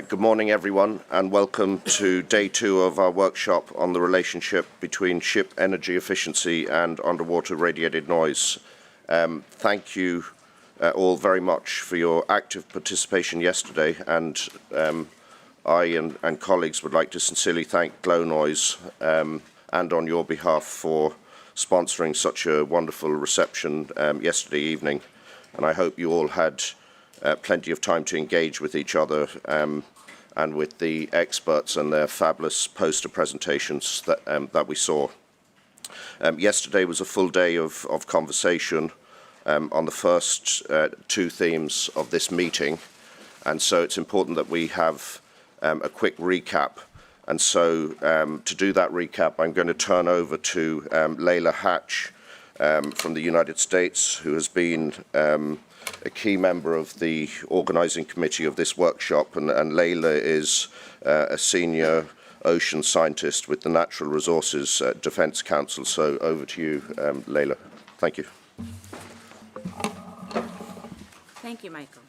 Good morning, everyone, and welcome to day 2 of our workshop on the relationship between ship energy efficiency and underwater radiated noise. Thank you all very much for your active participation yesterday, and I and colleagues would like to sincerely thank Glow Noise and on your behalf for sponsoring such a wonderful reception yesterday evening. And I hope you all had plenty of time to engage with each other and with the experts and their fabulous poster presentations that we saw. Yesterday was a full day of conversation on the first 2 themes of this meeting, and so it's important that we have a quick recap. And so to do that recap, I'm going to turn over to Layla Hatch from the United States, who has been a key member of the organizing committee of this workshop, and Layla is a senior ocean scientist with the Natural Resources Defense Council. So over to you, Layla. Thank you. Thank you, Michael.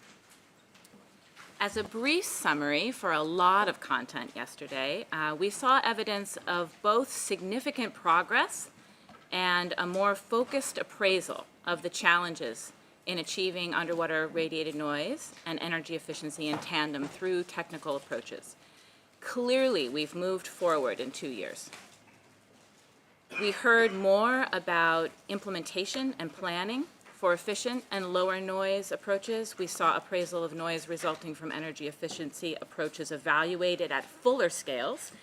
As a brief summary for a lot of content yesterday, we saw evidence of both significant progress and a more focused appraisal of the challenges in achieving underwater radiated noise and energy efficiency in tandem through technical approaches. Clearly, we've moved forward in 2 years. We heard more about implementation and planning for efficient and lower noise approaches. We saw appraisal of noise resulting from energy efficiency approaches evaluated at fuller scales,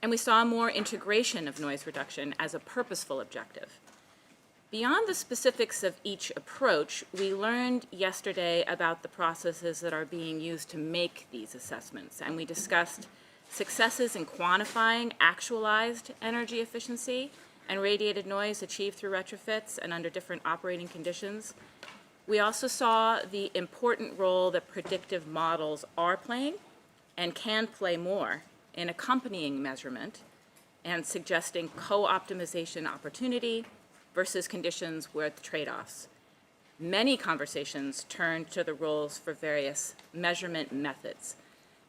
and we saw more integration of noise reduction as a purposeful objective. Beyond the specifics of each approach, we learned yesterday about the processes that are being used to make these assessments, and we discussed successes in quantifying actualized energy efficiency and radiated noise achieved through retrofits and under different operating conditions. We also saw the important role that predictive models are playing and can play more in accompanying measurement and suggesting co-optimization opportunity versus conditions with trade-offs. Many conversations turned to the roles for various measurement methods.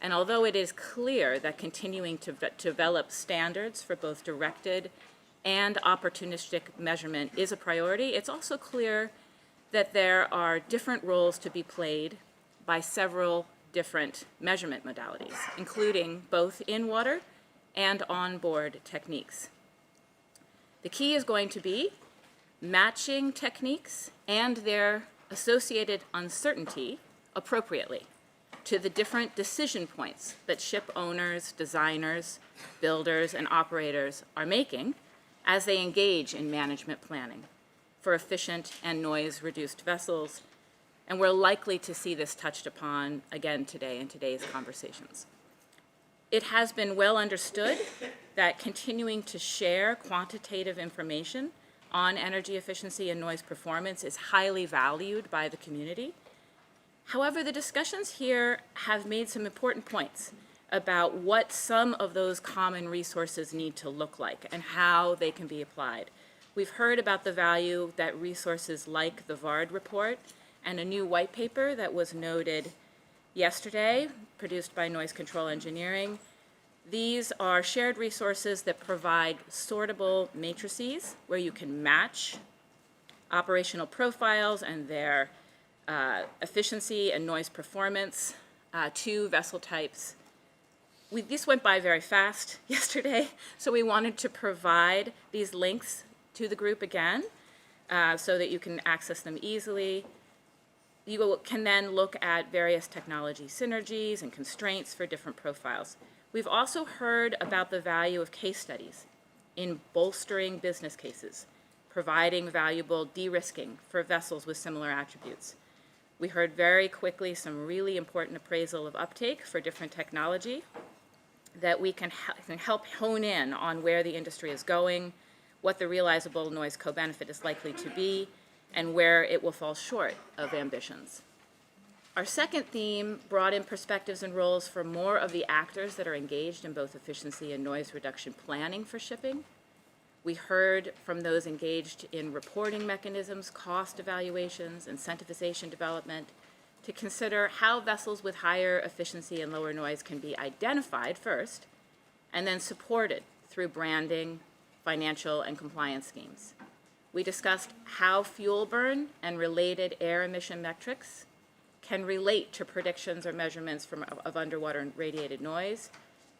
And although it is clear that continuing to develop standards for both directed and opportunistic measurement is a priority, it's also clear that there are different roles to be played by several different measurement modalities, including both in-water and on-board techniques. The key is going to be matching techniques and their associated uncertainty appropriately to the different decision points that ship owners, designers, builders, and operators are making as they engage in management planning for efficient and noise-reduced vessels, and we're likely to see this touched upon again today in today's conversations. It has been well understood that continuing to share quantitative information on energy efficiency and noise performance is highly valued by the community. However, the discussions here have made some important points about what some of those common resources need to look like and how they can be applied. We've heard about the value that resources like the VARD report and a new white paper that was noted yesterday, produced by Noise Control Engineering. These are shared resources that provide sortable matrices where you can match operational profiles and their efficiency and noise performance to vessel types. This went by very fast yesterday, so we wanted to provide these links to the group again so that you can access them easily. You can then look at various technology synergies and constraints for different profiles. We've also heard about the value of case studies in bolstering business cases, providing valuable de-risking for vessels with similar attributes. We heard very quickly some really important appraisal of uptake for different technology that we can help hone in on where the industry is going, what the realizable noise co-benefit is likely to be, and where it will fall short of ambitions. Our second theme brought in perspectives and roles for more of the actors that are engaged in both efficiency and noise reduction planning for shipping. We heard from those engaged in reporting mechanisms, cost evaluations, incentivization development, to consider how vessels with higher efficiency and lower noise can be identified first, and then supported through branding, financial, and compliance schemes. We discussed how fuel burn and related air emission metrics can relate to predictions or measurements of underwater radiated noise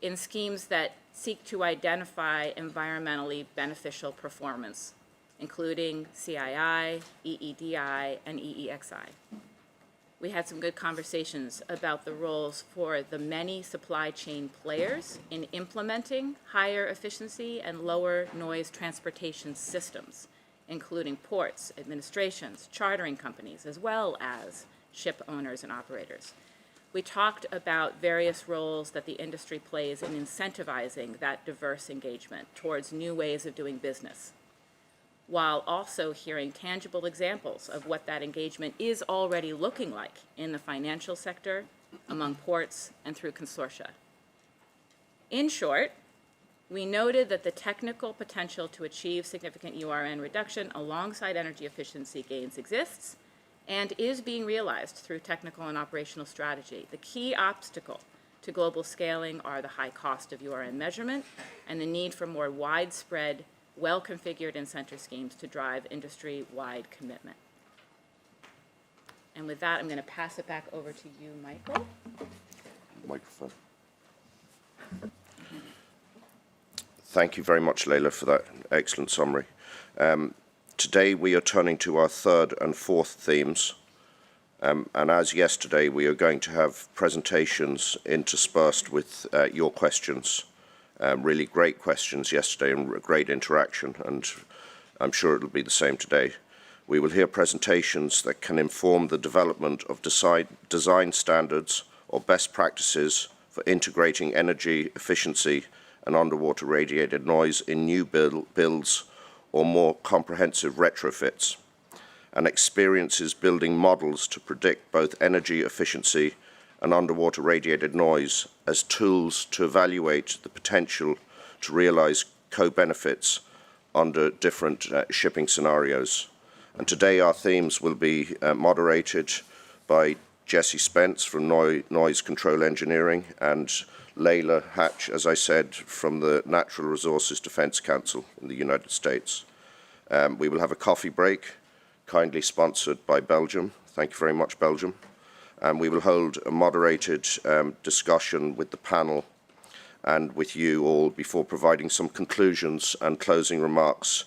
in schemes that seek to identify environmentally beneficial performance, including CII, EEDI, and EEXI. We had some good conversations about the roles for the many supply chain players in implementing higher efficiency and lower noise transportation systems, including ports, administrations, chartering companies, as well as ship owners and operators. We talked about various roles that the industry plays in incentivizing that diverse engagement towards new ways of doing business, while also hearing tangible examples of what that engagement is already looking like in the financial sector, among ports, and through consortia. In short, we noted that the technical potential to achieve significant URN reduction alongside energy efficiency gains exists and is being realized through technical and operational strategy. The key obstacle to global scaling are the high cost of URN measurement and the need for more widespread, well-configured incentive schemes to drive industry-wide commitment. And with that, I'm going to pass it back over to you, Michael. Microphone. Thank you very much, Leila, for that excellent summary. Today, we are turning to our third and fourth themes. And as yesterday, we are going to have presentations interspersed with your questions. Really great questions yesterday and great interaction, and I'm sure it'll be the same today. We will hear presentations that can inform the development of design standards or best practices for integrating energy efficiency and underwater radiated noise in new builds or more comprehensive retrofits, and experiences building models to predict both energy efficiency and underwater radiated noise as tools to evaluate the potential to realize co-benefits under different shipping scenarios. And today our themes will be moderated by Jesse Spence from Noise Control Engineering and Leila Hatch, as I said, from the Natural Resources Defense Council in the United States. We will have a coffee break, kindly sponsored by Belgium. Thank you very much, Belgium. And we will hold a moderated discussion with the panel and with you all before providing some conclusions and closing remarks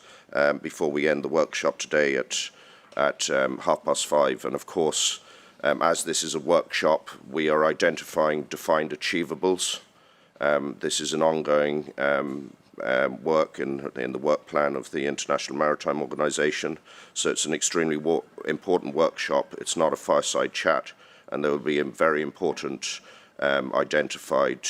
before we end the workshop today at 5:30. And of course, as this is a workshop, we are identifying defined achievables. This is an ongoing work in the work plan of the International Maritime Organization, so it's an extremely important workshop. It's not a fireside chat, and there will be very important identified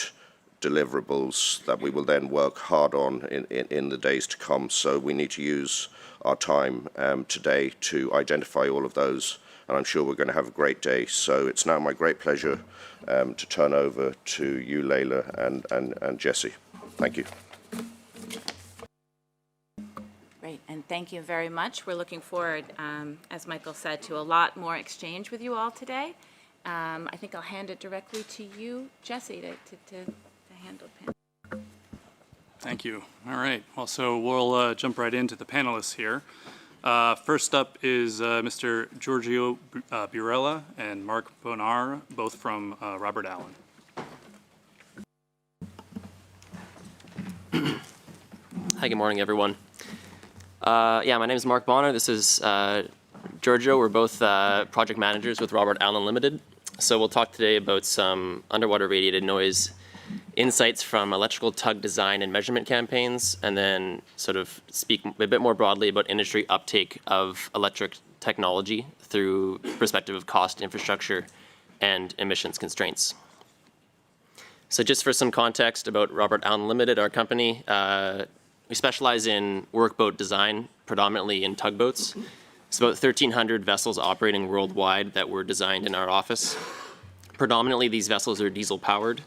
deliverables that we will then work hard on in the days to come. So we need to use our time today to identify all of those, and I'm sure we're going to have a great day. So it's now my great pleasure to turn over to you, Leila and Jesse. Thank you. Great, and thank you very much. We're looking forward, as Michael said, to a lot more exchange with you all today. I think I'll hand it directly to you, Jesse, to handle panel. Thank you. All right. Well, so we'll jump right into the panelists here. First up is Mr. Giorgio Burella and Mark Bonar, both from Robert Allen. Hi, good morning, everyone. Yeah, my name is Mark Bonar. This is Giorgio. We're both project managers with Robert Allan Ltd. So we'll talk today about some underwater radiated noise insights from electrical tug design and measurement campaigns, and then sort of speak a bit more broadly about industry uptake of electric technology through perspective of cost, infrastructure, and emissions constraints. So just for some context about Robert Allan Ltd, our company, we specialize in workboat design, predominantly in tugboats. It's about 1,300 vessels operating worldwide that were designed in our office. Predominantly, these vessels are diesel-powered.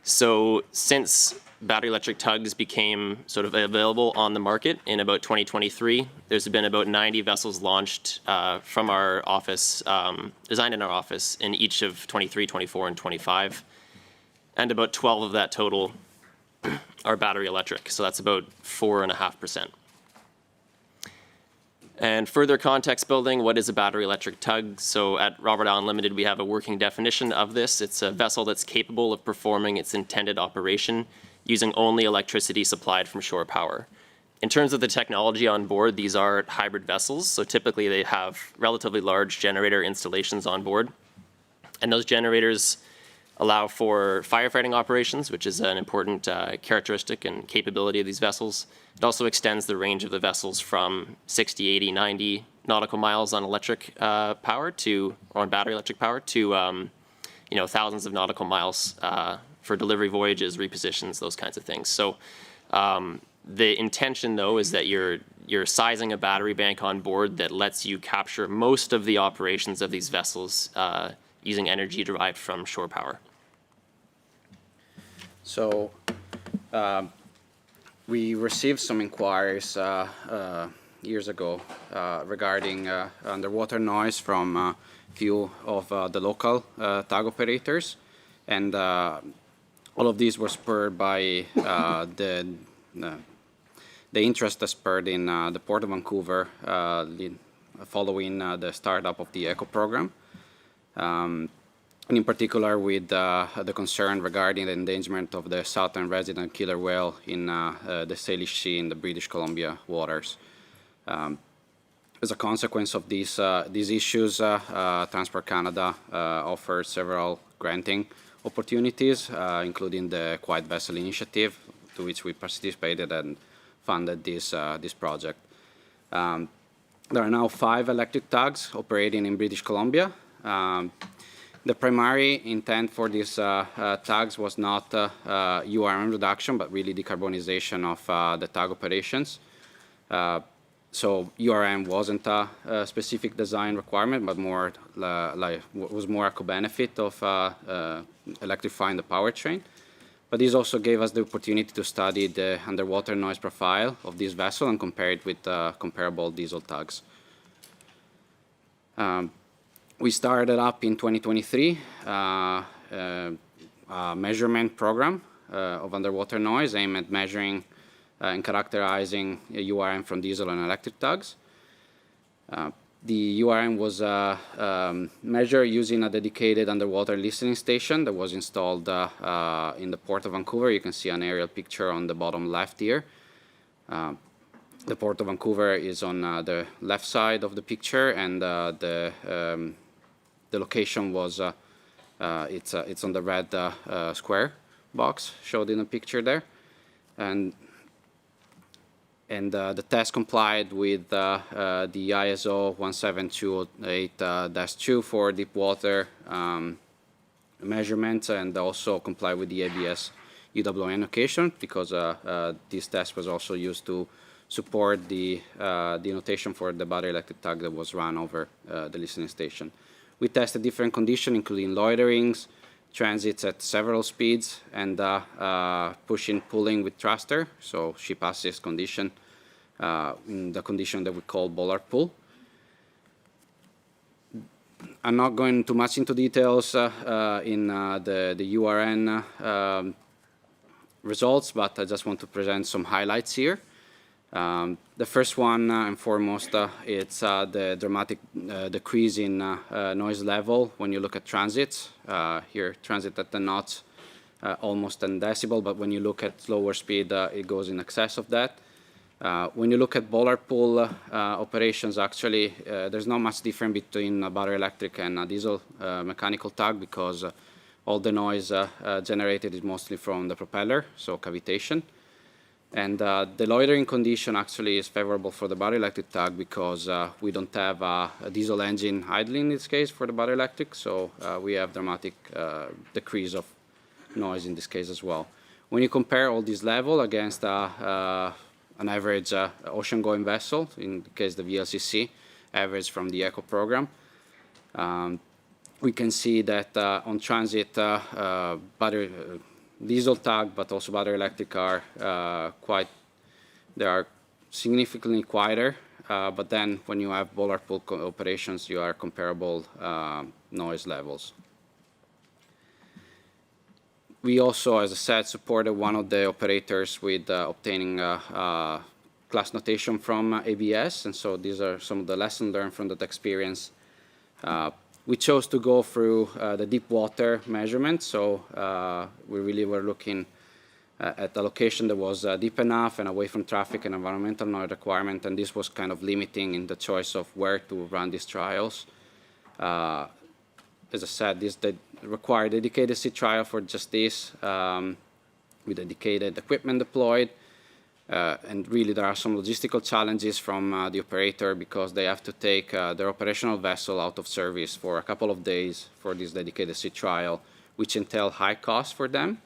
So since battery electric tugs became sort of available on the market in about 2023. There's been about 90 vessels launched from our office, designed in our office in each of 23, 24, and 25. And about 12 of that total are battery electric. So that's about 4.5%. And further context building, what is a battery electric tug? So at Robert Allan Ltd, we have a working definition of this. It's a vessel that's capable of performing its intended operation using only electricity supplied from shore power. In terms of the technology on board, these are hybrid vessels. So typically they have relatively large generator installations on board. And those generators allow for firefighting operations, which is an important characteristic and capability of these vessels. It also extends the range of the vessels from 60, 80, 90 nautical miles on electric power to, or on battery electric power to, thousands of nautical miles for delivery voyages, repositions, those kinds of things. So the intention, though, is that you're sizing a battery bank on board that lets you capture most of the operations of these vessels using energy derived from shore power. So we received some inquiries years ago regarding underwater noise from a few of the local tug operators, and all of these were spurred by the interest spurred in the Port of Vancouver following the startup of the ECHO program. And in particular with the concern regarding the endangerment of the southern resident killer whale in the Salish Sea in the British Columbia waters. As a consequence of these issues, Transport Canada offered several granting opportunities, including the Quiet Vessel Initiative, to which we participated and funded this project. There are now 5 electric tugs operating in British Columbia. The primary intent for these tugs was not URN reduction, but really decarbonization of the tug operations. So URN wasn't a specific design requirement, but more was more a co-benefit of electrifying the powertrain. But this also gave us the opportunity to study the underwater noise profile of this vessel and compare it with comparable diesel tugs. We started up in 2023 a measurement program of underwater noise aimed at measuring and characterizing URN from diesel and electric tugs. The URN was measured using a dedicated underwater listening station that was installed in the Port of Vancouver. You can see an aerial picture on the bottom left here. The Port of Vancouver is on the left side of the picture, and the location was it's on the red square box showed in the picture there, and the test complied with the ISO 17208-2 for deep water measurements, and also complied with the ABS UWN notation, because this test was also used to support the notation for the battery electric tug that was run over the listening station. We tested different conditions, including loiterings, transits at several speeds, and pushing, pulling with thruster, so ship assist condition, in the condition that we call bollard pull. I'm not going too much into details in the URN results, but I just want to present some highlights here. The first one and foremost, it's the dramatic decrease in noise level when you look at transits. Here, transit at the knots, almost 10 decibel, but when you look at lower speed, it goes in excess of that. When you look at bollard pull operations, actually, there's not much difference between a battery electric and a diesel mechanical tug, because all the noise generated is mostly from the propeller, so cavitation. And the loitering condition actually is favorable for the battery electric tug, because we don't have a diesel engine idling in this case for the battery electric, so we have dramatic decrease of noise in this case as well. When you compare all these levels against an average ocean-going vessel, in the case the VLCC, average from the ECHO program, we can see that on transit, battery diesel tug, but also battery electric are they are significantly quieter. But then when you have bollard pull operations, you are comparable noise levels. We also, as I said, supported one of the operators with obtaining class notation from ABS, and so these are some of the lessons learned from that experience. We chose to go through the deep water measurement, so we really were looking at a location that was deep enough and away from traffic and environmental noise requirement, and this was kind of limiting in the choice of where to run these trials. As I said, they require a dedicated sea trial for just this, with dedicated equipment deployed. And really, there are some logistical challenges from the operator because they have to take their operational vessel out of service for a couple of days for this dedicated sea trial, which entail high costs for them.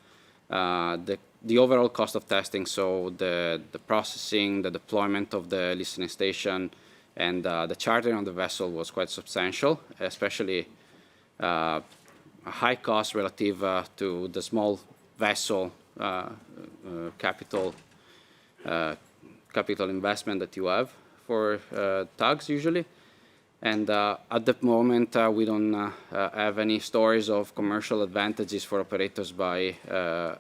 The overall cost of testing, so the processing, the deployment of the listening station, and the chartering of the vessel was quite substantial, especially a high cost relative to the small vessel capital investment that you have for tugs usually. And at the moment, we don't have any stories of commercial advantages for operators by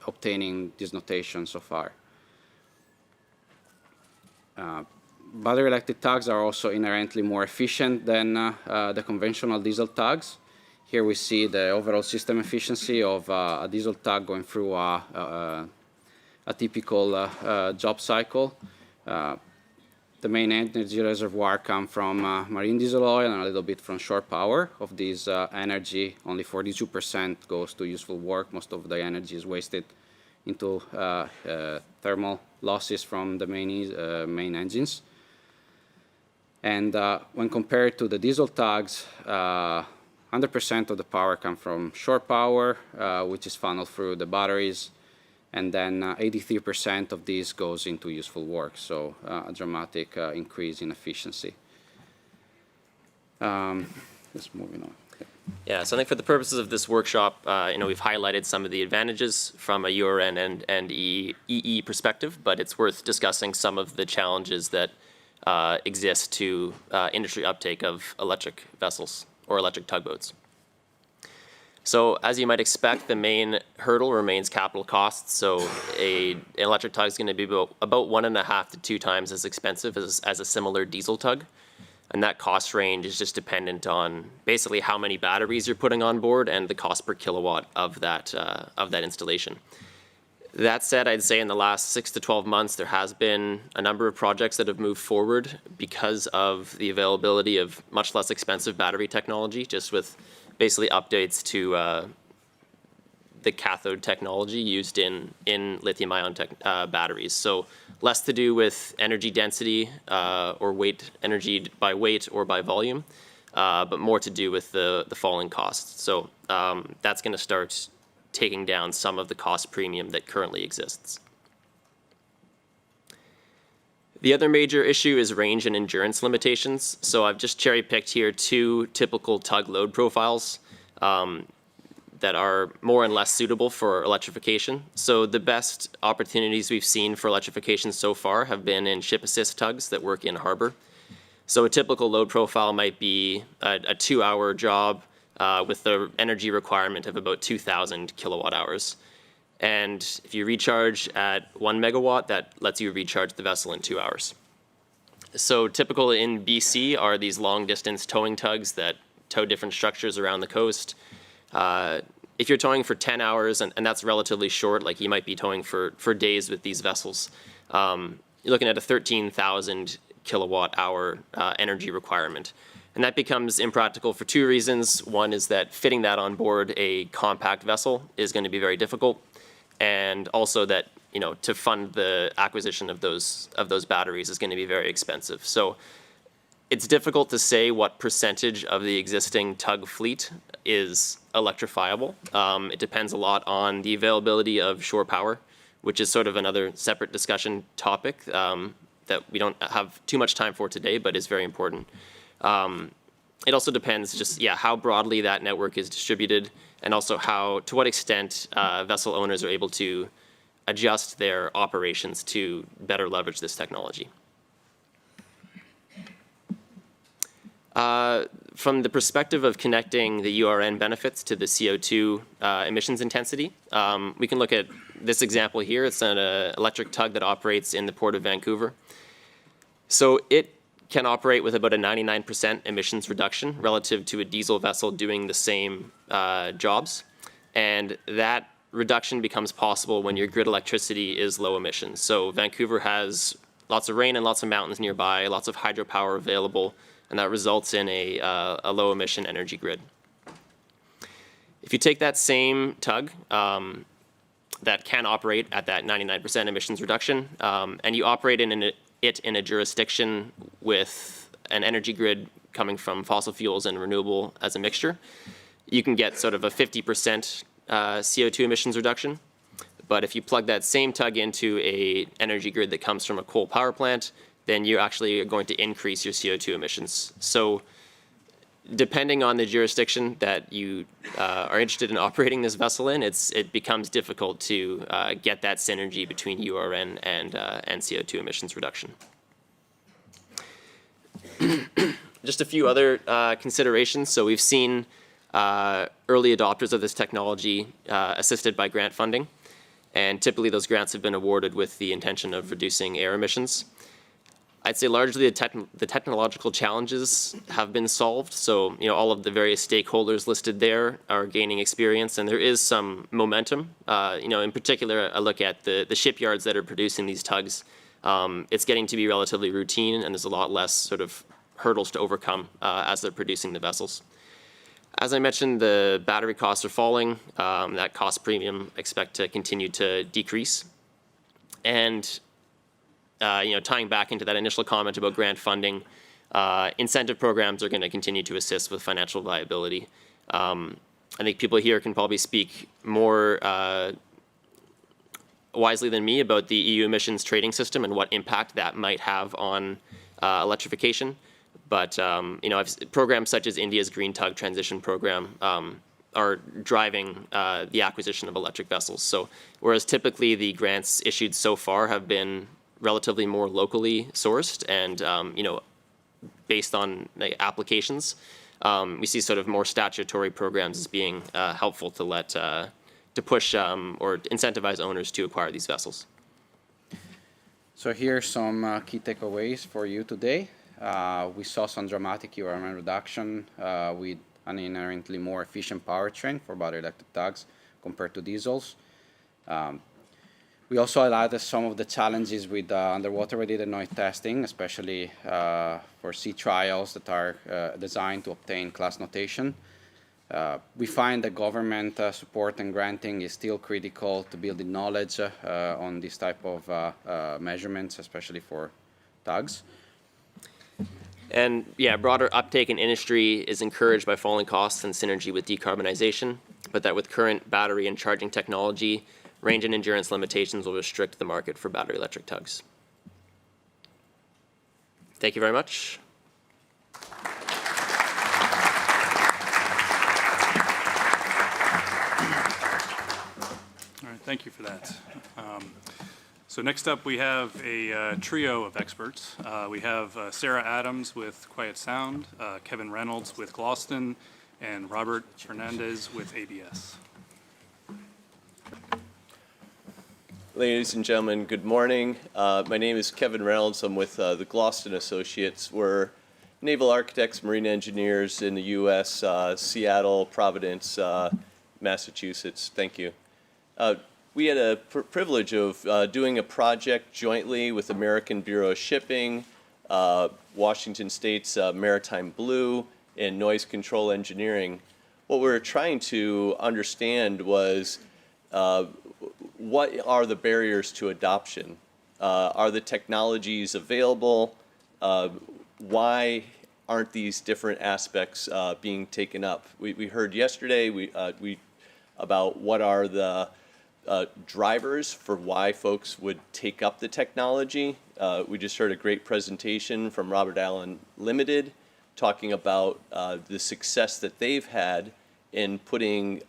obtaining this notation so far. Battery electric tugs are also inherently more efficient than the conventional diesel tugs. Here we see the overall system efficiency of a diesel tug going through a typical job cycle. The main energy reservoir come from marine diesel oil and a little bit from shore power. Of this energy, only 42% goes to useful work. Most of the energy is wasted into thermal losses from the main engines. And when compared to the diesel tugs, 100% of the power comes from shore power, which is funneled through the batteries. And then 83% of this goes into useful work, so a dramatic increase in efficiency. Just moving on. Yeah, so I think for the purposes of this workshop, we've highlighted some of the advantages from a URN and EE perspective, but it's worth discussing some of the challenges that exist to industry uptake of electric vessels or electric tugboats. So as you might expect, the main hurdle remains capital costs. So an electric tug is going to be about 1.5 to 2 times as expensive as a similar diesel tug. And that cost range is just dependent on basically how many batteries you're putting on board and the cost per kilowatt of that installation. That said, I'd say in the last 6 to 12 months, there has been a number of projects that have moved forward because of the availability of much less expensive battery technology, just with basically updates to the cathode technology used in lithium-ion batteries. So less to do with energy density or energy by weight or by volume, but more to do with the falling costs. So that's going to start taking down some of the cost premium that currently exists. The other major issue is range and endurance limitations. So I've just cherry-picked here 2 typical tug load profiles that are more and less suitable for electrification. So the best opportunities we've seen for electrification so far have been in ship assist tugs that work in harbor. So a typical load profile might be a 2-hour job with the energy requirement of about 2,000 kilowatt hours. And if you recharge at 1 megawatt, that lets you recharge the vessel in 2 hours. So typical in BC are these long distance towing tugs that tow different structures around the coast. If you're towing for 10 hours, and that's relatively short, like you might be towing for days with these vessels, you're looking at a 13,000 kilowatt hour energy requirement. And that becomes impractical for 2 reasons. One is that fitting that on board a compact vessel is going to be very difficult. And also that, to fund the acquisition of those batteries is going to be very expensive. So it's difficult to say what percentage of the existing tug fleet is electrifiable. It depends a lot on the availability of shore power, which is sort of another separate discussion topic that we don't have too much time for today, but is very important. it also depends just, how broadly that network is distributed, and also to what extent vessel owners are able to adjust their operations to better leverage this technology. From the perspective of connecting the URN benefits to the CO2 emissions intensity, we can look at this example here. It's an electric tug that operates in the Port of Vancouver. So it can operate with about a 99% emissions reduction relative to a diesel vessel doing the same jobs. And that reduction becomes possible when your grid electricity is low emissions. So Vancouver has lots of rain and lots of mountains nearby, lots of hydropower available, and that results in a low emission energy grid. If you take that same tug that can operate at that 99% emissions reduction, and you operate it in a jurisdiction with an energy grid coming from fossil fuels and renewable as a mixture, you can get sort of a 50% CO2 emissions reduction. But if you plug that same tug into a energy grid that comes from a coal power plant, then you actually are going to increase your CO2 emissions. So depending on the jurisdiction that you are interested in operating this vessel in, it becomes difficult to get that synergy between URN and CO2 emissions reduction. Just a few other considerations. So we've seen early adopters of this technology assisted by grant funding, and typically those grants have been awarded with the intention of reducing air emissions. I'd say largely the technological challenges have been solved. So, all of the various stakeholders listed there are gaining experience, and there is some momentum. In particular, I look at the shipyards that are producing these tugs. It's getting to be relatively routine, and there's a lot less sort of hurdles to overcome as they're producing the vessels. As I mentioned, the battery costs are falling. That cost premium expect to continue to decrease. And tying back into that initial comment about grant funding, incentive programs are going to continue to assist with financial viability. I think people here can probably speak more wisely than me about the EU emissions trading system and what impact that might have on electrification. But programs such as India's Green Tug Transition Program are driving the acquisition of electric vessels. So whereas typically the grants issued so far have been relatively more locally sourced and based on applications, we see sort of more statutory programs as being helpful to push or incentivize owners to acquire these vessels. So here are some key takeaways for you today. We saw some dramatic URN reduction with an inherently more efficient powertrain for battery electric tugs compared to diesels. We also highlighted some of the challenges with underwater radiated noise testing, especially for sea trials that are designed to obtain class notation. We find that government support and granting is still critical to build the knowledge on this type of measurements, especially for tugs. And broader uptake in industry is encouraged by falling costs and synergy with decarbonization, but that with current battery and charging technology, range and endurance limitations will restrict the market for battery electric tugs. Thank you very much. All right, thank you for that. So next up, we have a trio of experts. We have Sara Adams with Quiet Sound, Kevin Reynolds with Glosten, and Robert Fernandez with ABS. Ladies and gentlemen, good morning. My name is Kevin Reynolds. I'm with the Glosten Associates. We're naval architects, marine engineers in the U.S., Seattle, Providence, Massachusetts. Thank you. We had a privilege of doing a project jointly with American Bureau of Shipping, Washington State's Maritime Blue, and Noise Control Engineering. What we were trying to understand was what are the barriers to adoption? Are the technologies available? Why aren't these different aspects being taken up? We heard yesterday about what are the drivers for why folks would take up the technology. We just heard a great presentation from Allan Ltd. talking about the success that they've had in putting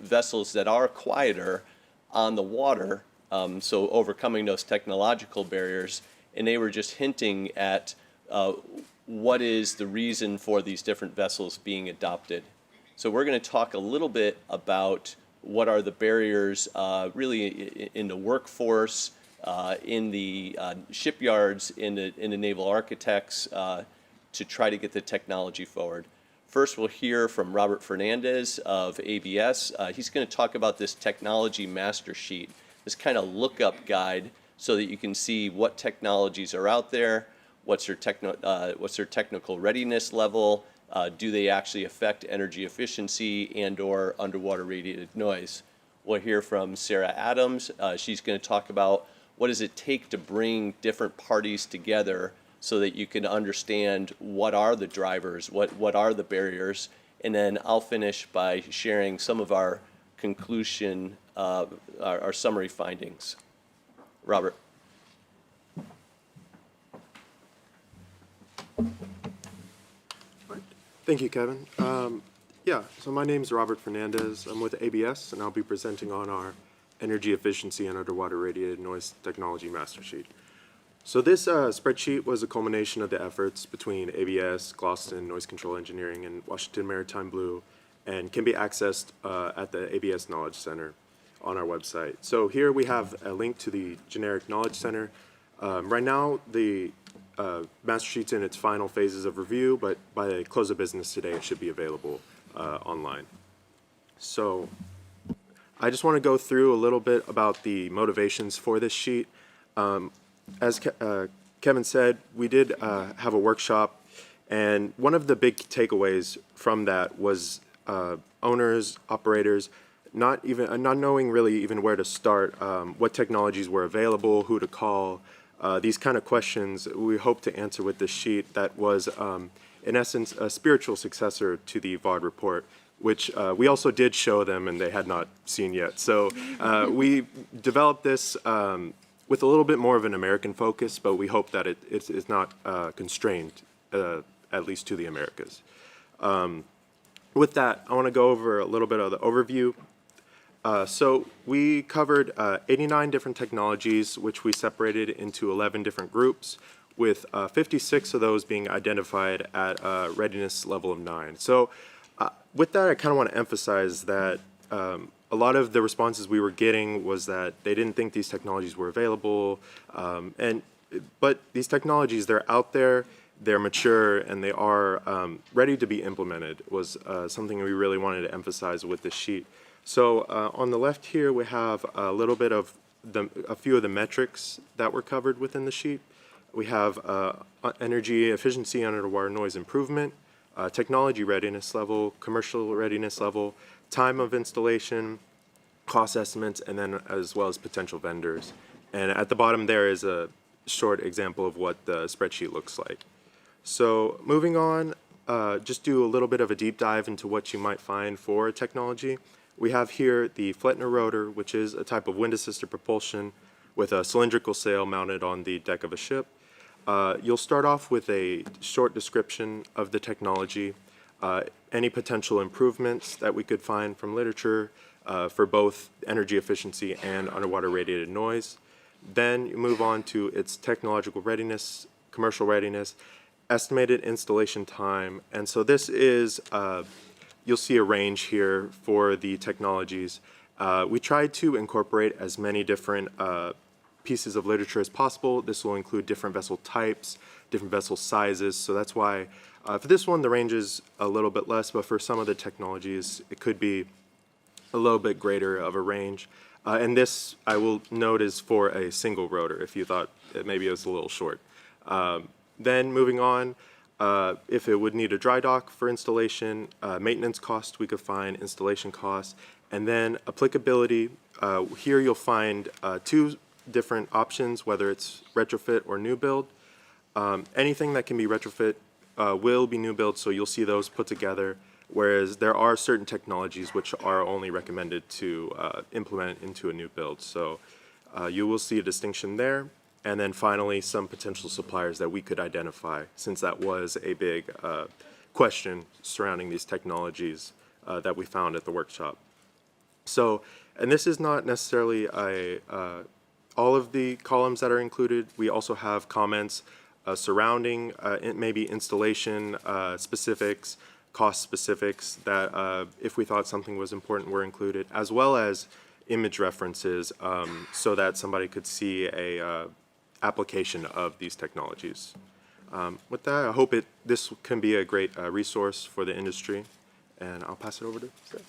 vessels that are quieter on the water, so overcoming those technological barriers, and they were just hinting at what is the reason for these different vessels being adopted. So we're going to talk a little bit about what are the barriers really in the workforce, in the shipyards, in the naval architects to try to get the technology forward. First, we'll hear from Robert Fernandez of ABS. He's going to talk about this technology master sheet, this kind of lookup guide so that you can see what technologies are out there, what's their technical readiness level, do they actually affect energy efficiency and or underwater radiated noise. We'll hear from Sara Adams. She's going to talk about what does it take to bring different parties together so that you can understand what are the drivers, what are the barriers, and then I'll finish by sharing some of our conclusion, our summary findings. Robert. Thank you, Kevin. So my name is Robert Fernandez. I'm with ABS, and I'll be presenting on our Energy Efficiency and Underwater Radiated Noise Technology Mastersheet. So this spreadsheet was a culmination of the efforts between ABS, Glosten, Noise Control Engineering, and Washington Maritime Blue, and can be accessed at the ABS Knowledge Center on our website. So here we have a link to the generic Knowledge Center. Right now, the Mastersheet's in its final phases of review, but by the close of business today, it should be available online. So I just want to go through a little bit about the motivations for this sheet. As Kevin said, we did have a workshop, and one of the big takeaways from that was owners, operators, not knowing really even where to start, what technologies were available, who to call, these kind of questions we hope to answer with this sheet that was, in essence, a spiritual successor to the VARD report, which we also did show them and they had not seen yet. So we developed this with a little bit more of an American focus, but we hope that it's not constrained, at least to the Americas. With that, I want to go over a little bit of the overview. So we covered 89 different technologies, which we separated into 11 different groups, with 56 of those being identified at readiness level of 9. So with that, I kind of want to emphasize that a lot of the responses we were getting was that they didn't think these technologies were available, but these technologies, they're out there, they're mature, and they are ready to be implemented, was something we really wanted to emphasize with this sheet. So on the left here, we have a little bit of a few of the metrics that were covered within the sheet. We have energy efficiency and underwater noise improvement, technology readiness level, commercial readiness level, time of installation, cost estimates, and then as well as potential vendors. And at the bottom there is a short example of what the spreadsheet looks like. So moving on, just do a little bit of a deep dive into what you might find for technology. We have here the Flettner rotor, which is a type of wind-assisted propulsion with a cylindrical sail mounted on the deck of a ship. You'll start off with a short description of the technology, any potential improvements that we could find from literature for both energy efficiency and underwater radiated noise. Then you move on to its technological readiness, commercial readiness, estimated installation time, and so this is you'll see a range here for the technologies. We tried to incorporate as many different pieces of literature as possible. This will include different vessel types, different vessel sizes, so that's why for this one the range is a little bit less, but for some of the technologies it could be a little bit greater of a range. And this, I will note, is for a single rotor, if you thought maybe it was a little short. Then moving on, if it would need a dry dock for installation, maintenance cost we could find, installation costs, and then applicability. Here you'll find two different options, whether it's retrofit or new build. Anything that can be retrofit will be new build, so you'll see those put together, whereas there are certain technologies which are only recommended to implement into a new build. So you will see a distinction there. And then finally, some potential suppliers that we could identify, since that was a big question surrounding these technologies that we found at the workshop. So, and this is not necessarily all of the columns that are included. We also have comments surrounding maybe installation specifics, cost specifics that if we thought something was important were included, as well as image references so that somebody could see a application of these technologies. With that, I hope this can be a great resource for the industry, and I'll pass it over to Sara.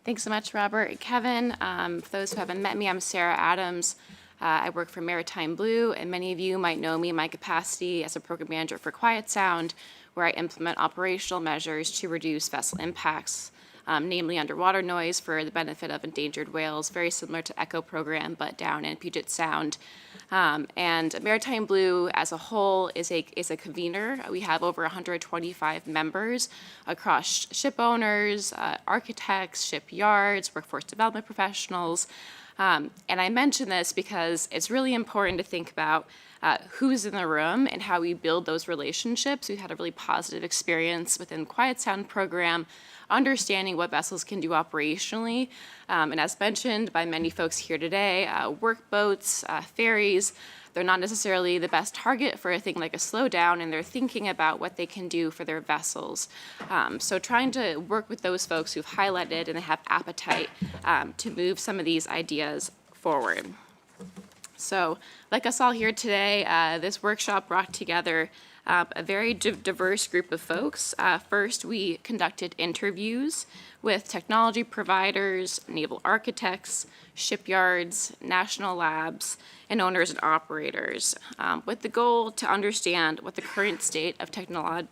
Thanks so much, Robert and Kevin. For those who haven't met me, I'm Sara Adams. I work for Maritime Blue, and many of you might know me in my capacity as a program manager for Quiet Sound, where I implement operational measures to reduce vessel impacts, namely underwater noise for the benefit of endangered whales, very similar to ECHO program, but down in Puget Sound. And Maritime Blue as a whole is a convener. We have over 125 members across ship owners, architects, shipyards, workforce development professionals. And I mention this because it's really important to think about who's in the room and how we build those relationships. We've had a really positive experience within Quiet Sound program, understanding what vessels can do operationally. And as mentioned by many folks here today, workboats, ferries, they're not necessarily the best target for a thing like a slowdown, and they're thinking about what they can do for their vessels. So trying to work with those folks who've highlighted and have appetite to move some of these ideas forward. So like us all here today, this workshop brought together a very diverse group of folks. First, we conducted interviews with technology providers, naval architects, shipyards, national labs, and owners and operators, with the goal to understand what the current state of technology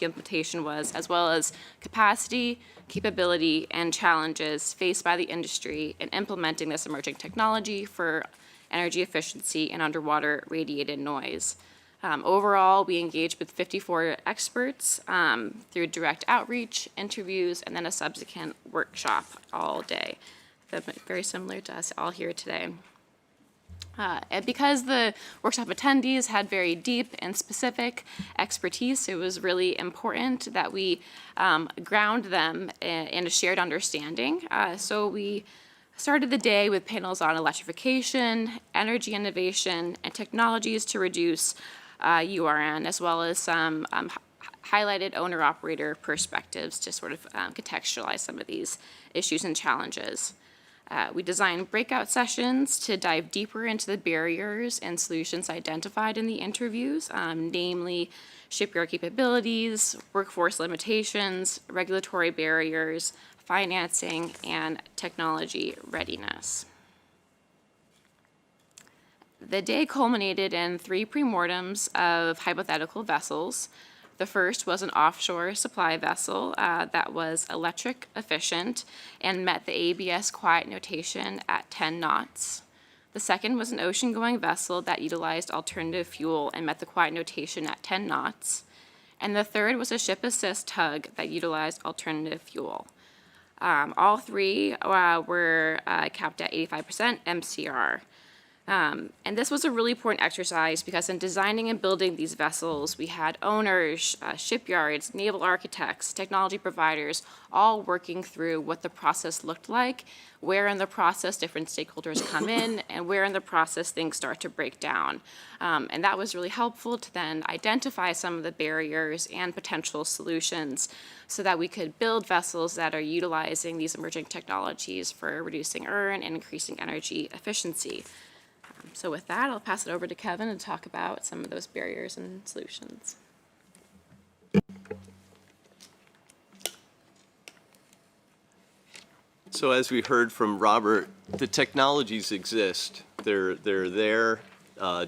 implementation was, as well as capacity, capability, and challenges faced by the industry in implementing this emerging technology for energy efficiency and underwater radiated noise. Overall, we engaged with 54 experts through direct outreach, interviews, and then a subsequent workshop all day. Very similar to us all here today. And because the workshop attendees had very deep and specific expertise, it was really important that we ground them in a shared understanding. So we started the day with panels on electrification, energy innovation, and technologies to reduce URN, as well as some highlighted owner-operator perspectives to sort of contextualize some of these issues and challenges. We designed breakout sessions to dive deeper into the barriers and solutions identified in the interviews, namely shipyard capabilities, workforce limitations, regulatory barriers, financing, and technology readiness. The day culminated in 3 premortems of hypothetical vessels. The first was an offshore supply vessel that was electric efficient and met the ABS quiet notation at 10 knots. The second was an ocean-going vessel that utilized alternative fuel and met the quiet notation at 10 knots. And the third was a ship assist tug that utilized alternative fuel. All 3 were capped at 85% MCR. And this was a really important exercise because in designing and building these vessels, we had owners, shipyards, naval architects, technology providers, all working through what the process looked like, where in the process different stakeholders come in, and where in the process things start to break down. And that was really helpful to then identify some of the barriers and potential solutions so that we could build vessels that are utilizing these emerging technologies for reducing URN and increasing energy efficiency. So with that, I'll pass it over to Kevin to talk about some of those barriers and solutions. So as we heard from Robert, the technologies exist. They're there,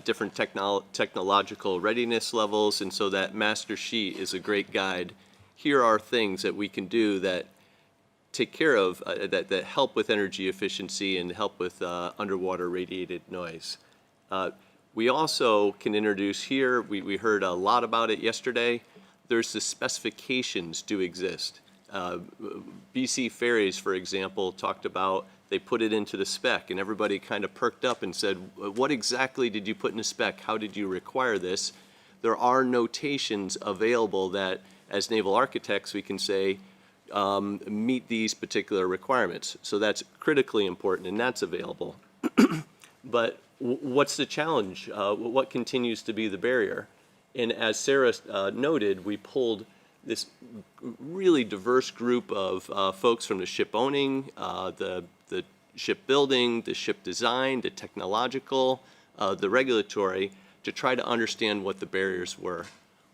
different technological readiness levels, and so that Mastersheet is a great guide. Here are things that we can do that take care of, that help with energy efficiency and help with underwater radiated noise. We also can introduce here, we heard a lot about it yesterday, there's the specifications do exist. BC Ferries, for example, talked about they put it into the spec, and everybody kind of perked up and said, what exactly did you put in the spec? How did you require this? There are notations available that, as naval architects, we can say, meet these particular requirements. So that's critically important, and that's available. But what's the challenge? What continues to be the barrier? And as Sara noted, we pulled this really diverse group of folks from the ship owning, the shipbuilding, the ship design, the technological, the regulatory, to try to understand what the barriers were.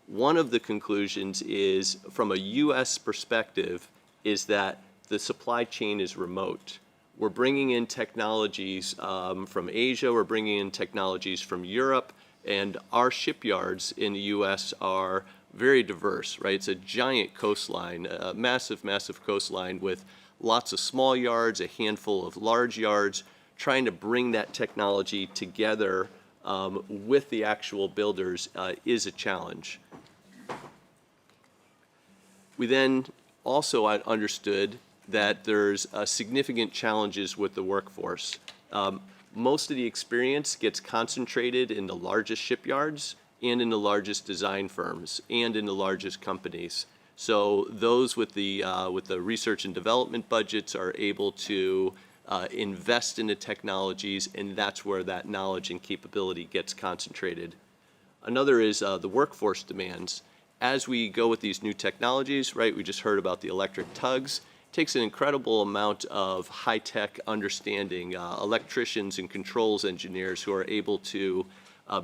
One of the conclusions is, from a U.S. perspective, is that the supply chain is remote. We're bringing in technologies from Asia, we're bringing in technologies from Europe, and our shipyards in the U.S. are very diverse, right? It's a giant coastline, a massive, massive coastline with lots of small yards, a handful of large yards, trying to bring that technology together with the actual builders is a challenge. We then also understood that there's significant challenges with the workforce. Most of the experience gets concentrated in the largest shipyards and in the largest design firms and in the largest companies. So those with the research and development budgets are able to invest in the technologies, and that's where that knowledge and capability gets concentrated. Another is the workforce demands. As we go with these new technologies, right, we just heard about the electric tugs. It takes an incredible amount of high-tech understanding, electricians and controls engineers who are able to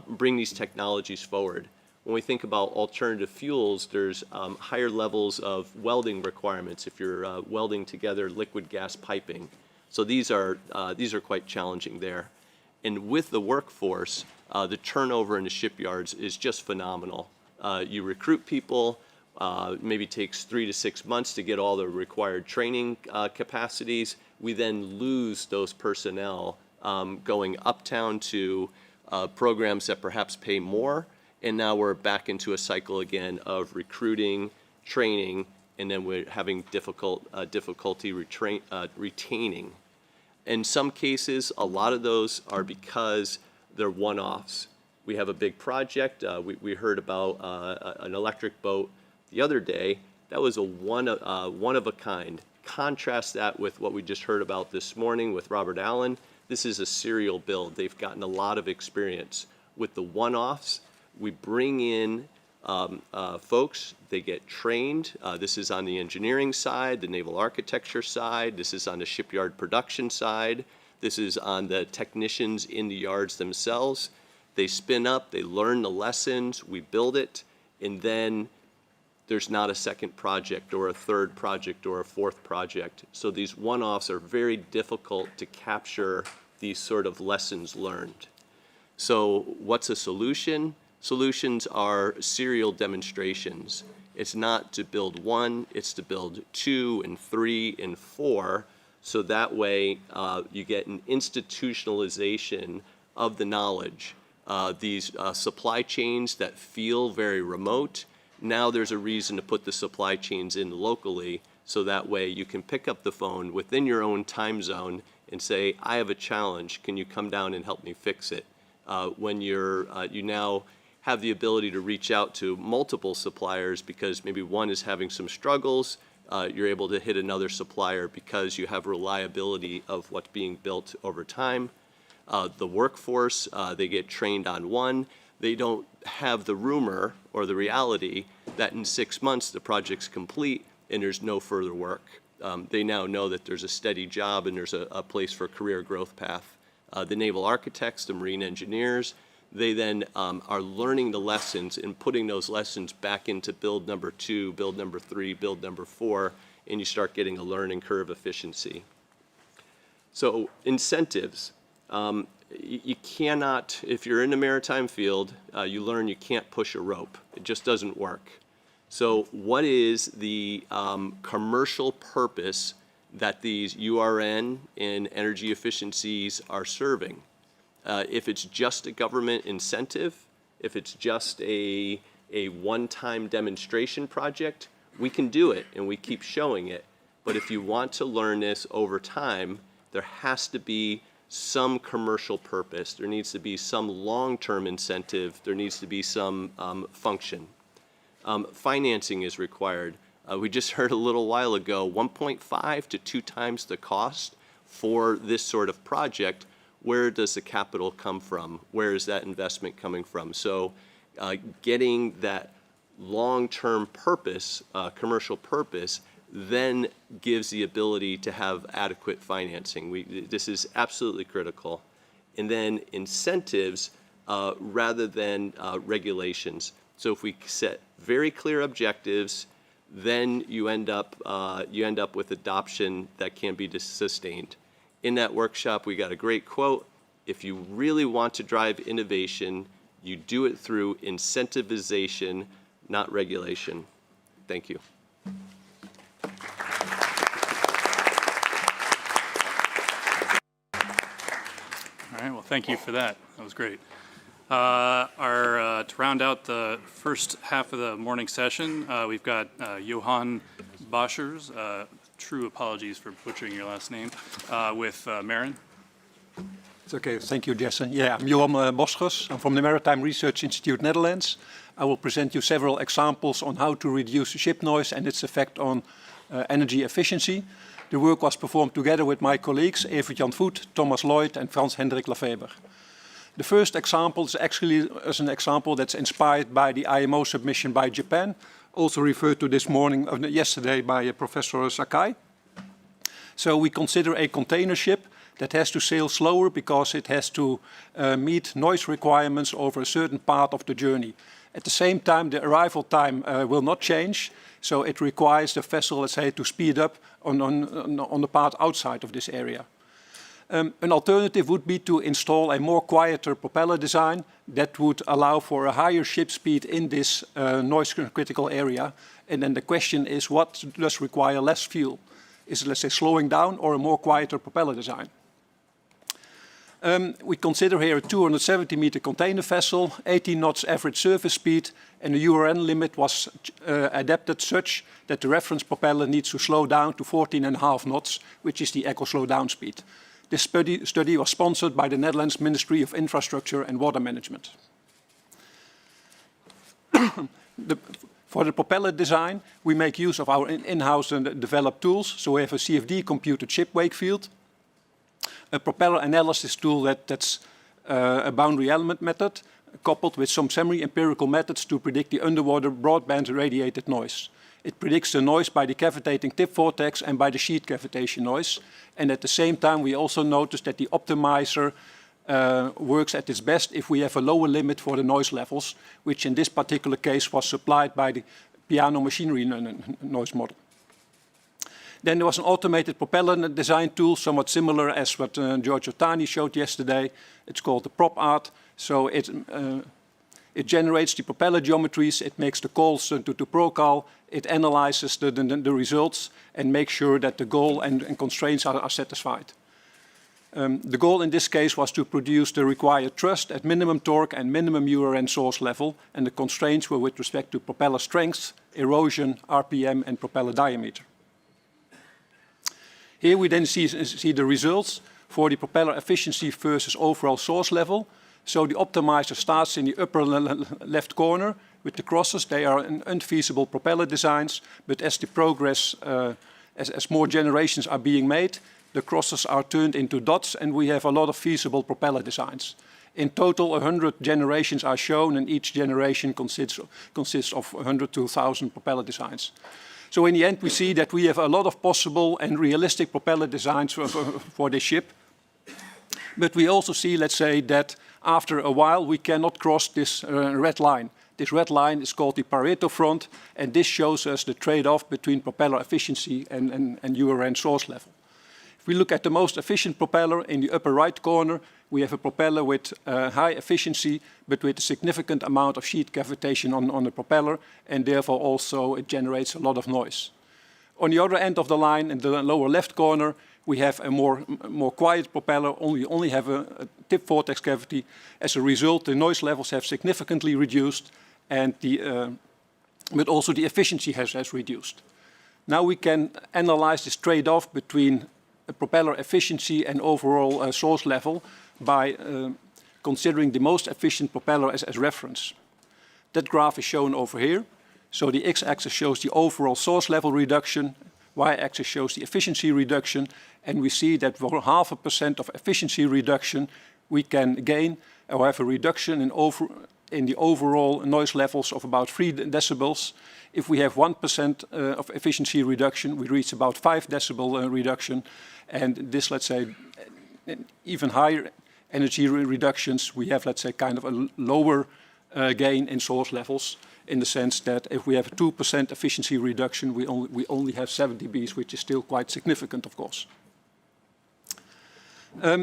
bring these technologies forward. When we think about alternative fuels, there's higher levels of welding requirements if you're welding together liquid gas piping. So these are quite challenging there. And with the workforce, the turnover in the shipyards is just phenomenal. You recruit people, maybe takes 3 to 6 months to get all the required training capacities. We then lose those personnel going uptown to programs that perhaps pay more, and now we're back into a cycle again of recruiting, training, and then we're having difficulty retaining. In some cases, a lot of those are because they're one-offs. We have a big project. We heard about an electric boat the other day. That was a one of a kind. Contrast that with what we just heard about this morning with Robert Allan. This is a serial build. They've gotten a lot of experience. With the one-offs, we bring in folks, they get trained. This is on the engineering side, the naval architecture side. This is on the shipyard production side. This is on the technicians in the yards themselves. They spin up, they learn the lessons, we build it, and then there's not a second project or a third project or a fourth project. So these one-offs are very difficult to capture these sort of lessons learned. So what's a solution? Solutions are serial demonstrations. It's not to build one, it's to build 2 and 3 and 4, so that way you get an institutionalization of the knowledge. These supply chains that feel very remote, now there's a reason to put the supply chains in locally, so that way you can pick up the phone within your own time zone and say, I have a challenge, can you come down and help me fix it? When you now have the ability to reach out to multiple suppliers because maybe one is having some struggles, you're able to hit another supplier because you have reliability of what's being built over time. The workforce, they get trained on one. They don't have the rumor or the reality that in 6 months the project's complete and there's no further work. They now know that there's a steady job and there's a place for a career growth path. The naval architects, the marine engineers, they then are learning the lessons and putting those lessons back into build number 2, build number 3, build number 4, and you start getting a learning curve efficiency. So incentives. You cannot, if you're in the maritime field, you learn you can't push a rope. It just doesn't work. So what is the commercial purpose that these URN and energy efficiencies are serving? If it's just a government incentive, if it's just a one-time demonstration project, We can do it, and we keep showing it. But if you want to learn this over time, there has to be some commercial purpose. There needs to be some long-term incentive. There needs to be some function. Financing is required. We just heard a little while ago, 1.5 to 2 times the cost for this sort of project. Where does the capital come from? Where is that investment coming from? So getting that long-term purpose, commercial purpose, then gives the ability to have adequate financing. This is absolutely critical. And then incentives rather than regulations. So if we set very clear objectives, then you end up with adoption that can be sustained. In that workshop, we got a great quote. If you really want to drive innovation, you do it through incentivization, not regulation. Thank you. All right, well, thank you for that. That was great. To round out the first half of the morning session, we've got Johan Bosschers, true apologies for butchering your last name, with MARIN. It's okay, thank you, Jason. Yeah, I'm Johan Bosschers. I'm from the Maritime Research Institute, Netherlands. I will present you several examples on how to reduce ship noise and its effect on energy efficiency. The work was performed together with my colleagues, Evert-Jan Voet, Thomas Lloyd, and Frans-Hendrik Lefeber. The first example is actually an example that's inspired by the IMO submission by Japan, also referred to this morning, yesterday by Professor Sakai. So we consider a container ship that has to sail slower because it has to meet noise requirements over a certain part of the journey. At the same time, the arrival time will not change, so it requires the vessel, let's say, to speed up on the part outside of this area. An alternative would be to install a more quieter propeller design that would allow for a higher ship speed in this noise critical area. And then the question is, what does require less fuel? Is it, let's say, slowing down or a more quieter propeller design? We consider here a 270-meter container vessel, 18 knots average surface speed, and the URN limit was adapted such that the reference propeller needs to slow down to 14.5 knots, which is the eco slow down speed. This study was sponsored by the Netherlands Ministry of Infrastructure and Water Management. For the propeller design, we make use of our in-house developed tools. So we have a CFD computed ship wake field, a propeller analysis tool that's a boundary element method, coupled with some semi-empirical methods to predict the underwater broadband radiated noise. It predicts the noise by the cavitating tip vortex and by the sheet cavitation noise. And at the same time, we also noticed that the optimizer works at its best if we have a lower limit for the noise levels, which in this particular case was supplied by the piano machinery noise model. Then there was an automated propeller design tool, somewhat similar as what Giorgio Tani showed yesterday. It's called the PropArt. So it generates the propeller geometries, it makes the calls to Procal, it analyzes the results and makes sure that the goal and constraints are satisfied. The goal in this case was to produce the required thrust at minimum torque and minimum URN source level, and the constraints were with respect to propeller strength, erosion, RPM, and propeller diameter. Here we then see the results for the propeller efficiency versus overall source level. So the optimizer starts in the upper left corner with the crosses. They are unfeasible propeller designs, but as the progress, as more generations are being made, the crosses are turned into dots and we have a lot of feasible propeller designs. In total, 100 generations are shown and each generation consists of 100 to 1,000 propeller designs. So in the end, we see that we have a lot of possible and realistic propeller designs for this ship. But we also see, let's say, that after a while, we cannot cross this red line. This red line is called the Pareto front, and this shows us the trade-off between propeller efficiency and URN source level. If we look at the most efficient propeller in the upper right corner, we have a propeller with high efficiency, but with a significant amount of sheet cavitation on the propeller, and therefore also it generates a lot of noise. On the other end of the line, in the lower left corner, we have a more quiet propeller, only have a tip vortex cavity. As a result, the noise levels have significantly reduced and the but also the efficiency has reduced. Now we can analyze this trade-off between propeller efficiency and overall source level by considering the most efficient propeller as reference. That graph is shown over here. So the x-axis shows the overall source level reduction, y-axis shows the efficiency reduction, and we see that for 0.5% of efficiency reduction, we can gain or have a reduction in the overall noise levels of about 3 decibels. If we have 1% of efficiency reduction, we reach about 5 decibel reduction, and this, let's say, even higher energy reductions, we have, let's say, kind of a lower gain in source levels, in the sense that if we have a 2% efficiency reduction, we only have 7 dBs, which is still quite significant, of course.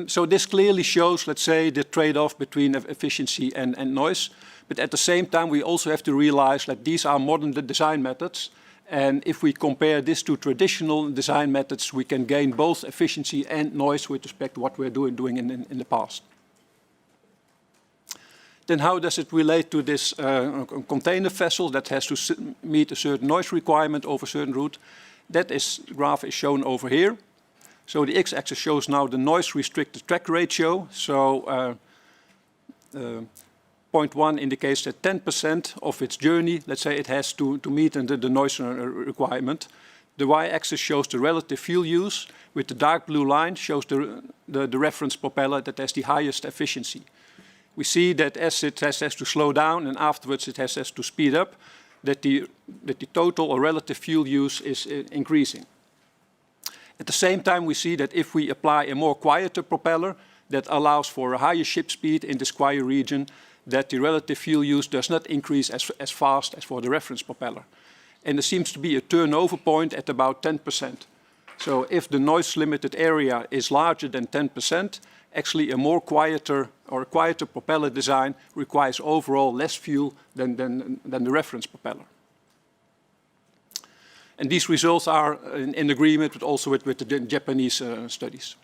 So this clearly shows, let's say, the trade-off between efficiency and noise. But at the same time, we also have to realize that these are modern design methods. And if we compare this to traditional design methods, we can gain both efficiency and noise with respect to what we're doing in the past. Then how does it relate to this container vessel that has to meet a certain noise requirement over a certain route? That graph is shown over here. So the x-axis shows now the noise-restricted track ratio. So 0.1 indicates that 10% of its journey, let's say, it has to meet the noise requirement. The y-axis shows the relative fuel use, with the dark blue line shows the reference propeller that has the highest efficiency. We see that as it has to slow down and afterwards it has to speed up, that the total or relative fuel use is increasing. At the same time, we see that if we apply a more quieter propeller that allows for a higher ship speed in this quiet region, that the relative fuel use does not increase as fast as for the reference propeller. And there seems to be a turnover point at about 10%. So if the noise limited area is larger than 10%, actually a more quieter propeller design requires overall less fuel than the reference propeller. And these results are in agreement also with the Japanese studies.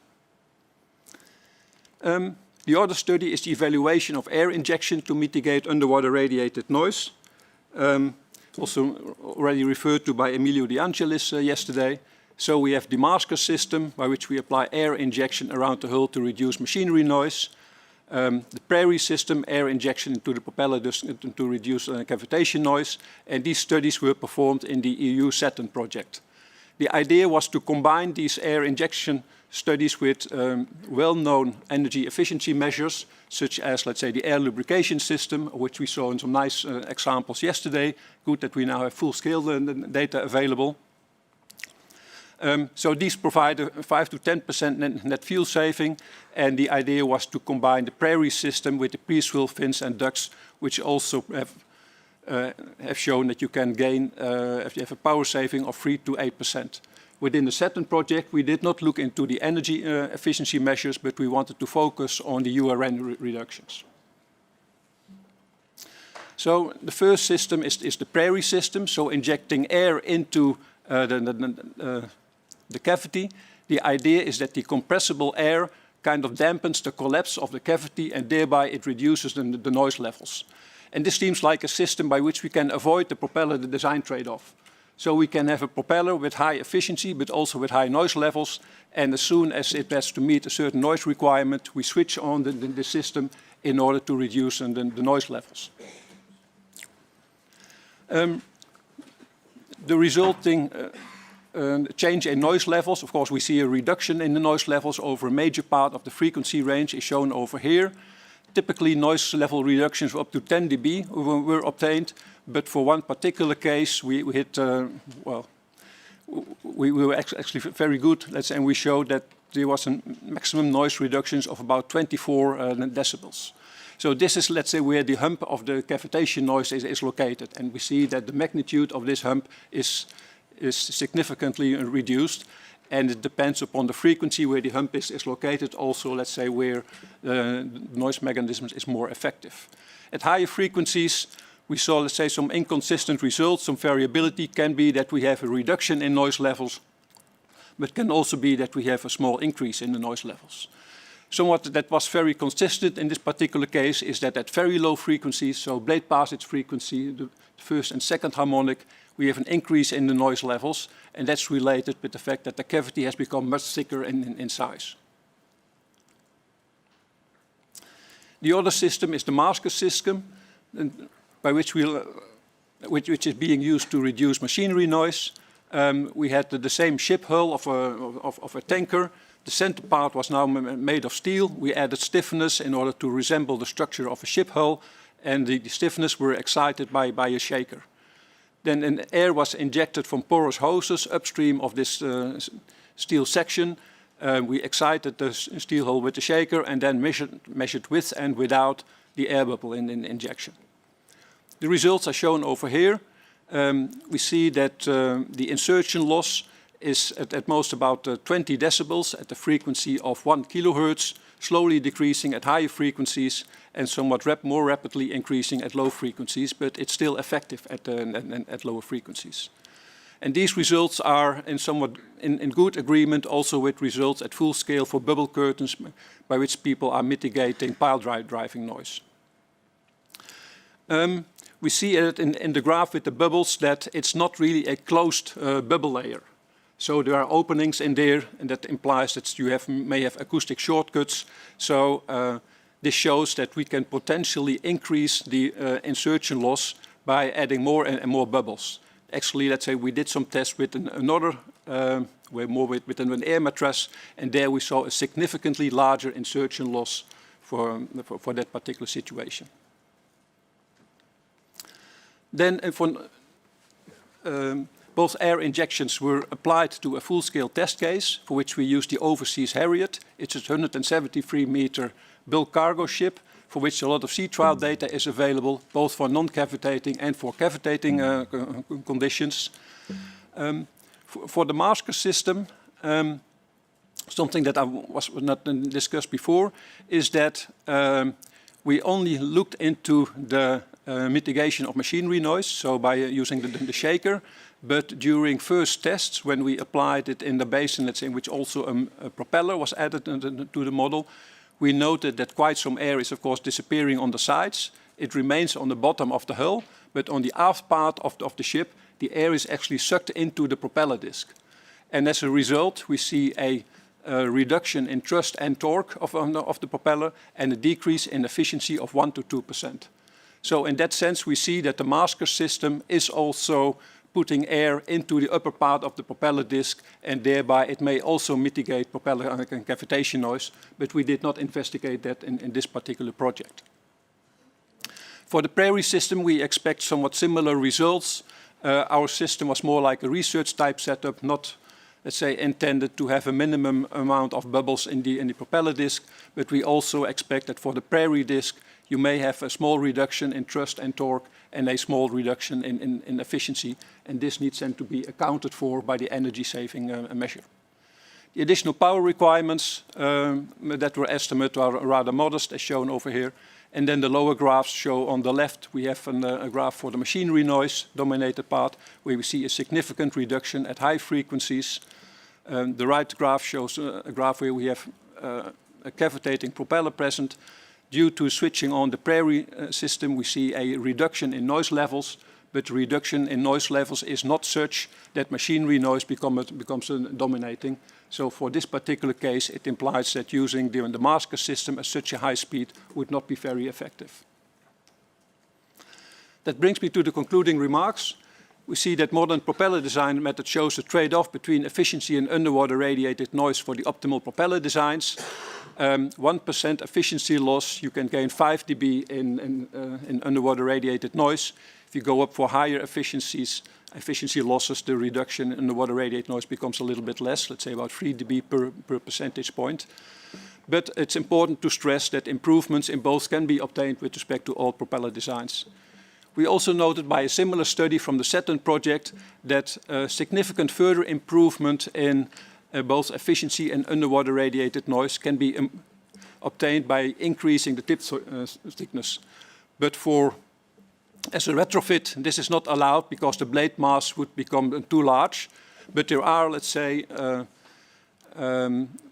The other study is the evaluation of air injection to mitigate underwater radiated noise. Also already referred to by Emilio De Angelis yesterday. So we have the masker system, by which we apply air injection around the hull to reduce machinery noise. The Prairie system, air injection into the propeller to reduce cavitation noise. And these studies were performed in the EU Saturn project. The idea was to combine these air injection studies with well-known energy efficiency measures, such as, let's say, the air lubrication system, which we saw in some nice examples yesterday. Good that we now have full-scale data available. So these provide a 5 to 10% net fuel saving, and the idea was to combine the Prairie system with the pre-swill fins and ducts, which also have shown that you can gain, if you have a power saving of 3 to 8%. Within the Saturn project, we did not look into the energy efficiency measures, but we wanted to focus on the URN reductions. So the first system is the Prairie system, so injecting air into the cavity. The idea is that the compressible air kind of dampens the collapse of the cavity, and thereby it reduces the noise levels. And this seems like a system by which we can avoid the propeller design trade-off. So we can have a propeller with high efficiency, but also with high noise levels. And as soon as it has to meet a certain noise requirement, we switch on the system in order to reduce the noise levels. The resulting change in noise levels, of course, we see a reduction in the noise levels over a major part of the frequency range is shown over here. Typically, noise level reductions of up to 10 dB were obtained, but for one particular case, we hit, we were actually very good, let's say, and we showed that there was a maximum noise reductions of about 24 decibels. So this is, let's say, where the hump of the cavitation noise is located, and we see that the magnitude of this hump is significantly reduced, and it depends upon the frequency where the hump is located, also, let's say, where the noise mechanism is more effective. At higher frequencies, we saw, let's say, some inconsistent results. Some variability can be that we have a reduction in noise levels, but can also be that we have a small increase in the noise levels. Somewhat that was very consistent in this particular case is that at very low frequencies, so blade passage frequency, the first and second harmonic, we have an increase in the noise levels, and that's related with the fact that the cavity has become much thicker in size. The other system is the masker system, by which which is being used to reduce machinery noise. We had the same ship hull of a tanker. The center part was now made of steel. We added stiffness in order to resemble the structure of a ship hull, and the stiffness were excited by a shaker. Then an air was injected from porous hoses upstream of this steel section. We excited the steel hull with the shaker and then measured with and without the air bubble in injection. The results are shown over here. We see that the insertion loss is at most about 20 decibels at the frequency of 1 kilohertz, slowly decreasing at higher frequencies and somewhat more rapidly increasing at low frequencies, but it's still effective at lower frequencies. And these results are in good agreement also with results at full scale for bubble curtains, by which people are mitigating pile driving noise. We see it in the graph with the bubbles that it's not really a closed bubble layer. So there are openings in there, and that implies that you may have acoustic shortcuts. So this shows that we can potentially increase the insertion loss by adding more and more bubbles. Actually, let's say we did some tests with another, with an air mattress, and there we saw a significantly larger insertion loss for that particular situation. Then both air injections were applied to a full-scale test case, for which we used the Overseas Harriet. It's a 173-meter bulk cargo ship, for which a lot of sea trial data is available, both for non-cavitating and for cavitating conditions. For the masker system, something that was not discussed before is that we only looked into the mitigation of machinery noise, so by using the shaker. But during first tests, when we applied it in the basin, let's say, in which also a propeller was added to the model, we noted that quite some air is, of course, disappearing on the sides. It remains on the bottom of the hull, but on the aft part of the ship, the air is actually sucked into the propeller disc. And as a result, we see a reduction in thrust and torque of the propeller and a decrease in efficiency of 1 to 2%. So in that sense, we see that the masker system is also putting air into the upper part of the propeller disc, and thereby it may also mitigate propeller cavitation noise, but we did not investigate that in this particular project. For the Prairie system, we expect somewhat similar results. Our system was more like a research type setup, not, let's say, intended to have a minimum amount of bubbles in the propeller disc, but we also expect that for the Prairie disc, you may have a small reduction in thrust and torque and a small reduction in efficiency, and this needs then to be accounted for by the energy saving measure. The additional power requirements that were estimated are rather modest, as shown over here. And then the lower graphs show on the left, we have a graph for the machinery noise dominated part, where we see a significant reduction at high frequencies. The right graph shows a graph where we have a cavitating propeller present. Due to switching on the Prairie system, we see a reduction in noise levels, but the reduction in noise levels is not such that machinery noise becomes dominating. So for this particular case, it implies that using the masker system at such a high speed would not be very effective. That brings me to the concluding remarks. We see that modern propeller design method shows a trade-off between efficiency and underwater radiated noise for the optimal propeller designs. 1% efficiency loss, you can gain 5 dB in underwater radiated noise. If you go up for higher efficiency losses, the reduction in underwater radiated noise becomes a little bit less, let's say about 3 dB per percentage point. But it's important to stress that improvements in both can be obtained with respect to all propeller designs. We also noted by a similar study from the Saturn project that significant further improvement in both efficiency and underwater radiated noise can be obtained by increasing the tip thickness. But as a retrofit, this is not allowed because the blade mass would become too large. But there are, let's say,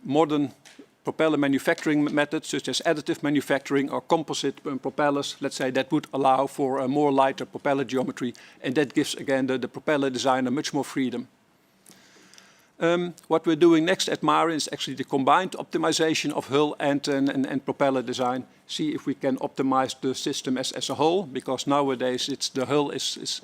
modern propeller manufacturing methods such as additive manufacturing or composite propellers, let's say, that would allow for a more lighter propeller geometry, and that gives again the propeller designer much more freedom. What we're doing next at MARIN is actually the combined optimization of hull and propeller design. See if we can optimize the system as a whole, because nowadays the hull is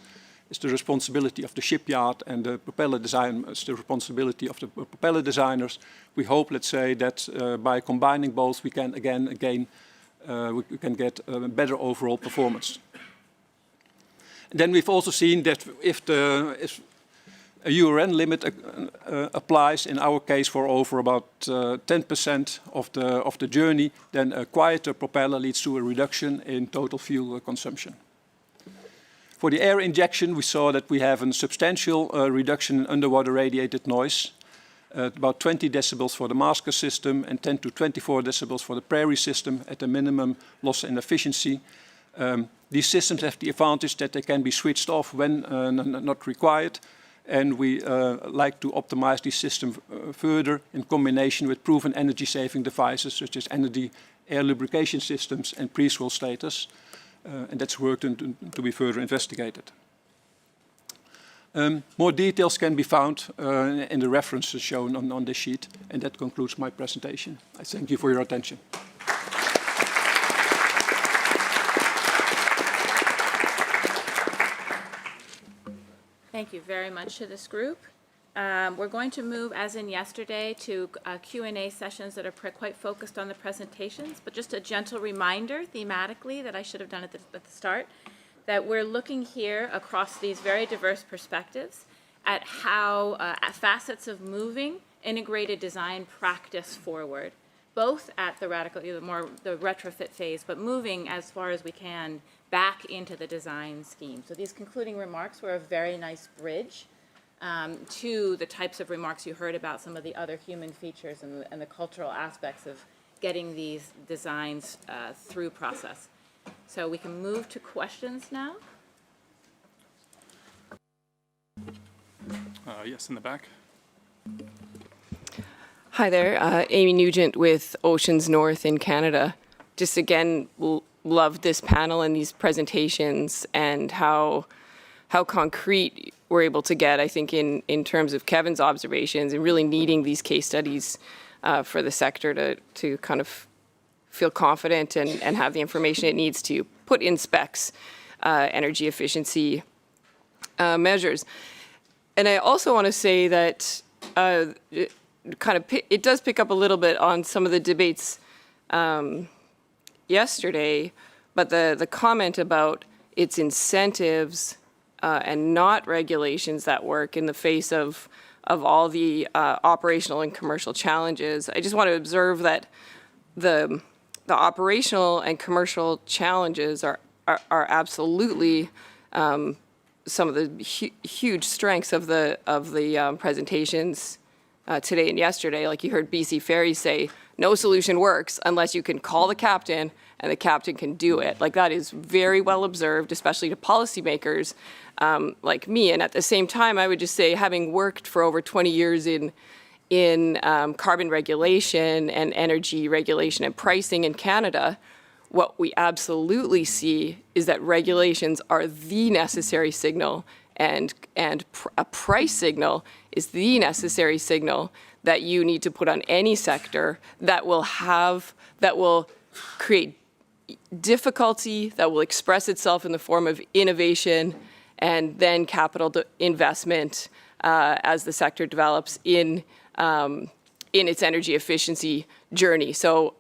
the responsibility of the shipyard and the propeller design is the responsibility of the propeller designers. We hope, let's say, that by combining both, we can we can get a better overall performance. And then we've also seen that if a URN limit applies, in our case for over about 10% of the journey, then a quieter propeller leads to a reduction in total fuel consumption. For the air injection, we saw that we have a substantial reduction in underwater radiated noise, about 20 decibels for the masker system and 10 to 24 decibels for the prairie system at a minimum loss in efficiency. These systems have the advantage that they can be switched off when not required, and we like to optimize the system further in combination with proven energy-saving devices such as energy air lubrication systems and pre-swirl stators. And that's work to be further investigated. More details can be found in the references shown on this sheet, and that concludes my presentation. I thank you for your attention. Thank you very much to this group. We're going to move, as in yesterday, to Q&A sessions that are quite focused on the presentations, but just a gentle reminder thematically that I should have done at the start, that we're looking here across these very diverse perspectives at how facets of moving integrated design practice forward, both at the the retrofit phase, but moving as far as we can back into the design scheme. So these concluding remarks were a very nice bridge to the types of remarks you heard about some of the other human features and the cultural aspects of getting these designs through process. So we can move to questions now. Yes, in the back. Hi there, Amy Nugent with Oceans North in Canada. Just again, loved this panel and these presentations and how concrete we're able to get, I think, in terms of Kevin's observations and really needing these case studies for the sector to kind of feel confident and have the information it needs to put in specs energy efficiency measures. And I also want to say that it does pick up a little bit on some of the debates yesterday, but the comment about its incentives and not regulations that work in the face of all the operational and commercial challenges. I just want to observe that the operational and commercial challenges are absolutely some of the huge strengths of the presentations today and yesterday. Like you heard BC Ferries say, no solution works unless you can call the captain and the captain can do it. Like that is very well observed, especially to policymakers like me. And at the same time, I would just say, having worked for over 20 years in carbon regulation and energy regulation and pricing in Canada, what we absolutely see is that regulations are the necessary signal, and a price signal is the necessary signal that you need to put on any sector that will create difficulty, that will express itself in the form of innovation and then capital investment as the sector develops in its energy efficiency journey. So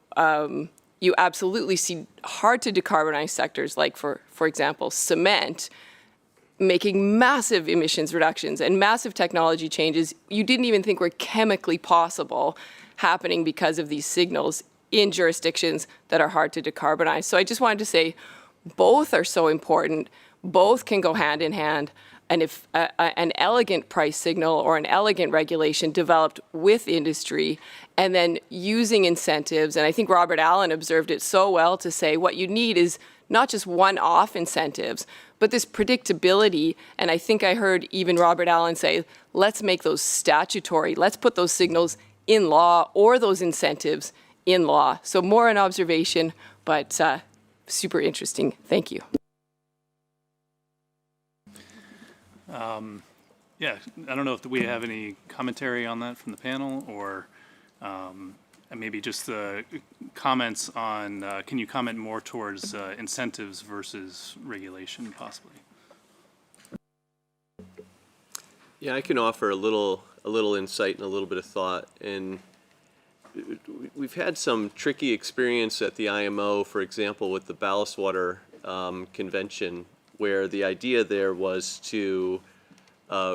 you absolutely see hard to decarbonize sectors like, for example, cement, making massive emissions reductions and massive technology changes you didn't even think were chemically possible happening because of these signals in jurisdictions that are hard to decarbonize. So I just wanted to say both are so important, both can go hand in hand, and if an elegant price signal or an elegant regulation developed with industry and then using incentives, and I think Robert Allan observed it so well to say what you need is not just one-off incentives, but this predictability. And I think I heard even Robert Allan say, let's make those statutory, let's put those signals in law or those incentives in law. So more an observation, but super interesting. Thank you. Yeah, I don't know if we have any commentary on that from the panel, or and maybe just comments on, can you comment more towards incentives versus regulation, possibly? Yeah, I can offer a little insight and a little bit of thought. And we've had some tricky experience at the IMO, for example, with the ballast water convention, where the idea there was to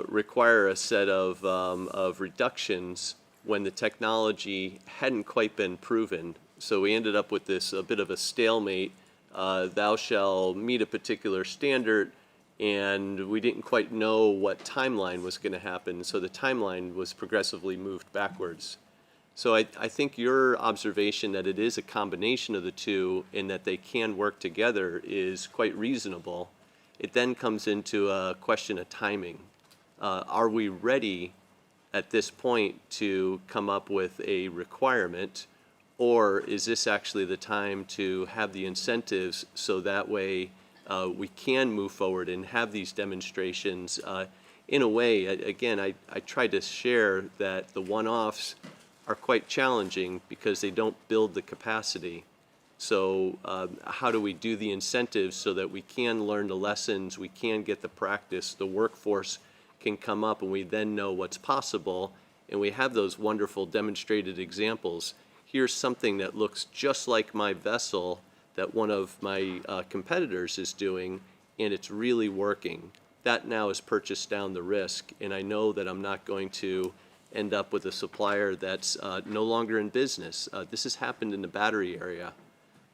require a set of reductions when the technology hadn't quite been proven. So we ended up with this a bit of a stalemate. Thou shall meet a particular standard, and we didn't quite know what timeline was going to happen. So the timeline was progressively moved backwards. So I think your observation that it is a combination of the two and that they can work together is quite reasonable. It then comes into a question of timing. Are we ready at this point to come up with a requirement, or is this actually the time to have the incentives so that way we can move forward and have these demonstrations? In a way, again, I tried to share that the one-offs are quite challenging because they don't build the capacity. So how do we do the incentives so that we can learn the lessons, we can get the practice, the workforce can come up, and we then know what's possible, and we have those wonderful demonstrated examples. Here's something that looks just like my vessel that one of my competitors is doing, and it's really working. That now has purchased down the risk, and I know that I'm not going to end up with a supplier that's no longer in business. This has happened in the battery area.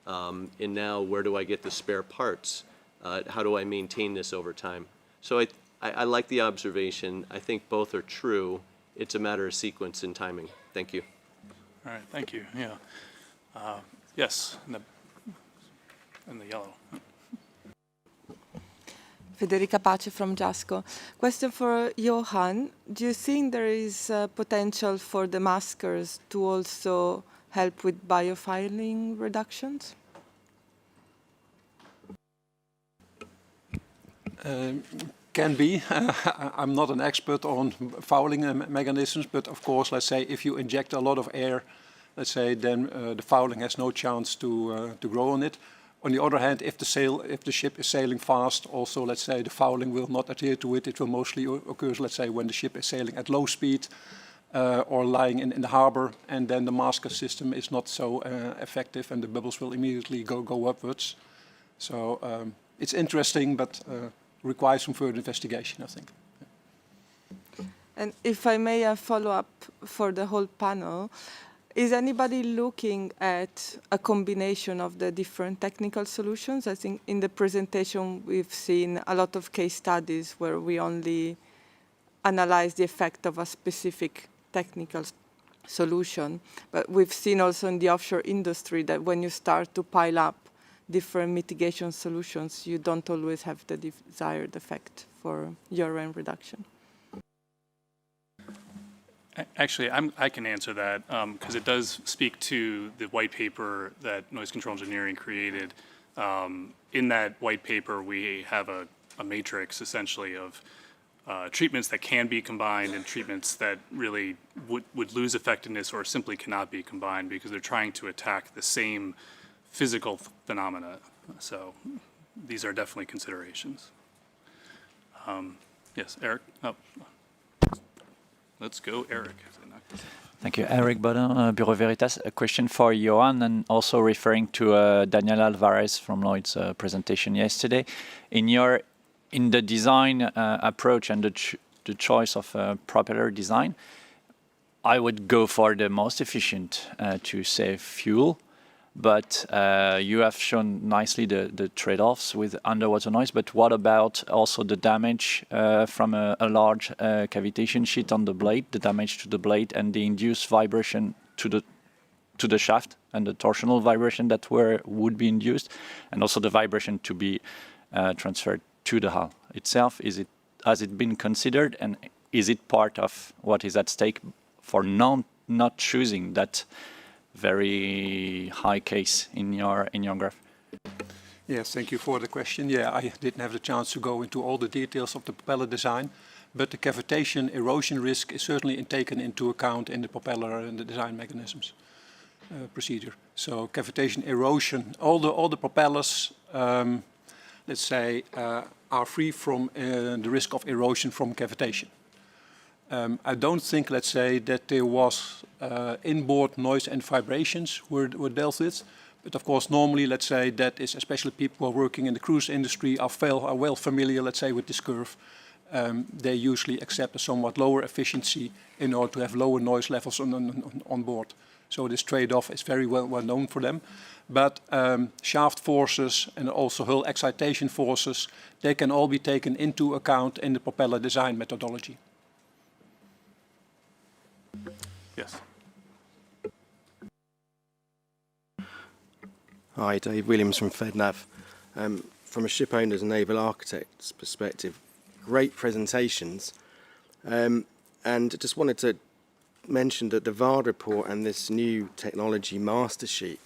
And now where do I get the spare parts? How do I maintain this over time? So I like the observation. I think both are true. It's a matter of sequence and timing. Thank you. All right, thank you. Yeah. Yes, in the yellow. Federica Pace from JASCO. Question for Johan. Do you think there is potential for the maskers to also help with biofouling reductions? Can be. I'm not an expert on fouling mechanisms, but of course, let's say if you inject a lot of air, let's say, then the fouling has no chance to grow on it. On the other hand, if the ship is sailing fast, also, let's say, the fouling will not adhere to it. It will mostly occur, let's say, when the ship is sailing at low speed or lying in the harbor, and then the masker system is not so effective, and the bubbles will immediately go upwards. So it's interesting, but requires some further investigation, I think. And if I may follow up for the whole panel, is anybody looking at a combination of the different technical solutions? I think in the presentation we've seen a lot of case studies where we only analyze the effect of a specific technical solution. But we've seen also in the offshore industry that when you start to pile up different mitigation solutions, you don't always have the desired effect for URN reduction. Actually, I can answer that because it does speak to the white paper that Noise Control Engineering created. In that white paper, we have a matrix essentially of treatments that can be combined and treatments that really would lose effectiveness or simply cannot be combined because they're trying to attack the same physical phenomena. So these are definitely considerations. Yes, Eric. Oh. Let's go, Eric. Thank you. Eric Bodin, Bureau Veritas. A question for Johan, and also referring to Daniel Alvarez from Lloyd's presentation yesterday. In the design approach and the choice of propeller design, I would go for the most efficient to save fuel. But you have shown nicely the trade-offs with underwater noise. But what about also the damage from a large cavitation sheet on the blade, the damage to the blade, and the induced vibration to the shaft, and the torsional vibration that would be induced, and also the vibration to be transferred to the hull itself? Has it been considered, and is it part of what is at stake for not choosing that very high case in your graph? Yes, thank you for the question. Yeah, I didn't have the chance to go into all the details of the propeller design, but the cavitation erosion risk is certainly taken into account in the propeller and the design mechanisms procedure. So cavitation erosion, all the propellers, let's say, are free from the risk of erosion from cavitation. I don't think, let's say, that there was inboard noise and vibrations were dealt with. But of course, normally, let's say, that is especially people who are working in the cruise industry are well familiar, let's say, with this curve. They usually accept a somewhat lower efficiency in order to have lower noise levels on board. So this trade-off is very well known for them. But shaft forces and also hull excitation forces, they can all be taken into account in the propeller design methodology. Yes. Hi, Dave Williams from FedNav. From a ship owner's and naval architect's perspective, great presentations. And just wanted to mention that the VARD report and this new technology Mastersheet,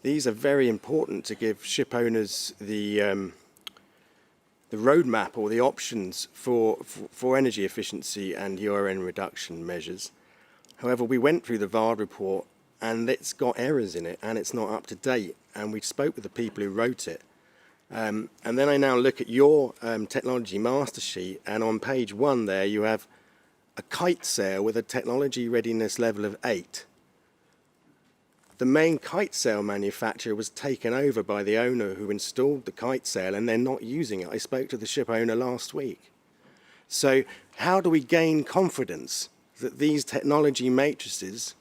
these are very important to give ship owners the roadmap or the options for energy efficiency and URN reduction measures. However, we went through the VARD report and it's got errors in it and it's not up to date. And we spoke with the people who wrote it. And then I now look at your technology Mastersheet, and on page 1 there you have a kite sail with a technology readiness level of 8. The main kite sail manufacturer was taken over by the owner who installed the kite sail, and they're not using it. I spoke to the ship owner last week. So how do we gain confidence that these technology matrices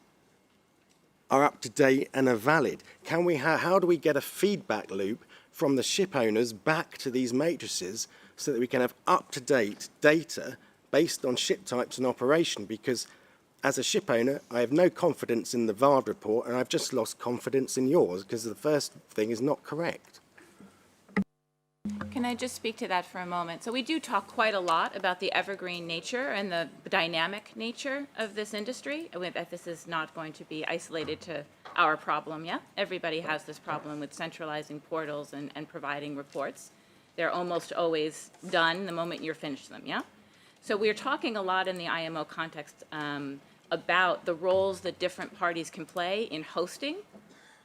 are up to date and are valid? How do we get a feedback loop from the ship owners back to these matrices so that we can have up-to-date data based on ship types and operation? Because as a ship owner, I have no confidence in the VARD report, and I've just lost confidence in yours because the first thing is not correct. Can I just speak to that for a moment? So we do talk quite a lot about the evergreen nature and the dynamic nature of this industry. That this is not going to be isolated to our problem, yeah? Everybody has this problem with centralizing portals and providing reports. They're almost always done the moment you're finished them, yeah? So we're talking a lot in the IMO context about the roles that different parties can play in hosting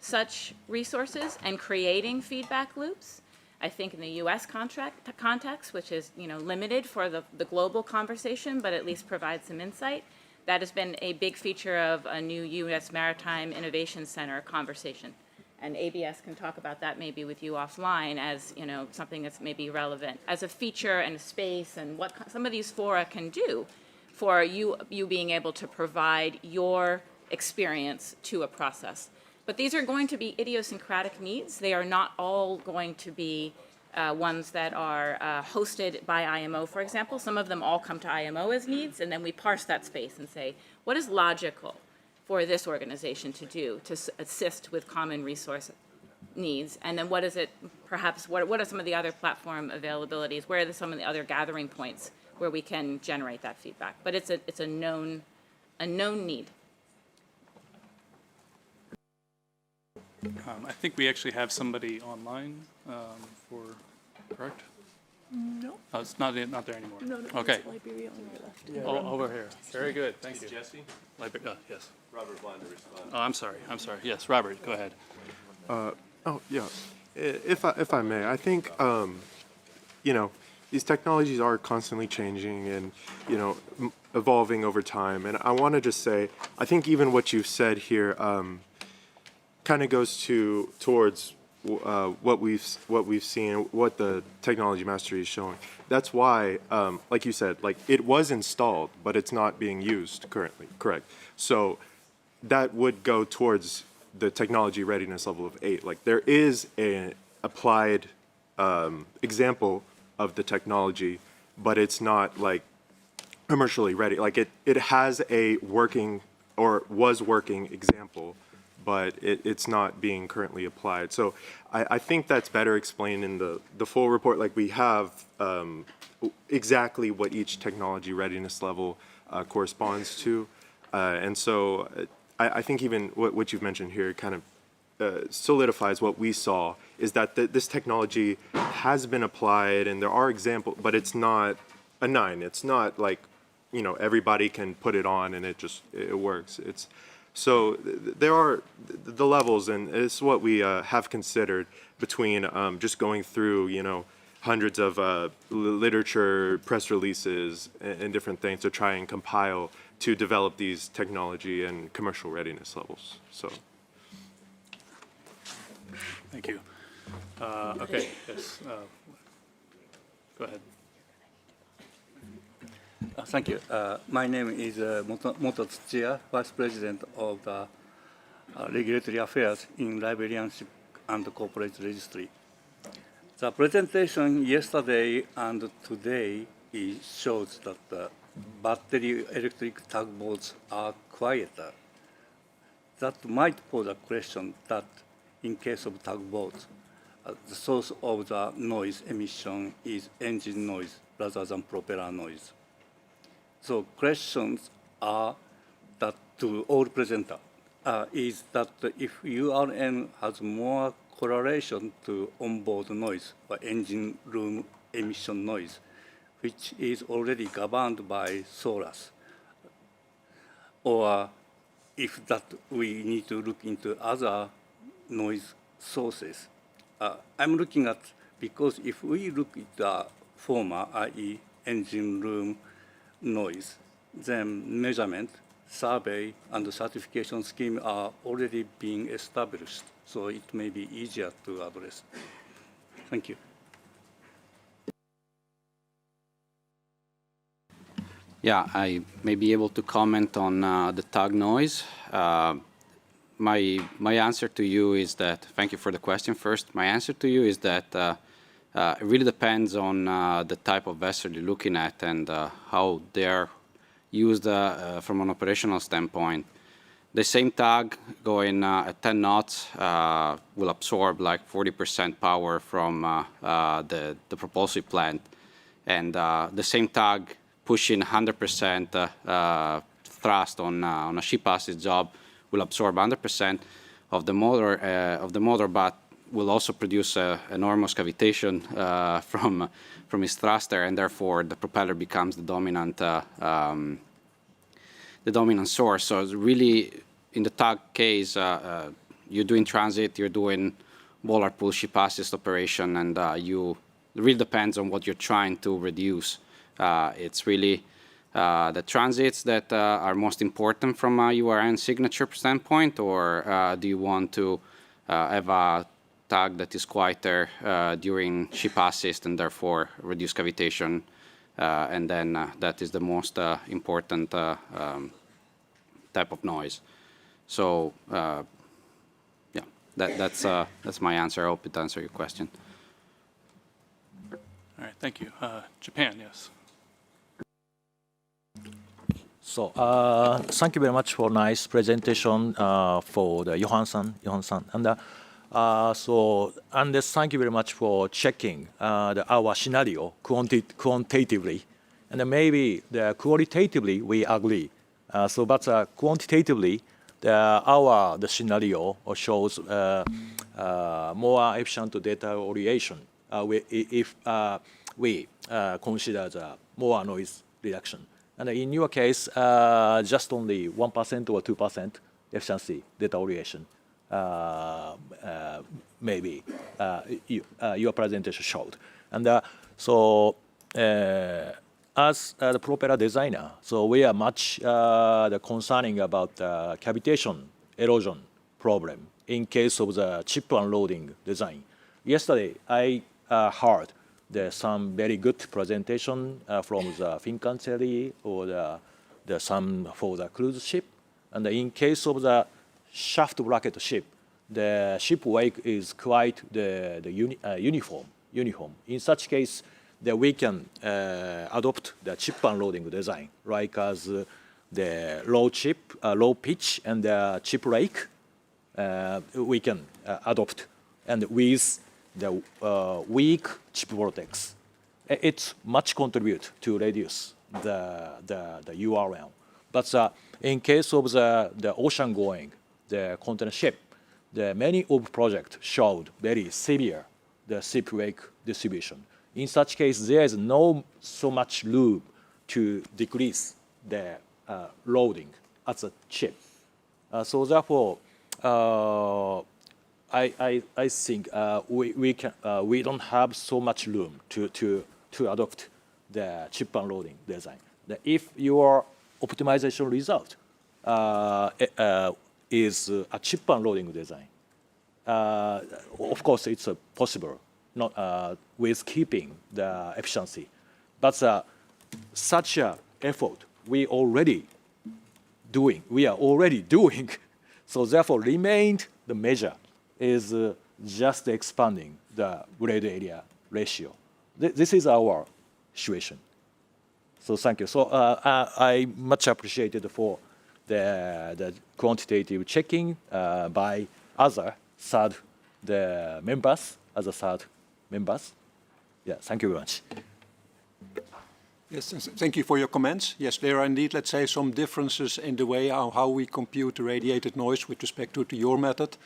such resources and creating feedback loops. I think in the U.S. context, which is limited for the global conversation, but at least provides some insight, that has been a big feature of a new U.S. Maritime Innovation Center conversation. And ABS can talk about that maybe with you offline as something that's maybe relevant as a feature and a space and what some of these fora can do for you being able to provide your experience to a process. But these are going to be idiosyncratic needs. They are not all going to be ones that are hosted by IMO, for example. Some of them all come to IMO as needs, and then we parse that space and say, what is logical for this organization to do to assist with common resource needs? And then what is it, perhaps, what are some of the other platform availabilities? Where are some of the other gathering points where we can generate that feedback? But it's a known need. I think we actually have somebody online correct? No. Oh, it's not there anymore. No, Okay. it's Liberia on your left. Yeah. Oh, over here. Very good. Thank you. Jesse? Yes. Robert wanted to respond. Oh, I'm sorry. Yes, Robert, go ahead. Yeah. If I may, I think, these technologies are constantly changing and, evolving over time. And I want to just say, I think even what you've said here kind of goes towards what we've seen, what the technology mastery is showing. That's why, like you said, it was installed, but it's not being used currently. Correct. So that would go towards the technology readiness level of 8. There is an applied example of the technology, but it's not commercially ready. It has a working or was working example, but it's not being currently applied. So I think that's better explained in the full report. We have exactly what each technology readiness level corresponds to. And so I think even what you've mentioned here kind of solidifies what we saw, is that this technology has been applied and there are examples, but it's not a 9. It's not like, you know, everybody can put it on and it works. So there are the levels, and it's what we have considered between just going through, you know, hundreds of literature, press releases, and different things to try and compile to develop these technology and commercial readiness levels. So. Thank you. Okay, yes. Go ahead. Thank you. My name is Moto Tsuchiya, Vice President of the Regulatory Affairs in Liberian Ship and Corporate Registry. The presentation yesterday and today shows that the battery electric tugboats are quieter. That might pose a question that in case of tugboats, the source of the noise emission is engine noise rather than propeller noise. So questions are that to all presenter is that if URN has more correlation to onboard noise or engine room emission noise, which is already governed by SORAS, or if that we need to look into other noise sources. I'm looking at, because if we look at the former, i.e. engine room noise, then measurement, survey, and certification scheme are already being established, so it may be easier to address. Thank you. Yeah, I may be able to comment on the tug noise. My answer to you is that, thank you for the question first. My answer to you is that it really depends on the type of vessel you're looking at and how they're used from an operational standpoint. The same tug going at 10 knots will absorb like 40% power from the propulsive plant. And the same tug pushing 100% thrust on a ship assist job will absorb 100% of the motor, but will also produce enormous cavitation from its thruster, and therefore the propeller becomes the dominant source. So it's really, in the tug case, you're doing transit, you're doing bollard pull ship assist operation, and it really depends on what you're trying to reduce. It's really the transits that are most important from a URN signature standpoint, or do you want to have a tug that is quieter during ship assist and therefore reduce cavitation, and then that is the most important type of noise. So yeah, that's my answer. I hope it answers your question. All right, thank you. Japan, yes. So thank you very much for nice presentation for the Johan-san. And thank you very much for checking our scenario quantitatively, and maybe qualitatively we agree. But quantitatively, the scenario shows more efficient data orientation if we consider the more noise reduction. And in your case, just only 1% or 2% efficiency data orientation. Maybe your presentation showed. And as the propeller designer, so we are much concerning about cavitation erosion problem in case of the chip unloading design. Yesterday, I heard there's some very good presentation from the Fincantieri or some for the cruise ship. And in case of the shaft bracket ship, the ship wake is quite uniform. In such case, that we can adopt the chip unloading design, like as the low pitch and the chip rake, we can adopt, and with the weak chip vortex, it's much contribute to reduce the URN. But In case of the ocean-going, the container ship, the many of projects showed very severe the ship wake distribution. In such case, there is no so much room to decrease the loading at the ship. So therefore, I think we don't have so much room to adopt the chip unloading design. If your optimization result is a chip unloading design, of course it's possible, not with keeping the efficiency, but such a effort we are already doing. So therefore, remained the measure is just expanding the blade area ratio. This is our situation. So thank you. So I much appreciated for the quantitative checking by other third members. Yeah, thank you very much. Yes, thank you for your comments. Yes, there are indeed, let's say, some differences in the way how we compute the radiated noise with respect to your method.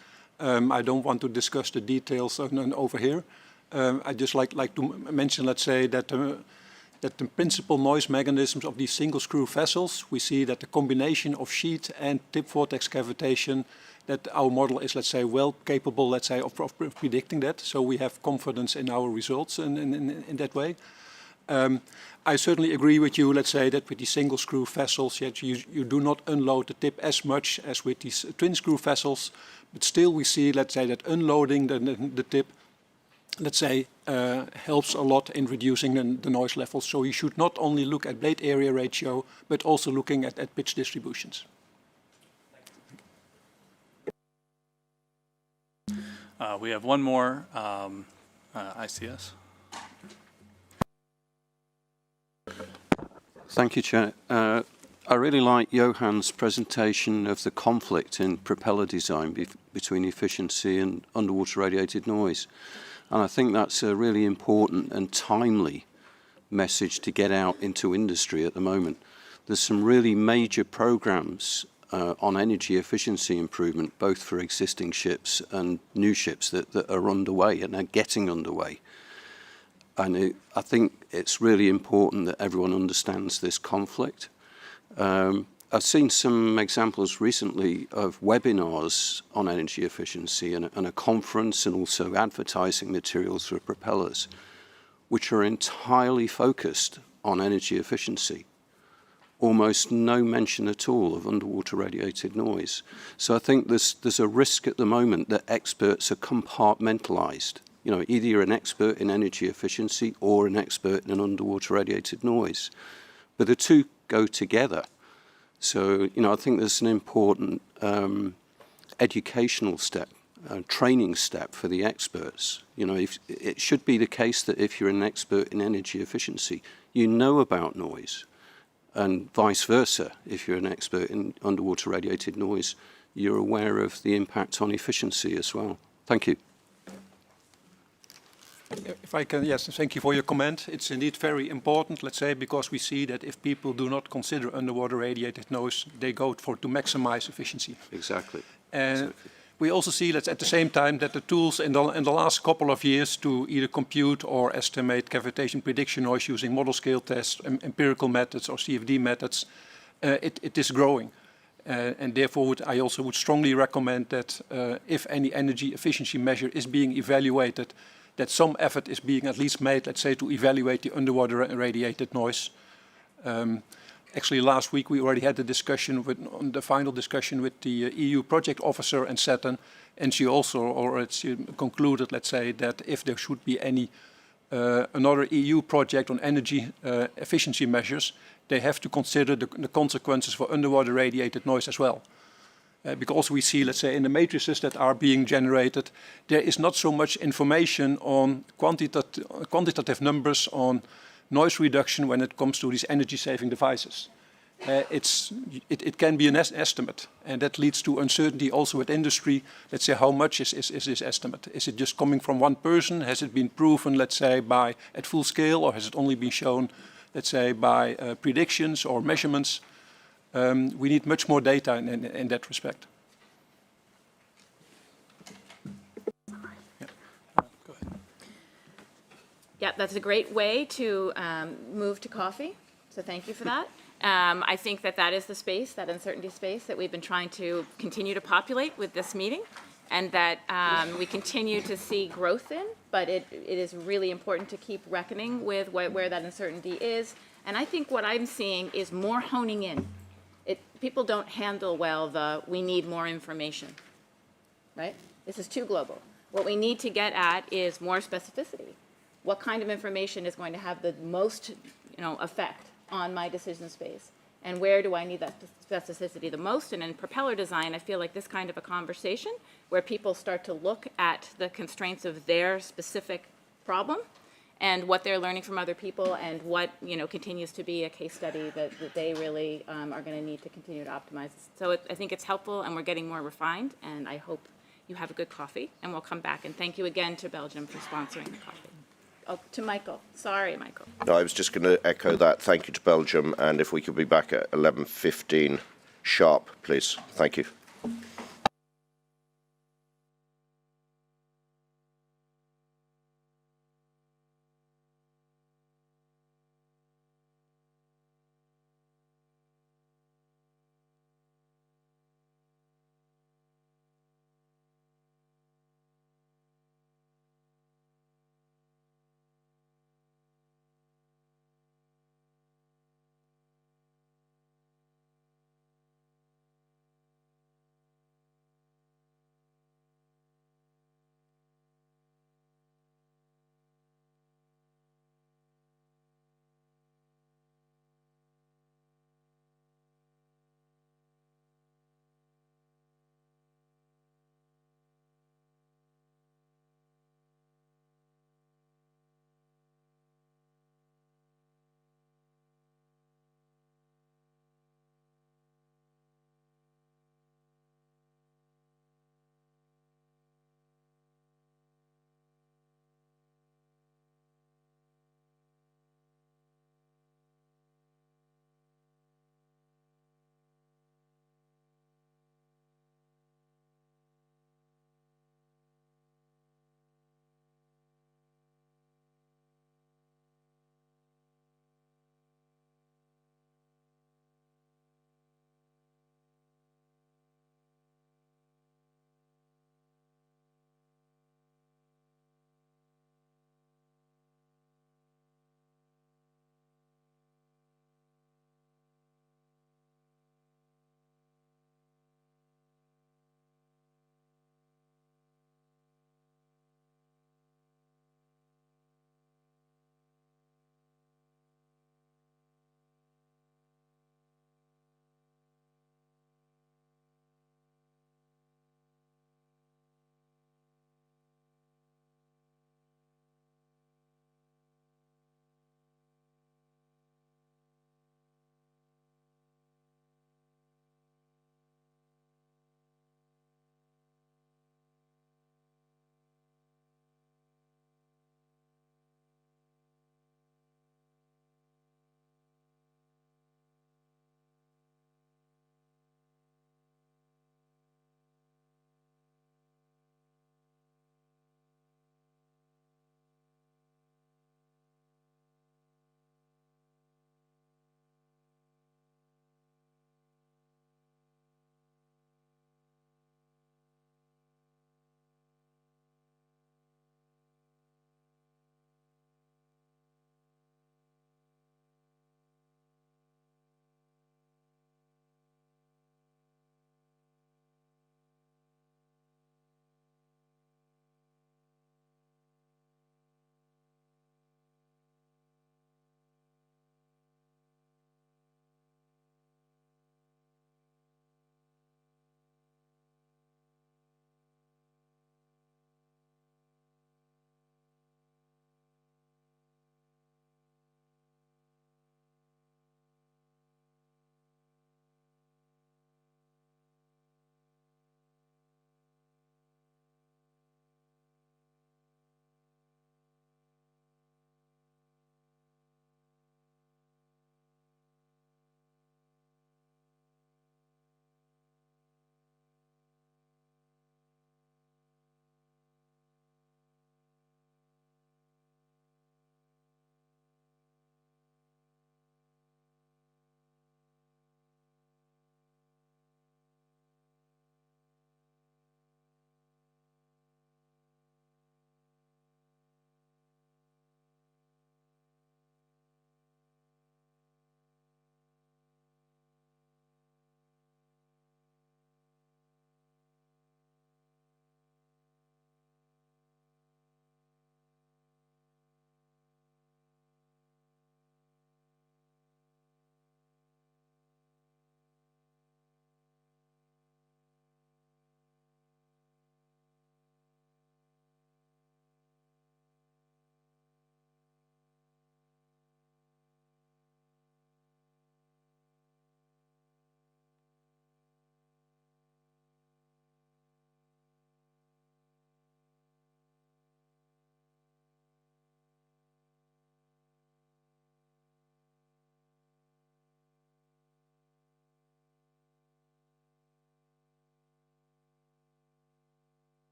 I don't want to discuss the details over here. I just like to mention, let's say, that the principal noise mechanisms of these single screw vessels, we see that the combination of sheet and tip vortex cavitation, that our model is, let's say, well capable, let's say, of predicting that. So we have confidence in our results in that way. I certainly agree with you, let's say, that with these single screw vessels, yet you do not unload the tip as much as with these twin screw vessels, but still we see, let's say, that unloading the tip, let's say, helps a lot in reducing the noise levels. So you should not only look at blade area ratio, but also looking at pitch distributions. We have one more, ICS. Thank you, Chair. I really like Johan's presentation of the conflict in propeller design between efficiency and underwater radiated noise. And I think that's a really important and timely message to get out into industry at the moment. There's some really major programs on energy efficiency improvement, both for existing ships and new ships that are underway and are getting underway. And I think it's really important that everyone understands this conflict. I've seen some examples recently of webinars on energy efficiency and a conference, and also advertising materials for propellers, which are entirely focused on energy efficiency. Almost no mention at all of underwater radiated noise. So I think there's a risk at the moment that experts are compartmentalized. You know, either you're an expert in energy efficiency or an expert in underwater radiated noise. But the two go together. So, you know, I think there's an important educational step, training step for the experts. You know, it should be the case that if you're an expert in energy efficiency, you know about noise. And vice versa, if you're an expert in underwater radiated noise, you're aware of the impact on efficiency as well. Thank you. If I can, yes, thank you for your comment. It's indeed very important, let's say, because we see that if people do not consider underwater radiated noise, they go to maximize efficiency. Exactly. We also see that at the same time that the tools in the last couple of years to either compute or estimate cavitation prediction noise using model scale tests, empirical methods or CFD methods, it is growing. And therefore I also would strongly recommend that if any energy efficiency measure is being evaluated, that some effort is being at least made, let's say, to evaluate the underwater radiated noise. Actually, last week we already had the discussion on the final discussion with the EU project officer and Saturn, and she also she concluded, let's say, that if there should be any another EU project on energy efficiency measures, they have to consider the consequences for underwater radiated noise as well. Because we see, let's say, in the matrices that are being generated, there is not so much information on quantitative numbers on noise reduction when it comes to these energy-saving devices. It can be an estimate, and that leads to uncertainty also with industry. Let's say, how much is this estimate? Is it just coming from one person? Has it been proven, let's say, at full scale, or has it only been shown, let's say, by predictions or measurements? We need much more data in that respect. Yeah, that's a great way to move to coffee, so thank you for that. I think that that is the space, that uncertainty space, that we've been trying to continue to populate with this meeting, and that we continue to see growth in, but it is really important to keep reckoning with where that uncertainty is. And I think what I'm seeing is more honing in. People don't handle well we need more information, right? This is too global. What we need to get at is more specificity. What kind of information is going to have the most, effect on my decision space? And where do I need that specificity the most? And in propeller design, I feel like this kind of a conversation where people start to look at the constraints of their specific problem and what they're learning from other people and what, continues to be a case study that they really are going to need to continue to optimize. So I think it's helpful, and we're getting more refined, and I hope you have a good coffee, and we'll come back. And thank you again to Belgium for sponsoring the coffee. Oh, to Michael. Sorry, Michael. No, I was just going to echo that. Thank you to Belgium, and if we could be back at 11:15 sharp, please. Thank you.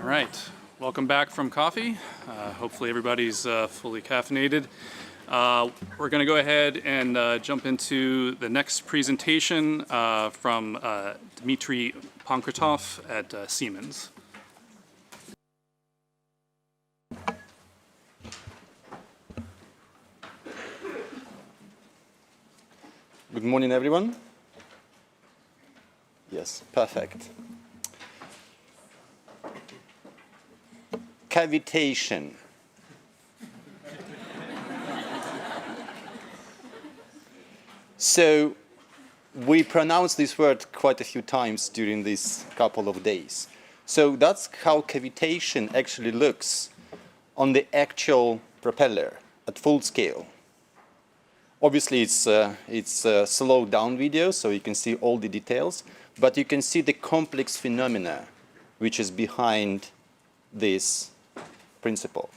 All right, welcome back from coffee. Hopefully everybody's fully caffeinated. We're going to go ahead and jump into the next presentation from Dmitry Ponkratov at Siemens. Good morning, everyone. Yes, perfect. Cavitation. So we pronounced this word quite a few times during these couple of days. So that's how cavitation actually looks on the actual propeller at full scale. Obviously, it's a slowed down video, so you can see all the details, but you can see the complex phenomena which is behind this principle.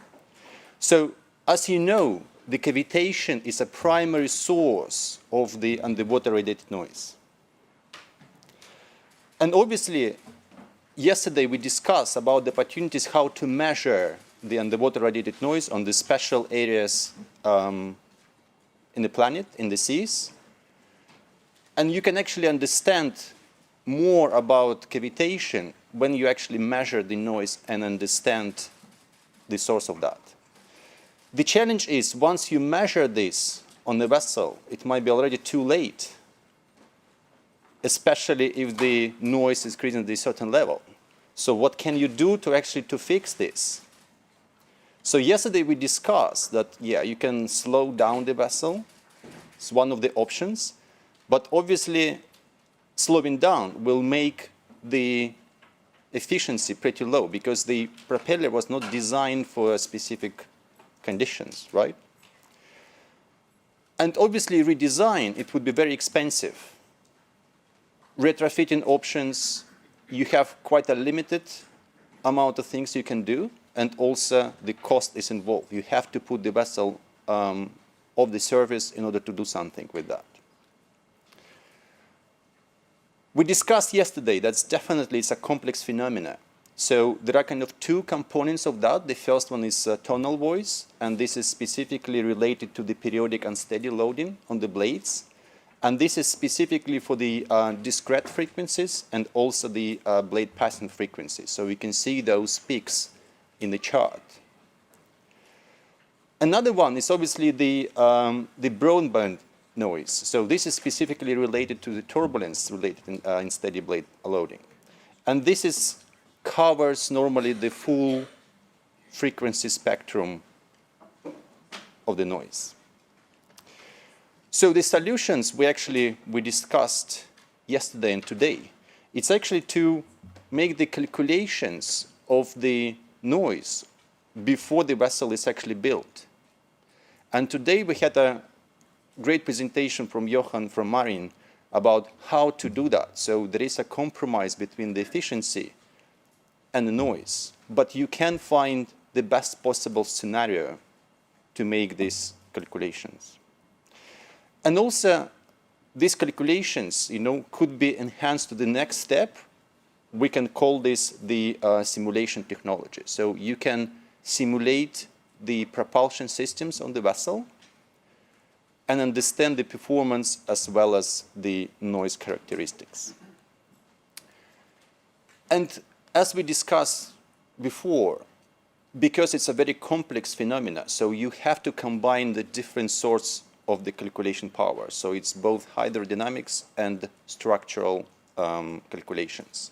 So, as you know, the cavitation is a primary source of the underwater radiated noise. And obviously, yesterday we discussed about the opportunities how to measure the underwater radiated noise on the special areas in the planet, in the seas. And you can actually understand more about cavitation when you actually measure the noise and understand the source of that. The challenge is once you measure this on the vessel, it might be already too late, especially if the noise is increasing at a certain level. So what can you do to actually fix this? So yesterday we discussed that, yeah, you can slow down the vessel. It's one of the options. But obviously, slowing down will make the efficiency pretty low because the propeller was not designed for specific conditions, right? And obviously, redesign, it would be very expensive. Retrofitting options, you have quite a limited amount of things you can do. And also, the cost is involved. You have to put the vessel off the surface in order to do something with that. We discussed yesterday that definitely it's a complex phenomena. So there are kind of two components of that. The first one is tonal voice, and this is specifically related to the periodic unsteady loading on the blades. And this is specifically for the discrete frequencies and also the blade passing frequencies. So we can see those peaks in the chart. Another one is obviously the broadband noise. So this is specifically related to the turbulence related in steady blade loading. And this covers normally the full frequency spectrum of the noise. So the solutions we discussed yesterday and today, it's actually to make the calculations of the noise before the vessel is actually built. And today we had a great presentation from Johan from MARIN about how to do that. So there is a compromise between the efficiency and the noise, but you can find the best possible scenario to make these calculations. And also, these calculations, could be enhanced to the next step. We can call this the simulation technology. So you can simulate the propulsion systems on the vessel and understand the performance as well as the noise characteristics. And as we discussed before, because it's a very complex phenomena, so you have to combine the different sorts of the calculation power. So it's both hydrodynamics and structural calculations.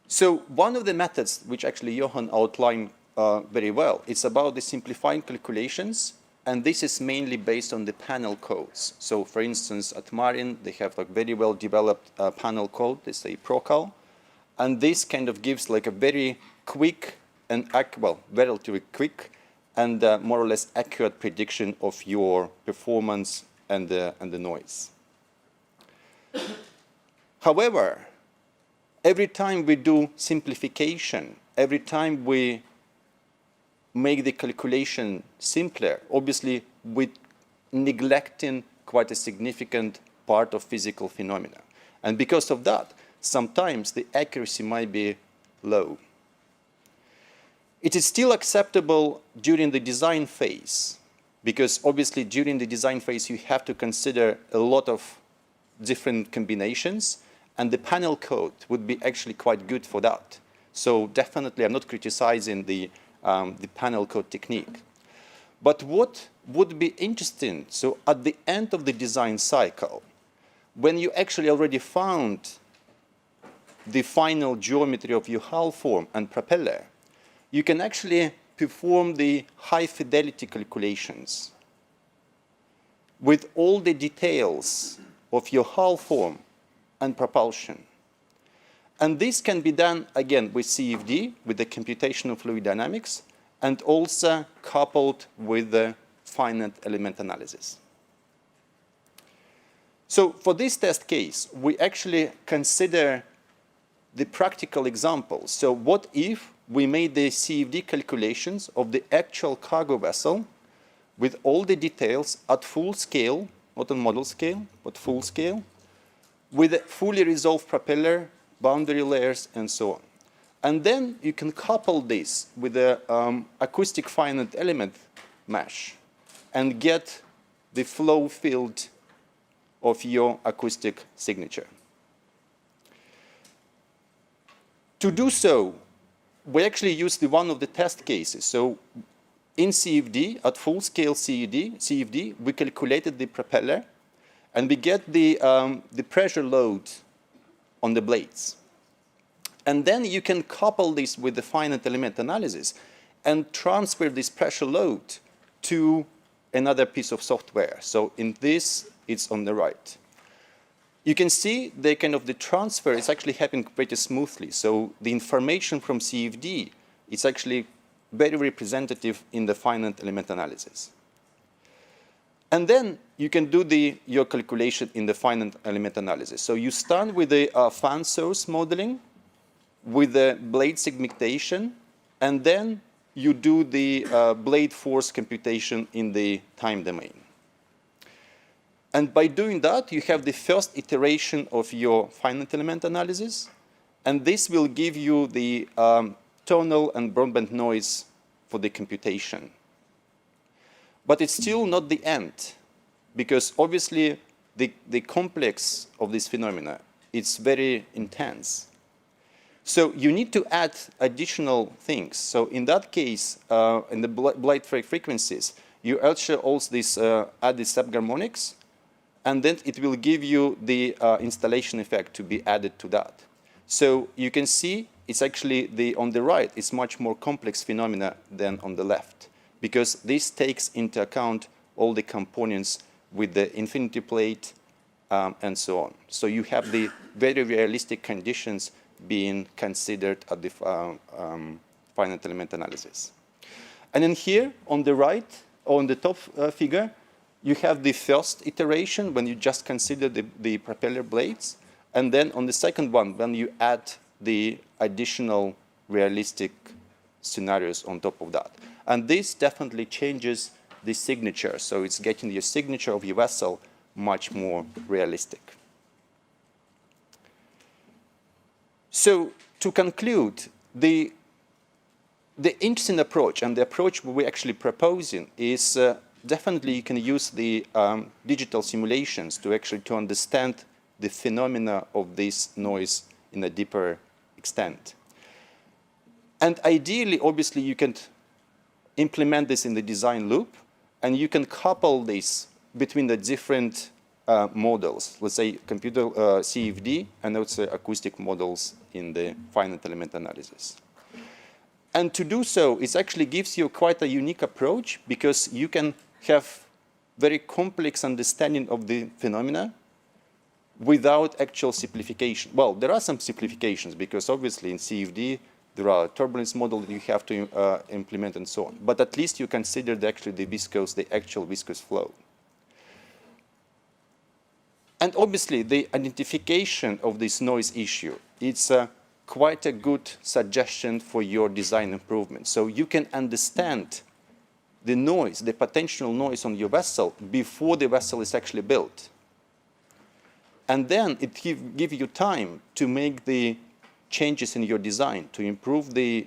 So one of the methods which actually Johan outlined very well, it's about the simplifying calculations, and this is mainly based on the panel codes. So for instance, at MARIN, they have a very well developed panel code, they say ProCal, and this kind of gives like a very quick and, relatively quick and more or less accurate prediction of your performance and the noise. However, every time we do simplification, every time we make the calculation simpler, obviously we're neglecting quite a significant part of physical phenomena. And because of that, sometimes the accuracy might be low. It is still acceptable during the design phase, because obviously during the design phase you have to consider a lot of different combinations, and the panel code would be actually quite good for that. So definitely I'm not criticizing the panel code technique. But what would be interesting, so at the end of the design cycle, when you actually already found the final geometry of your hull form and propeller, you can actually perform the high fidelity calculations with all the details of your hull form and propulsion. And this can be done, again, with CFD, with the computational fluid dynamics, and also coupled with the finite element analysis. So for this test case, we actually consider the practical example. So what if we made the CFD calculations of the actual cargo vessel with all the details at full scale, not on model scale, but full scale, with a fully resolved propeller, boundary layers, and so on. And then you can couple this with the acoustic finite element mesh and get the flow field of your acoustic signature. To do so, we actually use one of the test cases. So in CFD, at full scale CFD, we calculated the propeller, and we get the pressure load on the blades. And then you can couple this with the finite element analysis and transfer this pressure load to another piece of software. So in this, it's on the right. You can see the transfer is actually happening pretty smoothly. So the information from CFD is actually very representative in the finite element analysis. And then you can do your calculation in the finite element analysis. So you start with the fan source modeling, with the blade segmentation, and then you do the blade force computation in the time domain. And by doing that, you have the first iteration of your finite element analysis, and this will give you the tonal and broadband noise for the computation. But it's still not the end, because obviously the complex of this phenomena, it's very intense. So you need to add additional things. So in that case, in the blade frequencies, you also add the subharmonics, and then it will give you the installation effect to be added to that. So you can see it's actually on the right, it's much more complex phenomena than on the left, because this takes into account all the components with the infinity plate and so on. So you have the very realistic conditions being considered at the finite element analysis. And then here on the right, or on the top figure, you have the first iteration when you just consider the propeller blades, and then on the second one when you add the additional realistic scenarios on top of that. And this definitely changes the signature, so it's getting your signature of your vessel much more realistic. So to conclude, the interesting approach, and the approach we're actually proposing, is definitely you can use the digital simulations to understand the phenomena of this noise in a deeper extent. And ideally, obviously, you can implement this in the design loop, and you can couple this between the different models, let's say computer CFD and also acoustic models in the finite element analysis. And to do so, it actually gives you quite a unique approach, because you can have very complex understanding of the phenomena without actual simplification. Well, there are some simplifications, because obviously in CFD there are turbulence models that you have to implement and so on. But at least you consider the actual viscous flow. And obviously, the identification of this noise issue, it's quite a good suggestion for your design improvement. So you can understand the noise, the potential noise on your vessel before the vessel is actually built. And then it gives you time to make the changes in your design to improve the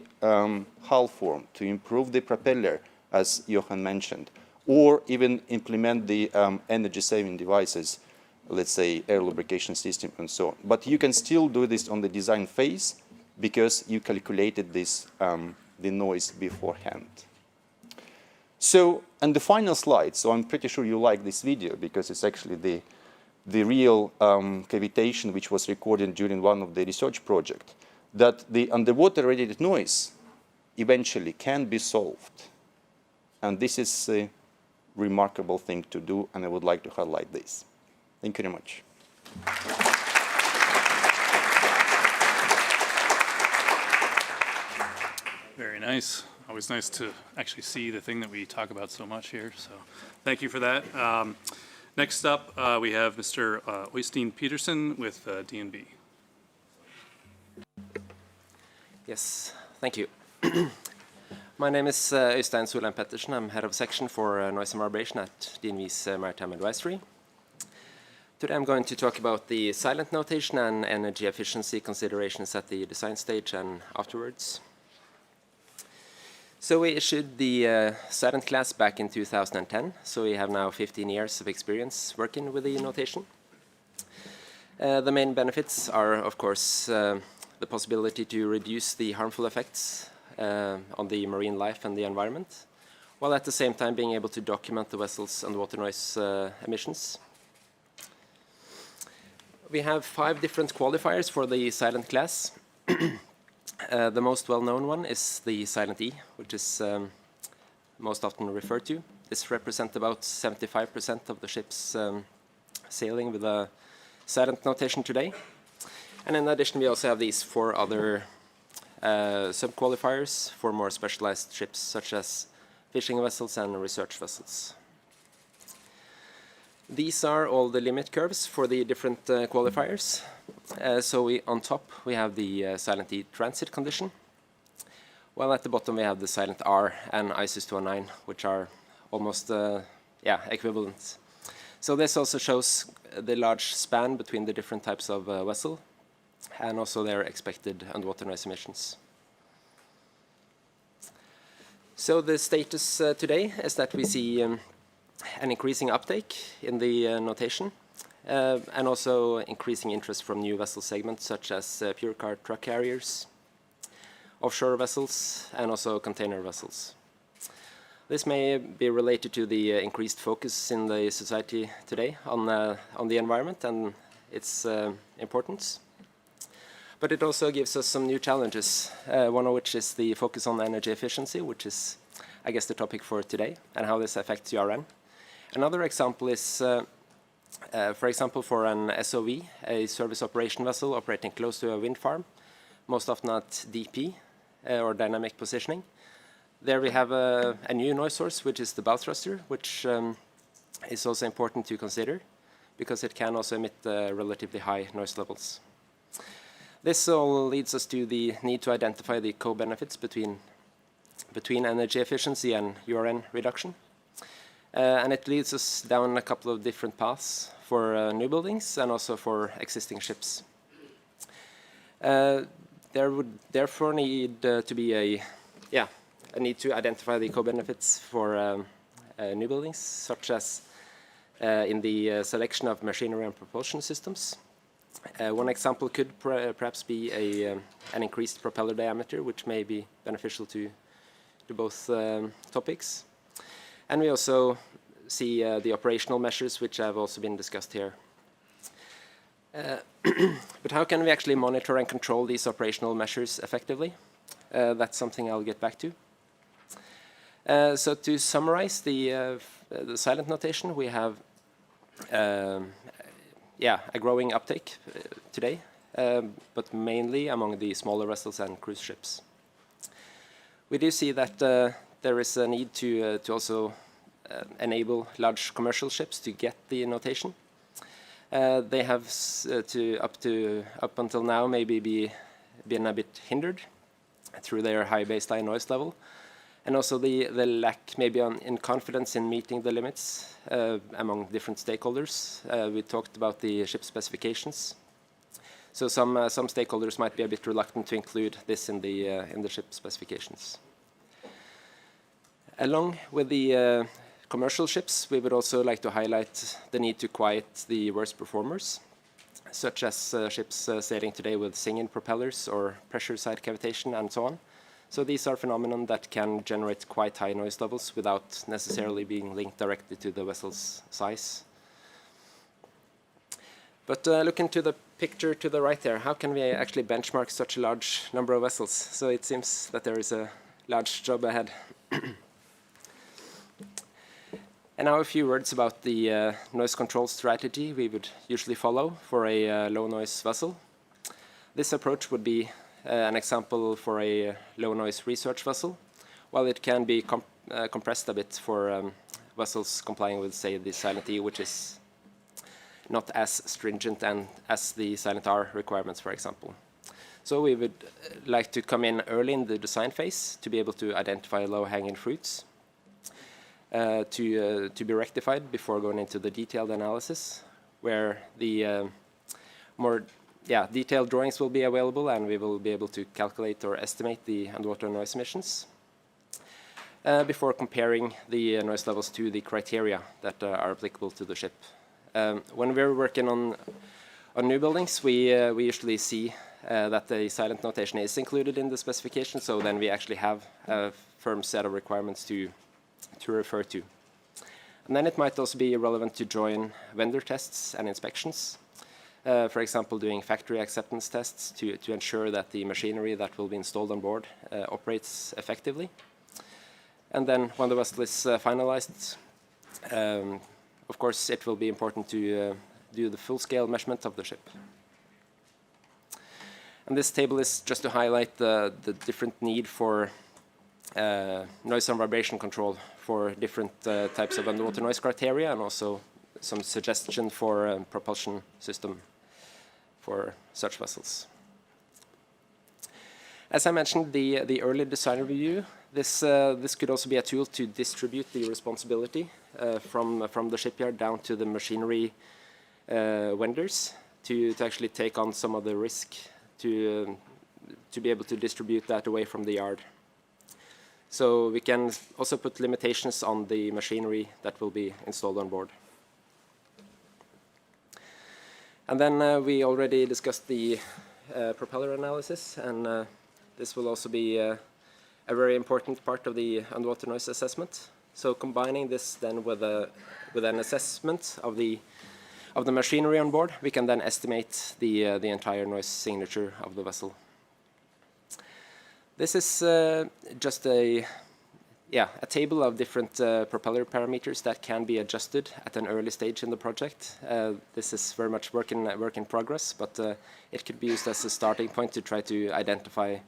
hull form, to improve the propeller, as Johan mentioned, or even implement the energy-saving devices, let's say air lubrication system and so on. But you can still do this on the design phase because you calculated this, the noise beforehand. So, and the final slide, so I'm pretty sure you like this video because it's actually the real cavitation which was recorded during one of the research projects, that the underwater radiated noise eventually can be solved. And this is a remarkable thing to do, and I would like to highlight this. Thank you very much. Very nice. Always nice to actually see the thing that we talk about so much here. So thank you for that. Next up, we have Mr. Øystein Pettersen with DNB. Yes, thank you. My name is Øystein Solheim Pettersen. I'm head of section for noise and vibration at DNV's Maritime Advisory. Today I'm going to talk about the silent notation and energy efficiency considerations at the design stage and afterwards. So we issued the silent class back in 2010, so we have now 15 years of experience working with the notation. The main benefits are, of course, the possibility to reduce the harmful effects on the marine life and the environment, while at the same time being able to document the vessel's underwater noise emissions. We have 5 different qualifiers for the silent class. The most well-known one is the silent E, which is most often referred to. This represents about 75% of the ships sailing with a silent notation today. And in addition, we also have these 4 other sub-qualifiers for more specialized ships, such as fishing vessels and research vessels. These are all the limit curves for the different qualifiers. So on top, we have the silent E transit condition, while at the bottom we have the silent R and ISIS 209, which are almost equivalent. So this also shows the large span between the different types of vessel and also their expected underwater noise emissions. So the status today is that we see an increasing uptake in the notation and also increasing interest from new vessel segments such as pure car truck carriers, offshore vessels, and also container vessels. This may be related to the increased focus in the society today on the environment and its importance. But it also gives us some new challenges, one of which is the focus on energy efficiency, which is, I guess, the topic for today, and how this affects URN. Another example is, for example, for an SOV, a service operation vessel operating close to a wind farm, most often at DP, or dynamic positioning. There we have a new noise source, which is the bow thruster, which is also important to consider, because it can also emit relatively high noise levels. This all leads us to the need to identify the co-benefits between energy efficiency and URN reduction. And it leads us down a couple of different paths for new buildings and also for existing ships. There would therefore need to be a need to identify the co-benefits for new buildings, such as in the selection of machinery and propulsion systems. One example could perhaps be an increased propeller diameter, which may be beneficial to both topics. And we also see the operational measures, which have also been discussed here. But how can we actually monitor and control these operational measures effectively? That's something I'll get back to. So to summarize the silent notation, we have a growing uptake today, but mainly among the smaller vessels and cruise ships. We do see that there is a need to also enable large commercial ships to get the notation. They have up until now maybe been a bit hindered through their high baseline noise level, and also the lack maybe in confidence in meeting the limits among different stakeholders. We talked about the ship specifications. So some stakeholders might be a bit reluctant to include this in the ship specifications. Along with the commercial ships, we would also like to highlight the need to quiet the worst performers, such as ships sailing today with singing propellers or pressure side cavitation and so on. So these are phenomena that can generate quite high noise levels without necessarily being linked directly to the vessel's size. But looking to the picture to the right there, how can we actually benchmark such a large number of vessels? So it seems that there is a large job ahead. And now a few words about the noise control strategy we would usually follow for a low noise vessel. This approach would be an example for a low noise research vessel, while it can be compressed a bit for vessels complying with, say, the Silent E, which is not as stringent and as the Silent R requirements, for example. So we would like to come in early in the design phase to be able to identify low-hanging fruits to be rectified before going into the detailed analysis, where the more detailed drawings will be available, and we will be able to calculate or estimate the underwater noise emissions before comparing the noise levels to the criteria that are applicable to the ship. When we're working on new buildings, we usually see that the silent notation is included in the specification, so then we actually have a firm set of requirements to refer to. And then it might also be relevant to join vendor tests and inspections. For example, doing factory acceptance tests to ensure that the machinery that will be installed on board operates effectively. And then when the vessel is finalized, of course, it will be important to do the full-scale measurement of the ship. And this table is just to highlight the different need for noise and vibration control for different types of underwater noise criteria, and also some suggestion for propulsion system for such vessels. As I mentioned, the early design review, this could also be a tool to distribute the responsibility from the shipyard down to the machinery vendors to actually take on some of the risk to be able to distribute that away from the yard. So we can also put limitations on the machinery that will be installed on board. And then we already discussed the propeller analysis, and this will also be a very important part of the underwater noise assessment. So combining this then with an assessment of the machinery on board, we can then estimate the entire noise signature of the vessel. This is just a table of different propeller parameters that can be adjusted at an early stage in the project. This is very much work in progress, but it could be used as a starting point to try to identify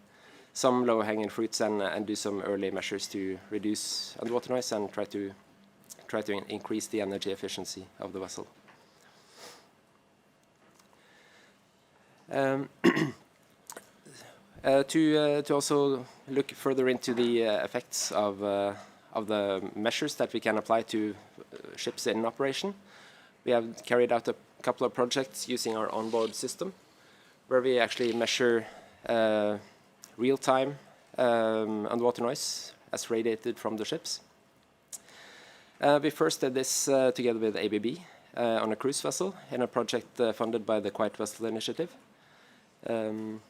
some low-hanging fruits and do some early measures to reduce underwater noise and try to increase the energy efficiency of the vessel. To also look further into the effects of the measures that we can apply to ships in operation, we have carried out a couple of projects using our onboard system, where we actually measure real-time underwater noise as radiated from the ships. We first did this together with ABB on a cruise vessel in a project funded by the Quiet Vessel Initiative. And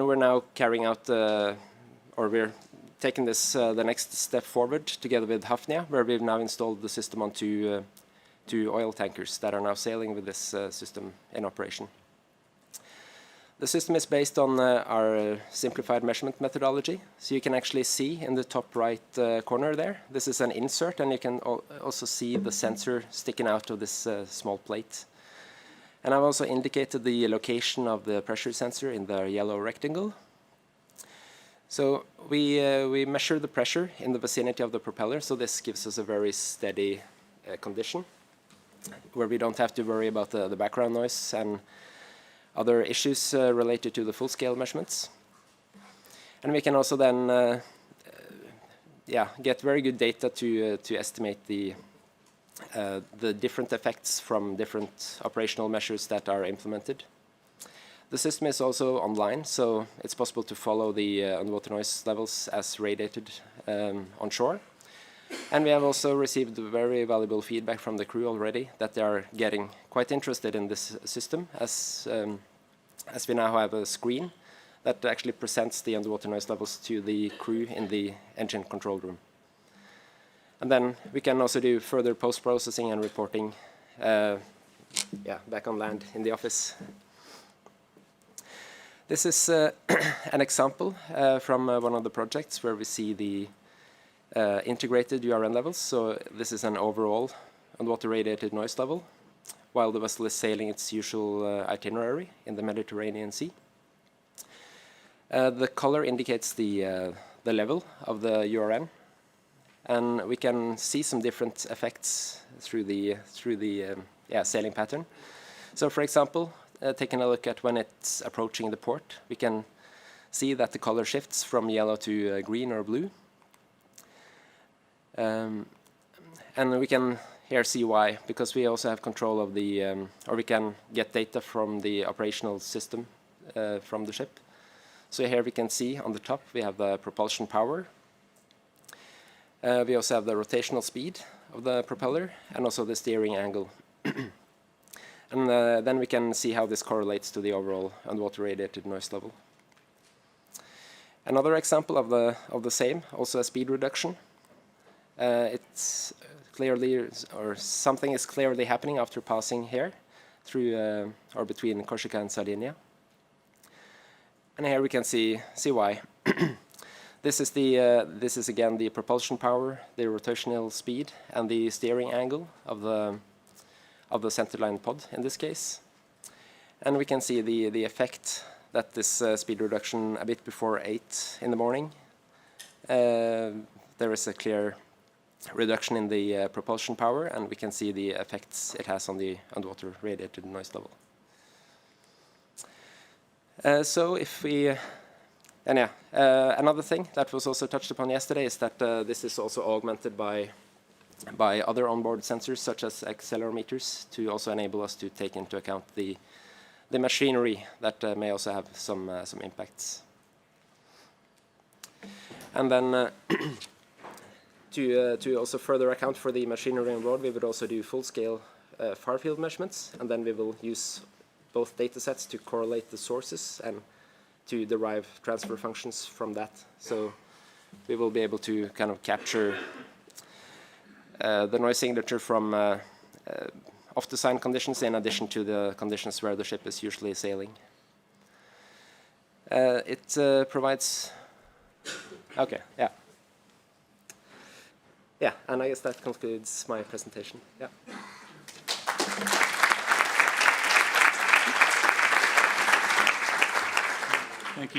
we're now carrying out, we're taking this the next step forward together with Hafnia, where we've now installed the system onto two oil tankers that are now sailing with this system in operation. The system is based on our simplified measurement methodology. So you can actually see in the top right corner there, this is an insert, and you can also see the sensor sticking out of this small plate. And I've also indicated the location of the pressure sensor in the yellow rectangle. So we measure the pressure in the vicinity of the propeller, so this gives us a very steady condition, where we don't have to worry about the background noise and other issues related to the full-scale measurements. And we can also then get very good data to estimate the different effects from different operational measures that are implemented. The system is also online, so it's possible to follow the underwater noise levels as radiated on shore. And we have also received very valuable feedback from the crew already that they are getting quite interested in this system as we now have a screen that actually presents the underwater noise levels to the crew in the engine control room. And then we can also do further post-processing and reporting back on land in the office. This is an example from one of the projects where we see the integrated URN levels. So this is an overall underwater radiated noise level while the vessel is sailing its usual itinerary in the Mediterranean Sea. The color indicates the level of the URN, and we can see some different effects through the sailing pattern. So, for example, taking a look at when it's approaching the port, we can see that the color shifts from yellow to green or blue. And we can here see why, because we also have control of the, or we can get data from the operational system from the ship. So here we can see on the top we have the propulsion power. We also have the rotational speed of the propeller and also the steering angle. And then we can see how this correlates to the overall underwater radiated noise level. Another example of the same, also a speed reduction. It's clearly, or something is clearly happening after passing here through or between Corsica and Sardinia. And here we can see why. This is again the propulsion power, the rotational speed, and the steering angle of the centerline pod in this case. And we can see the effect that this speed reduction a bit before 8 in the morning. There is a clear reduction in the propulsion power, and we can see the effects it has on the underwater radiated noise level. So if we, another thing that was also touched upon yesterday is that this is also augmented by other onboard sensors such as accelerometers to also enable us to take into account the machinery that may also have some impacts. And then to also further account for the machinery on board, we would also do full-scale far field measurements, and then we will use both data sets to correlate the sources and to derive transfer functions from that. So we will be able to kind of capture the noise signature from off-design conditions in addition to the conditions where the ship is usually sailing. It provides, okay, yeah. Yeah, and I guess that concludes my presentation. Yeah. Thank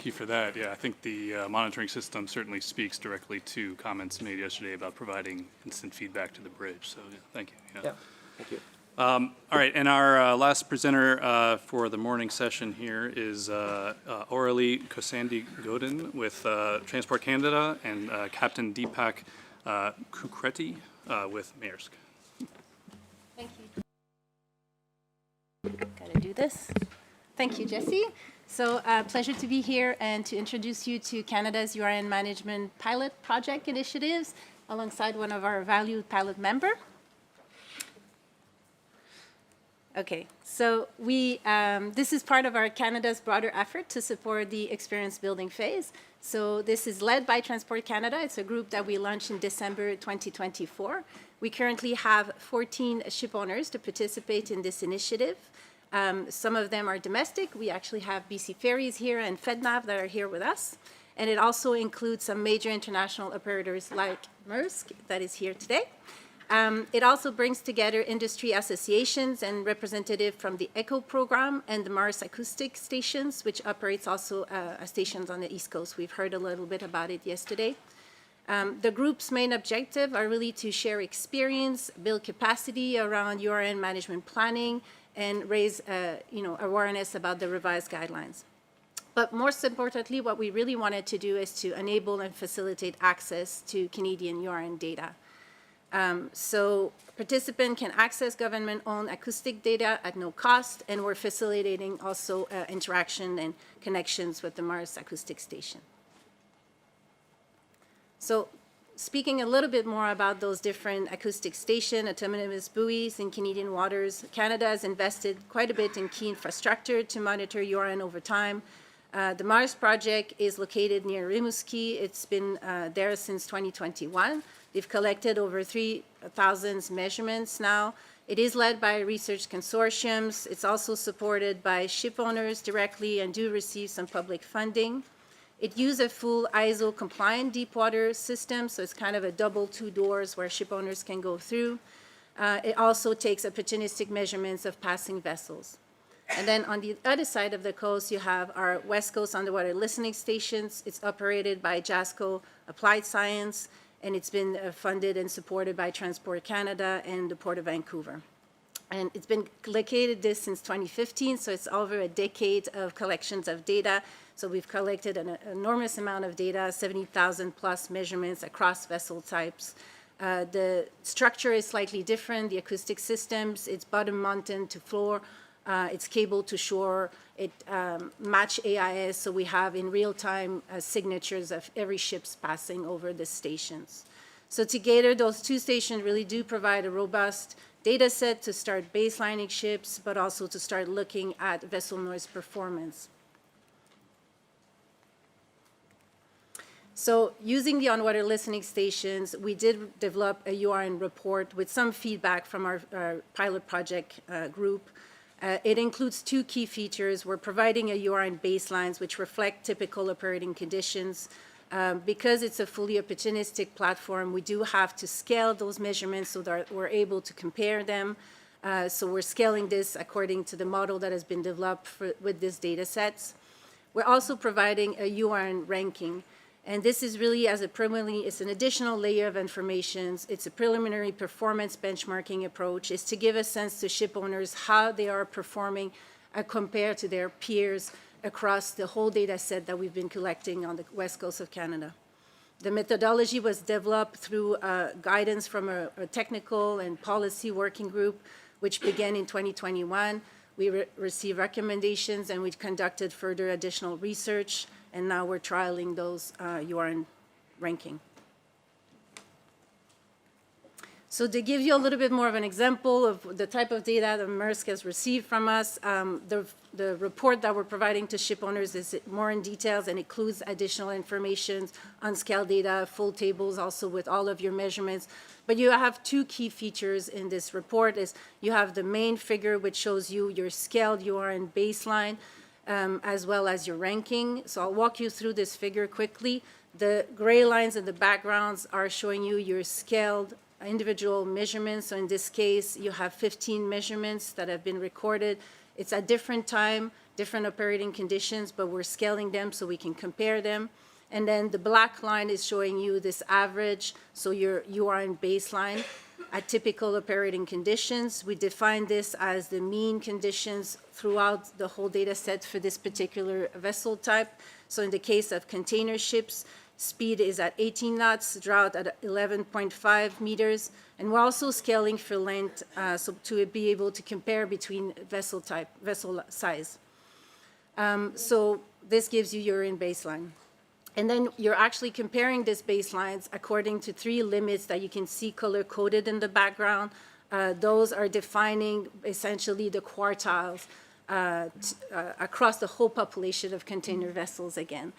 you for that. Yeah, I think the monitoring system certainly speaks directly to comments made yesterday about providing instant feedback to the bridge. So yeah, thank you. Yeah, thank you. All right, and our last presenter for the morning session here is Aurélie Kosandi-Godin with Transport Canada and Captain Deepak Kukreti with Maersk. Thank you. Gotta do this. Thank you, Jesse. So pleasure to be here and to introduce you to Canada's URN Management Pilot Project initiatives alongside one of our valued pilot member. Okay, so this is part of our Canada's broader effort to support the experience building phase. So this is led by Transport Canada. It's a group that we launched in December 2024. We currently have 14 ship owners to participate in this initiative. Some of them are domestic. We actually have BC Ferries here and FedNav that are here with us. And it also includes some major international operators like Maersk that is here today. It also brings together industry associations and representatives from the ECHO program and the Mars Acoustic Stations, which operates also stations on the East Coast. We've heard a little bit about it yesterday. The group's main objective are really to share experience, build capacity around URN management planning, and raise awareness about the revised guidelines. But most importantly, what we really wanted to do is to enable and facilitate access to Canadian URN data. So participant can access government-owned acoustic data at no cost, and we're facilitating also interaction and connections with the Mars acoustic station. So speaking a little bit more about those different acoustic station, autonomous buoys in Canadian waters, Canada has invested quite a bit in key infrastructure to monitor URN over time. The Mars project is located near Rimouski. It's been there since 2021. They've collected over 3,000 measurements now. It is led by research consortiums. It's also supported by ship owners directly and do receive some public funding. It uses a full ISO compliant deep water system, so it's kind of a double two doors where ship owners can go through. It also takes opportunistic measurements of passing vessels. And then on the other side of the coast, you have our West Coast Underwater Listening Stations. It's operated by JASCO Applied Science, and it's been funded and supported by Transport Canada and the Port of Vancouver. And it's been located this since 2015, so it's over a decade of collections of data. So we've collected an enormous amount of data, 70,000 plus measurements across vessel types. The structure is slightly different. The acoustic systems, it's bottom mounted to floor. It's cable to shore. It match AIS, so we have in real time signatures of every ship's passing over the stations. So together, those two stations really do provide a robust data set to start baselining ships, but also to start looking at vessel noise performance. So using the on-water listening stations, we did develop a URN report with some feedback from our pilot project group. It includes two key features. We're providing a URN baselines which reflect typical operating conditions. Because it's a fully opportunistic platform, we do have to scale those measurements so that we're able to compare them. So we're scaling this according to the model that has been developed with these data sets. We're also providing a URN ranking. And this is really it's an additional layer of information. It's a preliminary performance benchmarking approach. It's to give a sense to ship owners how they are performing compared to their peers across the whole data set that we've been collecting on the west coast of Canada. The methodology was developed through guidance from a technical and policy working group, which began in 2021. We received recommendations and we conducted further additional research, and now we're trialing those URN ranking. So to give you a little bit more of an example of the type of data that Maersk has received from us, the report that we're providing to ship owners is more in details and includes additional information on scale data, full tables also with all of your measurements. But you have two key features in this report. Is you have the main figure which shows you your scaled URN baseline as well as your ranking. So I'll walk you through this figure quickly. The gray lines in the backgrounds are showing you your scaled individual measurements. So in this case, you have 15 measurements that have been recorded. It's at different time, different operating conditions, but we're scaling them so we can compare them. And then the black line is showing you this average, so your URN baseline at typical operating conditions. We define this as the mean conditions throughout the whole data set for this particular vessel type. So in the case of container ships, speed is at 18 knots, drought at 11.5 meters, and we're also scaling for length so to be able to compare between vessel type, vessel size. So this gives you URN baseline. And then you're actually comparing these baselines according to three limits that you can see color-coded in the background. Those are defining essentially the quartiles across the whole population of container vessels again.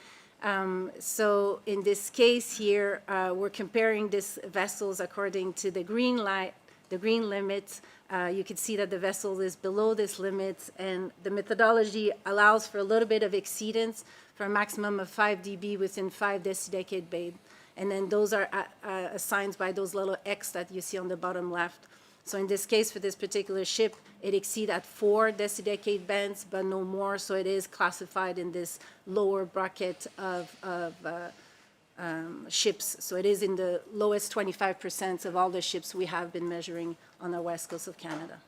So in this case here, we're comparing these vessels according to the green line, the green limits. You can see that the vessel is below this limit, and the methodology allows for a little bit of exceedance for a maximum of 5 dB within 5 decadecade babe. And then those are assigned by those little X that you see on the bottom left. So in this case, for this particular ship, it exceeds at 4 decadecade bands, but no more. So it is classified in this lower bracket of ships. So it is in the lowest 25% of all the ships we have been measuring on the west coast of Canada.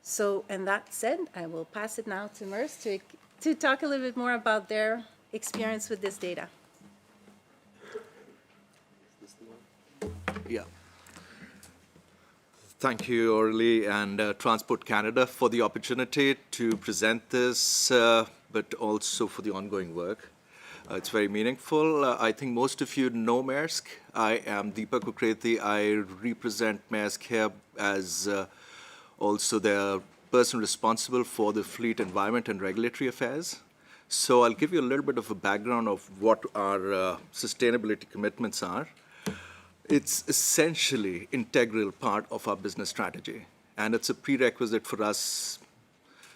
So, and that said, I will pass it now to Maersk to talk a little bit more about their experience with this data. Yeah. Thank you, Orly and Transport Canada for the opportunity to present this, but also for the ongoing work. It's very meaningful. I think most of you know Maersk. I am Deepak Ukreti. I represent Maersk here as also the person responsible for the fleet environment and regulatory affairs. So I'll give you a little bit of a background of what our sustainability commitments are. It's essentially integral part of our business strategy, and it's a prerequisite for us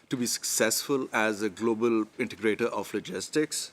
to be successful as a global integrator of logistics.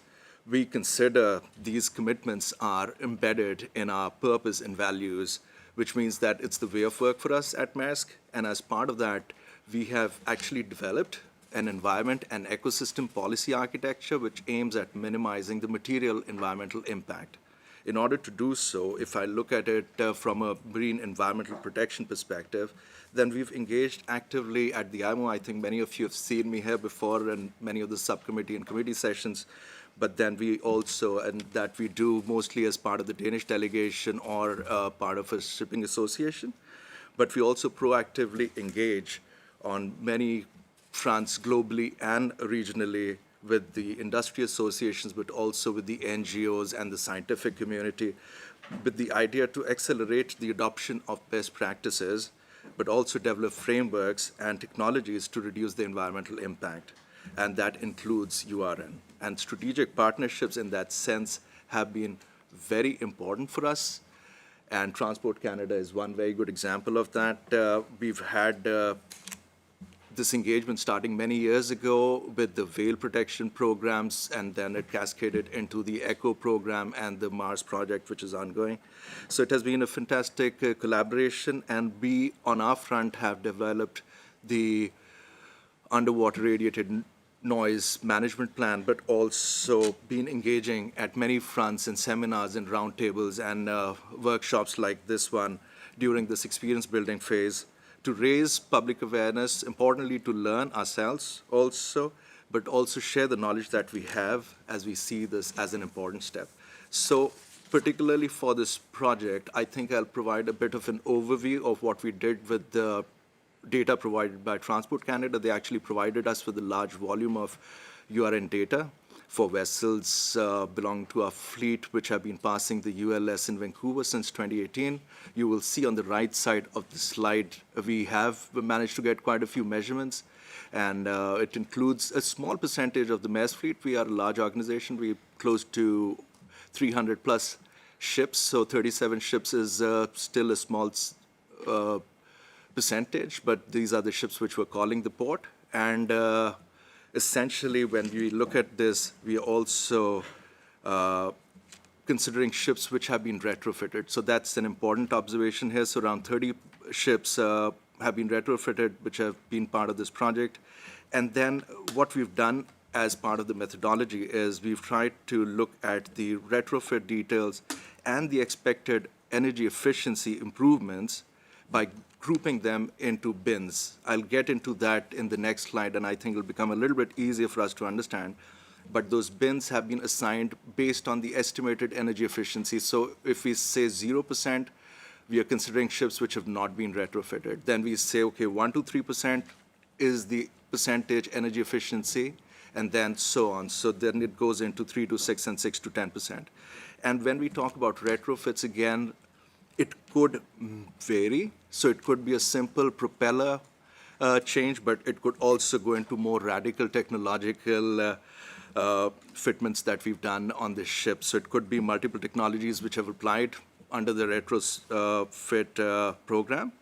We consider these commitments are embedded in our purpose and values, which means that it's the way of work for us at Maersk, and as part of that, we have actually developed an environment and ecosystem policy architecture which aims at minimizing the material environmental impact. In order to do so, if I look at it from a marine environmental protection perspective, then we've engaged actively at the IMO. I think many of you have seen me here before in many of the subcommittee and committee sessions, but then we also, and that we do mostly as part of the Danish delegation or part of a shipping association, but we also proactively engage on many fronts globally and regionally with the industry associations, but also with the NGOs and the scientific community, with the idea to accelerate the adoption of best practices, but also develop frameworks and technologies to reduce the environmental impact. And that includes URN. And strategic partnerships in that sense have been very important for us. And Transport Canada is one very good example of that. We've had this engagement starting many years ago with the whale protection programs, and then it cascaded into the ECHO program and the Mars project, which is ongoing. So it has been a fantastic collaboration, and we, on our front, have developed the underwater radiated noise management plan, but also been engaging at many fronts in seminars and roundtables and workshops like this one during this experience building phase, to raise public awareness, importantly to learn ourselves also, but also share the knowledge that we have as we see this as an important step. So particularly for this project, I think I'll provide a bit of an overview of what we did with the data provided by Transport Canada. They actually provided us with a large volume of URN data for vessels belonging to our fleet, which have been passing the ULS in Vancouver since 2018. You will see on the right side of the slide, we have managed to get quite a few measurements, and it includes a small percentage of the Maersk fleet. We are a large organization. We're close to 300 plus ships, so 37 ships is still a small percentage, but these are the ships which were calling the port. And essentially, when we look at this, we are also considering ships which have been retrofitted. So that's an important observation here. So around 30 ships have been retrofitted, which have been part of this project. And then what we've done as part of the methodology is we've tried to look at the retrofit details and the expected energy efficiency improvements by grouping them into bins. I'll get into that in the next slide, and I think it'll become a little bit easier for us to understand. But those bins have been assigned based on the estimated energy efficiency. So if we say 0%, we are considering ships which have not been retrofitted. Then we say, okay, 1 to 3% is the percentage energy efficiency, and then so on. So then it goes into 3 to 6 and 6 to 10%. And when we talk about retrofits, again, it could vary. So it could be a simple propeller change, but it could also go into more radical technological fitments that we've done on this ship. So it could be multiple technologies which have applied under the retrofit program.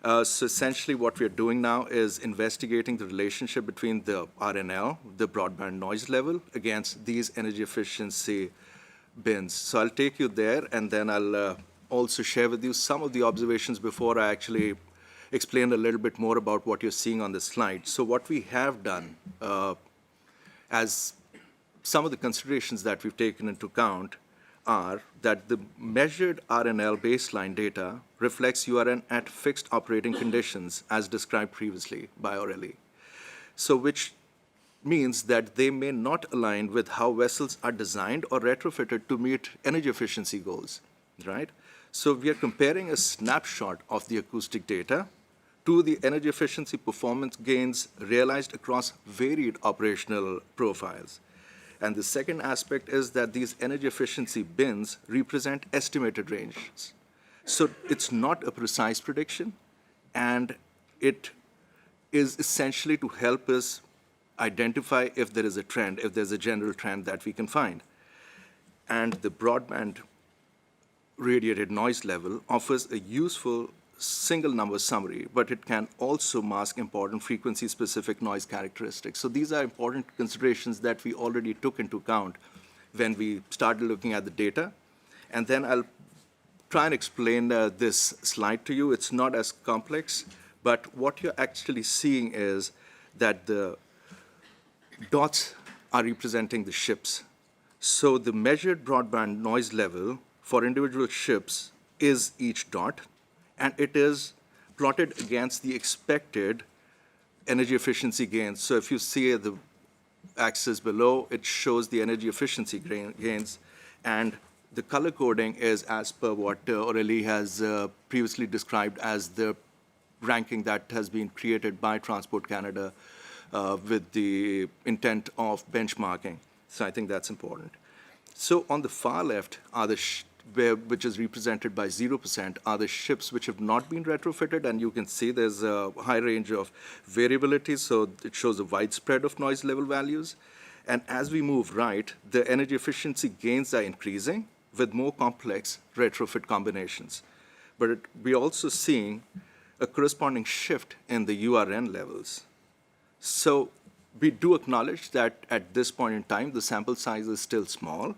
So essentially what we're doing now is investigating the relationship between the RNL, the broadband noise level, against these energy efficiency bins. So I'll take you there, and then I'll also share with you some of the observations before I actually explain a little bit more about what you're seeing on the slide. So what we have done as some of the considerations that we've taken into account are that the measured RNL baseline data reflects URN at fixed operating conditions as described previously by Aurelie. So which means that they may not align with how vessels are designed or retrofitted to meet energy efficiency goals, right? So we are comparing a snapshot of the acoustic data to the energy efficiency performance gains realized across varied operational profiles. And the second aspect is that these energy efficiency bins represent estimated ranges. So it's not a precise prediction, and it is essentially to help us identify if there is a trend, if there's a general trend that we can find. And the broadband radiated noise level offers a useful single number summary, but it can also mask important frequency-specific noise characteristics. So these are important considerations that we already took into account when we started looking at the data. And then I'll try and explain this slide to you. It's not as complex, but what you're actually seeing is that the dots are representing the ships. So the measured broadband noise level for individual ships is each dot, and it is plotted against the expected energy efficiency gains. So if you see the axis below, it shows the energy efficiency gains, and the color coding is as per what Aurélie has previously described as the ranking that has been created by Transport Canada with the intent of benchmarking. So I think that's important. So on the far left are the which is represented by 0%, are the ships which have not been retrofitted, and you can see there's a high range of variability, so it shows a wide spread of noise level values. And as we move right, the energy efficiency gains are increasing with more complex retrofit combinations. But we're also seeing a corresponding shift in the URN levels. So we do acknowledge that at this point in time, the sample size is still small,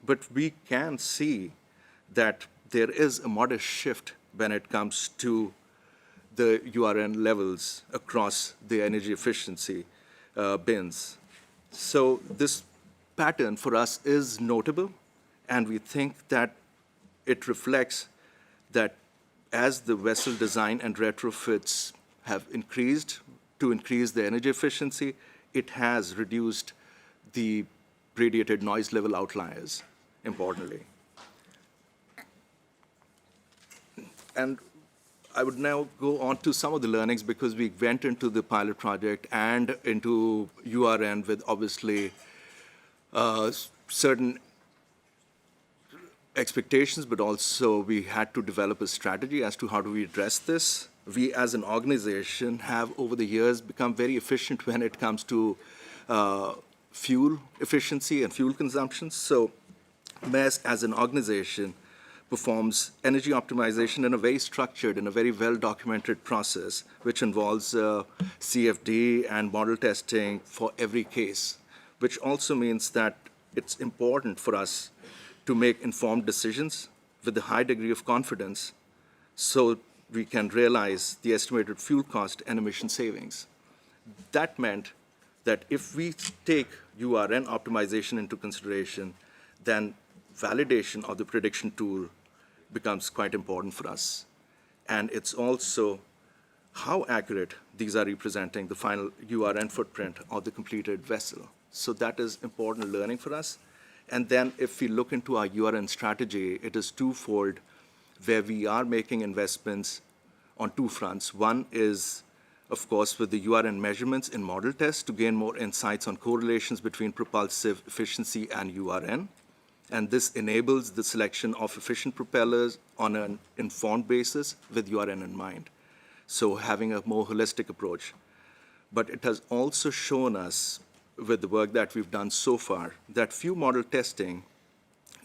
but we can see that there is a modest shift when it comes to the URN levels across the energy efficiency bins. So this pattern for us is notable, and we think that it reflects that as the vessel design and retrofits have increased to increase the energy efficiency, it has reduced the radiated noise level outliers, importantly. And I would now go on to some of the learnings, because we went into the pilot project and into URN with obviously certain expectations, but also we had to develop a strategy as to how do we address this. We as an organization have over the years become very efficient when it comes to fuel efficiency and fuel consumption. So Maersk as an organization performs energy optimization in a very structured and a very well-documented process, which involves CFD and model testing for every case, which also means that it's important for us to make informed decisions with a high degree of confidence so we can realize the estimated fuel cost and emission savings. That meant that if we take URN optimization into consideration, then validation of the prediction tool becomes quite important for us. And it's also how accurate these are representing the final URN footprint of the completed vessel. So that is important learning for us. And then if we look into our URN strategy, it is twofold, where we are making investments on two fronts. One is, of course, with the URN measurements in model tests to gain more insights on correlations between propulsive efficiency and URN. And this enables the selection of efficient propellers on an informed basis with URN in mind. So having a more holistic approach. But it has also shown us, with the work that we've done so far, that few model testing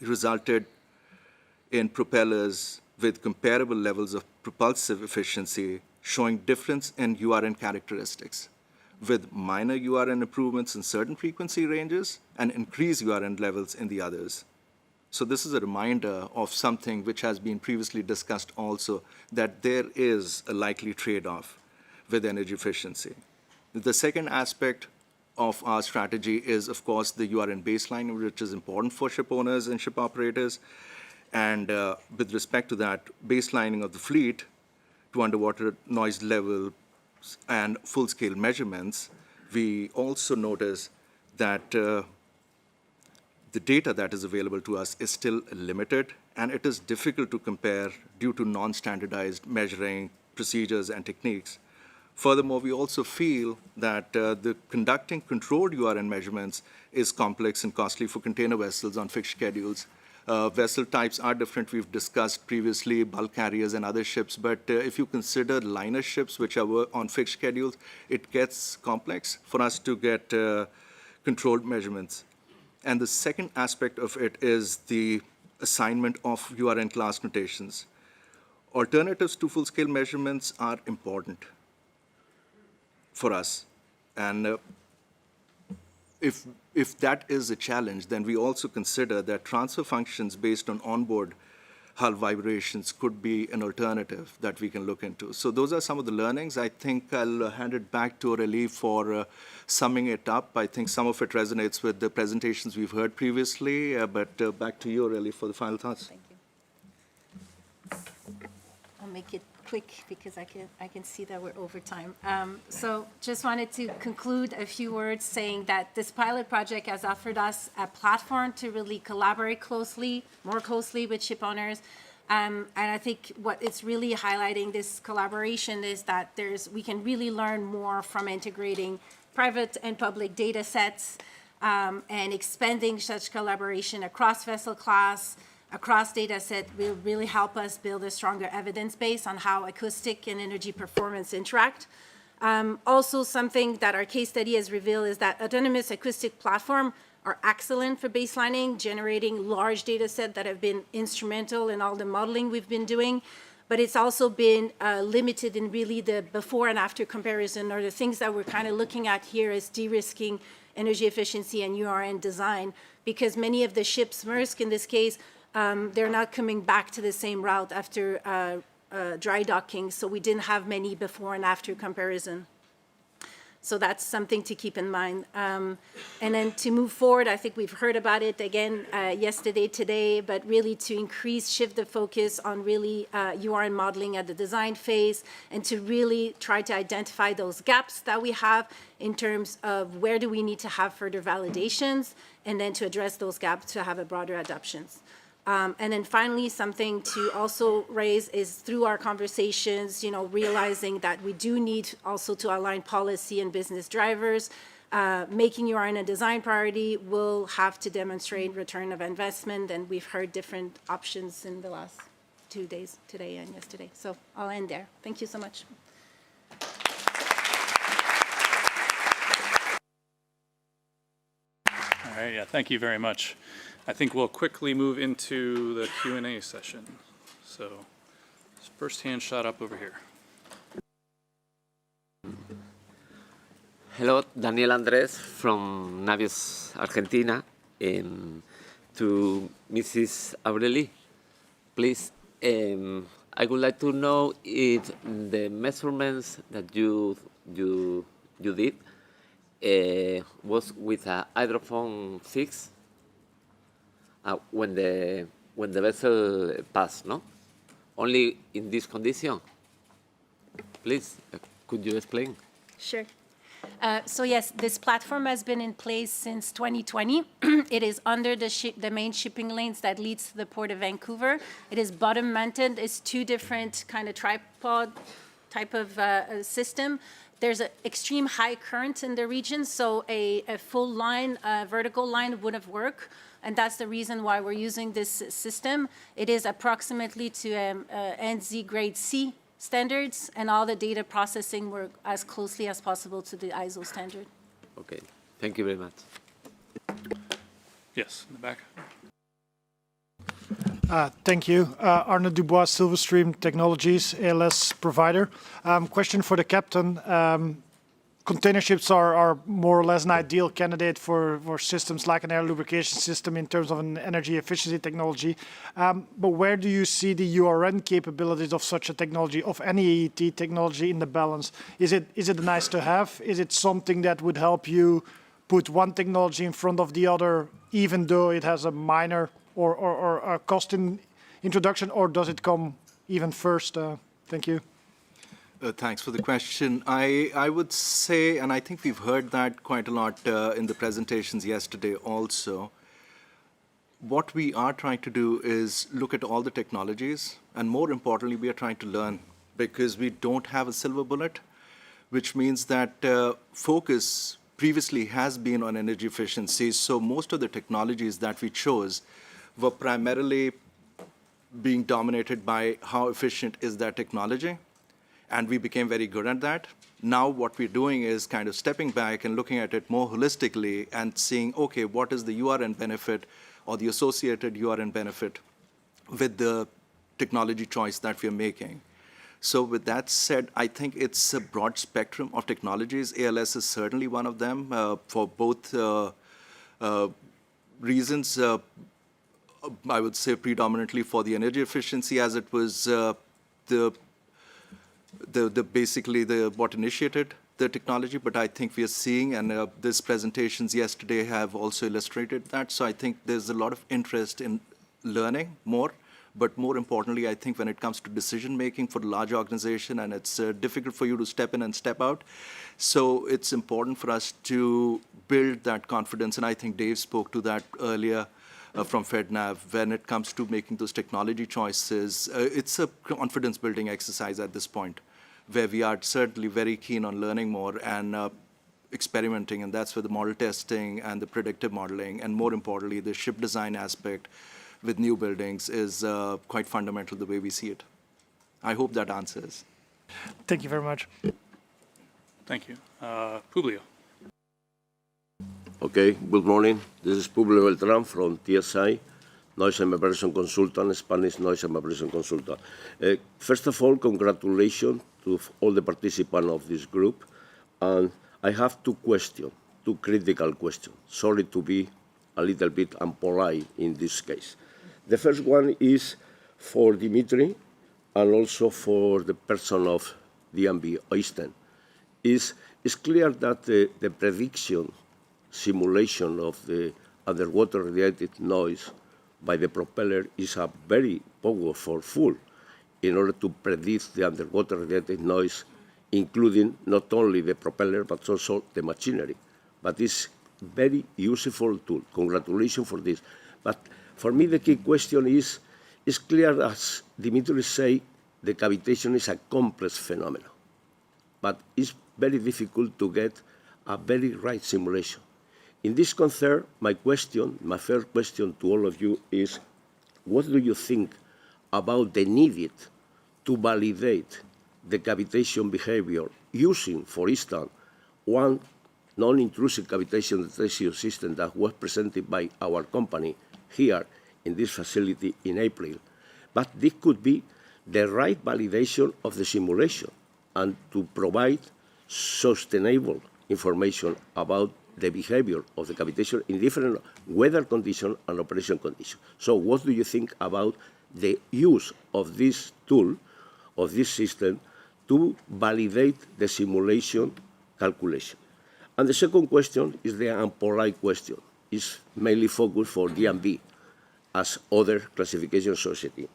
resulted in propellers with comparable levels of propulsive efficiency showing difference in URN characteristics, with minor URN improvements in certain frequency ranges and increased URN levels in the others. So this is a reminder of something which has been previously discussed also, that there is a likely trade-off with energy efficiency. The second aspect of our strategy is, of course, the URN baseline, which is important for ship owners and ship operators. And with respect to that, baselining of the fleet to underwater noise level and full-scale measurements, we also notice that the data that is available to us is still limited, and it is difficult to compare due to non-standardized measuring procedures and techniques. Furthermore, we also feel that the conducting controlled URN measurements is complex and costly for container vessels on fixed schedules. Vessel types are different. We've discussed previously bulk carriers and other ships, but if you consider liner ships, which are on fixed schedules, it gets complex for us to get controlled measurements. And the second aspect of it is the assignment of URN class notations. Alternatives to full-scale measurements are important for us. And if that is a challenge, then we also consider that transfer functions based on onboard hull vibrations could be an alternative that we can look into. So those are some of the learnings. I think I'll hand it back to Aurélie for summing it up. I think some of it resonates with the presentations we've heard previously, but back to you, Aurélie, for the final thoughts. Thank you. I'll make it quick because I can see that we're over time. So just wanted to conclude a few words saying that this pilot project has offered us a platform to really collaborate more closely with ship owners. And I think what it's really highlighting this collaboration is that we can really learn more from integrating private and public data sets and expanding such collaboration across vessel class, across data set will really help us build a stronger evidence base on how acoustic and energy performance interact. Also, something that our case study has revealed is that autonomous acoustic platforms are excellent for baselining, generating large data sets that have been instrumental in all the modeling we've been doing. But it's also been limited in really the before and after comparison, or the things that we're kind of looking at here is de-risking energy efficiency and URN design, because many of the ships, Maersk in this case, they're not coming back to the same route after dry docking, so we didn't have many before and after comparison. So that's something to keep in mind. And then to move forward, I think we've heard about it again yesterday, today, but really to shift the focus on really URN modeling at the design phase and to really try to identify those gaps that we have in terms of where do we need to have further validations and then to address those gaps to have a broader adoptions. And then finally, something to also raise is through our conversations, realizing that we do need also to align policy and business drivers. Making URN a design priority will have to demonstrate return of investment, and we've heard different options in the last 2 days, today and yesterday. So I'll end there. Thank you so much. All right, yeah, thank you very much. I think we'll quickly move into the Q&A session. So, first hand shot up over here. Hello, Daniel Andres from Navios, Argentina. To Mrs. Aurélie, please, I would like to know if the measurements that you did was with a hydrophone 6 when the vessel passed, no? Only in this condition? Please, could you explain? Sure. So yes, this platform has been in place since 2020. It is under the main shipping lanes that leads to the Port of Vancouver. It is bottom mounted. It's 2 different kind of tripod type of system. There's an extreme high current in the region, so a full line, vertical line wouldn't work. And that's the reason why we're using this system. It is approximately to NZ grade C standards, and all the data processing work as closely as possible to the ISO standard. Okay, thank you very much. Yes, in the back. Thank you. Arne Dubois, Silverstream Technologies, ALS provider. Question for the captain. Container ships are more or less an ideal candidate for systems like an air lubrication system in terms of an energy efficiency technology. But where do you see the URN capabilities of such a technology, of any AET technology, in the balance? Is it nice to have? Is it something that would help you put one technology in front of the other, even though it has a minor or a cost in introduction, or does it come even first? Thank you. Thanks for the question. I would say, and I think we've heard that quite a lot in the presentations yesterday also, what we are trying to do is look at all the technologies, and more importantly, we are trying to learn because we don't have a silver bullet, which means that focus previously has been on energy efficiency. So most of the technologies that we chose were primarily being dominated by how efficient is that technology. And we became very good at that. Now what we're doing is kind of stepping back and looking at it more holistically and seeing, okay, what is the URN benefit or the associated URN benefit with the technology choice that we're making. So with that said, I think it's a broad spectrum of technologies. ALS is certainly one of them for both reasons. I would say predominantly for the energy efficiency, as it was basically what initiated the technology. But I think we are seeing, and these presentations yesterday have also illustrated that. So I think there's a lot of interest in learning more. But more importantly, I think when it comes to decision making for the large organization, and it's difficult for you to step in and step out. So it's important for us to build that confidence. And I think Dave spoke to that earlier from FedNav. When it comes to making those technology choices, it's a confidence building exercise at this point, where we are certainly very keen on learning more and experimenting. And that's where the model testing and the predictive modeling, and more importantly, the ship design aspect with new buildings is quite fundamental the way we see it. I hope that answers. Thank you very much. Thank you. Publio. Okay, good morning. This is Publio Beltrán from TSI, Noise and Vibration Consultant, Spanish Noise and Vibration Consultant. First of all, congratulations to all the participants of this group. And I have two questions, two critical questions. Sorry to be a little bit unpolite in this case. The first one is for Dmitry and also for the person of DNV, Øystein. It's clear that the prediction simulation of the underwater radiated noise by the propeller is a very powerful tool in order to predict the underwater radiated noise, including not only the propeller but also the machinery. But it's very useful tool. Congratulations for this. But for me, the key question is, it's clear, as Dmitry said, the cavitation is a complex phenomenon. But it's very difficult to get a very right simulation. In this concern, my first question to all of you is, what do you think about the need to validate the cavitation behavior using, for instance, one non-intrusive cavitation detection system that was presented by our company here in this facility in April. But this could be the right validation of the simulation and to provide sustainable information about the behavior of the cavitation in different weather conditions and operation conditions. So what do you think about the use of this tool, of this system, to validate the simulation calculation? And the second question is the unpolite question. It's mainly focused for DNV as other classification society.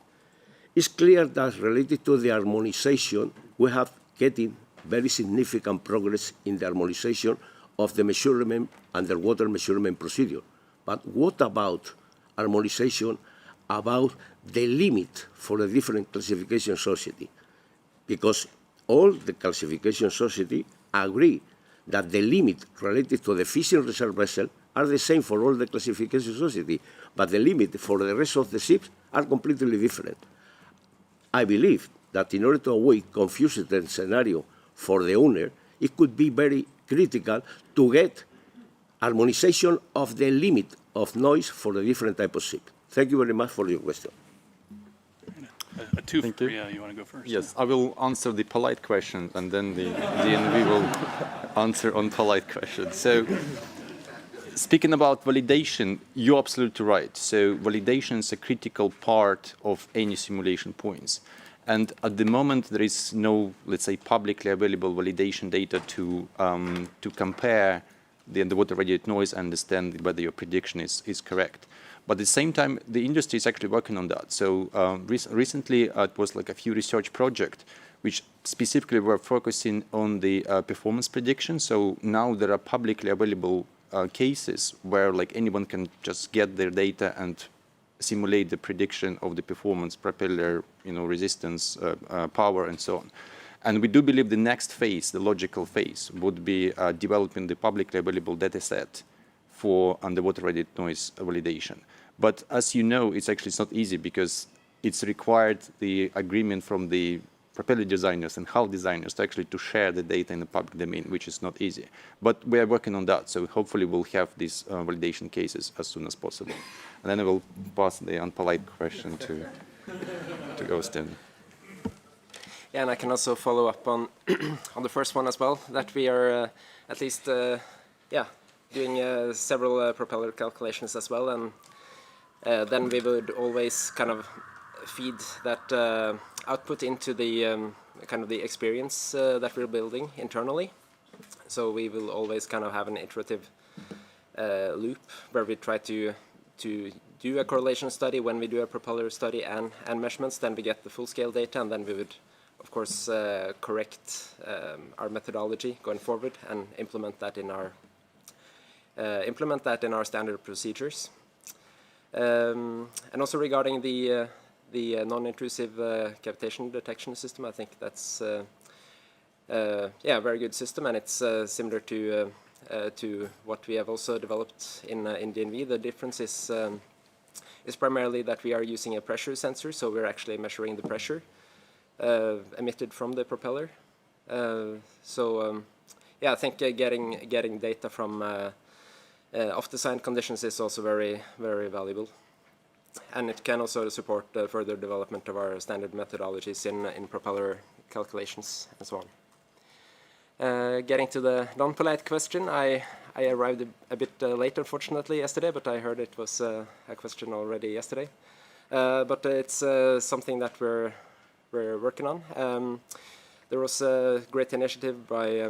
It's clear that related to the harmonization, we have getting very significant progress in the harmonization of the measurement, underwater measurement procedure. But what about harmonization about the limit for the different classification society? Because all the classification society agree that the limit related to the fishing reserve vessel are the same for all the classification society, but the limit for the rest of the ships are completely different. I believe that in order to avoid confusing scenario for the owner, it could be very critical to get harmonization of the limit of noise for the different type of ship. Thank you very much for your question. You want to go first? Yes, I will answer the polite question, and then the DNV will answer on polite questions. So, speaking about validation, you're absolutely right. So, validation is a critical part of any simulation points. And at the moment, there is no, let's say, publicly available validation data to compare the underwater radiated noise and understand whether your prediction is correct. But at the same time, the industry is actually working on that. So recently, it was like a few research projects which specifically were focusing on the performance prediction. So now there are publicly available cases where like anyone can just get their data and simulate the prediction of the performance propeller resistance, power, and so on. And we do believe the next phase, the logical phase, would be developing the publicly available data set for underwater radiated noise validation. But as you know, it's not easy because it's required the agreement from the propeller designers and hull designers to share the data in the public domain, which is not easy. But we are working on that, so hopefully we'll have these validation cases as soon as possible. And then I will pass the unpolite question to Øystein. Yeah, and I can also follow up on on the first one as well, that we are at least doing several propeller calculations as well, and then we would always kind of feed that output into the the experience that we're building internally. So we will always kind of have an iterative loop where we try to do a correlation study when we do a propeller study and measurements. Then we get the full-scale data, and then we would, of course, correct our methodology going forward and implement that in our standard procedures. And also regarding the non-intrusive cavitation detection system, I think that's a very good system, and it's similar to what we have also developed in DNV. The difference is primarily that we are using a pressure sensor, so we're actually measuring the pressure emitted from the propeller. I think getting data from off-design conditions is also very, very valuable. And it can also support further development of our standard methodologies in propeller calculations and so on. Getting to the non-polite question, I arrived a bit late, unfortunately, yesterday, but I heard it was a question already yesterday. But it's something that we're working on. There was a great initiative by,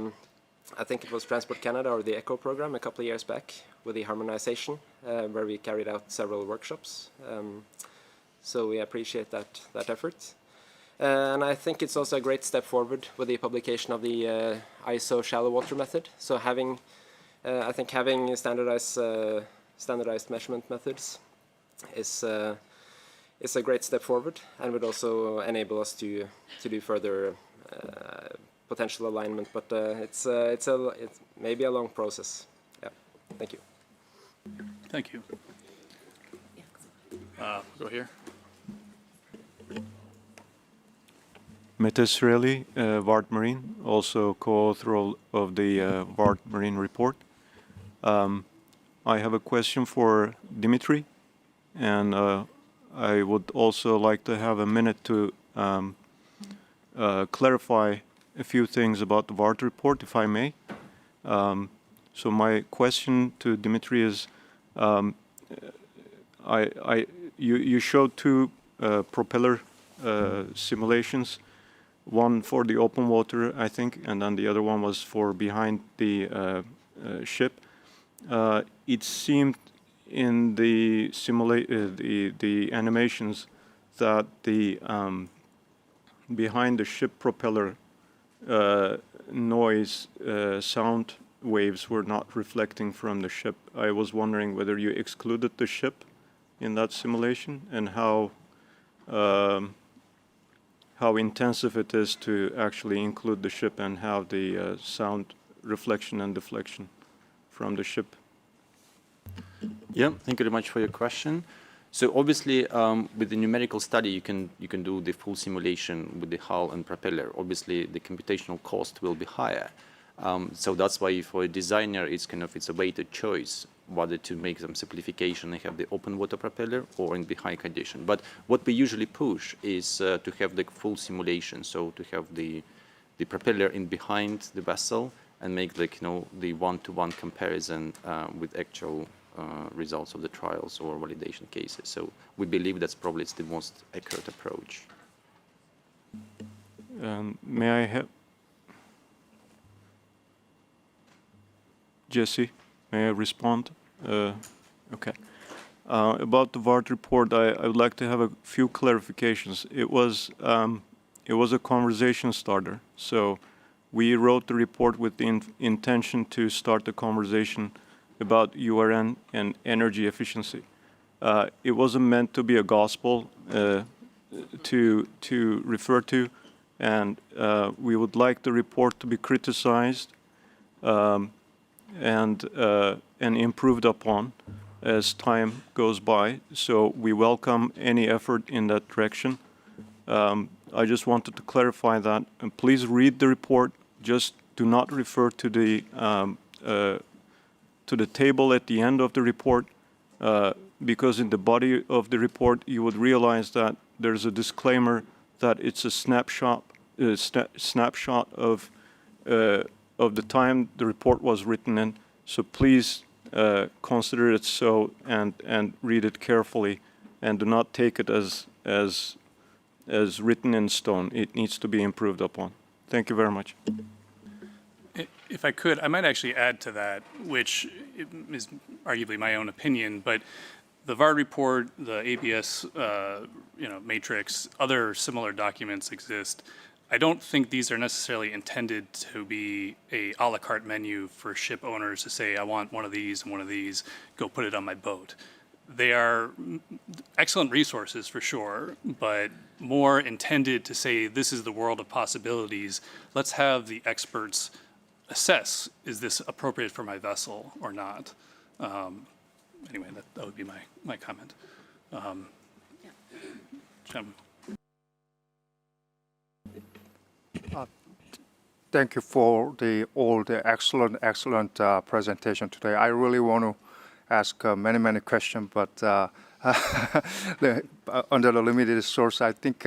I think it was Transport Canada or the ECHO program a couple of years back with the harmonization, where we carried out several workshops. So we appreciate that effort. And I think it's also a great step forward with the publication of the ISO shallow water method. So I think having standardized measurement methods is a great step forward, and would also enable us to do further potential alignment. But it's maybe a long process. Yeah. Thank you. Thank you. Go here. Mete Sreli, VART Marine, also co-author of the VART Marine report. I have a question for Dmitry, and I would also like to have a minute to clarify a few things about the VART report, if I may. So my question to Dmitry is, you showed two propeller simulations, one for the open water, I think, and then the other one was for behind the ship. It seemed in the the animations that the behind the ship propeller noise sound waves were not reflecting from the ship. I was wondering whether you excluded the ship in that simulation, and how intensive it is to actually include the ship and have the sound reflection and deflection from the ship. Yeah, thank you very much for your question. So obviously, with the numerical study, you can do the full simulation with the hull and propeller. Obviously, the computational cost will be higher. So that's why for a designer, it's a weighted choice whether to make some simplification and have the open water propeller or in behind condition. But what we usually push is to have the full simulation, so to have the propeller in behind the vessel and make the one-to-one comparison with actual results of the trials or validation cases. So we believe that's probably the most accurate approach. May I have Jesse? May I respond? Okay. About the VART report, I would like to have a few clarifications. It was a conversation starter. So we wrote the report with the intention to start the conversation about URN and energy efficiency. It wasn't meant to be a gospel to refer to, and we would like the report to be criticized and improved upon as time goes by. So we welcome any effort in that direction. I just wanted to clarify that. And please read the report. Just do not refer to the table at the end of the report, because in the body of the report you would realize that there's a disclaimer that it's a snapshot of the time the report was written in. So please consider it so and read it carefully, and do not take it as written in stone. It needs to be improved upon. Thank you very much. If I could, I might actually add to that, which is arguably my own opinion, but the VAR report, the ABS matrix, other similar documents exist. I don't think these are necessarily intended to be a la carte menu for ship owners to say, I want one of these and one of these, go put it on my boat. They are excellent resources for sure, but more intended to say, this is the world of possibilities. Let's have the experts assess, is this appropriate for my vessel or not? Anyway, that would be my comment. Jim. Thank you for all the excellent presentation today. I really want to ask many questions, but under the limited resource, I think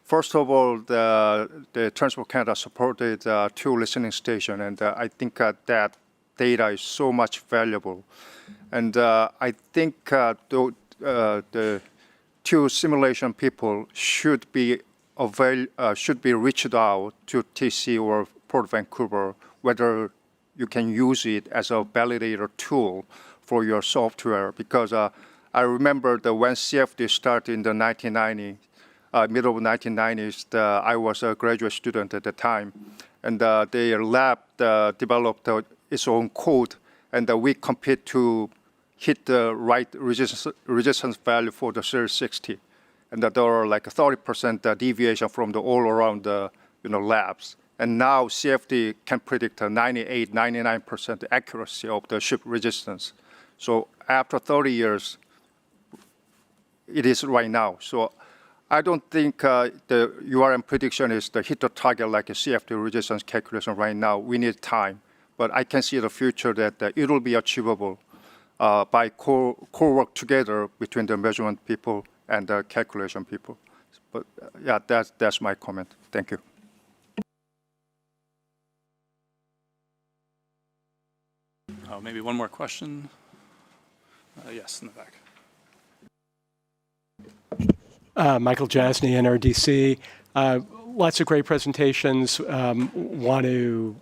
first of all, the Transport Canada supported 2 listening stations, and I think that data is so much valuable. And I think the 2 simulation people should be reached out to TC or Port Vancouver, whether you can use it as a validator tool for your software. Because I remember when CFD started in the middle of 1990s, I was a graduate student at the time, and their lab developed its own code, and we compete to hit the right resistance value for the Series 60. And there are like a 30% deviation from the all around labs. And now CFD can predict a 98, 99% accuracy of the ship resistance. So after 30 years, it is right now. So I don't think the URN prediction is the hit the target like a CFD resistance calculation right now. We need time. But I can see the future that it will be achievable by core work together between the measurement people and the calculation people. But yeah, that's my comment. Thank you. Oh, maybe one more question. Yes, in the back. Michael Jasny, NRDC. Lots of great presentations. Want to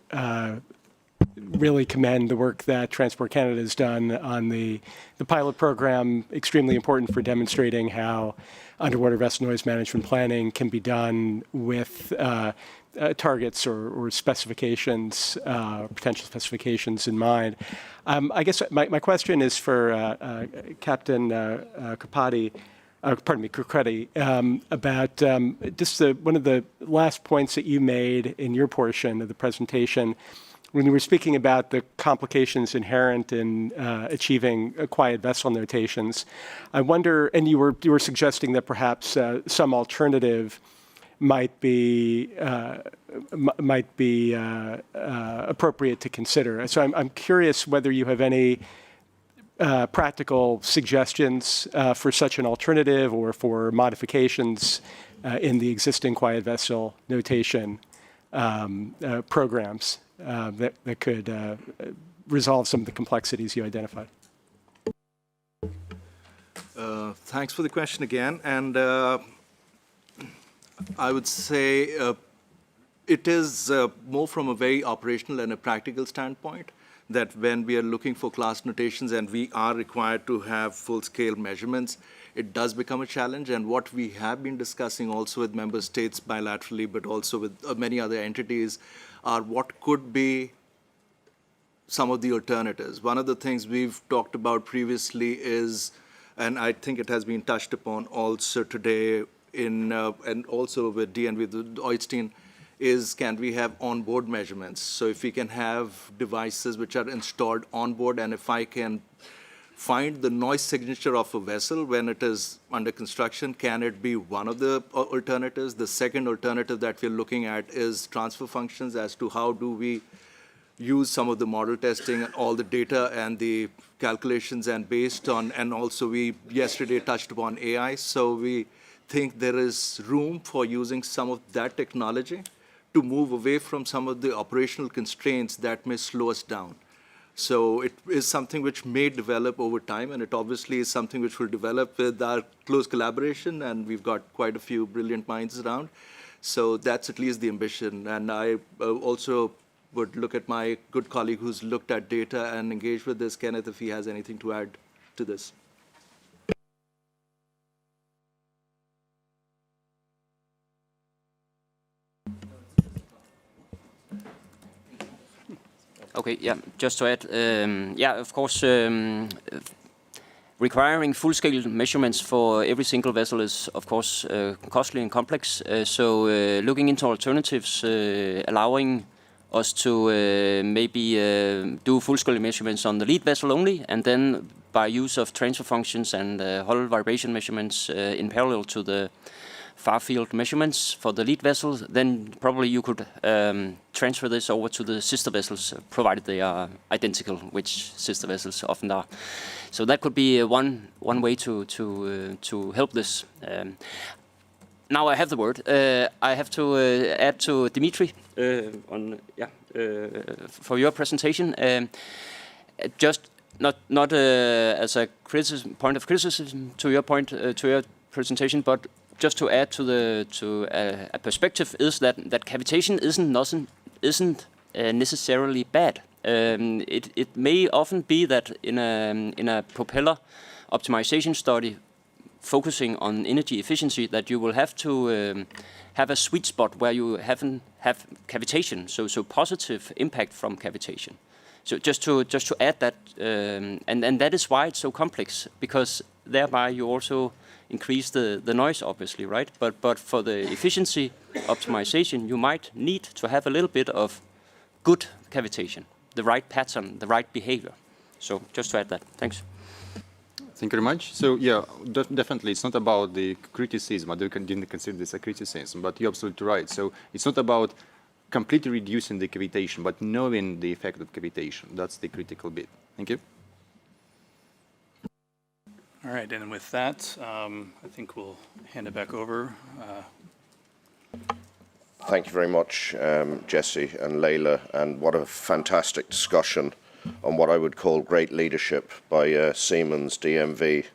really commend the work that Transport Canada has done on the pilot program. Extremely important for demonstrating how underwater vessel noise management planning can be done with targets or specifications, potential specifications in mind. I guess my question is for Captain Kripati, about just one of the last points that you made in your portion of the presentation, when you were speaking about the complications inherent in achieving quiet vessel notations. I wonder, and you were suggesting that perhaps some alternative might be appropriate to consider. So I'm curious whether you have any practical suggestions for such an alternative or for modifications in the existing quiet vessel notation programs that could resolve some of the complexities you identified. Thanks for the question again. And I would say it is more from a very operational and a practical standpoint that when we are looking for class notations and we are required to have full-scale measurements, it does become a challenge. And what we have been discussing also with member states bilaterally, but also with many other entities, are what could be some of the alternatives. One of the things we've talked about previously is, and I think it has been touched upon also today, and also with DNV, with Øystein, is can we have onboard measurements? So if we can have devices which are installed onboard, and if I can find the noise signature of a vessel when it is under construction, can it be one of the alternatives? The second alternative that we're looking at is transfer functions as to how do we use some of the model testing and all the data and the calculations, and based on, and also we yesterday touched upon AI, so we think there is room for using some of that technology to move away from some of the operational constraints that may slow us down. So it is something which may develop over time, and it obviously is something which will develop with our close collaboration, and we've got quite a few brilliant minds around. So that's at least the ambition. And I also would look at my good colleague who's looked at data and engaged with this, Kenneth, if he has anything to add to this. Okay, yeah, just to add, yeah, of course, requiring full-scale measurements for every single vessel is, of course, costly and complex. So looking into alternatives, allowing us to maybe do full-scale measurements on the lead vessel only, and then by use of transfer functions and hull vibration measurements in parallel to the far-field measurements for the lead vessels, then probably you could transfer this over to the sister vessels, provided they are identical, which sister vessels often are. So that could be one way to help this. Now I have the word. I have to add to Dmitry for your presentation. Just not as a point of criticism to your presentation, but just to add to a perspective is that cavitation isn't necessarily bad. It may often be that in a propeller optimization study focusing on energy efficiency, that you will have to have a sweet spot where you have cavitation, so positive impact from cavitation. So just to add that, and that is why it's so complex, because thereby you also increase the noise, obviously, right? But for the efficiency optimization, you might need to have a little bit of good cavitation, the right pattern, the right behavior. So just to add that. Thanks. Thank you very much. So yeah, definitely it's not about the criticism. I didn't consider this a criticism, but you're absolutely right. So it's not about completely reducing the cavitation, but knowing the effect of cavitation. That's the critical bit. Thank you. All right, and with that, I think we'll hand it back over. Thank you very much, Jesse and Leila, and what a fantastic discussion on what I would call great leadership by Siemens, DMV,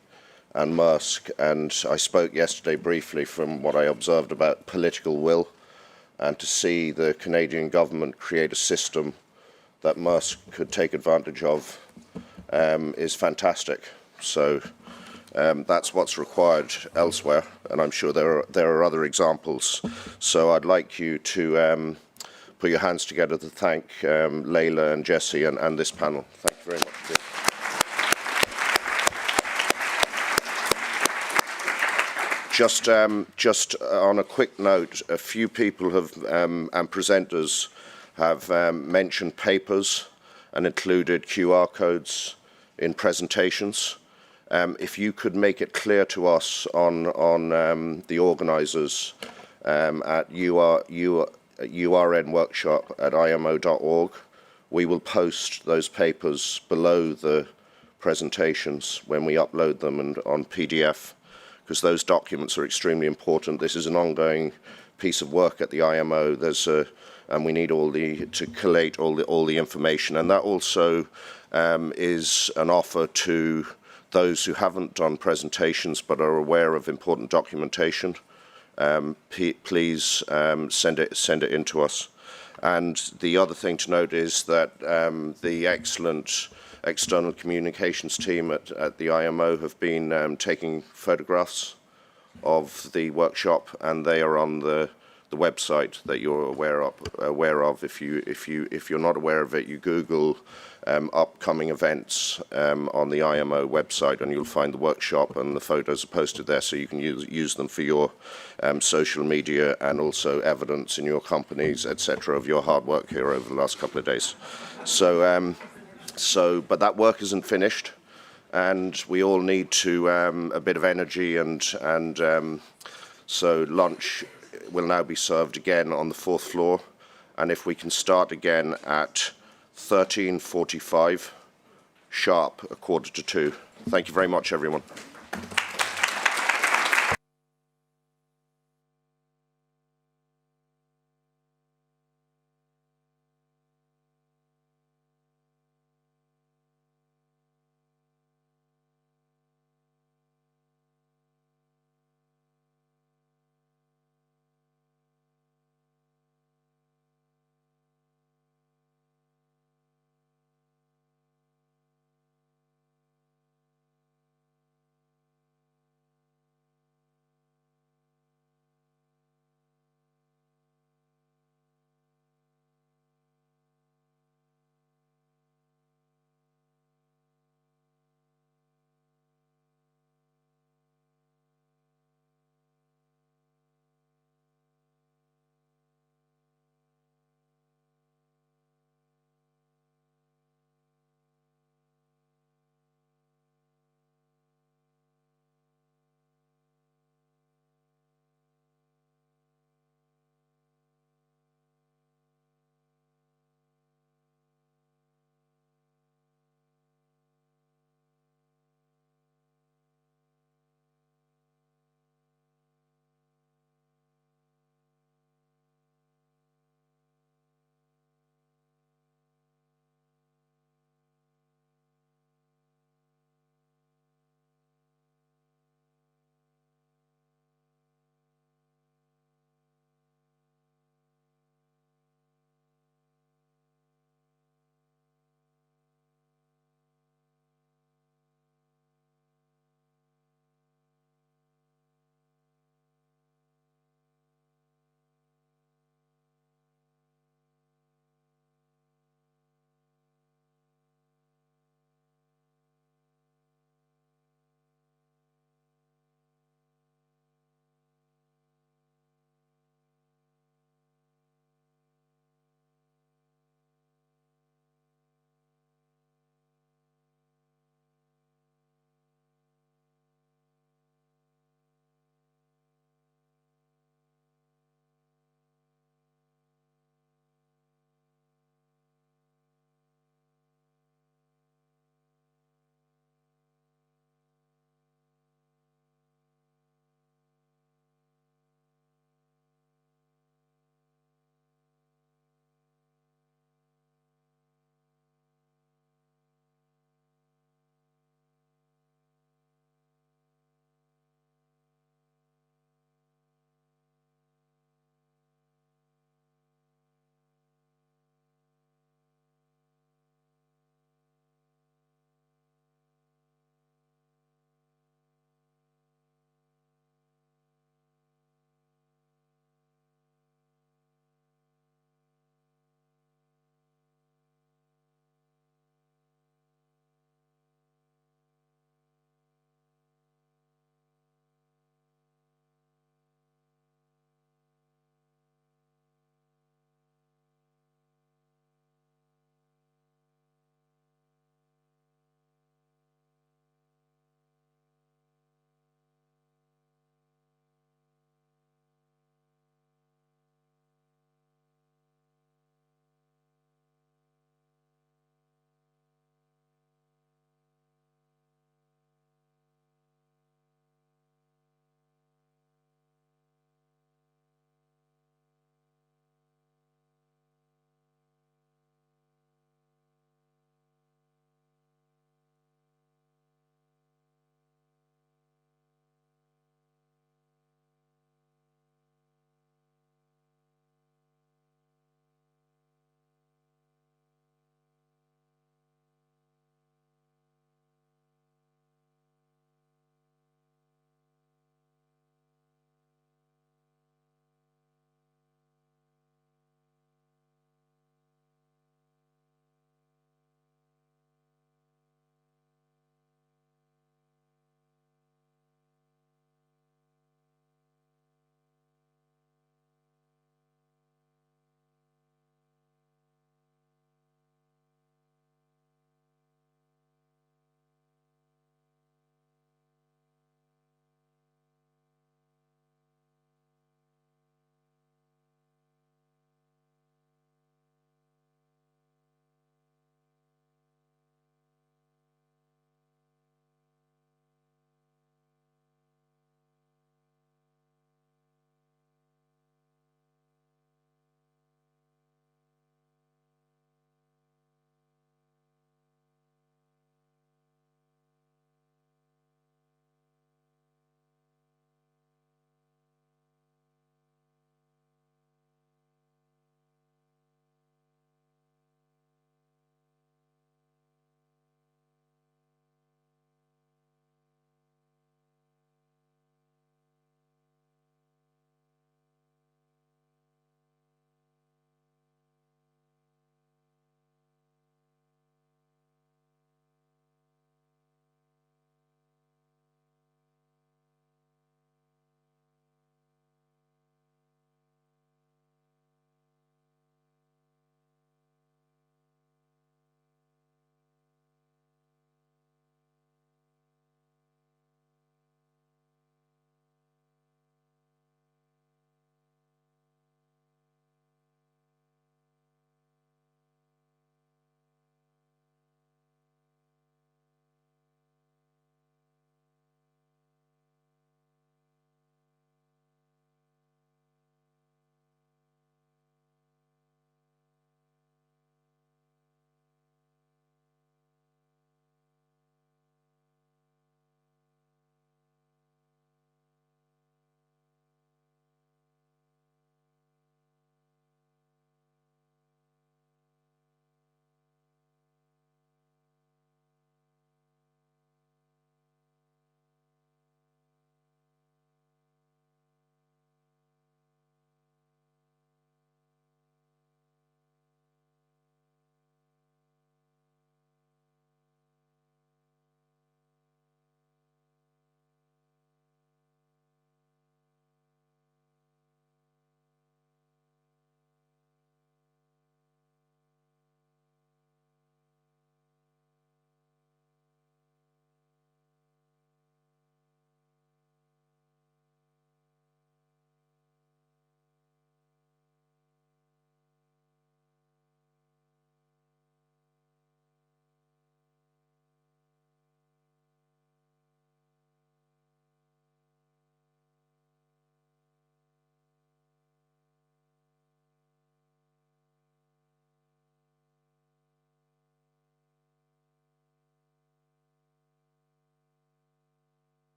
and Maersk. And I spoke yesterday briefly from what I observed about political will, and to see the Canadian government create a system that Maersk could take advantage of is fantastic. So that's what's required elsewhere, and I'm sure there are other examples. So I'd like you to put your hands together to thank Leila and Jesse and this panel. Thank you very much. Just on a quick note, a few people have and presenters have mentioned papers and included QR codes in presentations. If you could make it clear to us on the organisers at URN workshop at IMO.org, we will post those papers below the presentations when we upload them and on PDF, because those documents are extremely important. This is an ongoing piece of work at the IMO. And we need to collate all the information, and that also is an offer to those who haven't done presentations but are aware of important documentation. Please send it in to us. And the other thing to note is that the excellent external communications team at the IMO have been taking photographs of the workshop, and they are on the the website that you're aware of. If you're not aware of it, you Google upcoming events on the IMO website, and you'll find the workshop, and the photos are posted there, so you can use them for your social media and also evidence in your companies, etc., of your hard work here over the last couple of days. But that work isn't finished, and we all need to a bit of energy, and so lunch will now be served again on the 4th floor, and if we can start again at 13:45 sharp, 1:45. Thank you very much, everyone.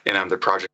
and the project.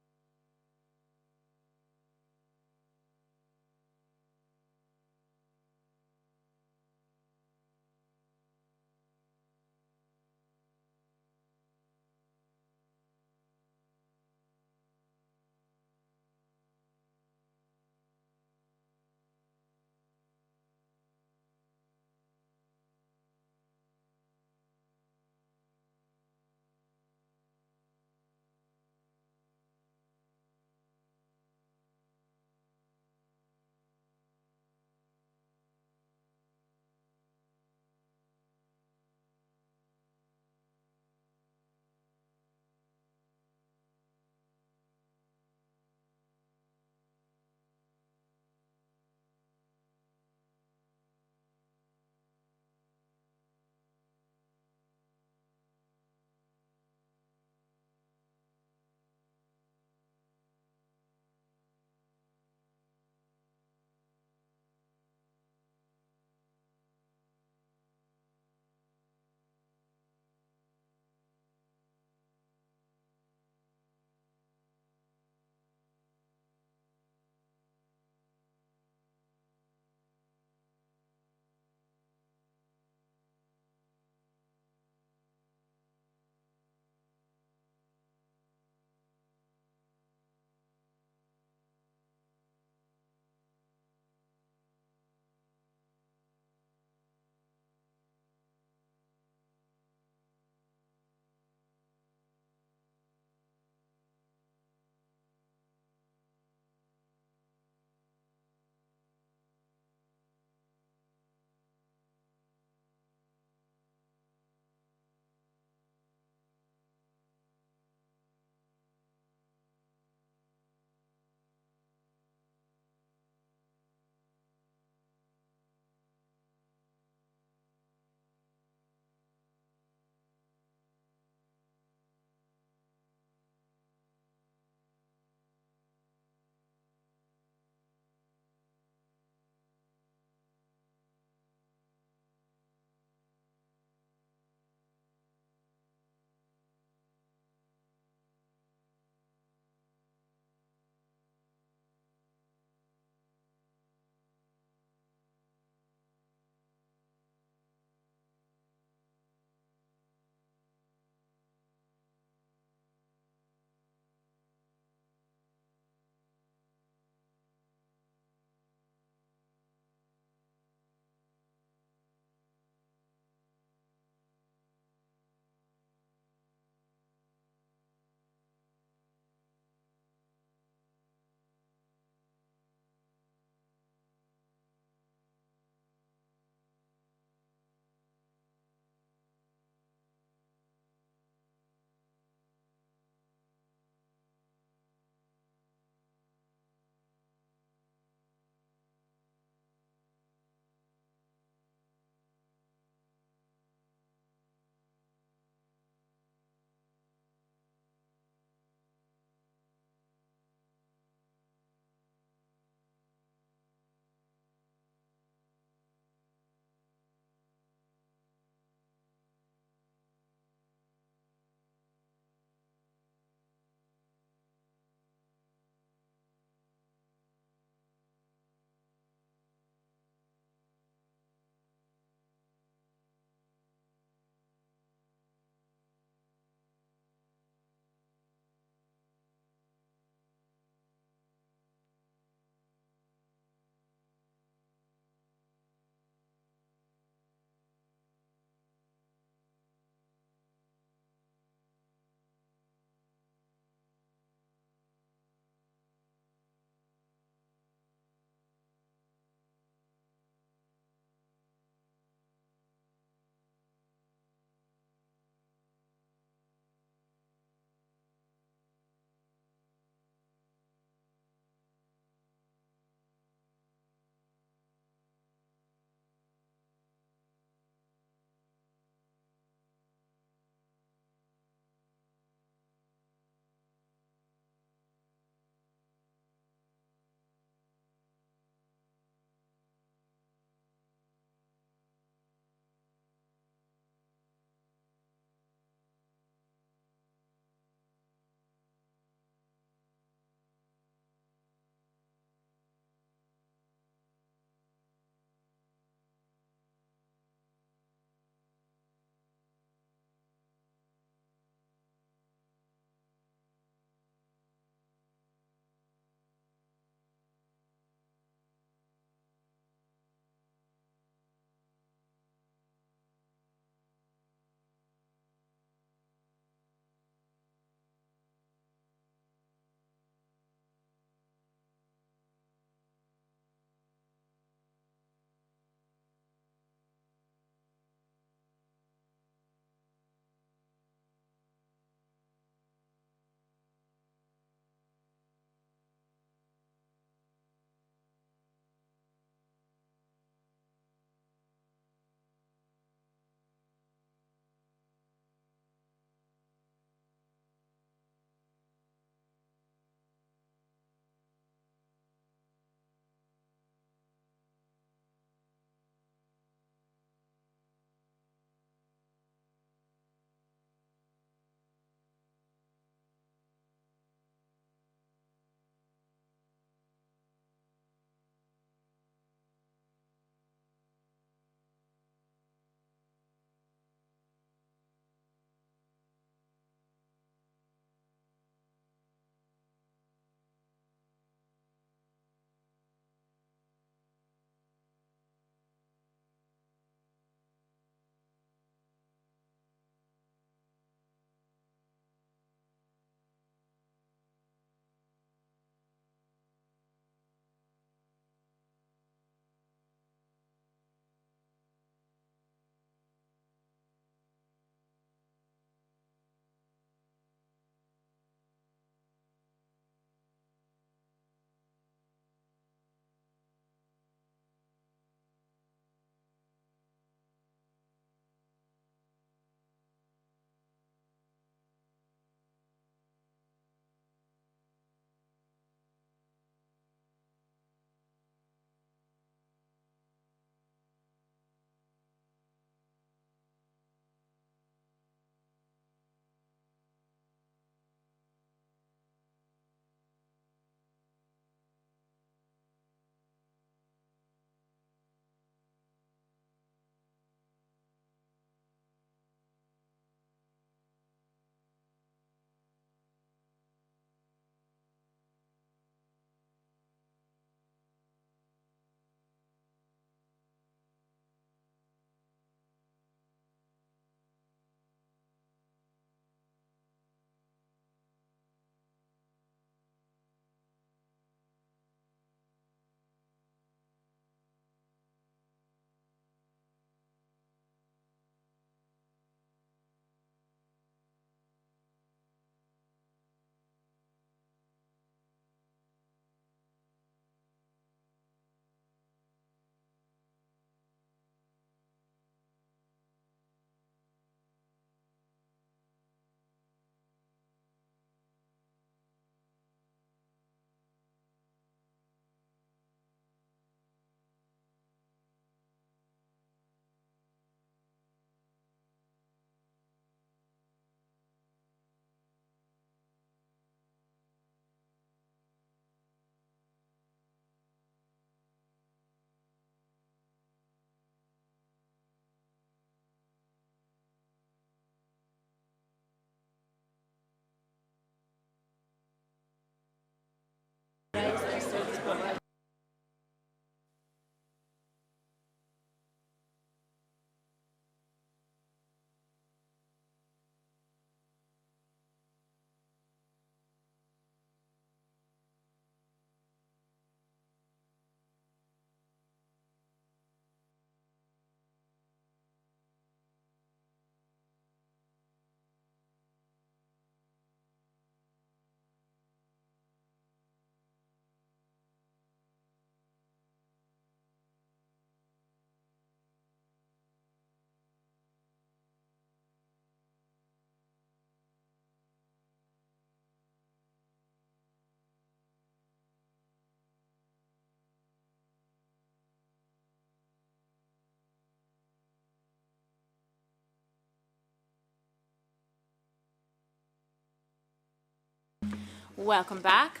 Welcome back.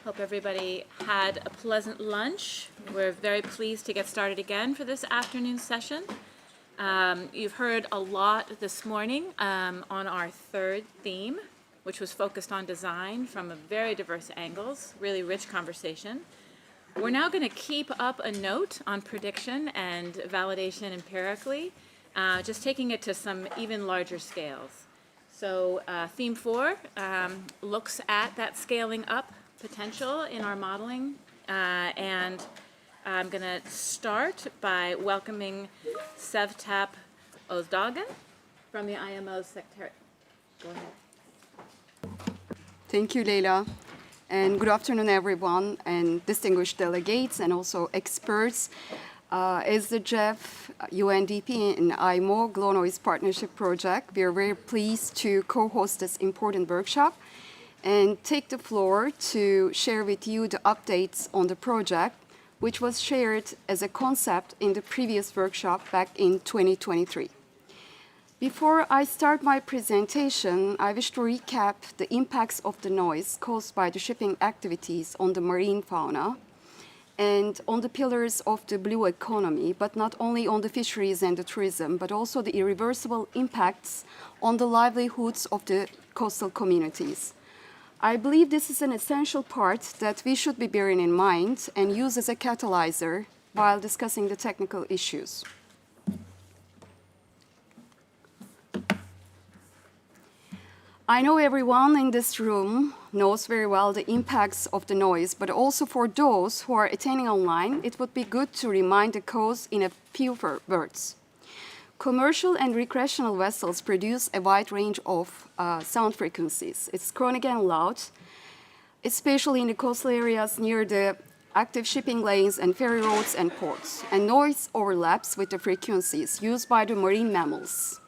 Hope everybody had a pleasant lunch. We're very pleased to get started again for this afternoon session. You've heard a lot this morning on our third theme, which was focused on design from a very diverse angles, really rich conversation. We're now going to keep up a note on prediction and validation empirically, just taking it to some even larger scales. So theme 4 looks at that scaling up potential in our modeling, and I'm going to start by welcoming Sevtap Özdoğan from the IMO Secretariat. Go ahead. Thank you, Leila. And good afternoon, everyone, and distinguished delegates and also experts. As the JEF, UNDP, and IMO GLONOIS Partnership Project, we are very pleased to co-host this important workshop and take the floor to share with you the updates on the project, which was shared as a concept in the previous workshop back in 2023. Before I start my presentation, I wish to recap the impacts of the noise caused by the shipping activities on the marine fauna and on the pillars of the blue economy, but not only on the fisheries and the tourism, but also the irreversible impacts on the livelihoods of the coastal communities. I believe this is an essential part that we should be bearing in mind and use as a catalyzer while discussing the technical issues. I know everyone in this room knows very well the impacts of the noise, but also for those who are attending online, it would be good to remind the cause in a few words. Commercial and recreational vessels produce a wide range of sound frequencies. It's chronic and loud, especially in the coastal areas near the active shipping lanes and ferry roads and ports. And noise overlaps with the frequencies used by the marine mammals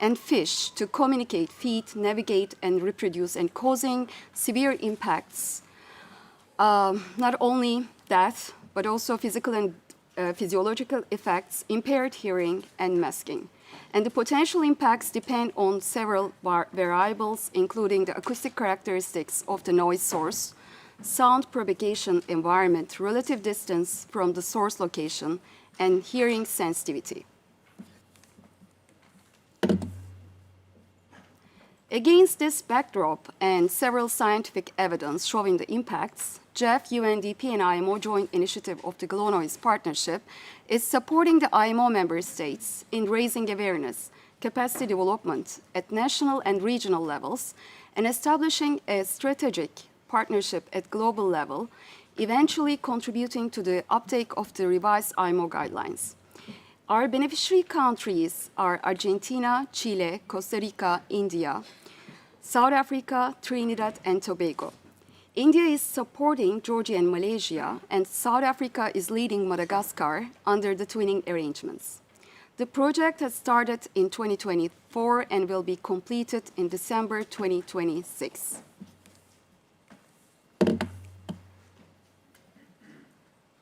and fish to communicate, feed, navigate, and reproduce, and causing severe impacts, not only death, but also physical and physiological effects, impaired hearing, and masking. And the potential impacts depend on several variables, including the acoustic characteristics of the noise source, sound propagation environment, relative distance from the source location, and hearing sensitivity. Against this backdrop and several scientific evidence showing the impacts, JEF, UNDP, and IMO joint initiative of the GLONOIS partnership is supporting the IMO member states in raising awareness, capacity development at national and regional levels, and establishing a strategic partnership at global level, eventually contributing to the uptake of the revised IMO guidelines. Our beneficiary countries are Argentina, Chile, Costa Rica, India, South Africa, Trinidad, and Tobago. India is supporting Georgia and Malaysia, and South Africa is leading Madagascar under the twinning arrangements. The project has started in 2024 and will be completed in December 2026.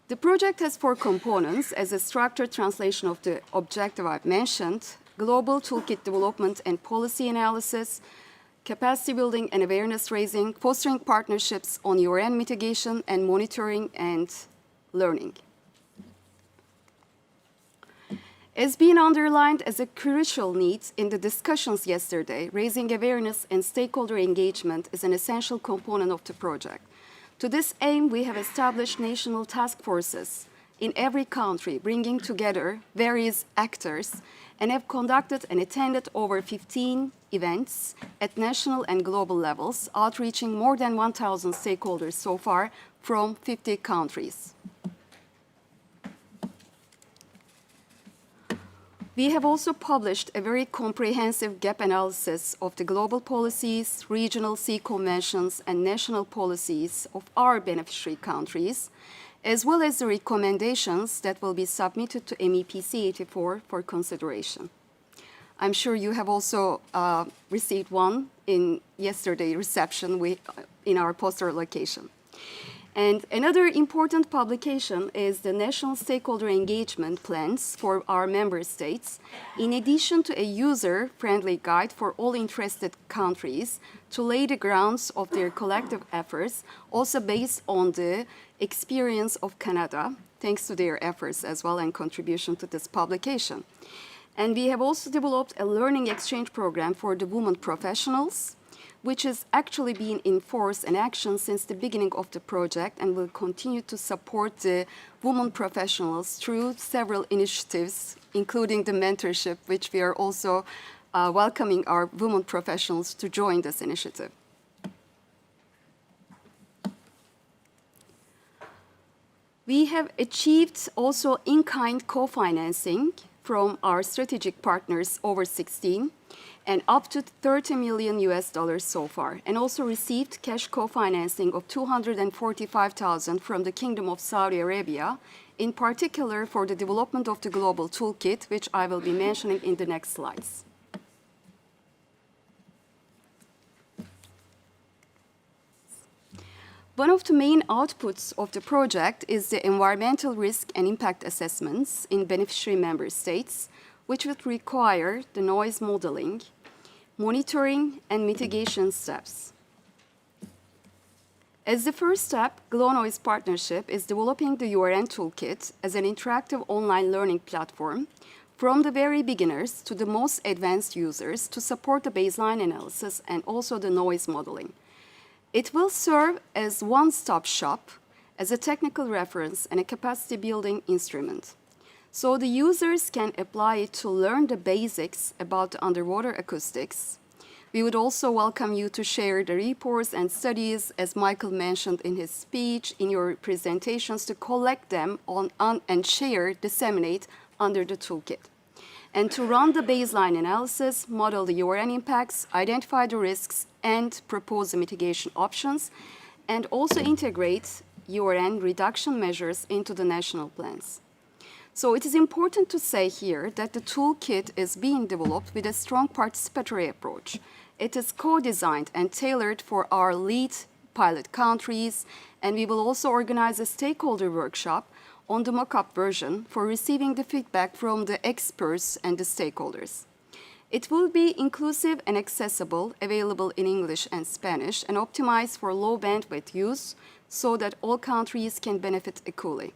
The project has 4 components as a structured translation of the objective I've mentioned: global toolkit development and policy analysis, capacity building and awareness raising, fostering partnerships on URN mitigation and monitoring and learning. As being underlined as a crucial need in the discussions yesterday, raising awareness and stakeholder engagement is an essential component of the project. To this aim, we have established national task forces in every country, bringing together various actors, and have conducted and attended over 15 events at national and global levels, outreaching more than 1,000 stakeholders so far from 50 countries. We have also published a very comprehensive gap analysis of the global policies, regional sea conventions, and national policies of our beneficiary countries, as well as the recommendations that will be submitted to MEPC 84 for consideration. I'm sure you have also received one in yesterday's reception in our poster location. And another important publication is the National Stakeholder Engagement Plans for our member states, in addition to a user-friendly guide for all interested countries to lay the grounds of their collective efforts, also based on the experience of Canada, thanks to their efforts as well and contribution to this publication. And we have also developed a learning exchange program for the women professionals, which is actually being in force and action since the beginning of the project and will continue to support the women professionals through several initiatives, including the mentorship, which we are also welcoming our women professionals to join this initiative. We have achieved also in-kind co-financing from our strategic partners over 16 and up to $30 million so far, and also received cash co-financing of $245,000 from the Kingdom of Saudi Arabia, in particular for the development of the global toolkit, which I will be mentioning in the next slides. One of the main outputs of the project is the environmental risk and impact assessments in beneficiary member states, which would require the noise modeling, monitoring, and mitigation steps. As the first step, GLONOIS Partnership is developing the URN Toolkit as an interactive online learning platform from the very beginners to the most advanced users to support the baseline analysis and also the noise modeling. It will serve as one-stop shop, as a technical reference and a capacity building instrument. So the users can apply it to learn the basics about underwater acoustics. We would also welcome you to share the reports and studies, as Michael mentioned in his speech, in your presentations, to collect them and share, disseminate under the toolkit. And to run the baseline analysis, model the URN impacts, identify the risks, and propose the mitigation options, and also integrate URN reduction measures into the national plans. So it is important to say here that the toolkit is being developed with a strong participatory approach. It is co-designed and tailored for our lead pilot countries, and we will also organize a stakeholder workshop on the mock-up version for receiving the feedback from the experts and the stakeholders. It will be inclusive and accessible, available in English and Spanish, and optimized for low bandwidth use so that all countries can benefit equally.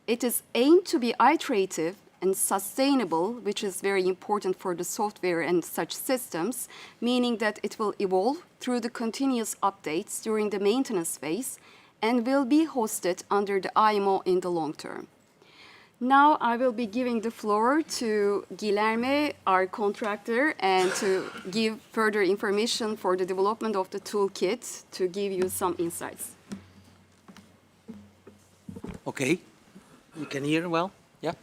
It is aimed to be iterative and sustainable, which is very important for the software and such systems, meaning that it will evolve through the continuous updates during the maintenance phase and will be hosted under the IMO in the long term. Now I will be giving the floor to Guilherme, our contractor, and to give further information for the development of the toolkit to give you some insights. Okay, you can hear well? Yeah?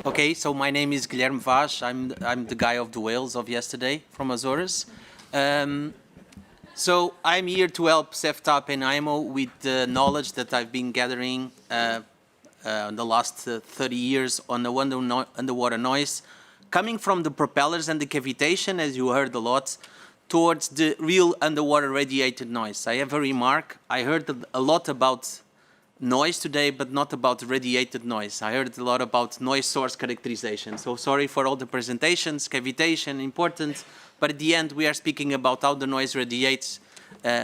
Okay, so my name is Guilherme Vaz. I'm the guy of the whales of yesterday from Azores. So I'm here to help CEFTAP and IMO with the knowledge that I've been gathering in the last 30 years on the underwater noise, coming from the propellers and the cavitation, as you heard a lot, towards the real underwater radiated noise. I have a remark. I heard a lot about noise today, but not about radiated noise. I heard a lot about noise source characterization. So sorry for all the presentations, cavitation, important, but at the end we are speaking about how the noise radiates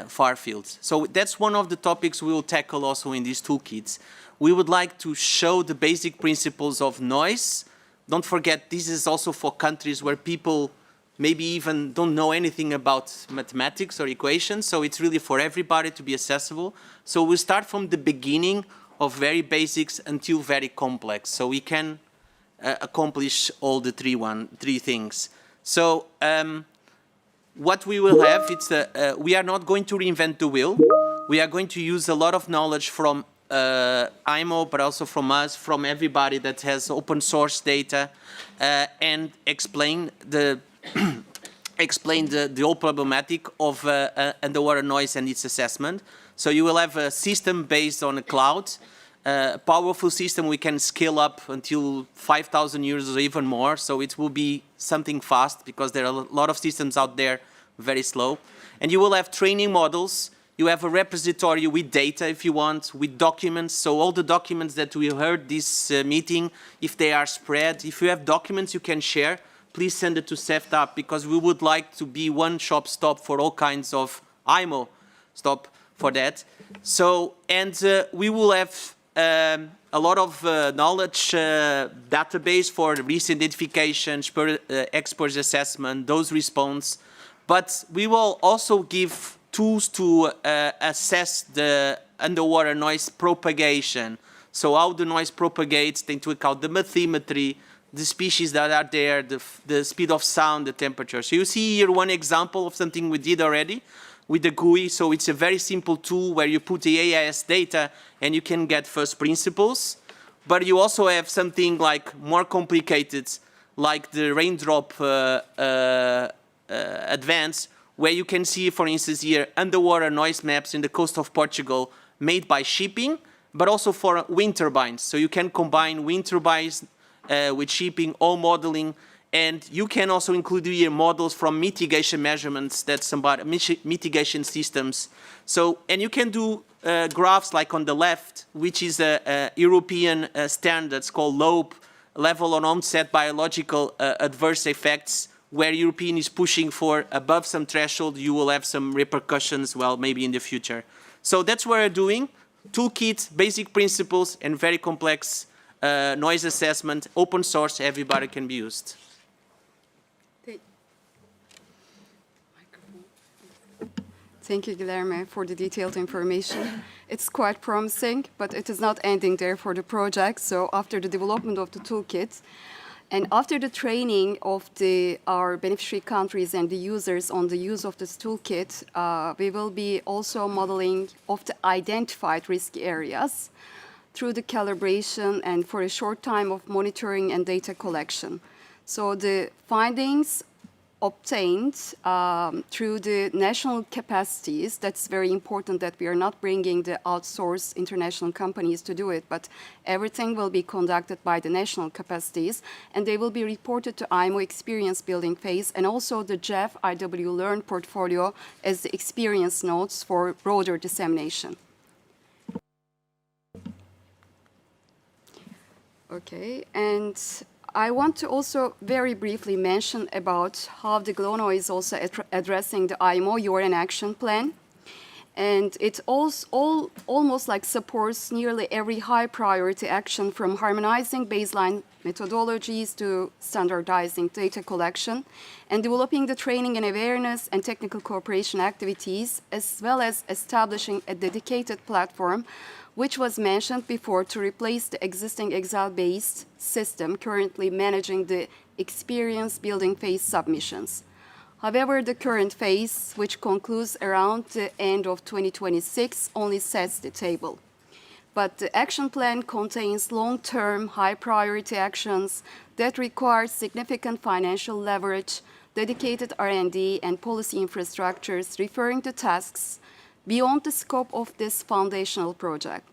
far fields. So that's one of the topics we will tackle also in these toolkits. We would like to show the basic principles of noise. Don't forget, this is also for countries where people maybe even don't know anything about mathematics or equations, so it's really for everybody to be accessible. So we start from the beginning of very basics until very complex, so we can accomplish all the three things. So what we will have, we are not going to reinvent the wheel. We are going to use a lot of knowledge from IMO, but also from us, from everybody that has open source data, and explain the whole problematic of underwater noise and its assessment. So you will have a system based on a cloud, a powerful system we can scale up until 5,000 users or even more. So it will be something fast because there are a lot of systems out there very slow. And you will have training models You have a repository with data if you want, with documents. So all the documents that we heard this meeting, if they are spread, if you have documents you can share, please send it to SEFTAP, because we would like to be one-shop stop for all kinds of IMO stop for that. So, and we will have a lot of knowledge database for risk identification, experts assessment, those response. But we will also give tools to assess the underwater noise propagation. So how the noise propagates, take into account the bathymetry, the species that are there, the speed of sound, the temperature. So you see here one example of something we did already with the GUI. So it's a very simple tool where you put the AIS data and you can get first principles. But you also have something like more complicated, like the raindrop advance, where you can see, for instance, here underwater noise maps in the coast of Portugal made by shipping, but also for wind turbines. So you can combine wind turbines with shipping, all modeling, and you can also include here models from mitigation measurements, that somebody mitigation systems. So, and you can do graphs like on the left, which is a European standards called LOPE, level on onset biological adverse effects, where European is pushing for above some threshold, you will have some repercussions, well, maybe in the future. So that's what we're doing. Toolkit, basic principles, and very complex noise assessment, open source, everybody can be used. Thank you, Guilherme, for the detailed information. It's quite promising, but it is not ending there for the project. So after the development of the toolkit, and after the training of our beneficiary countries and the users on the use of this toolkit, we will be also modeling of the identified risk areas through the calibration and for a short time of monitoring and data collection. So the findings obtained through the national capacities, that's very important that we are not bringing the outsourced international companies to do it, but everything will be conducted by the national capacities, and they will be reported to IMO experience building phase, and also the JEF IW Learn portfolio as the experience notes for broader dissemination. Okay, and I want to also very briefly mention about how the GLONO is also addressing the IMO URN action plan. And it almost like supports nearly every high priority action, from harmonizing baseline methodologies to standardizing data collection and developing the training and awareness and technical cooperation activities, as well as establishing a dedicated platform which was mentioned before to replace the existing Excel-based system currently managing the experience building phase submissions. However, the current phase, which concludes around the end of 2026, only sets the table. But the action plan contains long-term, high-priority actions that require significant financial leverage, dedicated R&D, and policy infrastructures referring to tasks beyond the scope of this foundational project.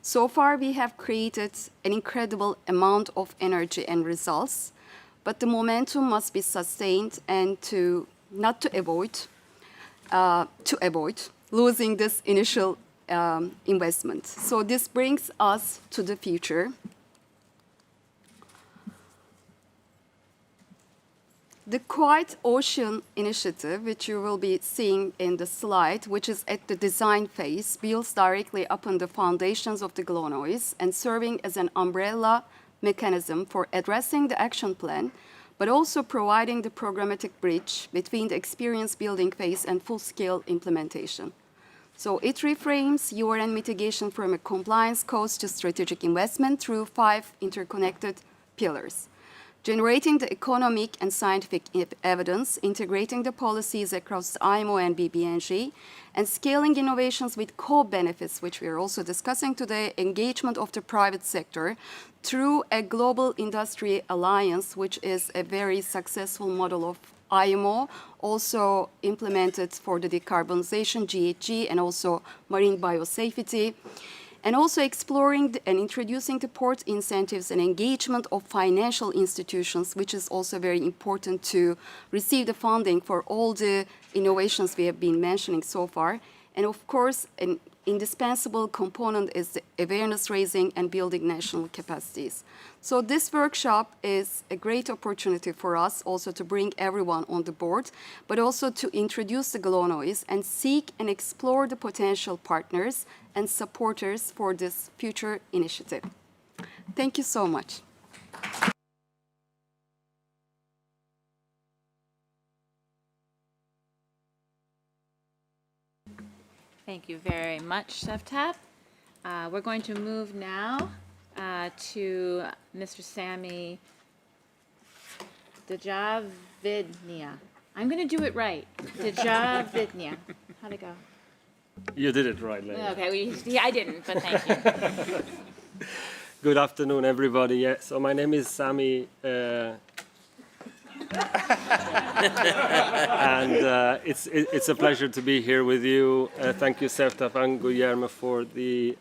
So far, we have created an incredible amount of energy and results, but the momentum must be sustained and to avoid losing this initial investment. So this brings us to the future. The Quiet Ocean Initiative, which you will be seeing in the slide, which is at the design phase, builds directly upon the foundations of the GLONOIS and serving as an umbrella mechanism for addressing the action plan, but also providing the programmatic bridge between the experience building phase and full-scale implementation. So it reframes URN mitigation from a compliance cost to strategic investment through 5 interconnected pillars: generating the economic and scientific evidence, integrating the policies across IMO and BBNG, and scaling innovations with co-benefits, which we are also discussing today, engagement of the private sector through a global industry alliance, which is a very successful model of IMO, also implemented for the decarbonization, GHG, and also marine biosafety. And also exploring and introducing the port incentives and engagement of financial institutions, which is also very important to receive the funding for all the innovations we have been mentioning so far. And of course, an indispensable component is the awareness raising and building national capacities. So this workshop is a great opportunity for us also to bring everyone on the board, but also to introduce the glow noise and seek and explore the potential partners and supporters for this future initiative. Thank you so much. Thank you very much, Sevtap. We're going to move now to Mr. Samy Djavidnia. I'm going to do it right. Djavidnia. How'd it go? You did it right, Leila. Okay, I didn't, but thank you. Good afternoon, everybody. Yeah, so my name is Samy, and it's a pleasure to be here with you. Thank you, Sevtap and Guillermo, for the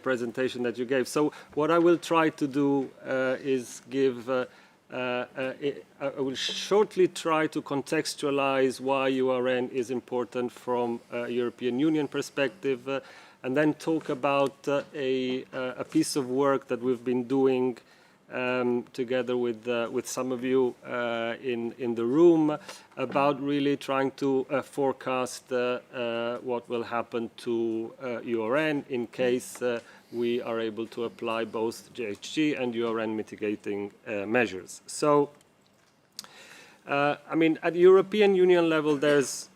presentation that you gave. So what I will try to do is give. I will shortly try to contextualize why URN is important from a European Union perspective, and then talk about a piece of work that we've been doing together with some of you in the room about really trying to forecast what will happen to URN in case we are able to apply both GHG and URN mitigating measures. So, I mean, at European Union level, there's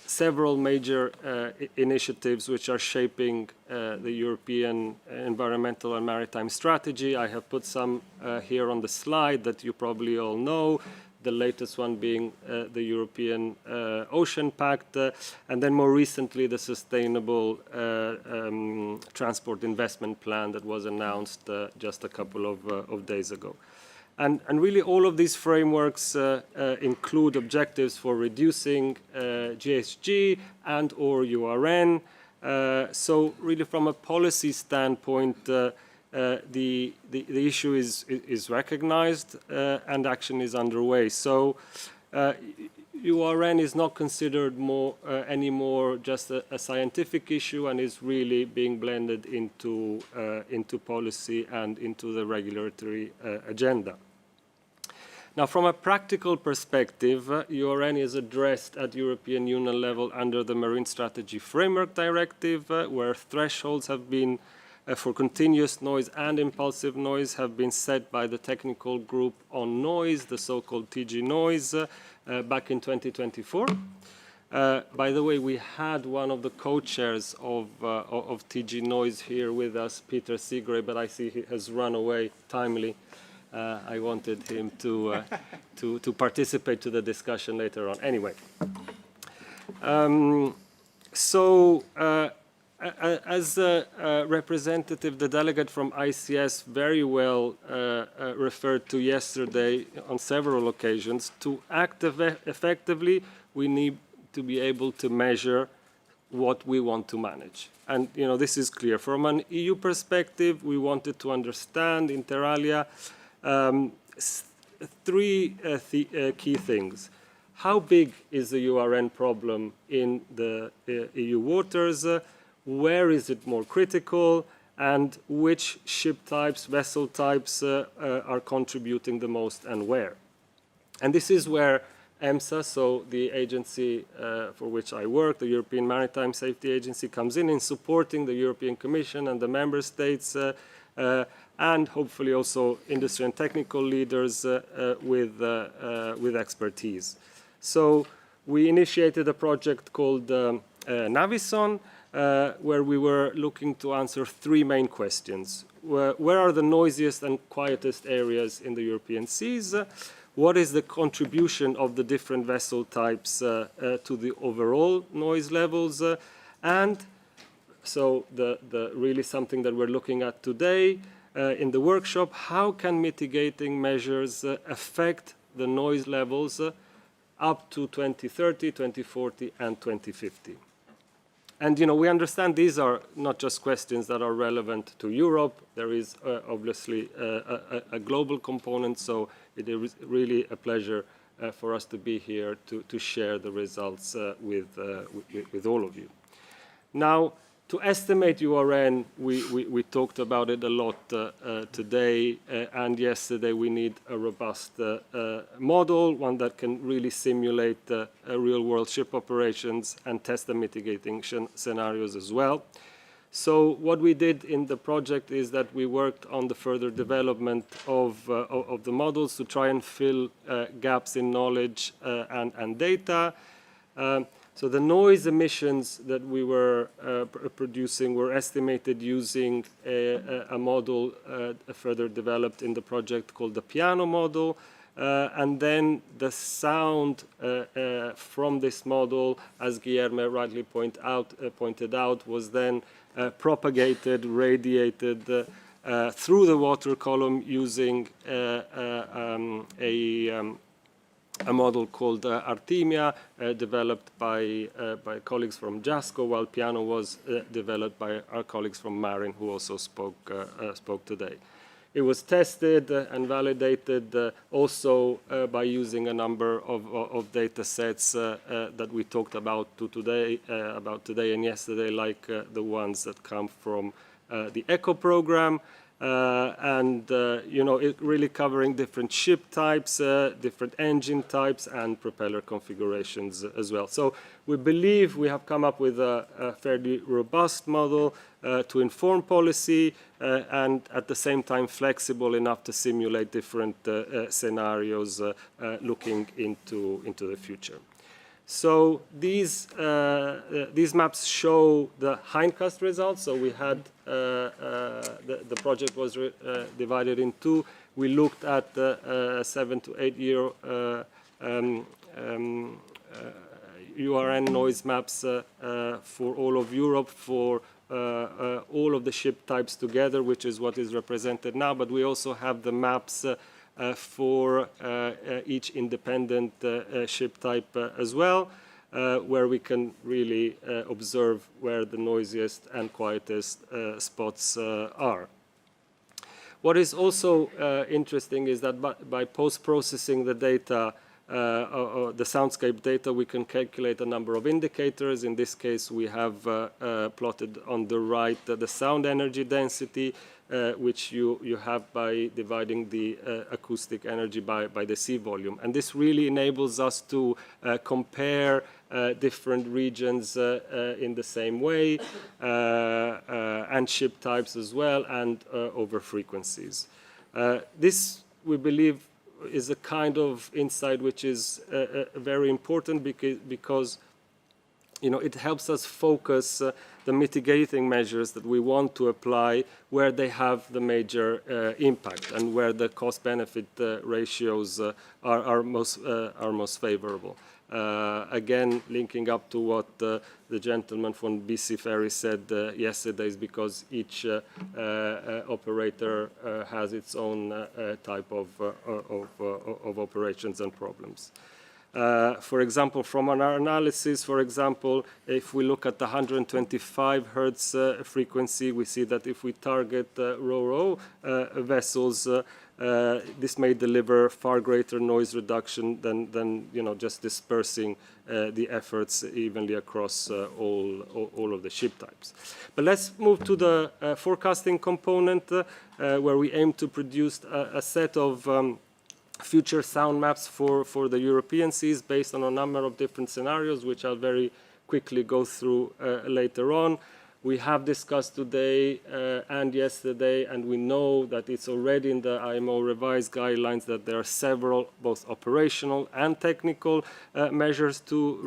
several major initiatives which are shaping the European environmental and maritime strategy. I have put some here on the slide that you probably all know. The latest one being the European Ocean Pact, and then more recently the Sustainable Transport Investment Plan that was announced just a couple of days ago. And really all of these frameworks include objectives for reducing GHG and or URN. So really from a policy standpoint, the issue is recognized and action is underway. So URN is not considered anymore just a scientific issue and is really being blended into policy and into the regulatory agenda. Now, from a practical perspective, URN is addressed at European Union level under the Marine Strategy Framework Directive, where thresholds have been for continuous noise and impulsive noise have been set by the technical group on noise, the so-called TG noise, back in 2024. By the way, we had one of the co-chairs of TG noise here with us, Peter Seagrave, but I see he has run away timely. I wanted him to participate to the discussion later on. Anyway, as a representative, the delegate from ICS very well referred to yesterday on several occasions, to act effectively, we need to be able to measure what we want to manage. And this is clear. From an EU perspective, we wanted to understand, inter alia, three key things. How big is the URN problem in the EU waters? Where is it more critical? And which ship types, vessel types are contributing the most and where? And this is where EMSA, so the agency for which I work, the European Maritime Safety Agency, comes in supporting the European Commission and the member states and hopefully also industry and technical leaders with expertise. So we initiated a project called Navison, where we were looking to answer three main questions. Where are the noisiest and quietest areas in the European seas? What is the contribution of the different vessel types to the overall noise levels? And so the really something that we're looking at today in the workshop, how can mitigating measures affect the noise levels up to 2030, 2040, and 2050? And we understand these are not just questions that are relevant to Europe. There is obviously a global component, so it is really a pleasure for us to be here to share the results with all of you. Now, to estimate URN, we talked about it a lot today and yesterday. We need a robust model, one that can really simulate real-world ship operations and test the mitigating scenarios as well. So what we did in the project is that we worked on the further development of the models to try and fill gaps in knowledge and data. So the noise emissions that we were producing were estimated using a model further developed in the project called the piano model. And then the sound from this model, as Guillermo rightly pointed out, was then propagated, radiated through the water column using a model called Artemia, developed by colleagues from JASCO, while Piano was developed by our colleagues from MARIN, who also spoke today. It was tested and validated also by using a number of data sets that we talked about today and yesterday, like the ones that come from the ECHO program. It really covering different ship types, different engine types, and propeller configurations as well. So we believe we have come up with a fairly robust model to inform policy and at the same time flexible enough to simulate different scenarios looking into the future. So these maps show the hindcast results. So we had the project was divided in two. We looked at 7 to 8 year URN noise maps for all of Europe for all of the ship types together, which is what is represented now. But we also have the maps for each independent ship type as well, where we can really observe where the noisiest and quietest spots are. What is also interesting is that by post-processing the data, the soundscape data, we can calculate a number of indicators. In this case, we have plotted on the right the sound energy density, which you have by dividing the acoustic energy by the sea volume. And this really enables us to compare different regions in the same way, and ship types as well, and over frequencies. This, we believe, is a kind of insight which is very important because it helps us focus the mitigating measures that we want to apply where they have the major impact and where the cost-benefit ratios are most favorable. Again, linking up to what the gentleman from BC Ferry said yesterday, is because each operator has its own type of operations and problems. For example, from our analysis, for example, if we look at the 125 hertz frequency, we see that if we target RoRo vessels, this may deliver far greater noise reduction than just dispersing the efforts evenly across all of the ship types. But let's move to the forecasting component, where we aim to produce a set of future sound maps for the European seas based on a number of different scenarios, which I'll very quickly go through later on. We have discussed today and yesterday, and we know that it's already in the IMO revised guidelines that there are several both operational and technical measures to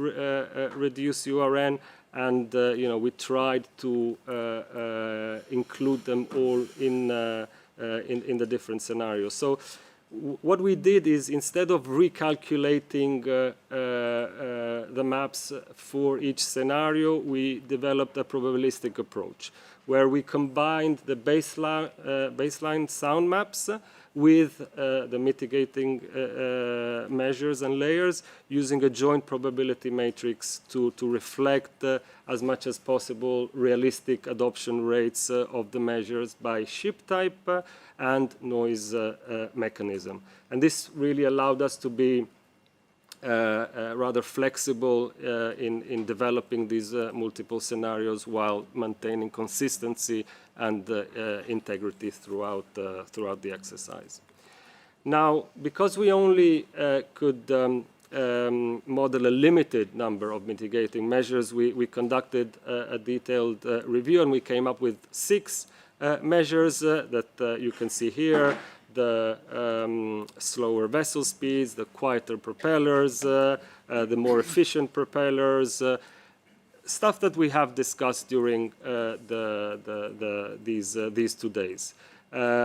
reduce URN, and we tried to include them all in the different scenarios. So what we did is, instead of recalculating the maps for each scenario, we developed a probabilistic approach where we combined the baseline sound maps with the mitigating measures and layers, using a joint probability matrix to reflect as much as possible realistic adoption rates of the measures by ship type and noise mechanism. And this really allowed us to be rather flexible in developing these multiple scenarios while maintaining consistency and integrity throughout the exercise. Now, because we only could model a limited number of mitigating measures, we conducted a detailed review, and we came up with 6 measures that you can see here. The slower vessel speeds, the quieter propellers, the more efficient propellers, stuff that we have discussed during these 2 days.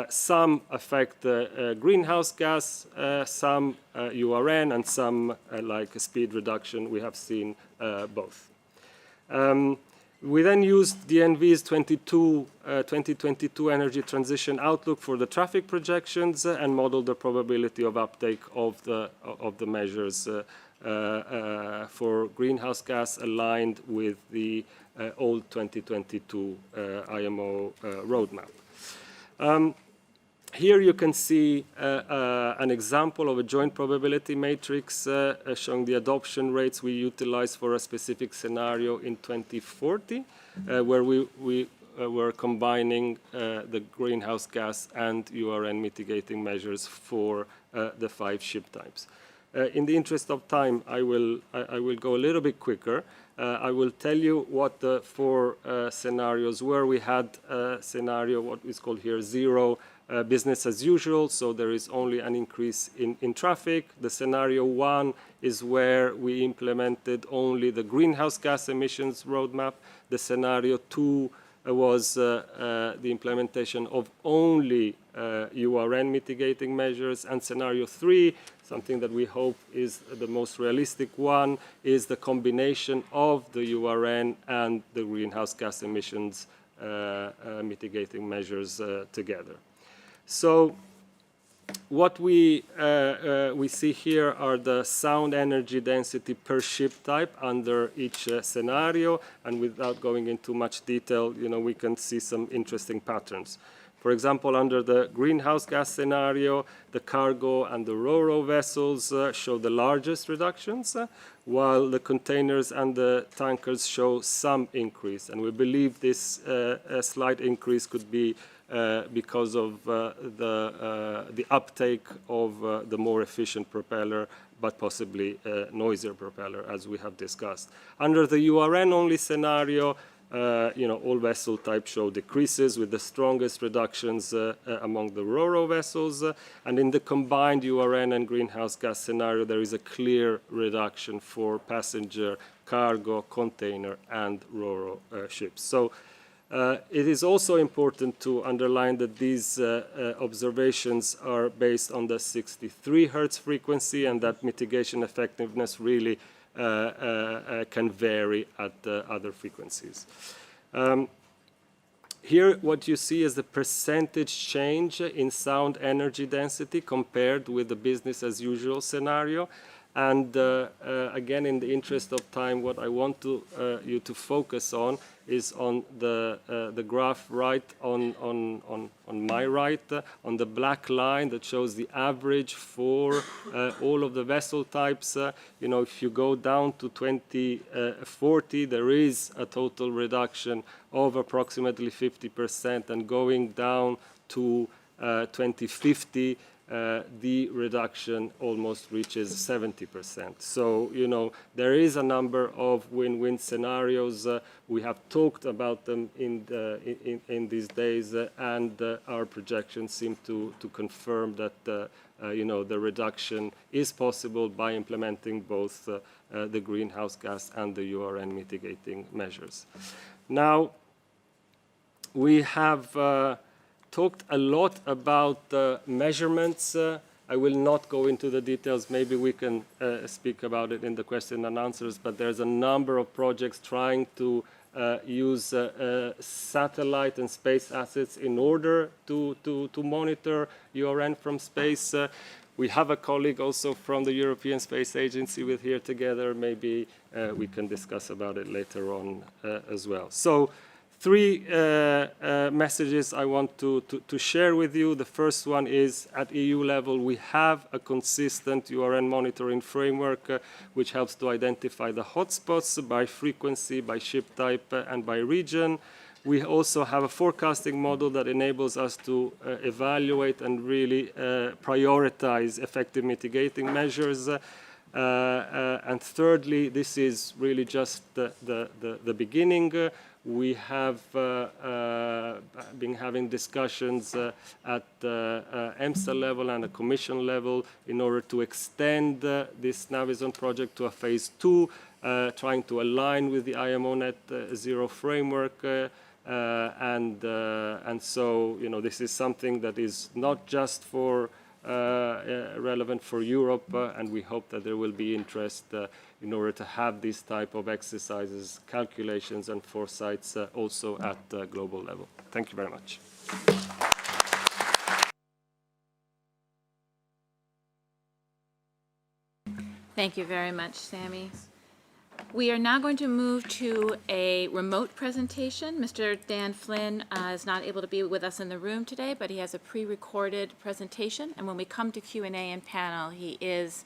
Some affect greenhouse gas, some URN, and some like speed reduction. We have seen both. We then used DNV's 2022 energy transition outlook for the traffic projections and modeled the probability of uptake of the measures for greenhouse gas aligned with the old 2022 IMO roadmap. Here you can see an example of a joint probability matrix showing the adoption rates we utilize for a specific scenario in 2040, where we were combining the greenhouse gas and URN mitigating measures for the 5 ship types. In the interest of time, I will go a little bit quicker. I will tell you what the 4 scenarios were. We had a scenario, what is called here, 0 business as usual, so there is only an increase in traffic. The scenario 1 is where we implemented only the greenhouse gas emissions roadmap. The scenario 2 was the implementation of only URN mitigating measures, and scenario 3, something that we hope is the most realistic one, is the combination of the URN and the greenhouse gas emissions mitigating measures together. So what we see here are the sound energy density per ship type under each scenario, and without going into much detail, we can see some interesting patterns. For example, under the greenhouse gas scenario, the cargo and the ro-ro vessels show the largest reductions, while the containers and the tankers show some increase. And we believe this slight increase could be because of the uptake of the more efficient propeller, but possibly noisier propeller, as we have discussed. Under the URN-only scenario, all vessel types show decreases, with the strongest reductions among the ro-ro vessels. And in the combined URN and greenhouse gas scenario, there is a clear reduction for passenger, cargo, container, and ro-ro ships. So it is also important to underline that these observations are based on the 63 Hertz frequency, and that mitigation effectiveness really can vary at other frequencies. Here, what you see is the percentage change in sound energy density compared with the business as usual scenario. And again, in the interest of time, what I want you to focus on is on the graph right on my right, on the black line that shows the average for all of the vessel types. If you go down to 2040, there is a total reduction of approximately 50%, and going down to 2050, the reduction almost reaches 70%. So, there is a number of win-win scenarios. We have talked about them in these days, and our projections seem to confirm that the reduction is possible by implementing both the greenhouse gas and the URN mitigating measures. Now, we have talked a lot about the measurements. I will not go into the details. Maybe we can speak about it in the question and answers, but there's a number of projects trying to use satellite and space assets in order to monitor URN from space. We have a colleague also from the European Space Agency with here together. Maybe we can discuss about it later on as well. So, Three messages I want to share with you. The first one is at EU level, we have a consistent URN monitoring framework which helps to identify the hotspots by frequency, by ship type, and by region. We also have a forecasting model that enables us to evaluate and really prioritize effective mitigating measures. And thirdly, this is really just the beginning. We have been having discussions at the EMSA level and the Commission level in order to extend this Navizon project to a phase 2, trying to align with the IMO Net Zero framework. And so, you know, this is something that is not just for relevant for Europe, and we hope that there will be interest in order to have these type of exercises, calculations, and foresights also at the global level. Thank you very much. Thank you very much, Samy. We are now going to move to a remote presentation. Mr. Dan Flynn is not able to be with us in the room today, but he has a pre-recorded presentation. And when we come to Q&A and panel, he is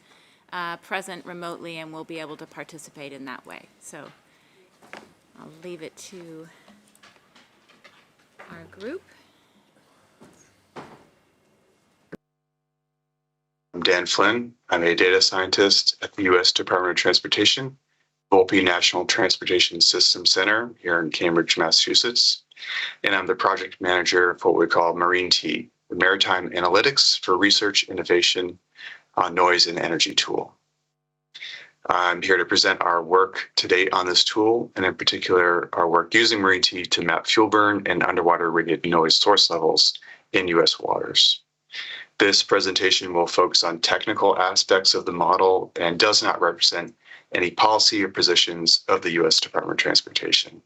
present remotely and will be able to participate in that way. So I'll leave it to our group. I'm Dan Flynn. I'm a data scientist at the U.S. Department of Transportation, Volpe National Transportation Systems Center here in Cambridge, Massachusetts. And I'm the project manager for what we call MARIN, the Maritime Analytics for Research, Innovation, Noise and Energy tool. I'm here to present our work to date on this tool, and in particular, our work using MARIN to map fuel burn and underwater radiated noise source levels in U.S. waters. This presentation will focus on technical aspects of the model and does not represent any policy or positions of the U.S. Department of Transportation.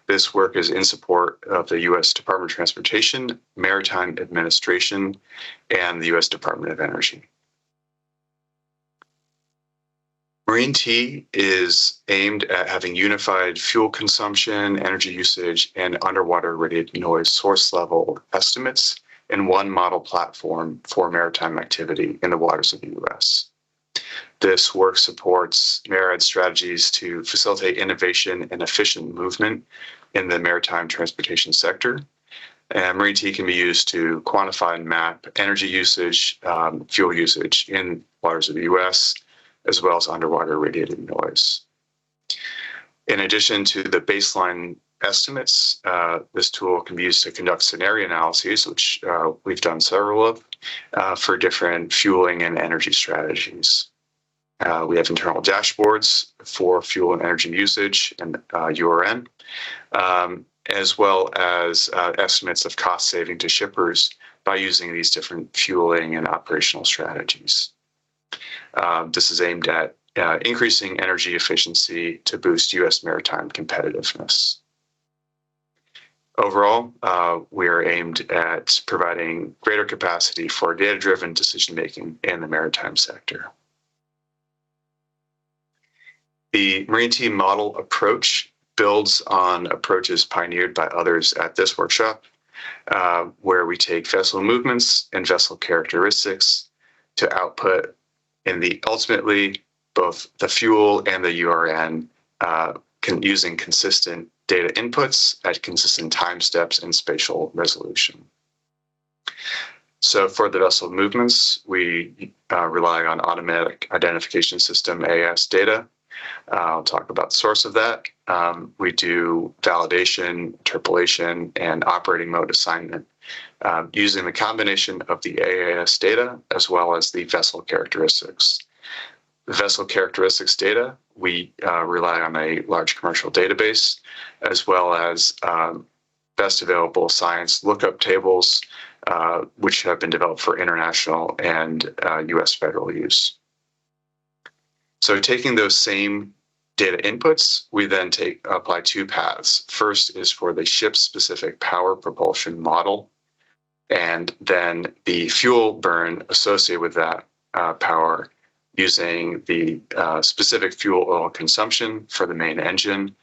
This work is in support of the U.S. Department of Transportation, Maritime Administration, and the U.S. Department of Energy. MARIN is aimed at having unified fuel consumption, energy usage, and underwater radiated noise source level estimates in one model platform for maritime activity in the waters of the U.S. This work supports MARAD strategies to facilitate innovation and efficient movement in the maritime transportation sector. And MARIN can be used to quantify and map energy usage, fuel usage in waters of the U.S., as well as underwater radiated noise. In addition to the baseline estimates, this tool can be used to conduct scenario analyses, which we've done several of, for different fueling and energy strategies. We have internal dashboards for fuel and energy usage and URN, as well as estimates of cost saving to shippers by using these different fueling and operational strategies. This is aimed at increasing energy efficiency to boost U.S. maritime competitiveness. Overall, we are aimed at providing greater capacity for data-driven decision-making in the maritime sector. The MARIN model approach builds on approaches pioneered by others at this workshop, where we take vessel movements and vessel characteristics to output in the ultimately both the fuel and the URN using consistent data inputs at consistent time steps and spatial resolution. So for the vessel movements, we rely on automatic identification system AIS data. I'll talk about the source of that. We do validation, interpolation, and operating mode assignment using the combination of the AIS data as well as the vessel characteristics. The vessel characteristics data, we rely on a large commercial database as well as best available science lookup tables, which have been developed for international and U.S. federal use. So taking those same data inputs, we then apply two paths. First is for the ship-specific power propulsion model, and then the fuel burn associated with that power using the specific fuel oil consumption for the main engine,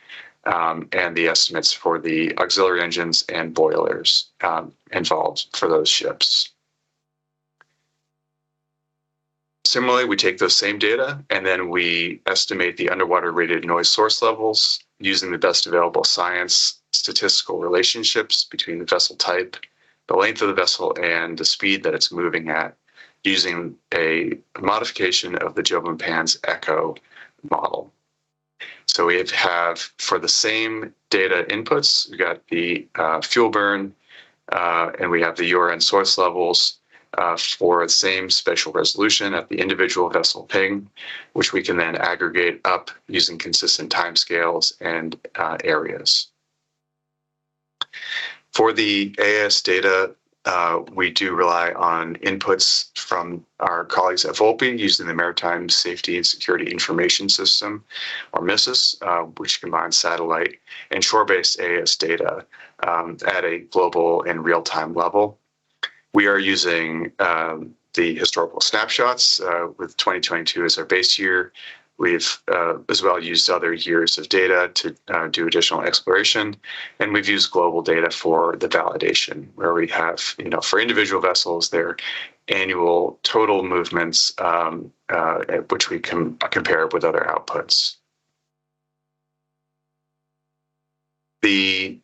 and the estimates for the auxiliary engines and boilers involved for those ships. Similarly, we take those same data and then we estimate the underwater radiated noise source levels using the best available science, statistical relationships between the vessel type, the length of the vessel, and the speed that it's moving at, using a modification of the Johan-Bosschers ECHO model. So we have, for the same data inputs, we've got the fuel burn, and we have the URN source levels for the same spatial resolution at the individual vessel ping, which we can then aggregate up using consistent timescales and areas. For the AS data, we do rely on inputs from our colleagues at Volpe using the Maritime Safety and Security Information System, or MISIS, which combines satellite and shore-based AS data at a global and real-time level. We are using the historical snapshots with 2022 as our base year. We've as well used other years of data to do additional exploration, and we've used global data for the validation, where we have, for individual vessels, their annual total movements, which we can compare with other outputs. The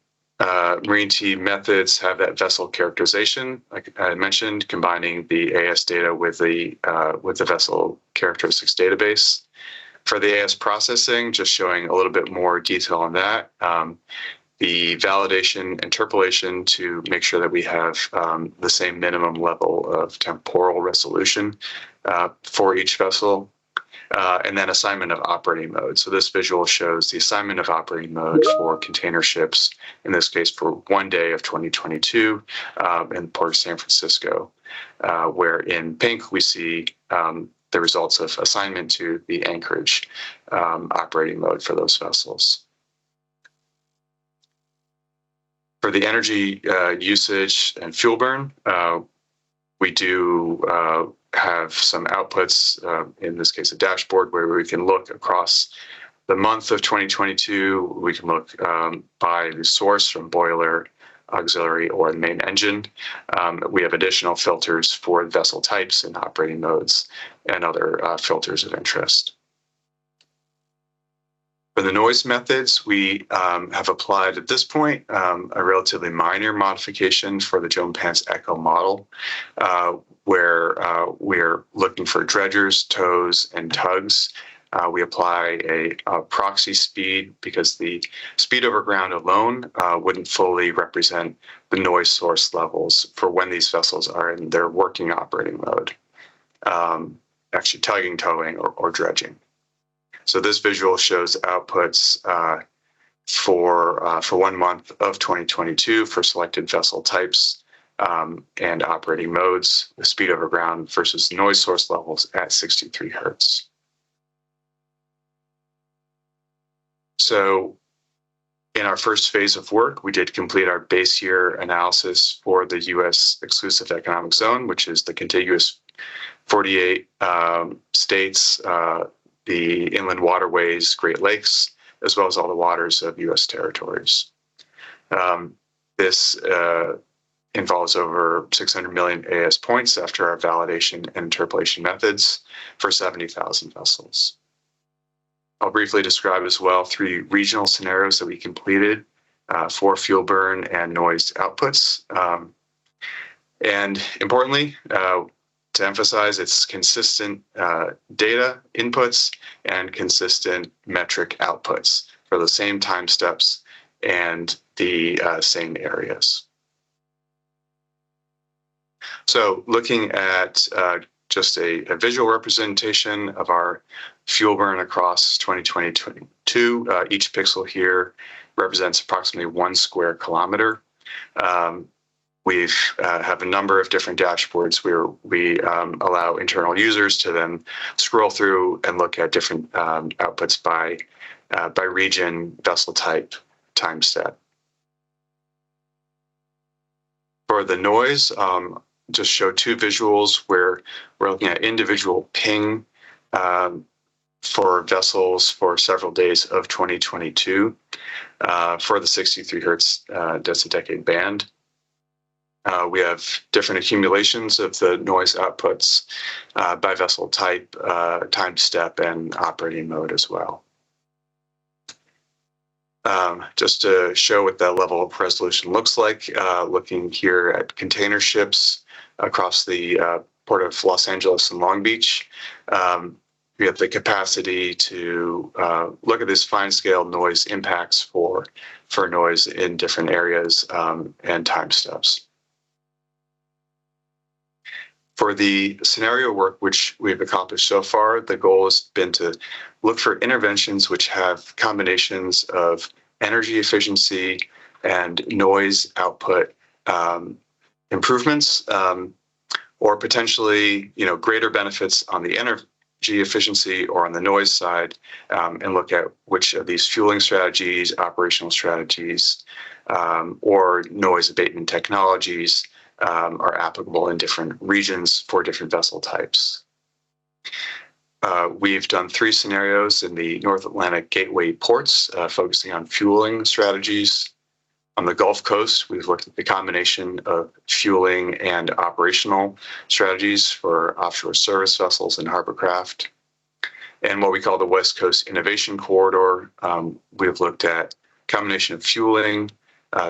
Marine team methods have that vessel characterization, like I mentioned, combining the AS data with the vessel characteristics database. For the AS processing, just showing a little bit more detail on that. The validation interpolation to make sure that we have the same minimum level of temporal resolution for each vessel. And then assignment of operating mode. So this visual shows the assignment of operating mode for container ships, in this case for 1 day of 2022 in the Port of San Francisco, where in pink we see the results of assignment to the anchorage operating mode for those vessels. For the energy usage and fuel burn, we do have some outputs, in this case a dashboard, where we can look across the month of 2022. We can look by the source from boiler, auxiliary, or the main engine. We have additional filters for vessel types and operating modes and other filters of interest. For the noise methods, we have applied at this point a relatively minor modification for the Johan-Bosschers ECHO model, where we're looking for dredgers, tows, and tugs. We apply a proxy speed because the speed over ground alone wouldn't fully represent the noise source levels for when these vessels are in their working operating mode, actually tugging, towing, or dredging. So this visual shows outputs for 1 month of 2022 for selected vessel types and operating modes, the speed over ground versus noise source levels at 63 hertz. So in our first phase of work, we did complete our base year analysis for the U.S. exclusive economic zone, which is the contiguous 48 states, the inland waterways, Great Lakes, as well as all the waters of U.S. territories. This involves over 600 million AS points after our validation and interpolation methods for 70,000 vessels. I'll briefly describe as well 3 regional scenarios that we completed for fuel burn and noise outputs. And importantly, to emphasize, it's consistent data inputs and consistent metric outputs for the same time steps and the same areas. So looking at just a visual representation of our fuel burn across 2022, each pixel here represents approximately 1 square kilometer. We have a number of different dashboards where we allow internal users to then scroll through and look at different outputs by region, vessel type, time step. For the noise, just show 2 visuals where we're looking at individual ping for vessels for several days of 2022 for the 63 hertz decadecade band. We have different accumulations of the noise outputs by vessel type, time step, and operating mode as well. Just to show what that level of resolution looks like, looking here at container ships across the port of Los Angeles and Long Beach, we have the capacity to look at this fine-scale noise impacts for noise in different areas and time steps. For the scenario work which we've accomplished so far, the goal has been to look for interventions which have combinations of energy efficiency and noise output improvements, or potentially, greater benefits on the energy efficiency or on the noise side, and look at which of these fueling strategies, operational strategies, or noise abatement technologies are applicable in different regions for different vessel types. We've done 3 scenarios in the North Atlantic gateway ports, focusing on fueling strategies. On the Gulf Coast, we've looked at the combination of fueling and operational strategies for offshore service vessels and hovercraft. And what we call the West Coast Innovation Corridor, we've looked at combination of fueling,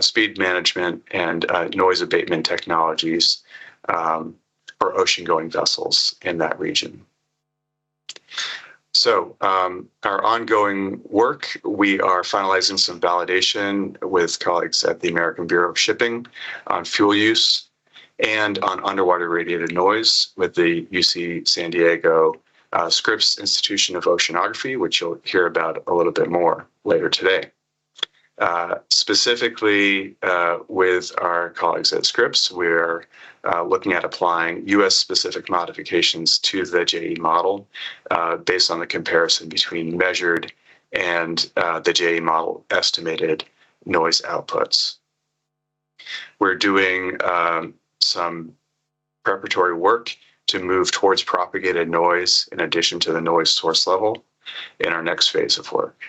speed management, and noise abatement technologies for ocean-going vessels in that region. So our ongoing work, we are finalizing some validation with colleagues at the American Bureau of Shipping on fuel use and on underwater radiated noise with the UC San Diego Scripps Institution of Oceanography, which you'll hear about a little bit more later today. Specifically with our colleagues at Scripps, we're looking at applying US-specific modifications to the JE model based on the comparison between measured and the JE model estimated noise outputs. We're doing some preparatory work to move towards propagated noise in addition to the noise source level in our next phase of work.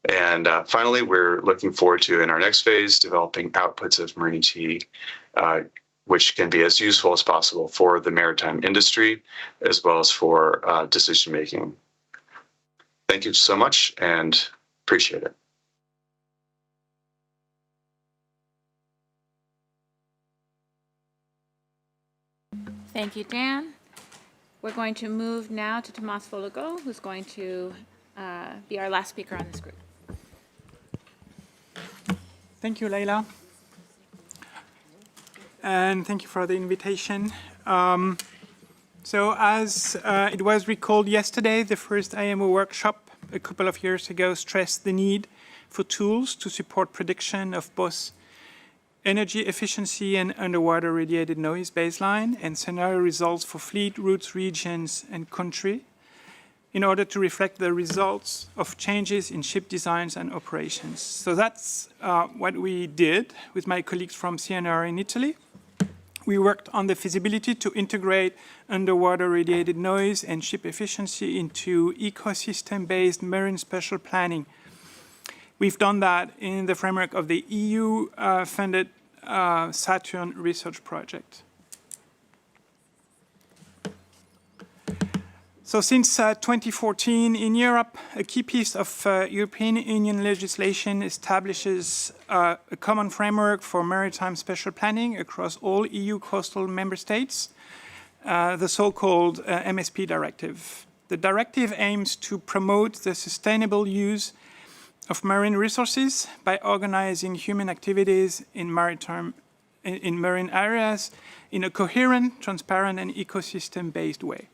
And finally, we're looking forward to, in our next phase, developing outputs of marine T, which can be as useful as possible for the maritime industry, as well as for decision-making. Thank you so much, and appreciate it. Thank you, Dan. We're going to move now to Tomas Vologo, who's going to be our last speaker on this group. Thank you, Leila. And thank you for the invitation. So as it was recalled yesterday, the first IMO workshop a couple of years ago stressed the need for tools to support prediction of both energy efficiency and underwater radiated noise baseline and scenario results for fleet, routes, regions, and country in order to reflect the results of changes in ship designs and operations. So that's what we did with my colleagues from CNR in Italy. We worked on the feasibility to integrate underwater radiated noise and ship efficiency into ecosystem-based marine spatial planning. We've done that in the framework of the EU-funded Saturn research project. So since 2014 in Europe, a key piece of European Union legislation establishes a common framework for maritime spatial planning across all EU coastal member states, the so-called MSP directive. The directive aims to promote the sustainable use of marine resources by organizing human activities in marine areas in a coherent, transparent, and ecosystem-based way.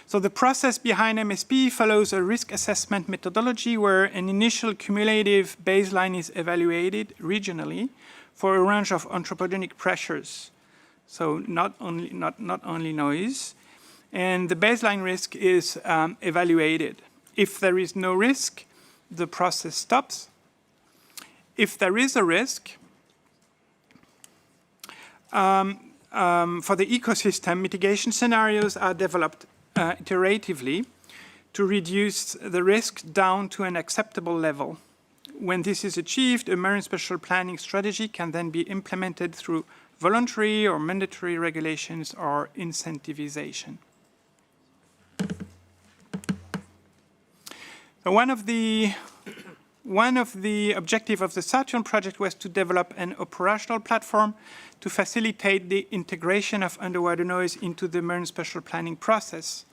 So the process behind MSP follows a risk assessment methodology where an initial cumulative baseline is evaluated regionally for a range of anthropogenic pressures. So not only noise. And the baseline risk is evaluated. If there is no risk, the process stops. If there is a risk, for the ecosystem, mitigation scenarios are developed iteratively to reduce the risk down to an acceptable level. When this is achieved, a marine spatial planning strategy can then be implemented through voluntary or mandatory regulations or incentivization. So one of the objectives of the Saturn project was to develop an operational platform to facilitate the integration of underwater noise into the marine spatial planning process.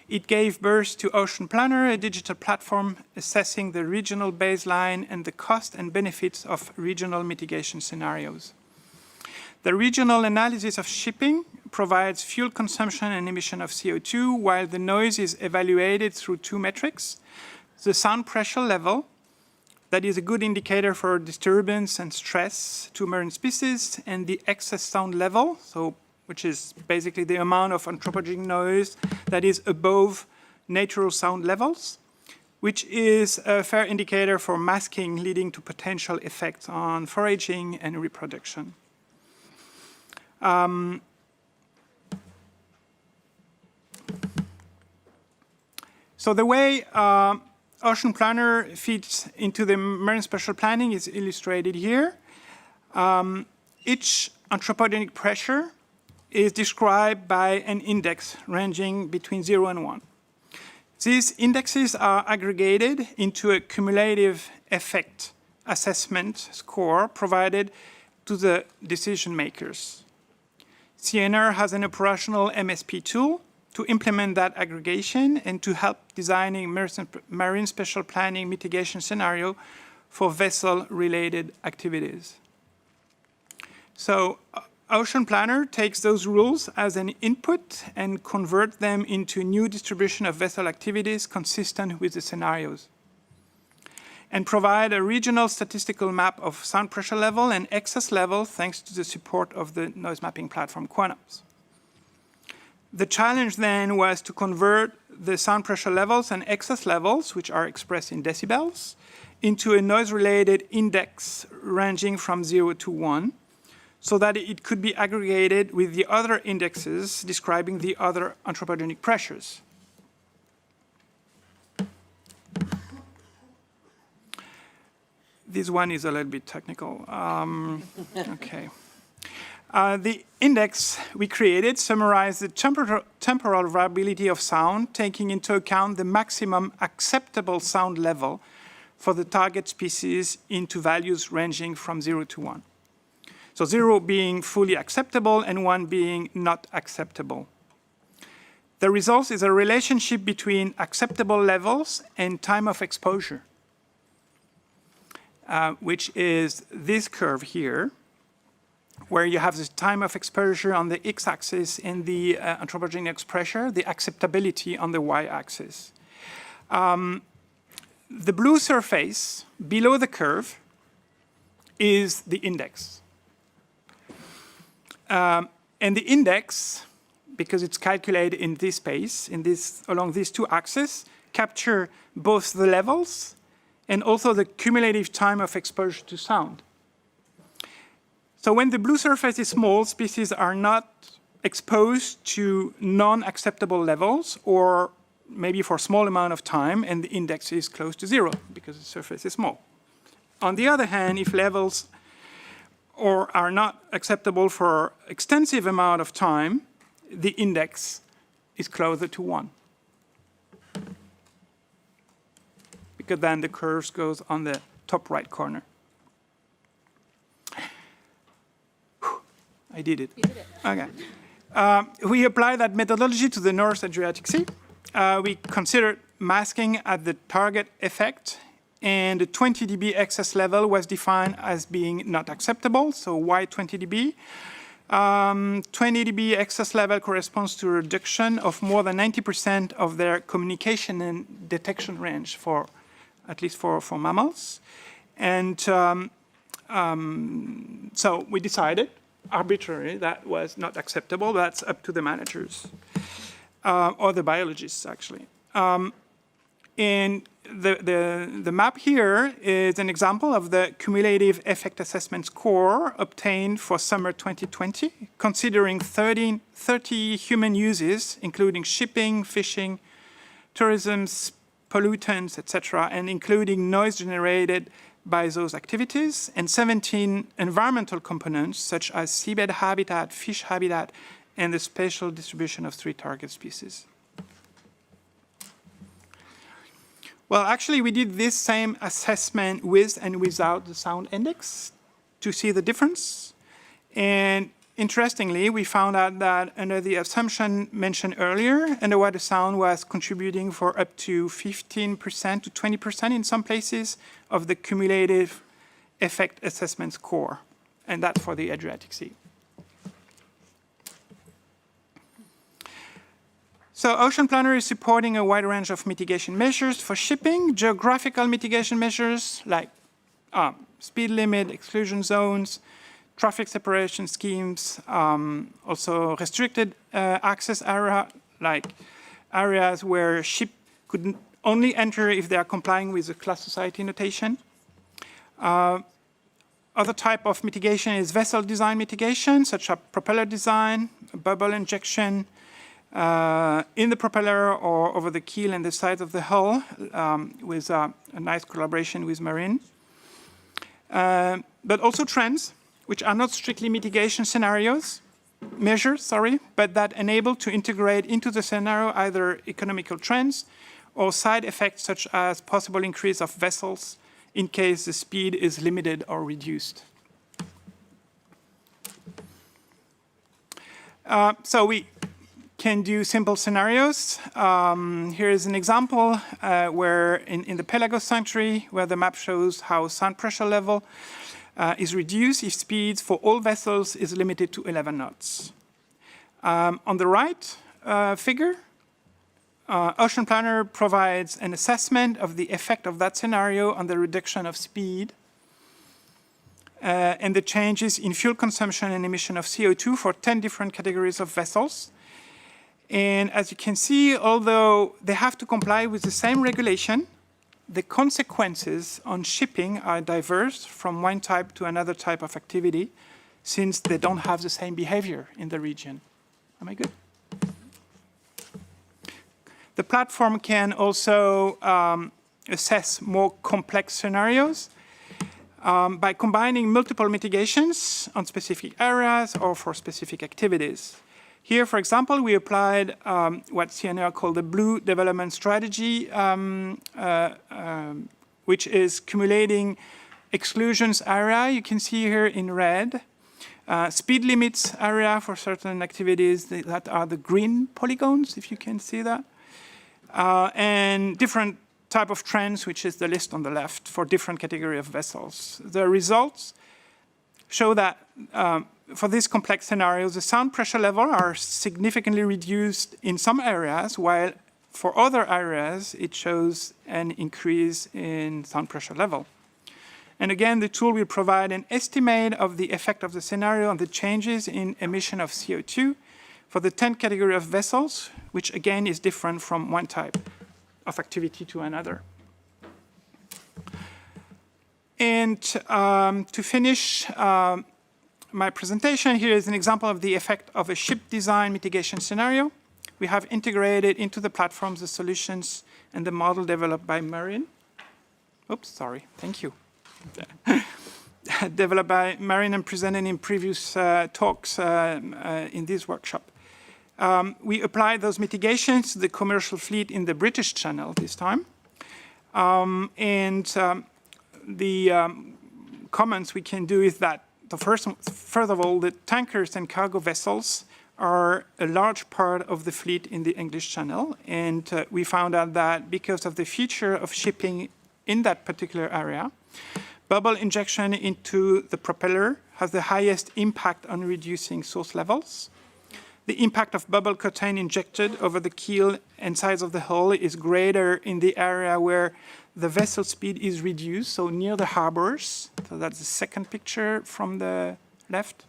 It gave birth to Ocean Planner, a digital platform assessing the regional baseline and the cost and benefits of regional mitigation scenarios. The regional analysis of shipping provides fuel consumption and emission of CO2, while the noise is evaluated through two metrics: the sound pressure level, that is a good indicator for disturbance and stress to marine species, and the excess sound level, which is basically the amount of anthropogenic noise that is above natural sound levels, which is a fair indicator for masking, leading to potential effects on foraging and reproduction. So the way Ocean Planner feeds into the marine spatial planning is illustrated here. Each anthropogenic pressure is described by an index ranging between 0 and 1. These indexes are aggregated into a cumulative effect assessment score provided to the decision makers. CNR has an operational MSP tool to implement that aggregation and to help designing marine spatial planning mitigation scenario for vessel-related activities. So Ocean Planner takes those rules as an input and converts them into new distribution of vessel activities consistent with the scenarios, and provide a regional statistical map of sound pressure level and excess level thanks to the support of the noise mapping platform Quanums. The challenge then was to convert the sound pressure levels and excess levels, which are expressed in decibels, into a noise-related index ranging from 0 to 1, so that it could be aggregated with the other indexes describing the other anthropogenic pressures. This one is a little bit technical. Okay. The index we created summarized the temporal variability of sound, taking into account the maximum acceptable sound level for the target species into values ranging from 0 to 1. So 0 being fully acceptable and 1 being not acceptable. The result is a relationship between acceptable levels and time of exposure, which is this curve here, where you have the time of exposure on the x-axis and the anthropogenic pressure, the acceptability on the y-axis. The blue surface below the curve is the index. And the index, because it's calculated in this space, along these two axes, capture both the levels and also the cumulative time of exposure to sound. So when the blue surface is small, species are not exposed to non-acceptable levels, or maybe for a small amount of time, and the index is close to 0 because the surface is small. On the other hand, if levels are not acceptable for extensive amount of time, the index is closer to 1. Because then the curve goes on the top right corner. I did it. You did it. Okay. We apply that methodology to the North Adriatic Sea. We considered masking at the target effect, and the 20 dB excess level was defined as being not acceptable. So why 20 dB? 20 dB excess level corresponds to a reduction of more than 90% of their communication and detection range, at least for mammals. And so we decided arbitrarily that was not acceptable. That's up to the managers or the biologists, actually. And the map here is an example of the cumulative effect assessment score obtained for summer 2020, considering 30 human uses, including shipping, fishing, tourism, pollutants, etc., and including noise generated by those activities, and 17 environmental components such as seabed habitat, fish habitat, and the spatial distribution of 3 target species. Well, actually, we did this same assessment with and without the sound index to see the difference. And interestingly, we found out that under the assumption mentioned earlier, underwater sound was contributing for up to 15% to 20% in some places of the cumulative effect assessment score, and that's for the Adriatic Sea. So Ocean Plenary is supporting a wide range of mitigation measures for shipping, geographical mitigation measures like speed limit, exclusion zones, traffic separation schemes, also restricted access area, like areas where ship could only enter if they are complying with the class society notation. Other type of mitigation is vessel design mitigation, such as propeller design, bubble injection, in the propeller or over the keel and the sides of the hull with a nice collaboration with MARIN. But also trends, which are not strictly mitigation measures, but that enable to integrate into the scenario either economical trends or side effects such as possible increase of vessels in case the speed is limited or reduced. So we can do simple scenarios. Here is an example where in the Pelagos Sanctuary, where the map shows how sound pressure level is reduced if speeds for all vessels is limited to 11 knots. On the right figure, Ocean Planner provides an assessment of the effect of that scenario on the reduction of speed and the changes in fuel consumption and emission of CO2 for 10 different categories of vessels. And as you can see, although they have to comply with the same regulation, the consequences on shipping are diverse from one type to another type of activity, since they don't have the same behavior in the region. Am I good? The platform can also assess more complex scenarios by combining multiple mitigations on specific areas or for specific activities. Here, for example, we applied what CNR called the Blue Development Strategy, which is cumulating exclusions area. You can see here in red, speed limits area for certain activities that are the green polygons, if you can see that, and different type of trends, which is the list on the left for different category of vessels. The results show that for these complex scenarios, the sound pressure level are significantly reduced in some areas, while for other areas, it shows an increase in sound pressure level. And again, the tool will provide an estimate of the effect of the scenario on the changes in emission of CO2 for the 10 category of vessels, which again is different from one type of activity to another. And to finish my presentation, here is an example of the effect of a ship design mitigation scenario. We have integrated into the platforms the solutions and the model developed by MARIN. Oops, sorry, thank you. Developed by MARIN and presented in previous talks in this workshop. We applied those mitigations to the commercial fleet in the British Channel this time. The comments we can do is that first of all, the tankers and cargo vessels are a large part of the fleet in the English Channel. And we found out that because of the future of shipping in that particular area, bubble injection into the propeller has the highest impact on reducing source levels. The impact of bubble curtain injected over the keel and sides of the hull is greater in the area where the vessel speed is reduced, so near the harbors. So that's the second picture from the left.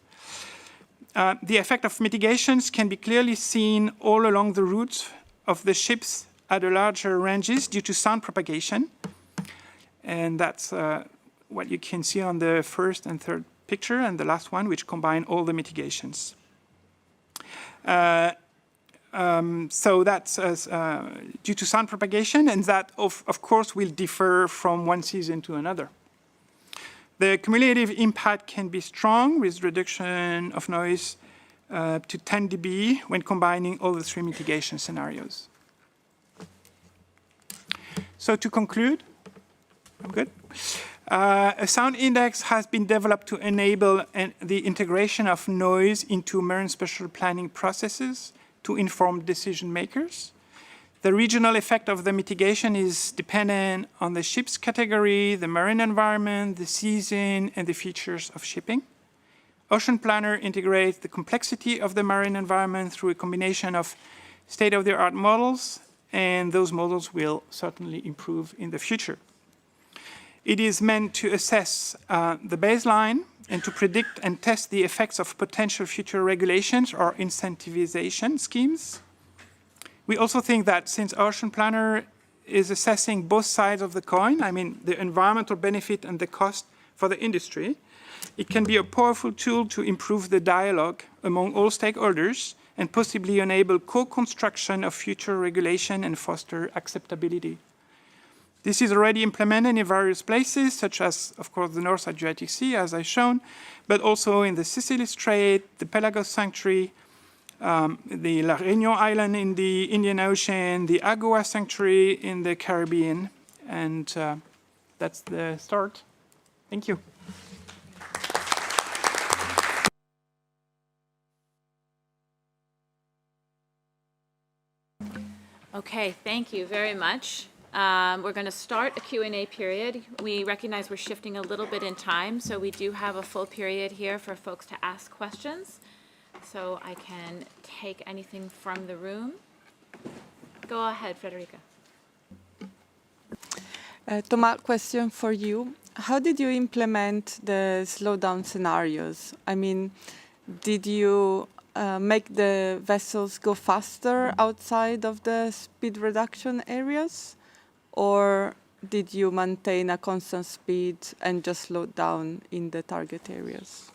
The effect of mitigations can be clearly seen all along the route of the ships at a larger ranges due to sound propagation. And that's what you can see on the first and third picture, and the last one, which combine all the mitigations. So that's due to sound propagation, and that, of course, will differ from one season to another. The cumulative impact can be strong, with reduction of noise to 10 dB when combining all the three mitigation scenarios. So to conclude, I'm good. A sound index has been developed to enable the integration of noise into marine spatial planning processes to inform decision makers. The regional effect of the mitigation is dependent on the ship's category, the marine environment, the season, and the features of shipping. Ocean Planner integrates the complexity of the marine environment through a combination of state-of-the-art models, and those models will certainly improve in the future. It is meant to assess the baseline and to predict and test the effects of potential future regulations or incentivization schemes. We also think that since Ocean Planner is assessing both sides of the coin, I mean the environmental benefit and the cost for the industry, it can be a powerful tool to improve the dialogue among all stakeholders and possibly enable co-construction of future regulation and foster acceptability. This is already implemented in various places, such as, of course, the North Adriatic Sea, as I've shown, but also in the Sicily Strait, the Pelagos Sanctuary, the La Réunion Island in the Indian Ocean, the Agua Sanctuary in the Caribbean, and that's the start. Thank you. Okay, thank you very much. We're going to start a Q&A period. We recognize we're shifting a little bit in time, so we do have a full period here for folks to ask questions. So I can take anything from the room. Go ahead, Frederica. Thomas, question for you. How did you implement the slowdown scenarios? I mean, did you make the vessels go faster outside of the speed reduction areas? Or did you maintain a constant speed and just slow down in the target areas?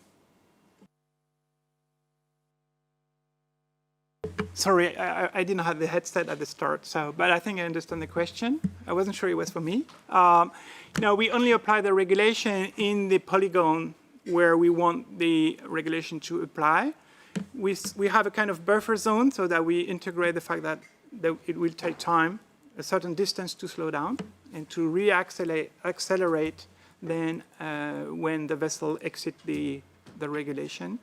Sorry, I didn't have the headset at the start, but I think I understand the question. I wasn't sure it was for me. No, we only apply the regulation in the polygon where we want the regulation to apply. We have a kind of buffer zone so that we integrate the fact that it will take time, a certain distance to slow down, and to accelerate then when the vessel exits the regulation.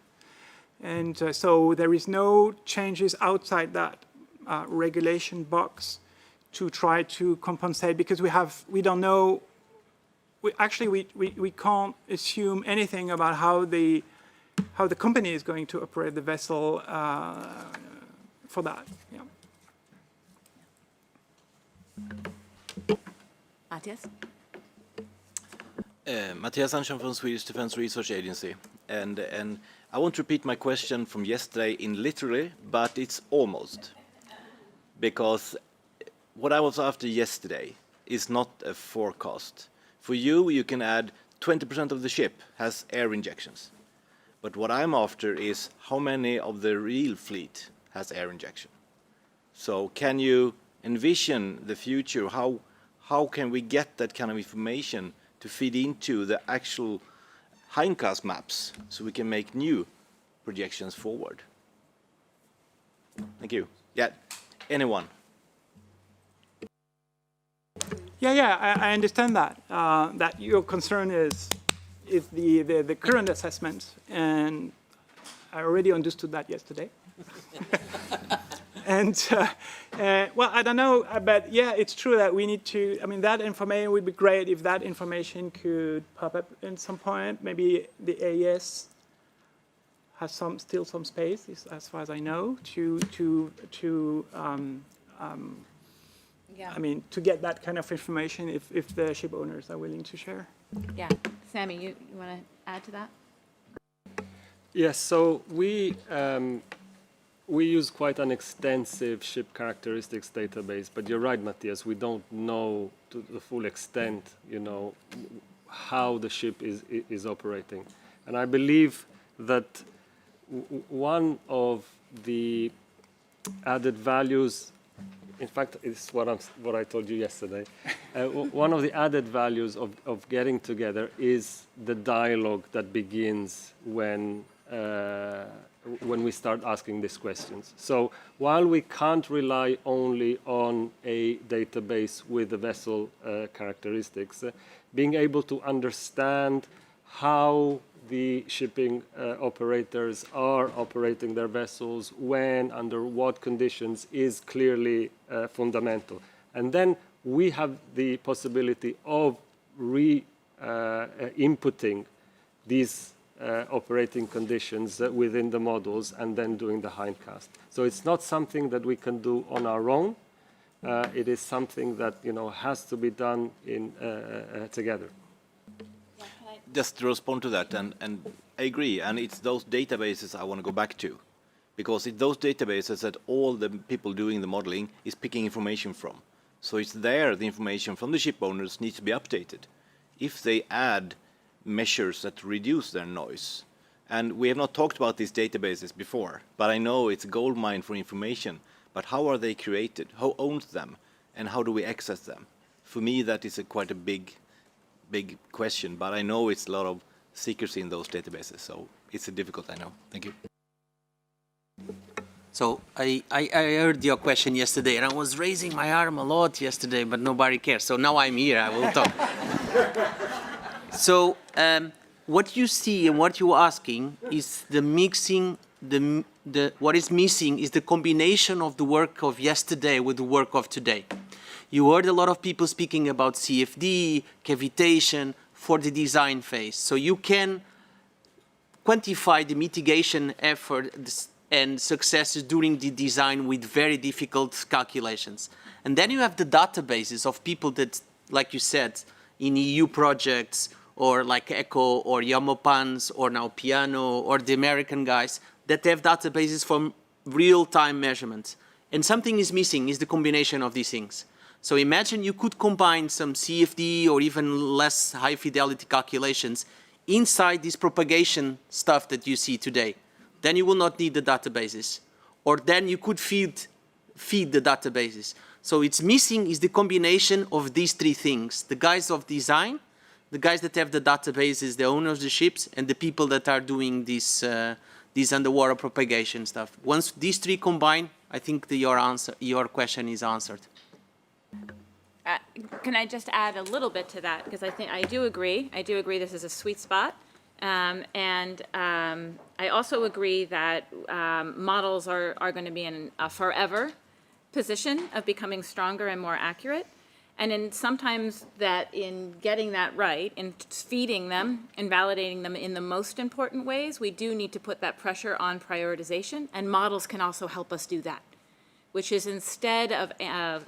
And so there is no changes outside that regulation box to try to compensate, because we don't know, we can't assume anything about how the company is going to operate the vessel for that. Yeah. Matthias? Matthias Anshan from Swedish Defence Research Agency. And I won't repeat my question from yesterday in literally, but it's almost. Because what I was after yesterday is not a forecast. For you, you can add 20% of the ship has air injections. But what I'm after is how many of the real fleet has air injection. So can you envision the future? How can we get that kind of information to feed into the actual hindcast maps so we can make new projections forward? Thank you. Yeah, anyone? Yeah, I understand that. That your concern is the current assessment, and I already understood that yesterday. And, well, I don't know, but yeah, it's true that we need to, I mean, that information would be great if that information could pop up at some point. Maybe the AES has still some space, as far as I know, yeah. I mean, to get that kind of information if the ship owners are willing to share. Yeah, Samy, you want to add to that? Yes, so we use quite an extensive ship characteristics database, but you're right, Matthias, we don't know to the full extent, you know, how the ship is operating. And I believe that one of the added values, in fact, it's what I told you yesterday. One of the added values of getting together is the dialogue that begins when we start asking these questions. So while we can't rely only on a database with the vessel characteristics, being able to understand how the shipping operators are operating their vessels, when, under what conditions, is clearly fundamental. And then we have the possibility of inputting these operating conditions within the models and then doing the hindcast. So it's not something that we can do on our own. It is something that has to be done together. Just to respond to that, and I agree, and it's those databases I want to go back to, because it's those databases that all the people doing the modeling is picking information from. So it's there, the information from the ship owners needs to be updated. If they add measures that reduce their noise, and we have not talked about these databases before, but I know it's a gold mine for information, but how are they created? Who owns them? And how do we access them? For me, that is quite a big question, but I know it's a lot of secrecy in those databases, so it's difficult, I know. Thank you. So I heard your question yesterday, and I was raising my arm a lot yesterday, but nobody cares. So now I'm here, I will talk. So what you see and what you're asking is the mixing, what is missing is the combination of the work of yesterday with the work of today. You heard a lot of people speaking about CFD, cavitation for the design phase. So you can quantify the mitigation efforts and successes during the design with very difficult calculations. And then you have the databases of people that, like you said, in EU projects, or like ECHO, or Yamopans, or now Piano, or the American guys, that have databases from real-time measurements. And something is missing, is the combination of these things. So imagine you could combine some CFD or even less high-fidelity calculations inside this propagation stuff that you see today. Then you will not need the databases. Or then you could feed the databases. So it's missing is the combination of these three things. The guys of design, the guys that have the databases, the owners of the ships, and the people that are doing this underwater propagation stuff. Once these three combine, I think your question is answered. Can I just add a little bit to that? Because I do agree this is a sweet spot. I also agree that models are going to be in a forever position of becoming stronger and more accurate. And sometimes that in getting that right, in feeding them and validating them in the most important ways, we do need to put that pressure on prioritization, and models can also help us do that, which is instead of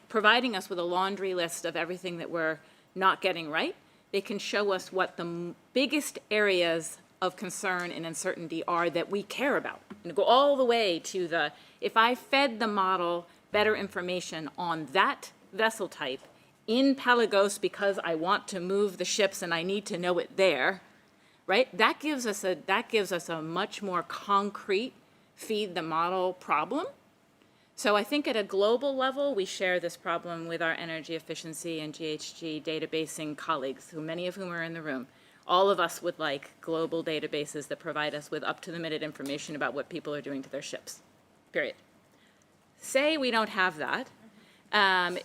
providing us with a laundry list of everything that we're not getting right, they can show us what the biggest areas of concern and uncertainty are that we care about. And go all the way to if I fed the model better information on that vessel type in Pelagos because I want to move the ships and I need to know it there, right? That gives us a much more concrete feed the model problem. So I think at a global level, we share this problem with our energy efficiency and GHG databasing colleagues, many of whom are in the room. All of us would like global databases that provide us with up-to-the-minute information about what people are doing to their ships, period. Say we don't have that.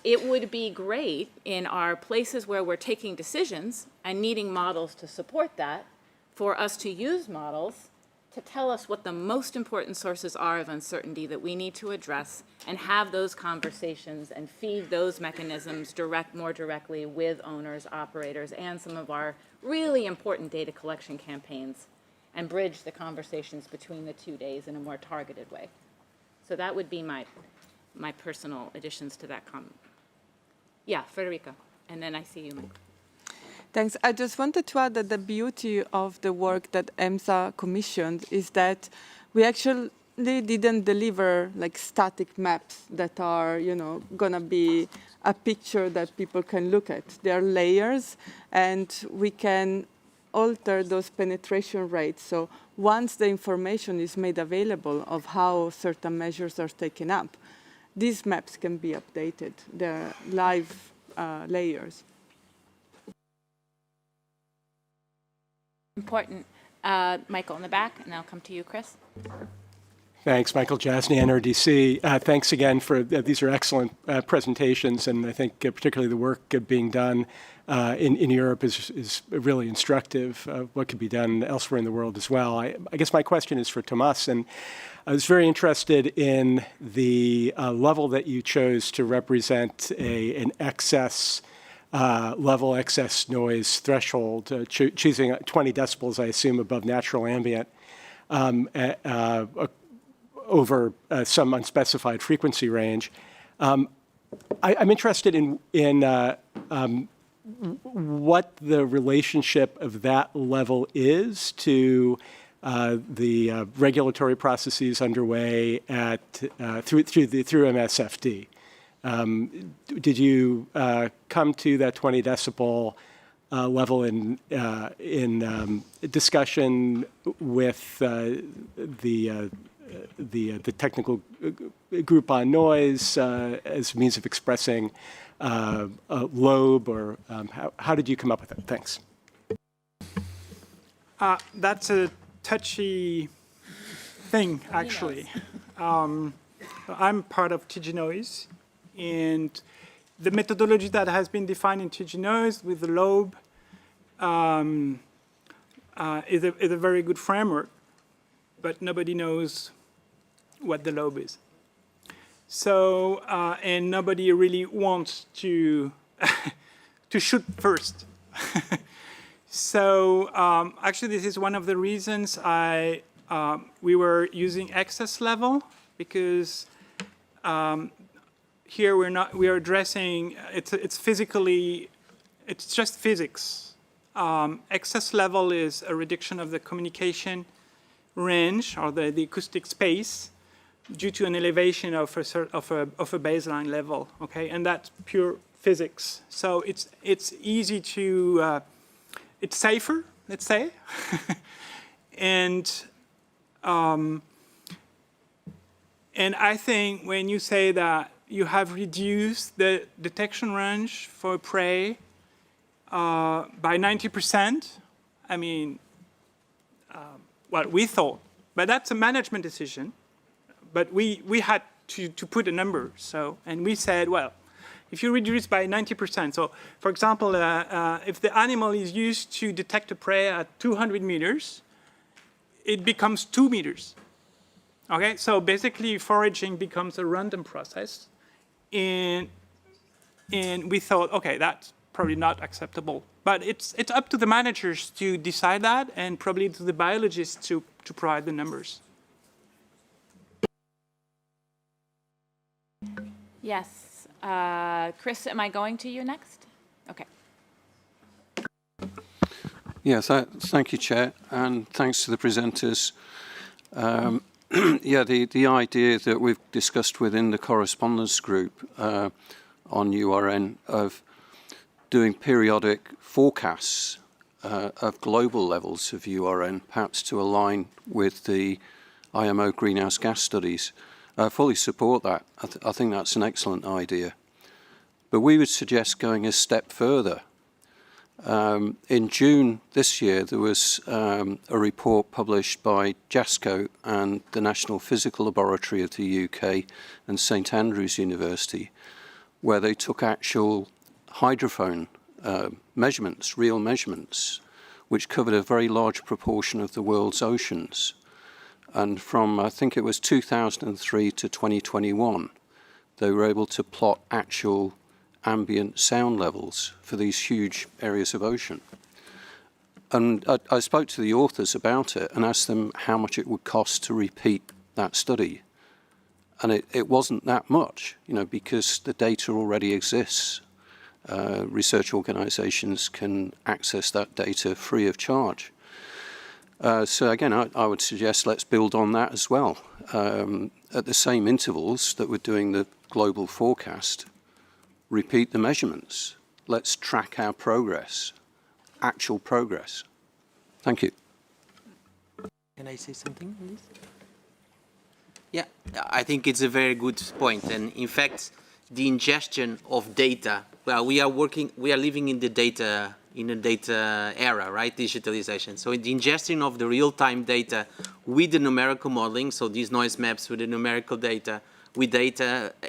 It would be great in our places where we're taking decisions and needing models to support that, for us to use models to tell us what the most important sources are of uncertainty that we need to address and have those conversations and feed those mechanisms more directly with owners, operators, and some of our really important data collection campaigns and bridge the conversations between the 2 days in a more targeted way. So that would be my personal additions to that comment. Yeah, Federica, and then I see you, Michael. Thanks. I just wanted to add that the beauty of the work that EMSA commissioned is that we actually didn't deliver like static maps that are, gonna be a picture that people can look at. They are layers, and we can alter those penetration rates. So once the information is made available of how certain measures are taken up, these maps can be updated. They're live layers. Important. Michael in the back, and I'll come to you, Chris. Thanks, Michael Jasny, NRDC. Thanks again for these are excellent presentations, and I think particularly the work being done in Europe is really instructive of what could be done elsewhere in the world as well. I guess my question is for Tomas, and I was very interested in the level that you chose to represent an excess level excess noise threshold, choosing 20 decibels, I assume, above natural ambient over some unspecified frequency range. I'm interested in what the relationship of that level is to the regulatory processes underway at through MSFD. Did you come to that 20 decibel level in discussion with the technical group on noise as a means of expressing a lobe, or how did you come up with it? Thanks. That's a touchy thing, actually. I'm part of TG Noise, and the methodology that has been defined in TG Noise with the lobe is a very good framework, but nobody knows what the lobe is. So, and nobody really wants to to shoot first. So, actually, this is one of the reasons we were using excess level, because here we are addressing it's physically, it's just physics. Excess level is a reduction of the communication range, or the acoustic space, due to an elevation of a baseline level. Okay, and that's pure physics. So it's easy to it's safer, let's say, and I think when you say that you have reduced the detection range for prey by 90%, I mean, what we thought, but that's a management decision. But we had to put a number, so, and we said, well, if you reduce by 90%, so for example, if the animal is used to detect a prey at 200 meters, it becomes 2 meters. Okay, so basically foraging becomes a random process, and we thought, okay, that's probably not acceptable. But it's up to the managers to decide that, and probably to the biologists to provide the numbers. Yes. Chris, am I going to you next? Okay. Yes, thank you, Chair, and thanks to the presenters. Yeah, the idea that we've discussed within the correspondence group on URN of doing periodic forecasts of global levels of URN, perhaps to align with the IMO greenhouse gas studies. I fully support that. I think that's an excellent idea. But we would suggest going a step further. In June this year, there was a report published by JASCO and the National Physical Laboratory of the UK and St Andrews University, where they took actual hydrophone measurements, real measurements, which covered a very large proportion of the world's oceans. And from, I think it was 2003 to 2021, they were able to plot actual ambient sound levels for these huge areas of ocean. And I spoke to the authors about it and asked them how much it would cost to repeat that study. And it wasn't that much, you know, because the data already exists. Research organizations can access that data free of charge. So again, I would suggest let's build on that as well. At the same intervals that we're doing the global forecast, repeat the measurements. Let's track our progress, actual progress. Thank you. Can I say something on this? Yeah, I think it's a very good point. And in fact, the ingestion of data, well, we are living in the data, era, right? Digitalization. So the ingestion of the real-time data with the numerical modeling, so these noise maps with the numerical data,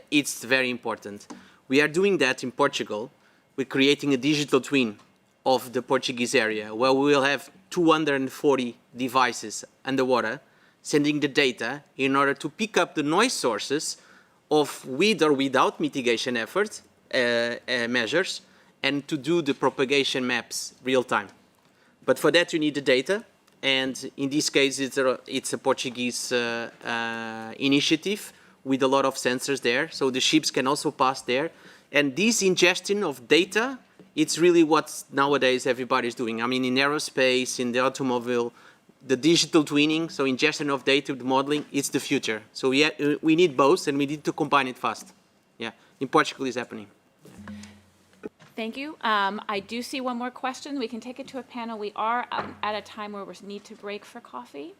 it's very important. We are doing that in Portugal. We're creating a digital twin of the Portuguese area where we will have 240 devices underwater sending the data in order to pick up the noise sources of with or without mitigation efforts, measures, and to do the propagation maps real time. But for that you need the data, and in this case it's a Portuguese initiative with a lot of sensors there, so the ships can also pass there. And this ingestion of data, it's really what nowadays everybody's doing. I mean, in aerospace, in the automobile, the digital twinning, so ingestion of data with modeling, it's the future. So we need both, and we need to combine it fast. Yeah, in Portugal it's happening. Thank you. I do see one more question. We can take it to a panel. We are at a time where we need to break for coffee.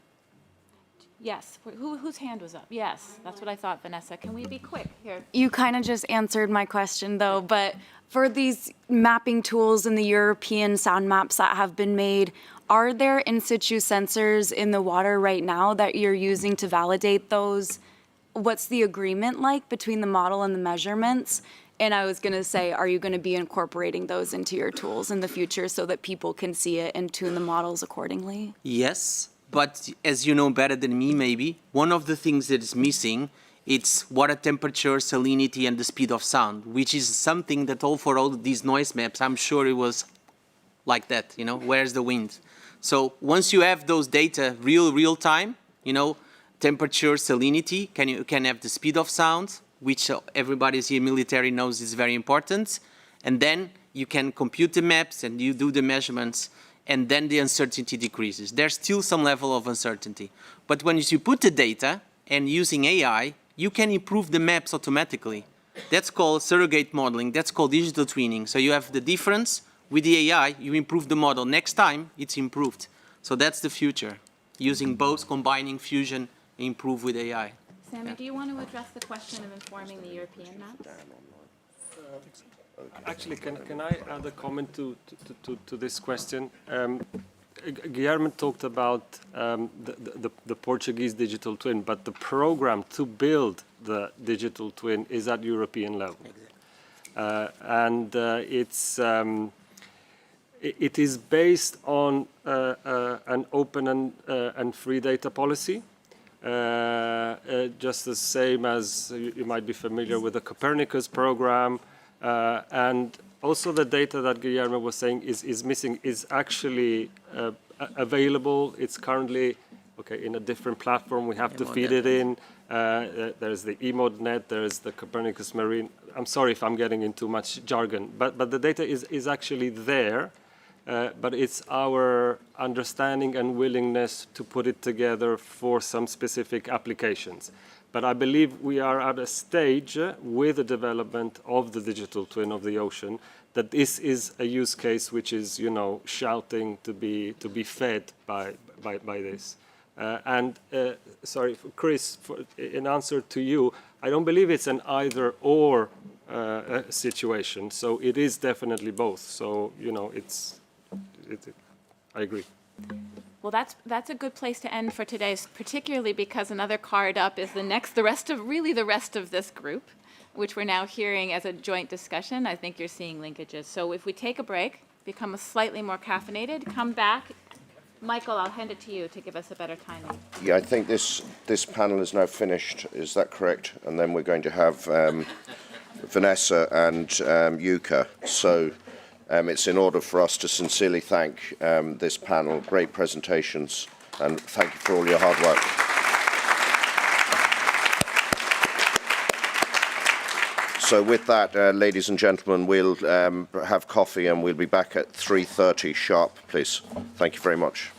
Yes. Whose hand was up? Yes, that's what I thought, Vanessa. Can we be quick here? You kind of just answered my question, though, but for these mapping tools and the European sound maps that have been made, are there in situ sensors in the water right now that you're using to validate those? What's the agreement like between the model and the measurements? And I was going to say, are you going to be incorporating those into your tools in the future so that people can see it and tune the models accordingly? Yes, but as you know better than me, maybe, one of the things that is missing, it's water temperature, salinity, and the speed of sound, which is something that for all these noise maps, I'm sure it was like that, you know, where's the wind? So once you have those data real time, you know, temperature, salinity, you can have the speed of sound, which everybody here military knows is very important, and then you can compute the maps and you do the measurements, and then the uncertainty decreases. There's still some level of uncertainty. But when you put the data and using AI, you can improve the maps automatically. That's called surrogate modeling. That's called digital twinning. So you have the difference with the AI, you improve the model. Next time, it's improved. So that's the future, using both, combining fusion, improve with AI. Samy, do you want to address the question of informing the European maps? Actually, can I add a comment to this question? Guillermo talked about the Portuguese digital twin, but the program to build the digital twin is at European level. It is based on an open and free data policy, just the same as you might be familiar with the Copernicus program. And also the data that Guillermo was saying is missing is actually available. It's currently in a different platform. We have to feed it in. There's the IMO.net, there's the Copernicus MARIN. I'm sorry if I'm getting into much jargon, but the data is actually there. But it's our understanding and willingness to put it together for some specific applications. But I believe we are at a stage with the development of the digital twin of the ocean that this is a use case which is, you know, shouting to be fed by this. Sorry, Chris, in answer to you, I don't believe it's an either-or situation. So it is definitely both. So, you know, I agree. Well, that's a good place to end for today, particularly because another card up is the rest of this group, which we're now hearing as a joint discussion. I think you're seeing linkages. So if we take a break, become slightly more caffeinated, come back. Michael, I'll hand it to you to give us a better timing. Yeah, I think this panel is now finished. Is that correct? And then we're going to have Vanessa and Yuka. So it's in order for us to sincerely thank this panel. Great presentations, and thank you for all your hard work. So with that, ladies and gentlemen, we'll have coffee and we'll be back at 3:30 sharp, please. Thank you very much.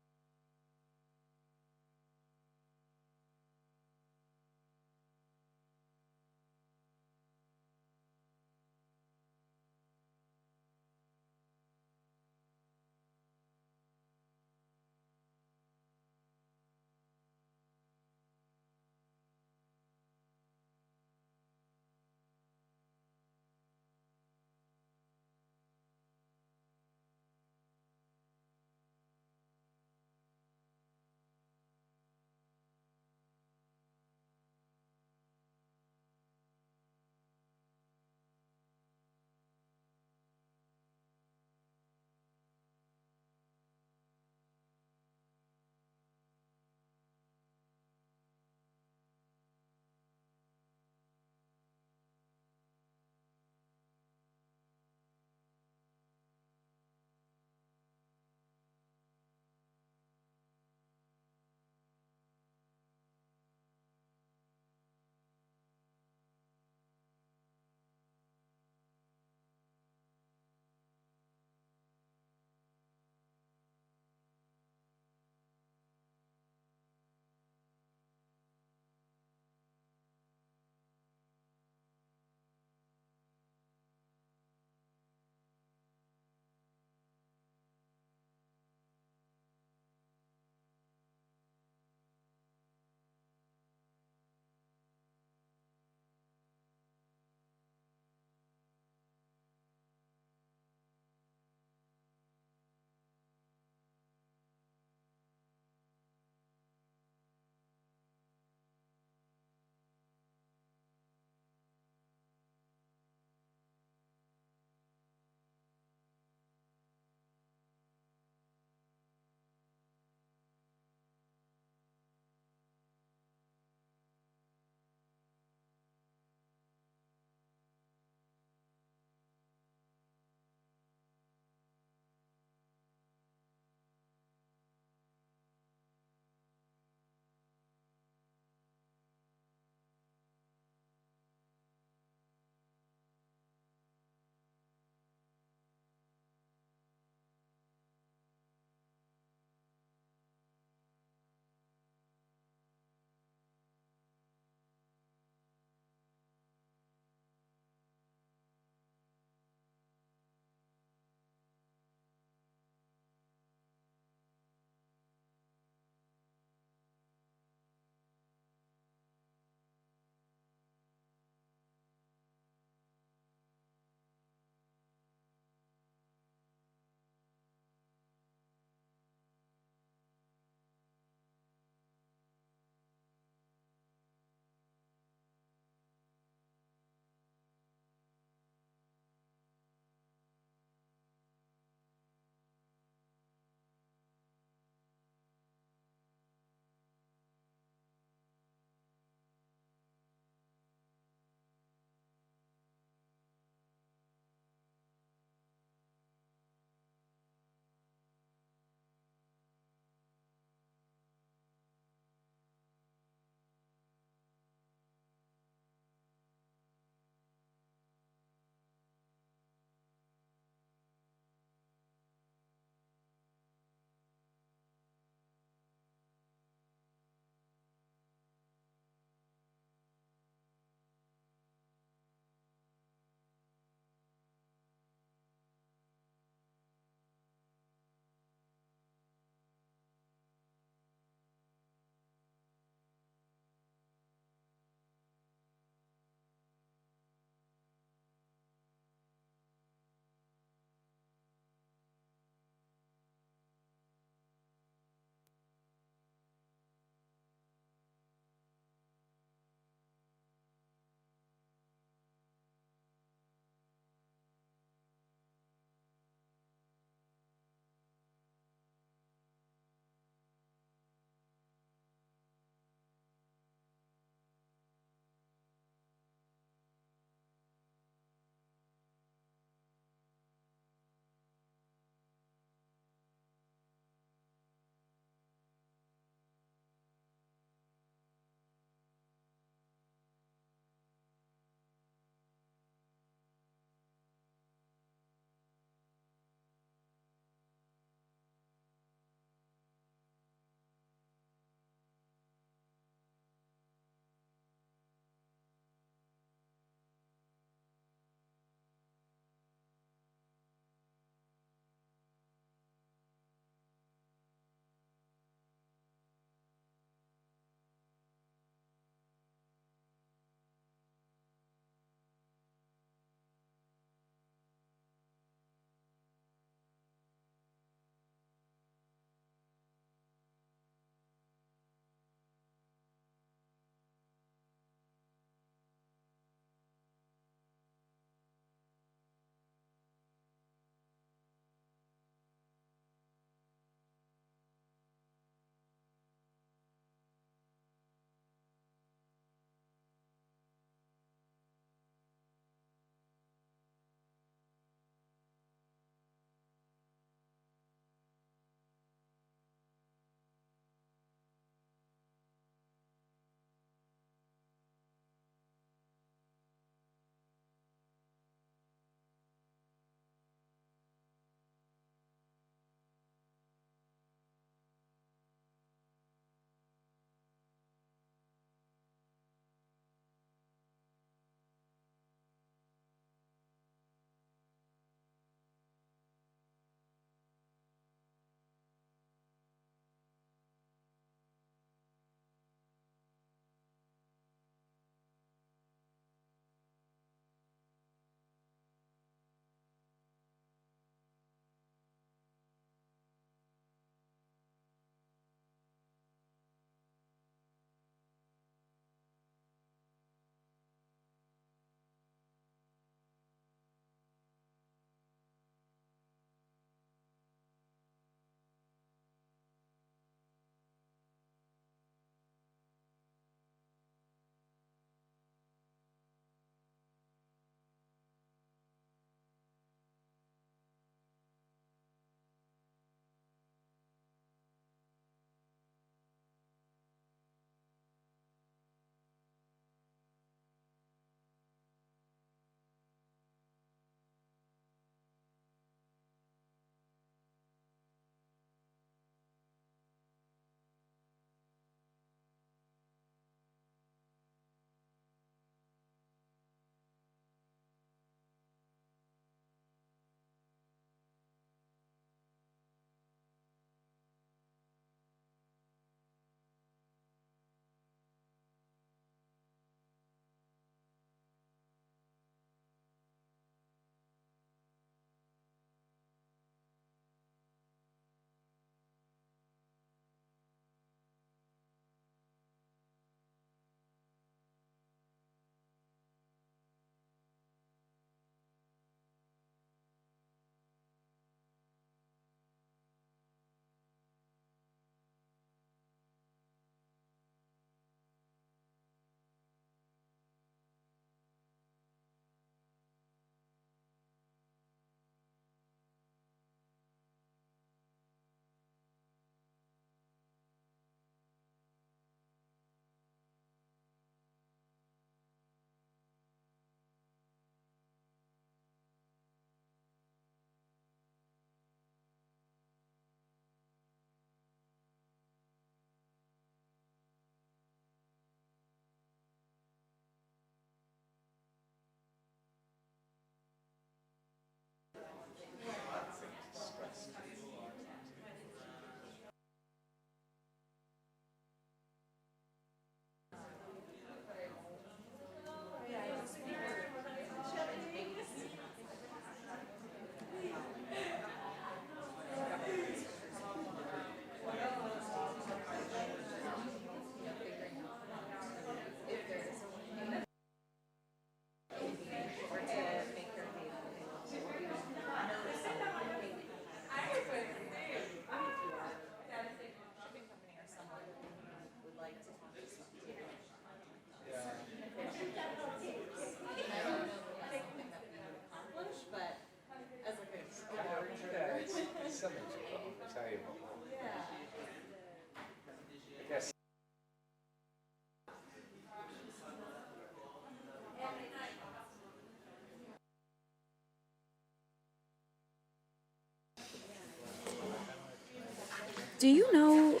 Do you know?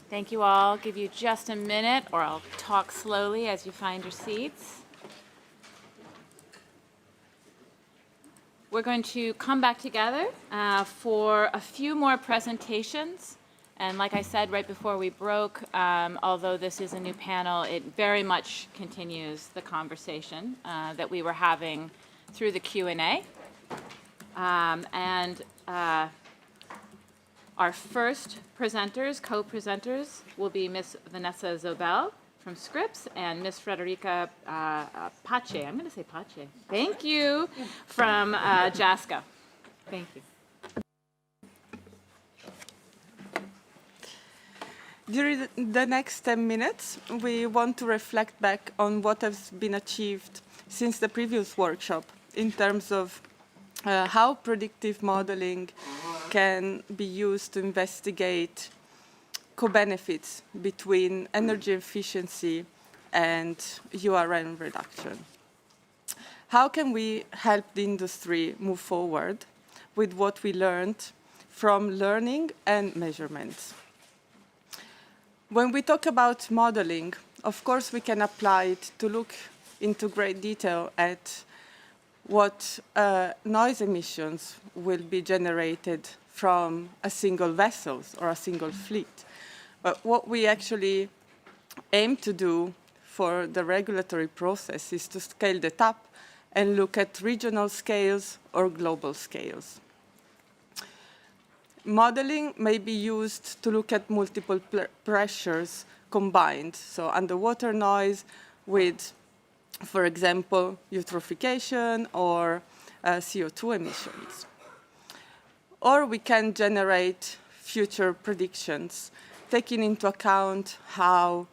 Thank you all. I'll give you just a minute, or I'll talk slowly as you find your seats. We're going to come back together for a few more presentations. And like I said right before we broke, although this is a new panel, it very much continues the conversation that we were having through the Q&A. Our first presenters, co-presenters, will be Ms. Vanessa Zobell from Scripps and Ms. Frederica Pache. I'm going to say Pache. Thank you. From JASCA. Thank you. During the next 10 minutes, we want to reflect back on what has been achieved since the previous workshop in terms of how predictive modeling can be used to investigate co-benefits between energy efficiency and URN reduction. How can we help the industry move forward with what we learned from learning and measurements? When we talk about modeling, of course, we can apply it to look into great detail at what noise emissions will be generated from a single vessel or a single fleet. But what we actually aim to do for the regulatory process is to scale that up and look at regional scales or global scales. Modeling may be used to look at multiple pressures combined, so underwater noise with, for example, eutrophication or CO2 emissions. Or we can generate future predictions, taking into account how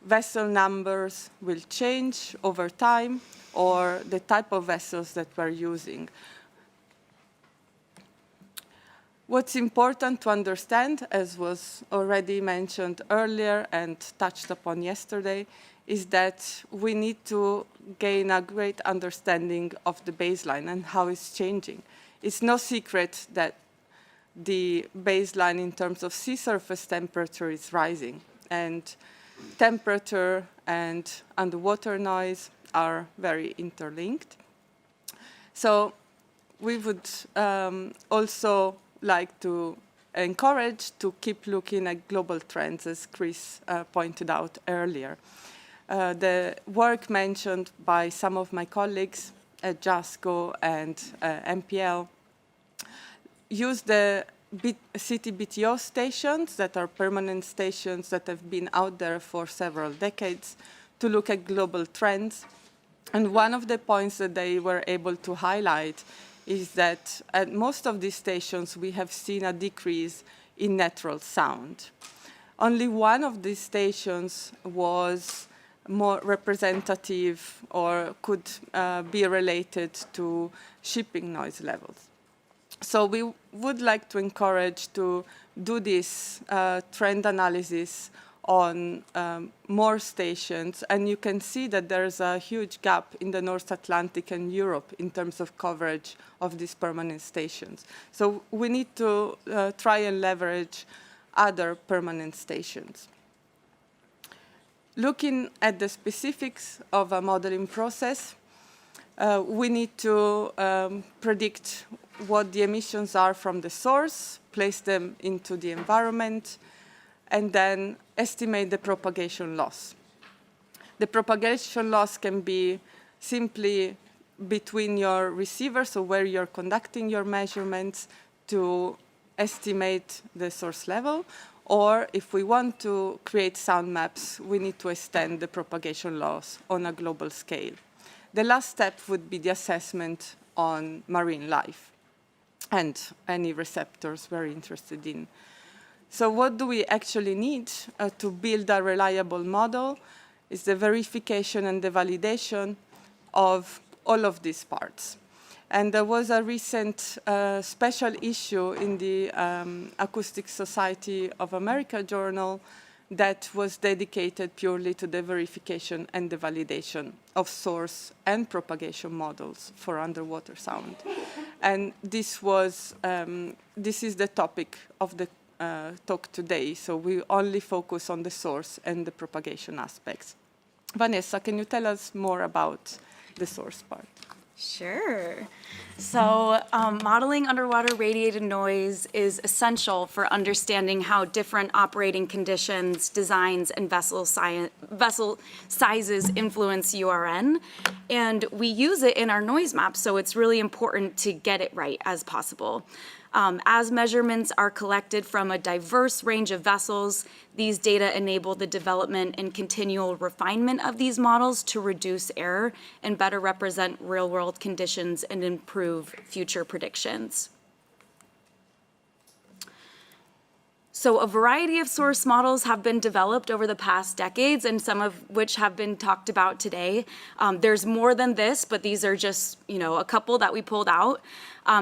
vessel numbers will change over time or the type of vessels that we're using. What's important to understand, as was already mentioned earlier and touched upon yesterday, is that we need to gain a great understanding of the baseline and how it's changing. It's no secret that the baseline in terms of sea surface temperature is rising, and temperature and underwater noise are very interlinked. So we would also like to encourage to keep looking at global trends, as Chris pointed out earlier. The work mentioned by some of my colleagues at JASCO and MPL use the city BTO stations that are permanent stations that have been out there for several decades to look at global trends. And one of the points that they were able to highlight is that at most of these stations, we have seen a decrease in natural sound. Only one of these stations was more representative or could be related to shipping noise levels. So we would like to encourage to do this trend analysis on more stations, and you can see that there's a huge gap in the North Atlantic and Europe in terms of coverage of these permanent stations. So we need to try and leverage other permanent stations. Looking at the specifics of a modeling process, we need to predict what the emissions are from the source, place them into the environment, and then estimate the propagation loss. The propagation loss can be simply between your receivers, so where you're conducting your measurements, to estimate the source level, or if we want to create sound maps, we need to extend the propagation loss on a global scale. The last step would be the assessment on marine life and any receptors we're interested in. So what do we actually need to build a reliable model is the verification and the validation of all of these parts. And there was a recent special issue in the Acoustic Society of America journal that was dedicated purely to the verification and the validation of source and propagation models for underwater sound. And this is the topic of the talk today, so we only focus on the source and the propagation aspects. Vanessa, can you tell us more about the source part? Sure. So modeling underwater radiated noise is essential for understanding how different operating conditions, designs, and vessel sizes influence URN. And we use it in our noise map, so it's really important to get it right as possible. As measurements are collected from a diverse range of vessels, these data enable the development and continual refinement of these models to reduce error and better represent real-world conditions and improve future predictions. So a variety of source models have been developed over the past decades, and some of which have been talked about today. There's more than this, but these are just, a couple that we pulled out.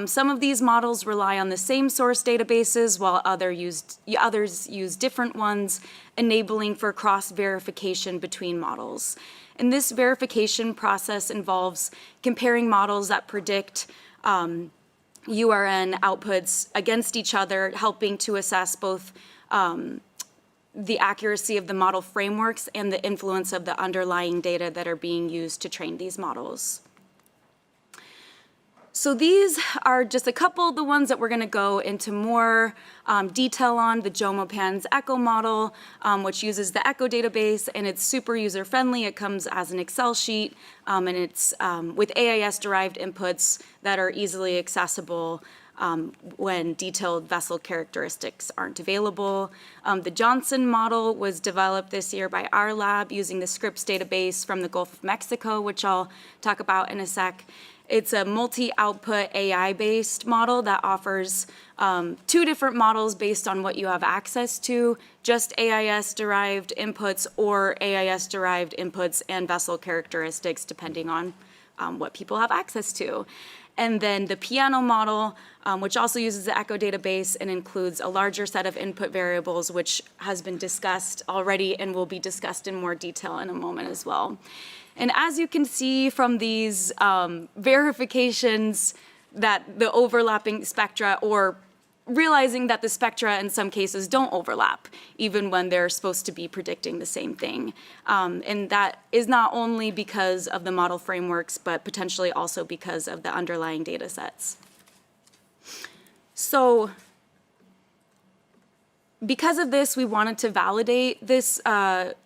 Some of these models rely on the same source databases, while others use different ones, enabling for cross-verification between models. And this verification process involves comparing models that predict URN outputs against each other, helping to assess both the accuracy of the model frameworks and the influence of the underlying data that are being used to train these models. So these are just a couple of the ones that we're going to go into more detail on. The JOMOPAN's ECHO model, which uses the ECHO database, and it's super user-friendly. It comes as an Excel sheet, and it's with AIS-derived inputs that are easily accessible when detailed vessel characteristics aren't available. The Johnson model was developed this year by our lab using the Scripps database from the Gulf of Mexico, which I'll talk about in a sec. It's a multi-output AI-based model that offers two different models based on what you have access to, just AIS-derived inputs or AIS-derived inputs and vessel characteristics, depending on what people have access to. And then the piano model, which also uses the ECHO database and includes a larger set of input variables, which has been discussed already and will be discussed in more detail in a moment as well. And as you can see from these verifications that the overlapping spectra, or realizing that the spectra in some cases don't overlap, even when they're supposed to be predicting the same thing. And that is not only because of the model frameworks, but potentially also because of the underlying data sets. So because of this, we wanted to validate this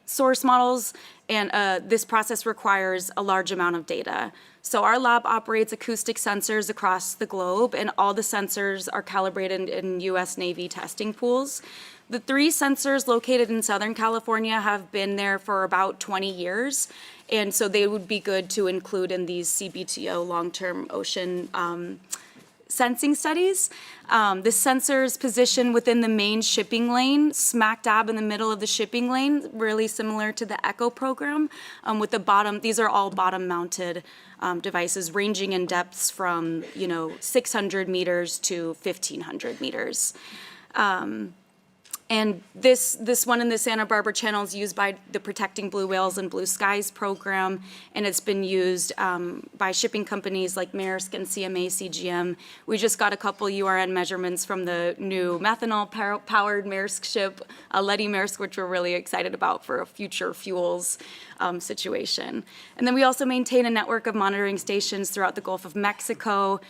source models, and this process requires a large amount of data. So our lab operates acoustic sensors across the globe, and all the sensors are calibrated in U.S. Navy testing pools. The 3 sensors located in Southern California have been there for about 20 years, and so they would be good to include in these CBTO long-term ocean sensing studies. The sensor is positioned within the main shipping lane, smack dab in the middle of the shipping lane, really similar to the ECHO program. With the bottom, these are all bottom-mounted devices ranging in depths from 600 meters to 1,500 meters. And this one in the Santa Barbara Channel is used by the Protecting Blue Whales and Blue Skies program, and it's been used by shipping companies like Maersk and CMA CGM. We just got a couple URN measurements from the new methanol-powered Maersk ship, Ltd Maersk, which we're really excited about for a future fuels situation. And then we also maintain a network of monitoring stations throughout the Gulf of Mexico,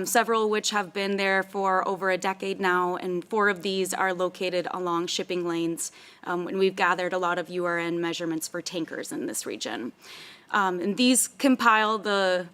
several of which have been there for over a decade now, and 4 of these are located along shipping lanes, and we've gathered a lot of URN measurements for tankers in this region. And these compile the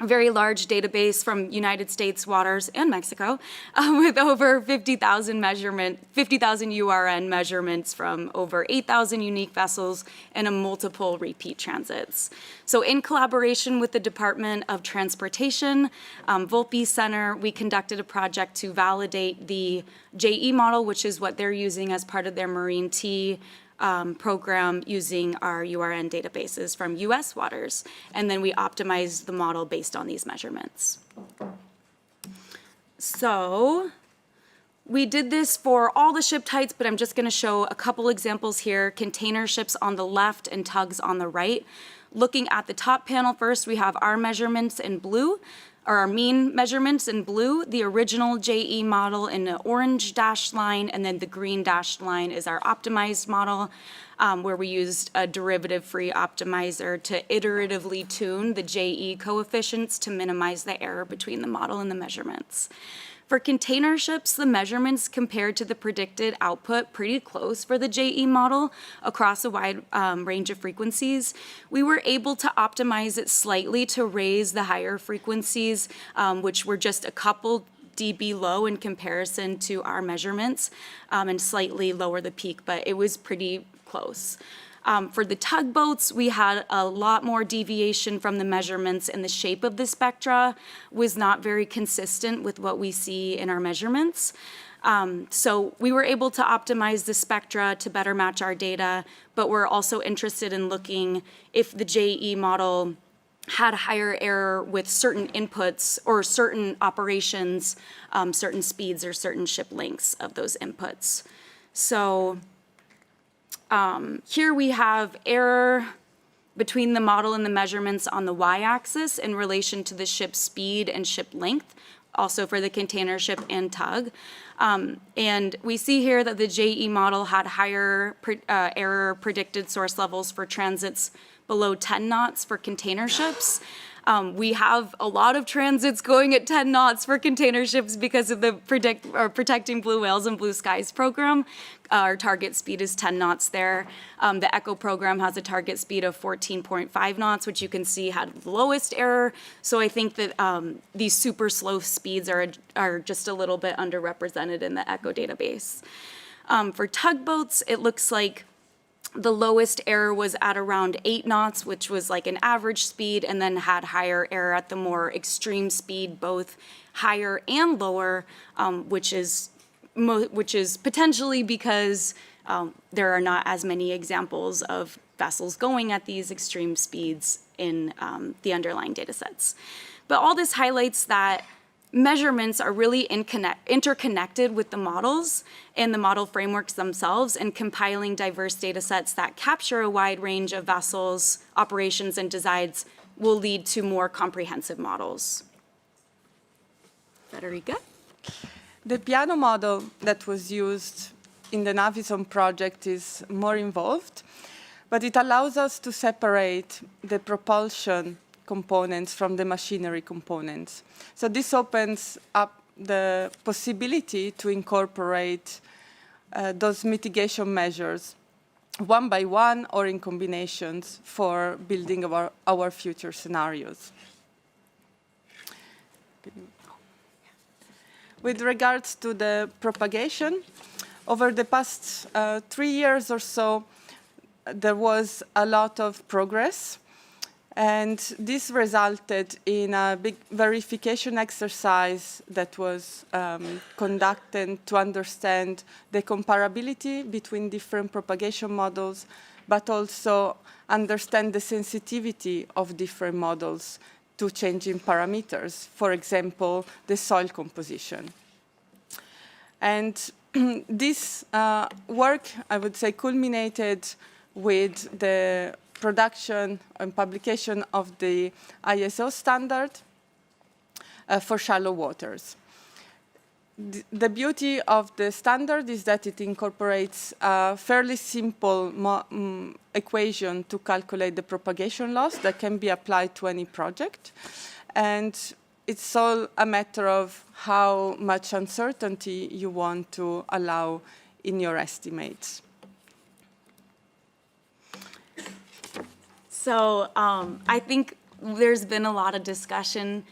very large database from United States waters and Mexico with over 50,000 URN measurements from over 8,000 unique vessels and multiple repeat transits. So in collaboration with the Department of Transportation, Volpe Center, we conducted a project to validate the JE model, which is what they're using as part of their Marine T program, using our URN databases from U.S. waters, and then we optimized the model based on these measurements. So we did this for all the ship types, but I'm just going to show a couple examples here. Container ships on the left and tugs on the right. Looking at the top panel first, we have our measurements in blue. are our mean measurements in blue, the original JE model in the orange dashed line, and then the green dashed line is our optimized model, where we used a derivative-free optimizer to iteratively tune the JE coefficients to minimize the error between the model and the measurements. For container ships, the measurements compared to the predicted output pretty close for the JE model across a wide range of frequencies. We were able to optimize it slightly to raise the higher frequencies, which were just a couple dB low in comparison to our measurements, and slightly lower the peak, but it was pretty close. For the tugboats, we had a lot more deviation from the measurements, and the shape of the spectra was not very consistent with what we see in our measurements. So we were able to optimize the spectra to better match our data, but we're also interested in looking if the JE model had higher error with certain inputs or certain operations, certain speeds or certain ship lengths of those inputs. So here we have error between the model and the measurements on the y-axis in relation to the ship speed and ship length, also for the container ship and tug. And we see here that the JE model had higher error predicted source levels for transits below 10 knots for container ships. We have a lot of transits going at 10 knots for container ships because of the Protecting Blue Whales and Blue Skies program. Our target speed is 10 knots there. The ECHO program has a target speed of 14.5 knots, which you can see had the lowest error. So I think that these super slow speeds are just a little bit underrepresented in the ECHO database. For tugboats, it looks like the lowest error was at around 8 knots, which was like an average speed, and then had higher error at the more extreme speed, both higher and lower, which is potentially because there are not as many examples of vessels going at these extreme speeds in the underlying data sets. But all this highlights that measurements are really interconnected with the models and the model frameworks themselves, and compiling diverse data sets that capture a wide range of vessels, operations, and designs will lead to more comprehensive models. Federica? The piano model that was used in the Navison project is more involved, but it allows us to separate the propulsion components from the machinery components. So this opens up the possibility to incorporate those mitigation measures one by one or in combinations for building our future scenarios. With regards to the propagation, over the past 3 years or so, there was a lot of progress. And this resulted in a big verification exercise that was conducted to understand the comparability between different propagation models, but also understand the sensitivity of different models to changing parameters, for example, the soil composition. And this work, I would say, culminated with the production and publication of the ISO standard for shallow waters. The beauty of the standard is that it incorporates a fairly simple equation to calculate the propagation loss that can be applied to any project. And it's all a matter of how much uncertainty you want to allow in your estimates. So I think there's been a lot of discussion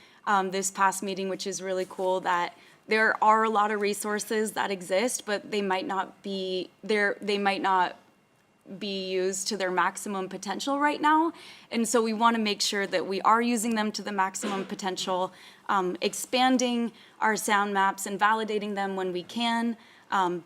this past meeting, which is really cool, that there are a lot of resources that exist, but they might not be used to their maximum potential right now. And so we want to make sure that we are using them to the maximum potential, expanding our sound maps and validating them when we can,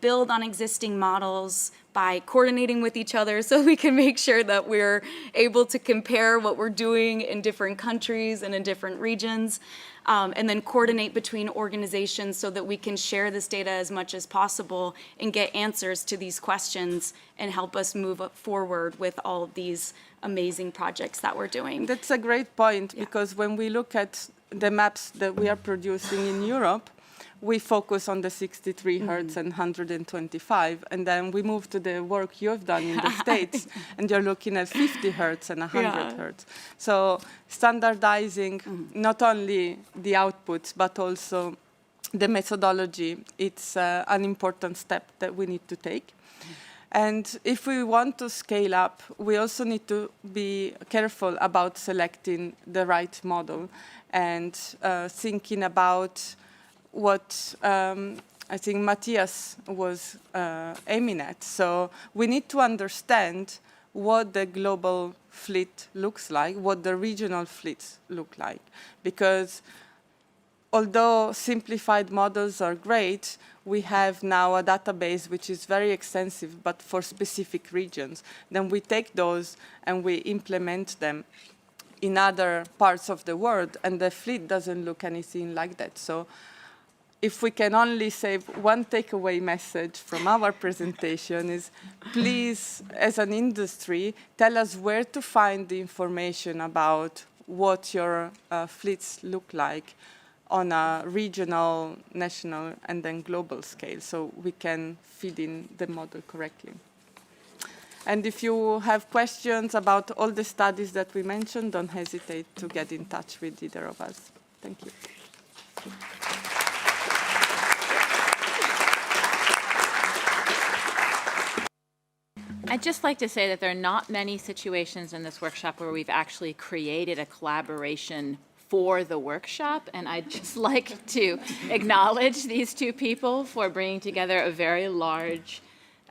build on existing models by coordinating with each other so we can make sure that we're able to compare what we're doing in different countries and in different regions, and then coordinate between organizations so that we can share this data as much as possible and get answers to these questions and help us move forward with all of these amazing projects that we're doing. That's a great point, because when we look at the maps that we are producing in Europe, we focus on the 63 hertz and 125, and then we move to the work you have done in the States, and you're looking at 50 hertz and 100 hertz. So standardizing not only the outputs, but also the methodology, it's an important step that we need to take. And if we want to scale up, we also need to be careful about selecting the right model and thinking about what I think Matthias was aiming at. So we need to understand what the global fleet looks like, what the regional fleets look like. Because although simplified models are great, we have now a database which is very extensive, but for specific regions. Then we take those and we implement them in other parts of the world, and the fleet doesn't look anything like that. So if we can only save one takeaway message from our presentation is, please, as an industry, tell us where to find the information about what your fleets look like on a regional, national, and then global scale, so we can feed in the model correctly. And if you have questions about all the studies that we mentioned, don't hesitate to get in touch with either of us. Thank you. I'd just like to say that there are not many situations in this workshop where we've actually created a collaboration for the workshop, and I'd just like to acknowledge these two people for bringing together a very large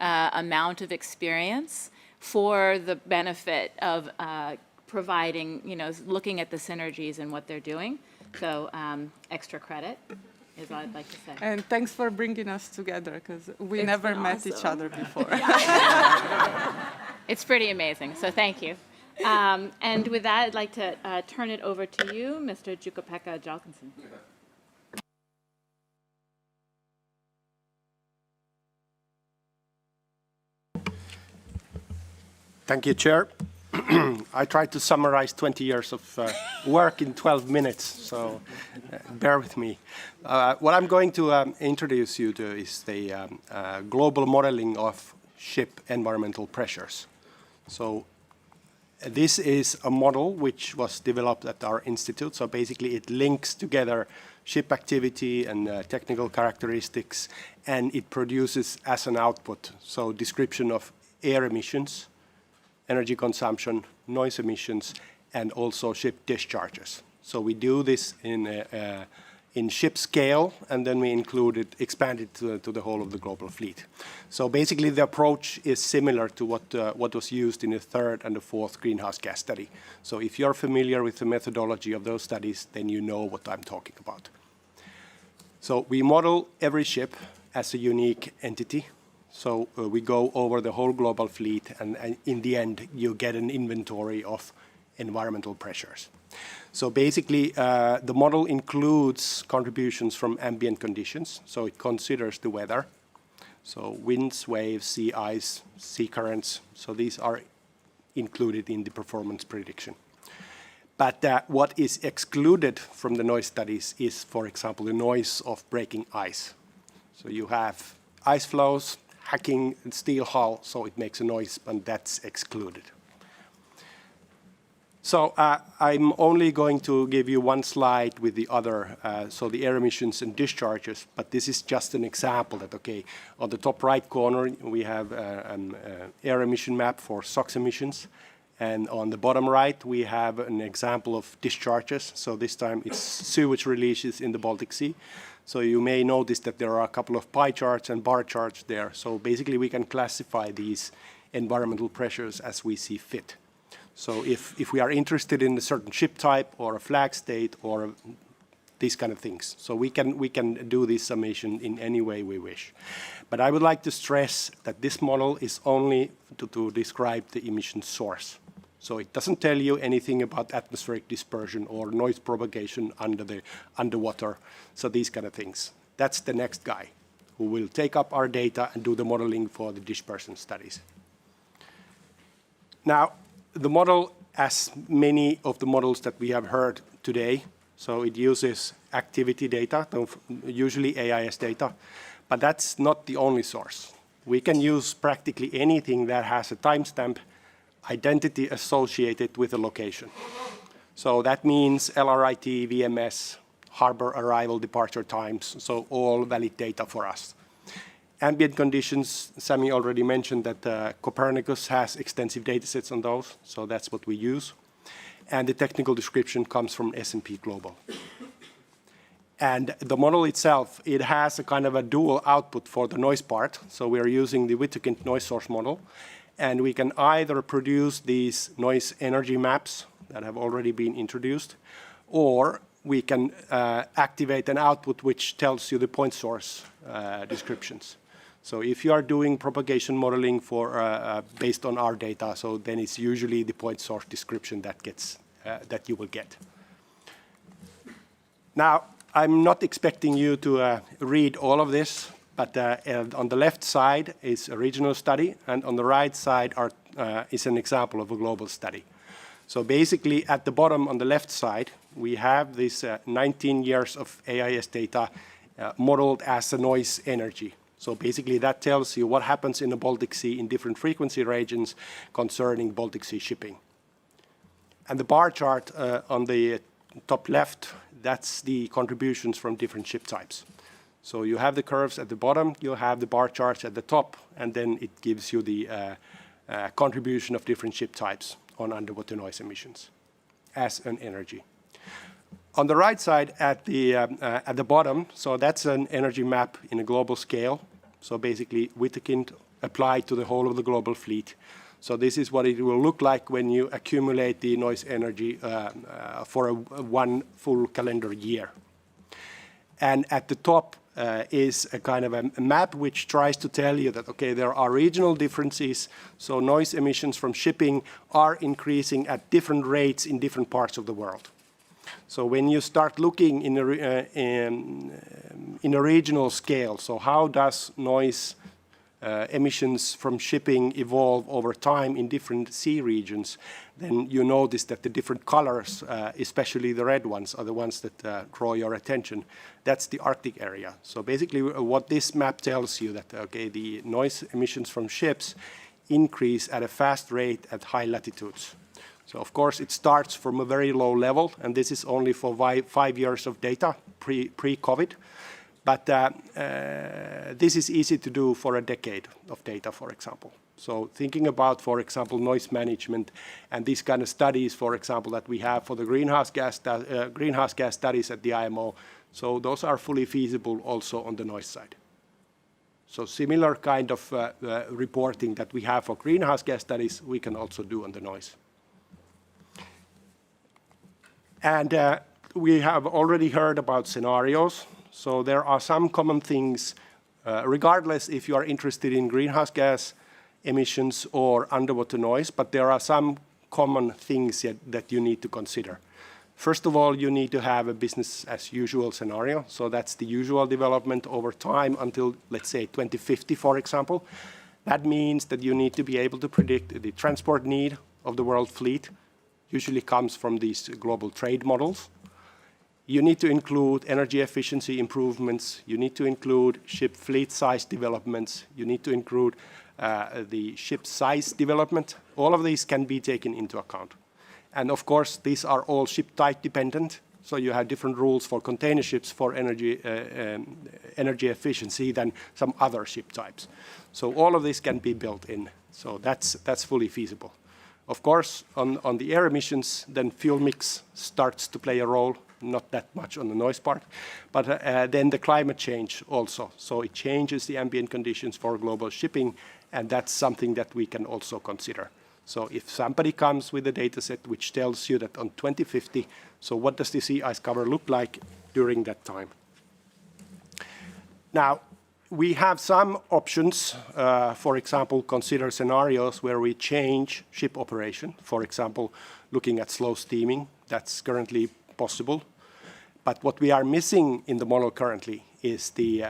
amount of experience for the benefit of providing, looking at the synergies and what they're doing. So extra credit is what I'd like to say. And thanks for bringing us together, because we never met each other before. It's pretty amazing, so thank you. And with that, I'd like to turn it over to you, Mr. Jukka-Pekka Jalkansson. Thank you, Chair. I tried to summarize 20 years of work in 12 minutes, so bear with me. What I'm going to introduce you to is the global modeling of ship environmental pressures. So this is a model which was developed at our institute. So basically it links together ship activity and technical characteristics, and it produces as an output, so description of air emissions, energy consumption, noise emissions, and also ship discharges. So we do this in ship scale, and then we expand it to the whole of the global fleet. So basically the approach is similar to what was used in the third and the fourth greenhouse gas study. So if you're familiar with the methodology of those studies, then you know what I'm talking about. So we model every ship as a unique entity. So we go over the whole global fleet, and in the end, you get an inventory of environmental pressures. So basically, the model includes contributions from ambient conditions. So it considers the weather. So winds, waves, sea ice, sea currents. So these are included in the performance prediction. But what is excluded from the noise studies is, for example, the noise of breaking ice. So you have ice flows, hacking steel hull, so it makes a noise, and that's excluded. So I'm only going to give you one slide with the other, so the air emissions and discharges, but this is just an example that, okay, on the top right corner, we have an air emission map for SOx emissions, and on the bottom right, we have an example of discharges. So this time it's sewage releases in the Baltic Sea. So you may notice that there are a couple of pie charts and bar charts there. So basically we can classify these environmental pressures as we see fit. So if we are interested in a certain ship type or a flag state or these kind of things. So we can do this summation in any way we wish. But I would like to stress that this model is only to describe the emission source. So it doesn't tell you anything about atmospheric dispersion or noise propagation underwater. So these kind of things. That's the next guy who will take up our data and do the modeling for the dispersion studies. Now, the model, as many of the models that we have heard today, So it uses activity data, usually AIS data, but that's not the only source. We can use practically anything that has a timestamp identity associated with a location. So that means LRIT, VMS, harbor arrival, departure times, so all valid data for us. Ambient conditions, Samy already mentioned that Copernicus has extensive data sets on those, so that's what we use. And the technical description comes from S&P Global. And the model itself, it has a kind of a dual output for the noise part. So we are using the Wedekind noise source model. And we can either produce these noise energy maps that have already been introduced, or we can activate an output which tells you the point source descriptions. So if you are doing propagation modeling for based on our data, so then it's usually the point source description that gets that you will get. Now, I'm not expecting you to read all of this, but on the left side is a regional study, and on the right side is an example of a global study. So basically, at the bottom on the left side, we have this 19 years of AIS data modeled as a noise energy. So basically, that tells you what happens in the Baltic Sea in different frequency regions concerning Baltic Sea shipping. And the bar chart on the top left, that's the contributions from different ship types. So you have the curves at the bottom, you have the bar charts at the top, and then it gives you the contribution of different ship types on underwater noise emissions as an energy. On the right side at the bottom, so that's an energy map in a global scale. So basically, Wedekind applied to the whole of the global fleet. So this is what it will look like when you accumulate the noise energy for one full calendar year. And at the top is a kind of a map which tries to tell you that, okay, there are regional differences, so noise emissions from shipping are increasing at different rates in different parts of the world. So when you start looking in a regional scale, so how does noise emissions from shipping evolve over time in different sea regions, then you notice that the different colors, especially the red ones, are the ones that draw your attention. That's the Arctic area. So basically what this map tells you that, okay, the noise emissions from ships increase at a fast rate at high latitudes. So of course it starts from a very low level, and this is only for 5 years of data, pre-COVID. But this is easy to do for a decade of data, for example. So thinking about, for example, noise management and these kind of studies, for example, that we have for the greenhouse gas studies at the IMO, so those are fully feasible also on the noise side. So similar kind of reporting that we have for greenhouse gas studies, we can also do on the noise. And we have already heard about scenarios. So there are some common things, regardless if you are interested in greenhouse gas emissions or underwater noise, but there are some common things that you need to consider. First of all, you need to have a business as usual scenario. So that's the usual development over time until, let's say, 2050, for example. That means that you need to be able to predict the transport need of the world fleet, usually comes from these global trade models. You need to include energy efficiency improvements. You need to include ship fleet size developments. You need to include the ship size development. All of these can be taken into account. And of course, these are all ship type dependent. So you have different rules for container ships for energy efficiency than some other ship types. So all of this can be built in. So that's fully feasible. Of course, on the air emissions, then fuel mix starts to play a role, not that much on the noise part, but then the climate change also. So it changes the ambient conditions for global shipping, and that's something that we can also consider. So if somebody comes with a data set which tells you that on 2050, so what does the sea ice cover look like during that time? Now, we have some options, for example, consider scenarios where we change ship operation. For example, looking at slow steaming, that's currently possible. But what we are missing in the model currently is the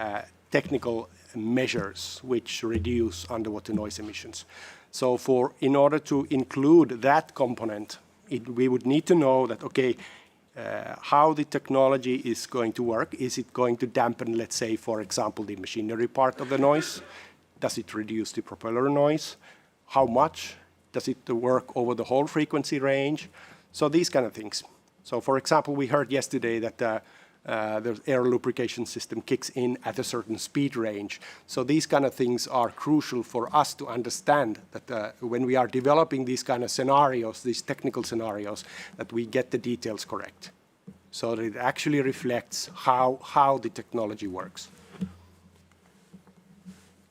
technical measures which reduce underwater noise emissions. So in order to include that component, we would need to know that, okay, how the technology is going to work. Is it going to dampen, let's say, for example, the machinery part of the noise? Does it reduce the propeller noise? How much? Does it work over the whole frequency range? So these kind of things. So for example, we heard yesterday that the air lubrication system kicks in at a certain speed range. So these kind of things are crucial for us to understand that when we are developing these kind of scenarios, these technical scenarios, that we get the details correct. So that it actually reflects how the technology works.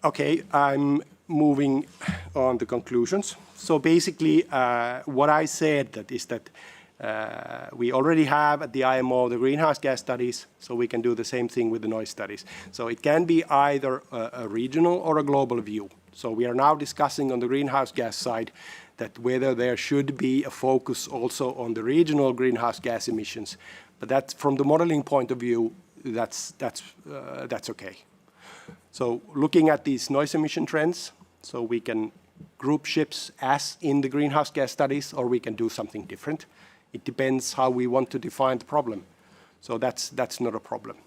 Okay, I'm moving on to conclusions. So basically, what I said that is that we already have at the IMO the greenhouse gas studies, so we can do the same thing with the noise studies. So it can be either a regional or a global view. So we are now discussing on the greenhouse gas side that whether there should be a focus also on the regional greenhouse gas emissions. But that's from the modeling point of view, that's okay. So looking at these noise emission trends, so we can group ships as in the greenhouse gas studies, or we can do something different. It depends how we want to define the problem. So that's not a problem.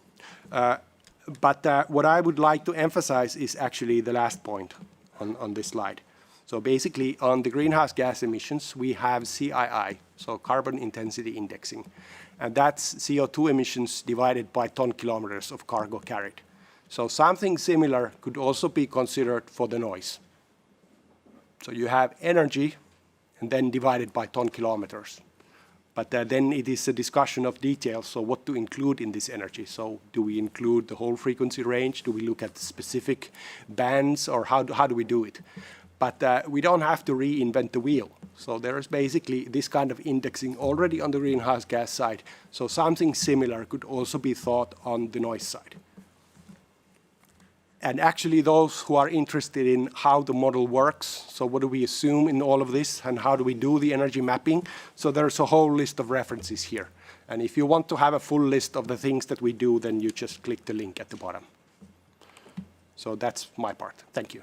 But what I would like to emphasize is actually the last point on this slide. So basically on the greenhouse gas emissions, we have CII, so carbon intensity indexing. And that's CO2 emissions divided by ton kilometers of cargo carried. So something similar could also be considered for the noise. So you have energy and then divided by ton kilometers. But then it is a discussion of details, so what to include in this energy. So do we include the whole frequency range? Do we look at specific bands, or how do we do it? But we don't have to reinvent the wheel. So there is basically this kind of indexing already on the greenhouse gas side. So something similar could also be thought on the noise side. And actually those who are interested in how the model works, so what do we assume in all of this and how do we do the energy mapping? So there's a whole list of references here. And if you want to have a full list of the things that we do, then you just click the link at the bottom. So that's my part. Thank you.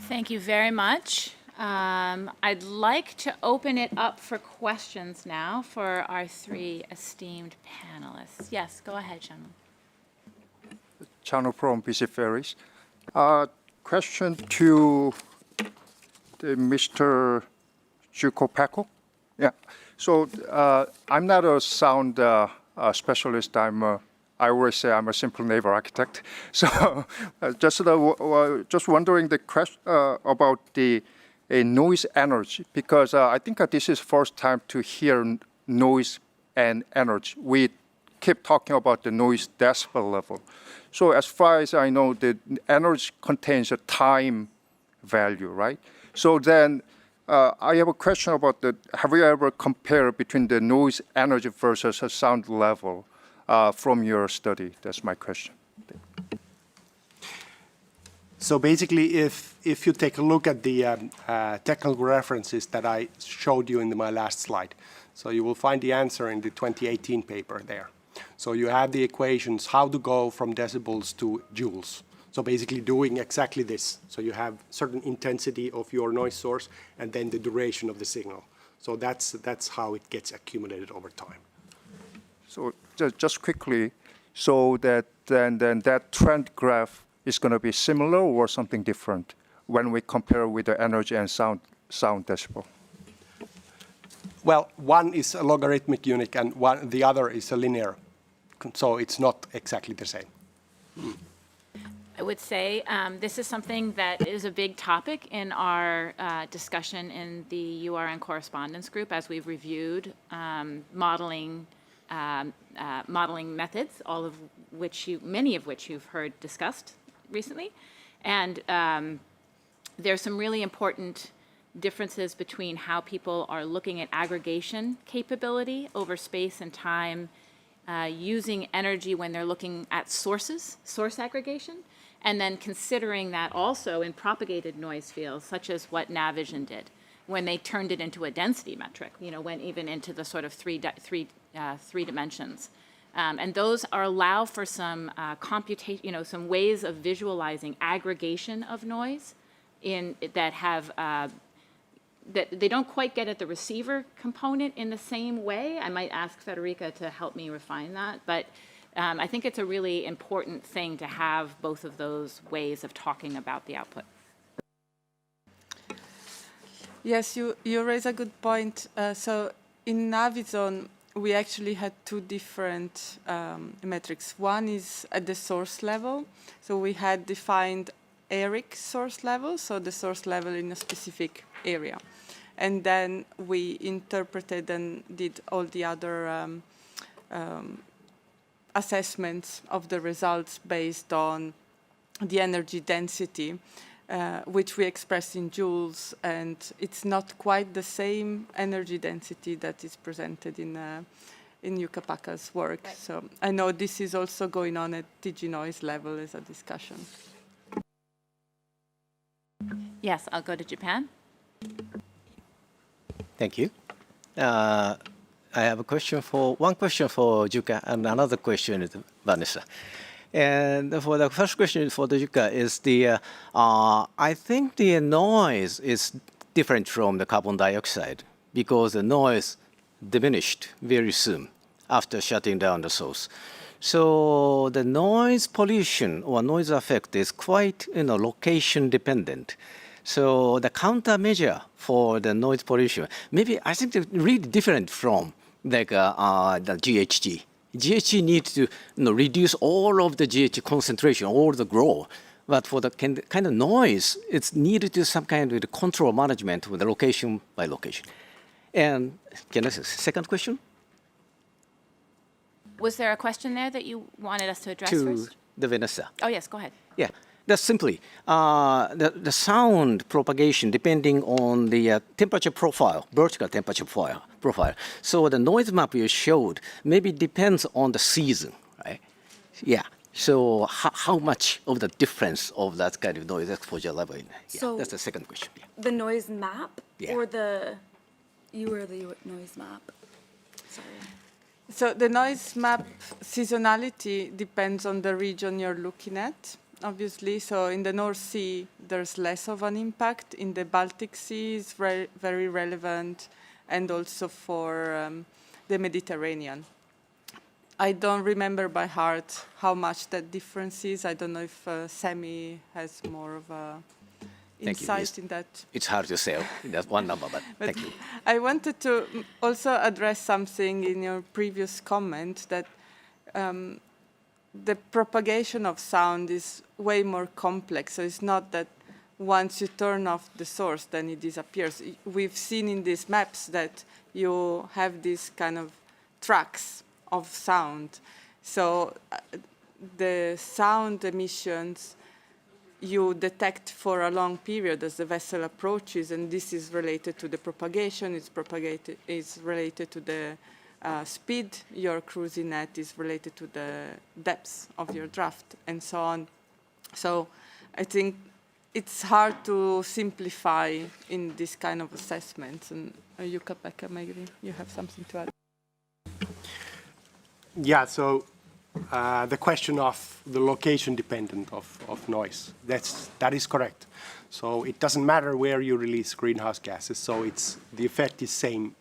Thank you very much. I'd like to open it up for questions now for our three esteemed panelists. Yes, go ahead, Chano. Chano from BC Ferries. Question to Mr. Giucopaco. Yeah. So I'm not a sound specialist. I always say I'm a simple naval architect. So just wondering the question about the noise energy, because I think this is first time to hear noise and energy. We keep talking about the noise decibel level. So as far as I know, the energy contains a time value, right? So then I have a question about have you ever compared between the noise energy versus a sound level from your study? That's my question. So basically, if you take a look at the technical references that I showed you in my last slide, so you will find the answer in the 2018 paper there. So you have the equations, how to go from decibels to joules. So basically doing exactly this. So you have certain intensity of your noise source and then the duration of the signal. So that's how it gets accumulated over time. So just quickly, so that then that trend graph is going to be similar or something different when we compare with the energy and sound decibel? Well, one is a logarithmic unit and the other is a linear. So it's not exactly the same. I would say this is something that is a big topic in our discussion in the URN correspondence group as we've reviewed modeling methods, many of which you've heard discussed recently. And there's some really important differences between how people are looking at aggregation capability over space and time, using energy when they're looking at source aggregation, and then considering that also in propagated noise fields, such as what Navision did when they turned it into a density metric, went even into the sort of three dimensions. And those allow for some computation, some ways of visualizing aggregation of noise that have that they don't quite get at the receiver component in the same way. I might ask Federica to help me refine that, but I think it's a really important thing to have both of those ways of talking about the output. Yes, you raise a good point. So in Navizon, we actually had two different metrics. One is at the source level. So we had defined ERIC source level, so the source level in a specific area. And then we interpreted and did all the other assessments of the results based on the energy density, which we express in joules, and it's not quite the same energy density that is presented in Ukapaka's work. Right. So I know this is also going on at DigiNoise level as a discussion. Yes, I'll go to Japan. Thank you. I have one question for Yuka and another question to Vanessa. And for the first question for the Yuka is I think the noise is different from the carbon dioxide because the noise diminished very soon after shutting down the source. So the noise pollution or noise effect is quite location dependent. So the countermeasure for the noise pollution, maybe I think it's really different from like the GHG. GHG needs to reduce all of the GHG concentration, all the growth. But for the kind of noise, it's needed to some kind of control management with the location by location. And can I say second question? Was there a question there that you wanted us to address to first? The Vanessa. Oh, yes, go ahead. Yeah, that's simply the sound propagation depending on the temperature profile, vertical temperature profile. So the noise map you showed maybe depends on the season, right? Yeah. So how much of the difference of that kind of noise exposure level? Yeah, So that's the second question. Yeah. The noise map Yeah. or the noise map? Sorry. So the noise map seasonality depends on the region you're looking at, obviously. So in the North Sea, there's less of an impact. In the Baltic Sea, it's very relevant, and also for the Mediterranean. I don't remember by heart how much that difference is. I don't know if Samy has more of a insight in that. It's hard to say that one number, but thank you. I wanted to also address something in your previous comment that the propagation of sound is way more complex. So it's not that once you turn off the source, then it disappears. We've seen in these maps that you have these kind of tracks of sound. So the sound emissions you detect for a long period as the vessel approaches, and this is related to the propagation, is related to the speed you're cruising at, is related to the depth of your draft, and so on. So I think it's hard to simplify in this kind of assessments. And Ukapaka, maybe you have something to add. Yeah, so the question of the location dependent of noise, that is correct. So it doesn't matter where you release greenhouse gases, so the effect is same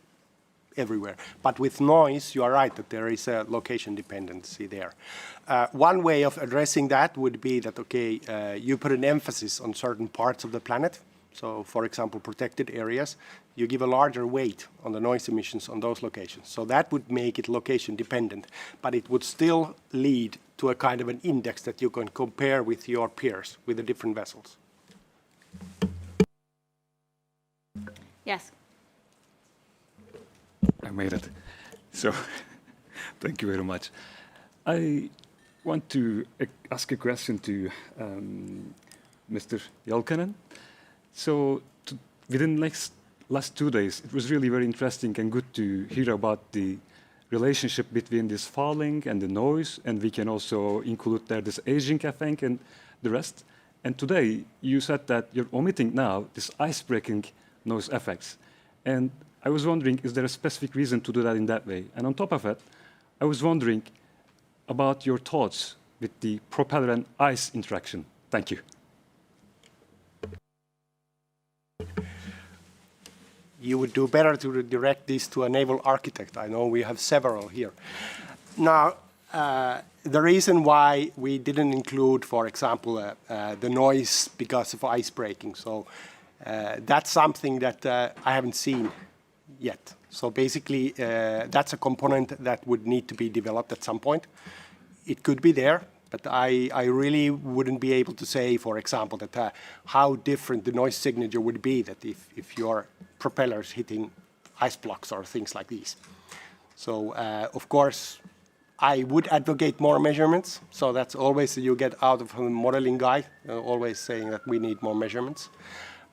everywhere. But with noise, you are right that there is a location dependency there. One way of addressing that would be that, okay, you put an emphasis on certain parts of the planet. So, for example, protected areas, you give a larger weight on the noise emissions on those locations. So that would make it location dependent, but it would still lead to a kind of an index that you can compare with your peers, with the different vessels. Yes. I made it. So, thank you very much. I want to ask a question to Mr. Jalkanen. So, within last 2 days, it was really very interesting and good to hear about the relationship between this fouling and the noise, and we can also include there this aging, I think, and the rest. And today, you said that you're omitting now this ice-breaking noise effects. And I was wondering, is there a specific reason to do that in that way? And on top of it, I was wondering about your thoughts with the propeller and ice interaction. Thank you. you would do better to direct this to a naval architect. I know we have several here. Now, the reason why we didn't include, for example, the noise because of ice breaking, so that's something that I haven't seen yet. So basically, that's a component that would need to be developed at some point. It could be there, but I really wouldn't be able to say, for example, that how different the noise signature would be that if your propeller's hitting ice blocks or things like these. So, of course, I would advocate more measurements. So that's always you get out of a modeling guide, always saying that we need more measurements.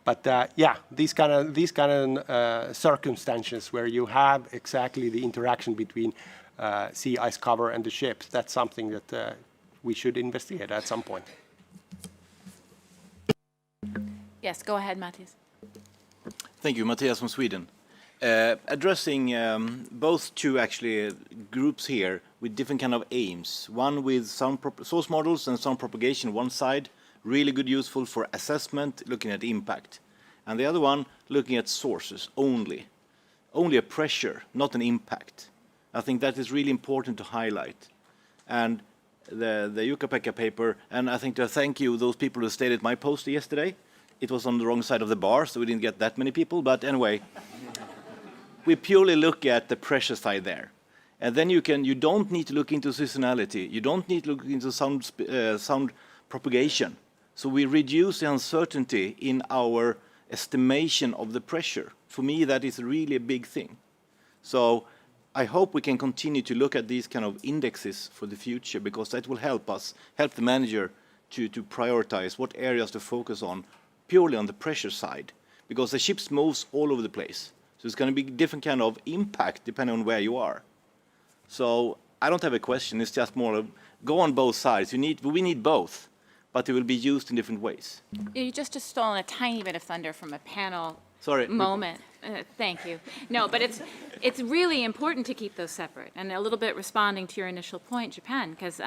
But yeah, these kind of circumstances where you have exactly the interaction between sea ice cover and the ships, that's something that we should investigate at some point. Yes, go ahead, Matthias. Thank you, Matthias from Sweden. Addressing both two actually groups here with different kind of aims. One with some source models and some propagation one side, really good, useful for assessment, looking at impact. And the other one, looking at sources only. Only a pressure, not an impact. I think that is really important to highlight. And the Ukko-Pekka paper, and I think to thank you, those people who stayed at my post yesterday. It was on the wrong side of the bar, so we didn't get that many people, but anyway. We purely look at the pressure side there. And then you don't need to look into seasonality. You don't need to look into sound propagation. So we reduce the uncertainty in our estimation of the pressure. For me, that is really a big thing. So I hope we can continue to look at these kind of indexes for the future, because that will help us, help the manager to prioritize what areas to focus on purely on the pressure side, because the ships moves all over the place. So it's going to be different kind of impact depending on where you are. So I don't have a question. It's just more of go on both sides. We need both, but they will be used in different ways. You just stolen a tiny bit of thunder from a panel Sorry. moment. Thank you. No, but it's really important to keep those separate. And a little bit responding to your initial point, Japan, because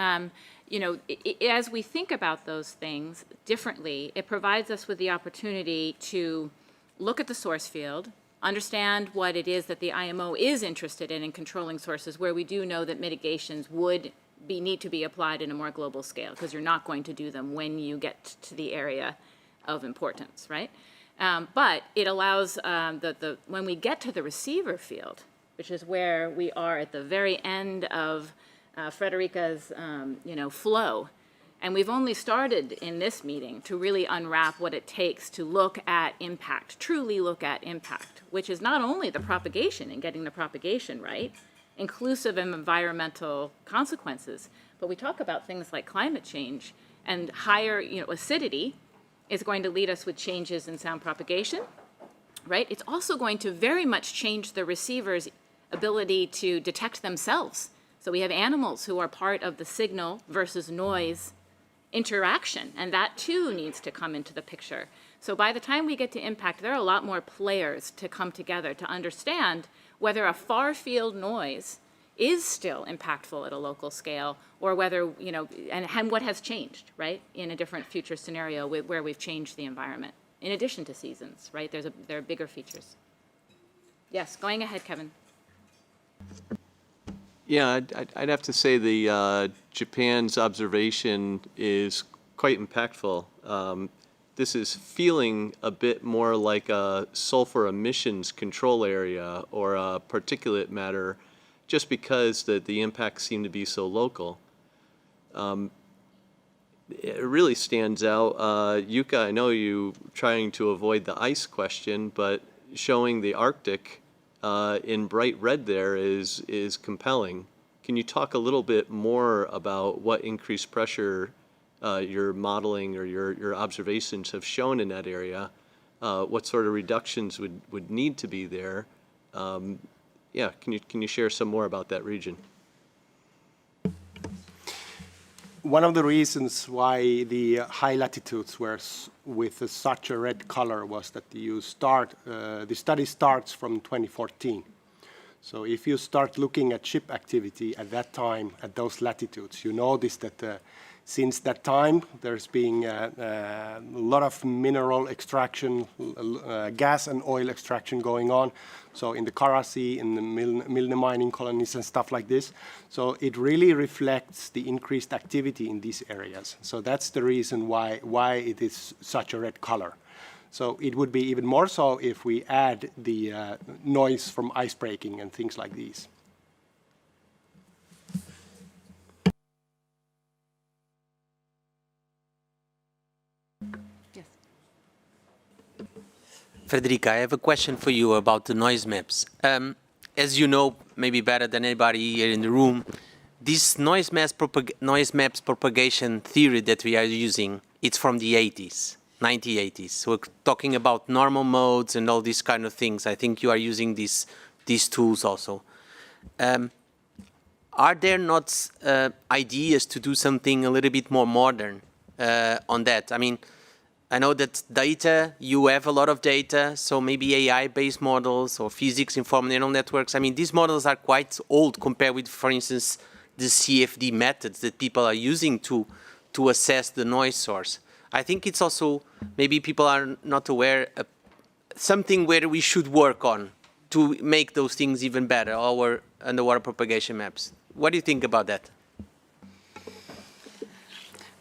you know, as we think about those things differently, it provides us with the opportunity to look at the source field, understand what it is that the IMO is interested in controlling sources, where we do know that mitigations would need to be applied in a more global scale, because you're not going to do them when you get to the area of importance, right? But it allows, when we get to the receiver field, which is where we are at the very end of Frederica's flow, and we've only started in this meeting to really unwrap what it takes to look at impact, truly look at impact, which is not only the propagation and getting the propagation right, inclusive of environmental consequences, but we talk about things like climate change, and higher acidity is going to lead us with changes in sound propagation, right? It's also going to very much change the receiver's ability to detect themselves. So we have animals who are part of the signal versus noise interaction, and that too needs to come into the picture. So by the time we get to impact, there are a lot more players to come together to understand whether a far field noise is still impactful at a local scale, or whether, and what has changed, right, in a different future scenario where we've changed the environment, in addition to seasons, right? There are bigger features. Yes, going ahead, Kevin. Yeah, I'd have to say the Japan's observation is quite impactful. This is feeling a bit more like a sulfur emissions control area or a particulate matter, just because the impacts seem to be so local. It really stands out. Yuka, I know you trying to avoid the ice question, but showing the Arctic in bright red there is compelling. Can you talk a little bit more about what increased pressure your modeling or your observations have shown in that area? What sort of reductions would need to be there? Yeah, can you share some more about that region? One of the reasons why the high latitudes were with such a red color was that the study starts from 2014. So if you start looking at ship activity at that time, at those latitudes, you notice that Since that time, there's been a lot of mineral extraction, gas and oil extraction going on. So in the Kara Sea, in the Milne mining colonies and stuff like this. So it really reflects the increased activity in these areas. So that's the reason why it is such a red color. So it would be even more so if we add the noise from ice breaking and things like these. Frederica, I have a question for you about the noise maps. As you know, maybe better than anybody here in the room, this noise maps propagation theory that we are using, it's from the 80s, 1980s. So we're talking about normal modes and all these kind of things. I think you are using these tools also. Are there not ideas to do something a little bit more modern on that? I mean, I know that data, you have a lot of data, so maybe AI-based models or physics-informed neural networks. I mean, these models are quite old compared with, for instance, the CFD methods that people are using to assess the noise source. I think it's also, maybe people are not aware, something where we should work on to make those things even better, our underwater propagation maps. What do you think about that?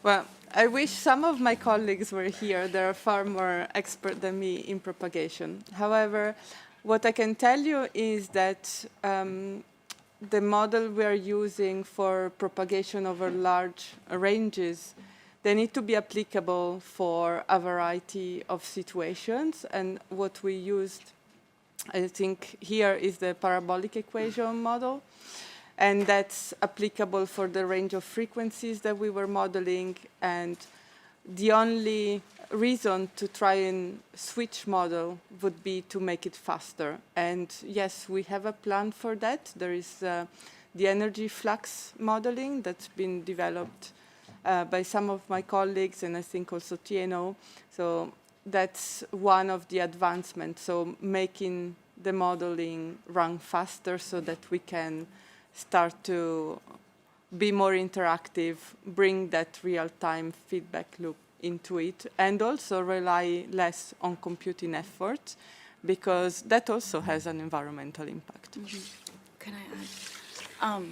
Well, I wish some of my colleagues were here. They are far more expert than me in propagation. However, what I can tell you is that the model we are using for propagation over large ranges, they need to be applicable for a variety of situations. And what we used, I think, here is the parabolic equation model. And that's applicable for the range of frequencies that we were modeling. And the only reason to try and switch model would be to make it faster. And yes, we have a plan for that. There is the energy flux modeling that's been developed by some of my colleagues, and I think also TNO. So that's one of the advancements. So making the modeling run faster so that we can start to be more interactive, bring that real-time feedback loop into it, and also rely less on computing effort, because that also has an environmental impact. Can I add?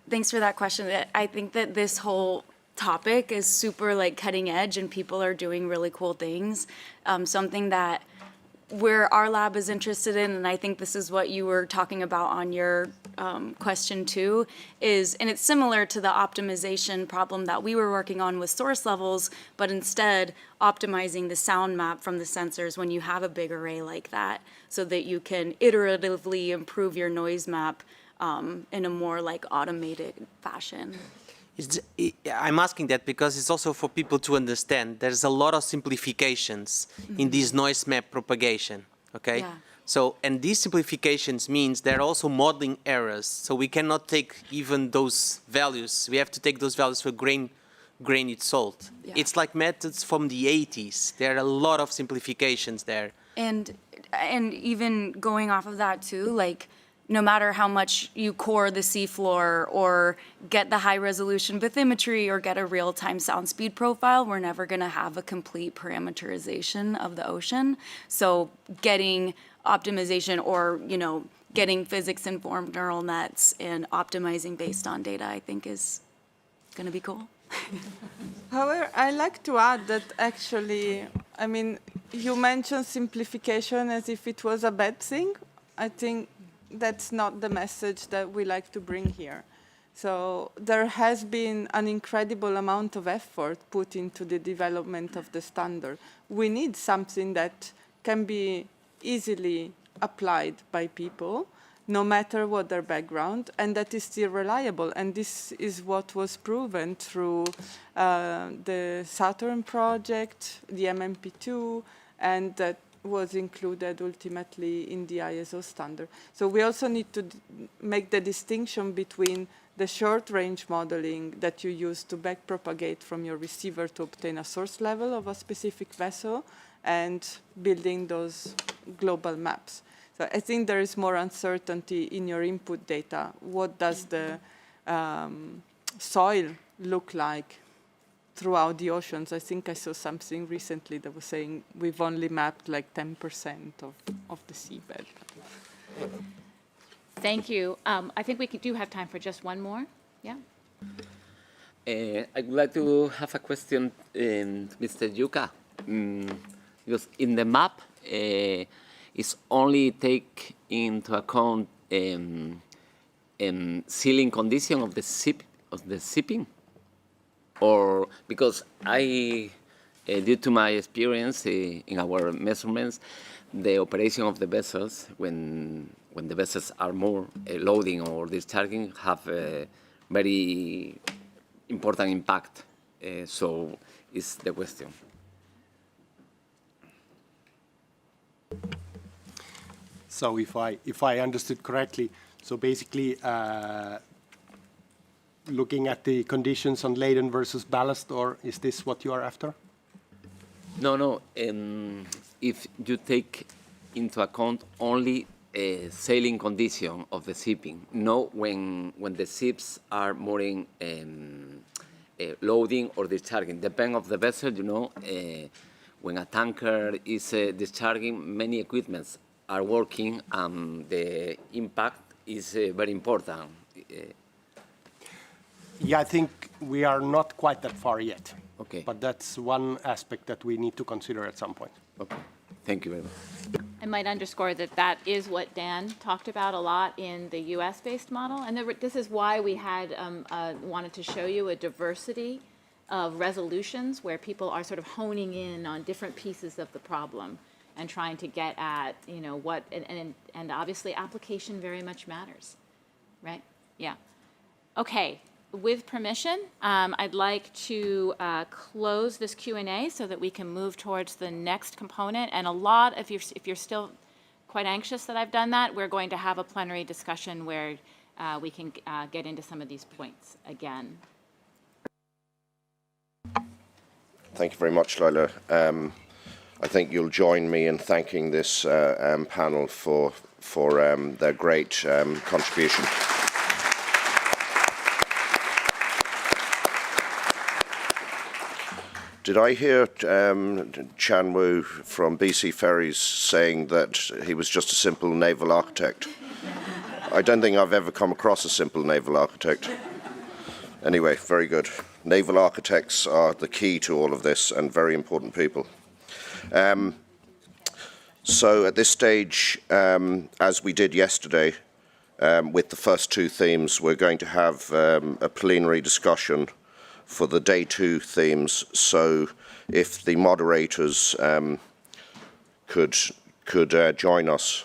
Thanks for that question. I think that this whole topic is super cutting edge, and people are doing really cool things. Something that where our lab is interested in, and I think this is what you were talking about on your question too, is, and it's similar to the optimization problem that we were working on with source levels, but instead optimizing the sound map from the sensors when you have a big array like that, so that you can iteratively improve your noise map in a more automated fashion. I'm asking that because it's also for people to understand there's a lot of simplifications in this noise map propagation, okay? Yeah. So, and these simplifications means there are also modeling errors. So we cannot take even those values. We have to take those values for grained salt. Yeah. It's like methods from the 80s. There are a lot of simplifications there. And even going off of that too, no matter how much you core the seafloor or get the high resolution bathymetry or get a real-time sound speed profile, we're never gonna have a complete parameterization of the ocean. So getting optimization or, getting physics-informed neural nets and optimizing based on data, I think is gonna be cool. However, I like to add that actually, I mean, you mentioned simplification as if it was a bad thing. I think that's not the message that we like to bring here. So there has been an incredible amount of effort put into the development of the standard. We need something that can be easily applied by people, no matter what their background, and that is still reliable. And this is what was proven through the Saturn project, the MMP2, and that was included ultimately in the ISO standard. So we also need to make the distinction between the short-range modeling that you use to backpropagate from your receiver to obtain a source level of a specific vessel and building those global maps. So I think there is more uncertainty in your input data. What does the soil look like throughout the oceans? I think I saw something recently that was saying we've only mapped like 10% of the seabed. Thank you. I think we do have time for just one more. Yeah. I would like to have a question, Mr. Yuka. Because in the map, it's only take into account sealing condition of the shipping, or because due to my experience in our measurements, the operation of the vessels when the vessels are more loading or discharging have a very important impact. So is the question. So if I understood correctly, so basically looking at the conditions on laden versus ballast, or is this what you are after? No. If you take into account only sailing condition of the shipping, no, when the ships are more in loading or discharging, depending of the vessel, you know, when a tanker is discharging, many equipments are working, the impact is very important. Yeah, I think we are not quite that far yet. Okay. But that's one aspect that we need to consider at some point. Okay. Thank you very much. I might underscore that that is what Dan talked about a lot in the US-based model. And this is why we had wanted to show you a diversity of resolutions where people are sort of honing in on different pieces of the problem and trying to get at, you know, what, and obviously application very much matters, right? Yeah. Okay. With permission, I'd like to close this Q&A so that we can move towards the next component. And a lot, if you're still quite anxious that I've done that, we're going to have a plenary discussion where we can get into some of these points again. Thank you very much, Leila. I think you'll join me in thanking this panel for their great contribution. Did I hear Chan Wu from BC Ferries saying that he was just a simple naval architect? I don't think I've ever come across a simple naval architect. Anyway, very good. Naval architects are the key to all of this and very important people. So at this stage, as we did yesterday, with the first two themes, we're going to have a plenary discussion for the day two themes. So if the moderators could join us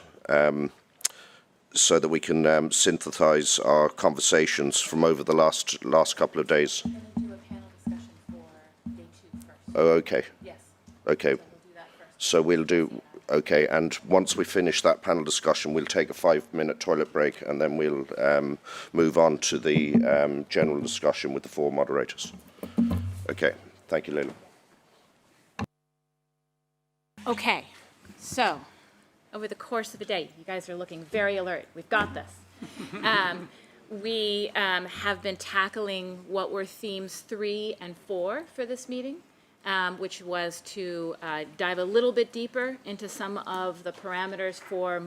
so that we can synthesize our conversations from over the last couple of days. We're going to do a panel discussion for day two first. Oh, okay. Yes. Okay. So we'll do that first. So we'll do, okay, and once we finish that panel discussion, we'll take a 5-minute toilet break and then we'll move on to the general discussion with the four moderators. Okay, thank you, Leila. Okay, so over the course of the day, you guys are looking very alert. We've got this. We have been tackling what were themes 3 and 4 for this meeting, which was to dive a little bit deeper into some of the parameters for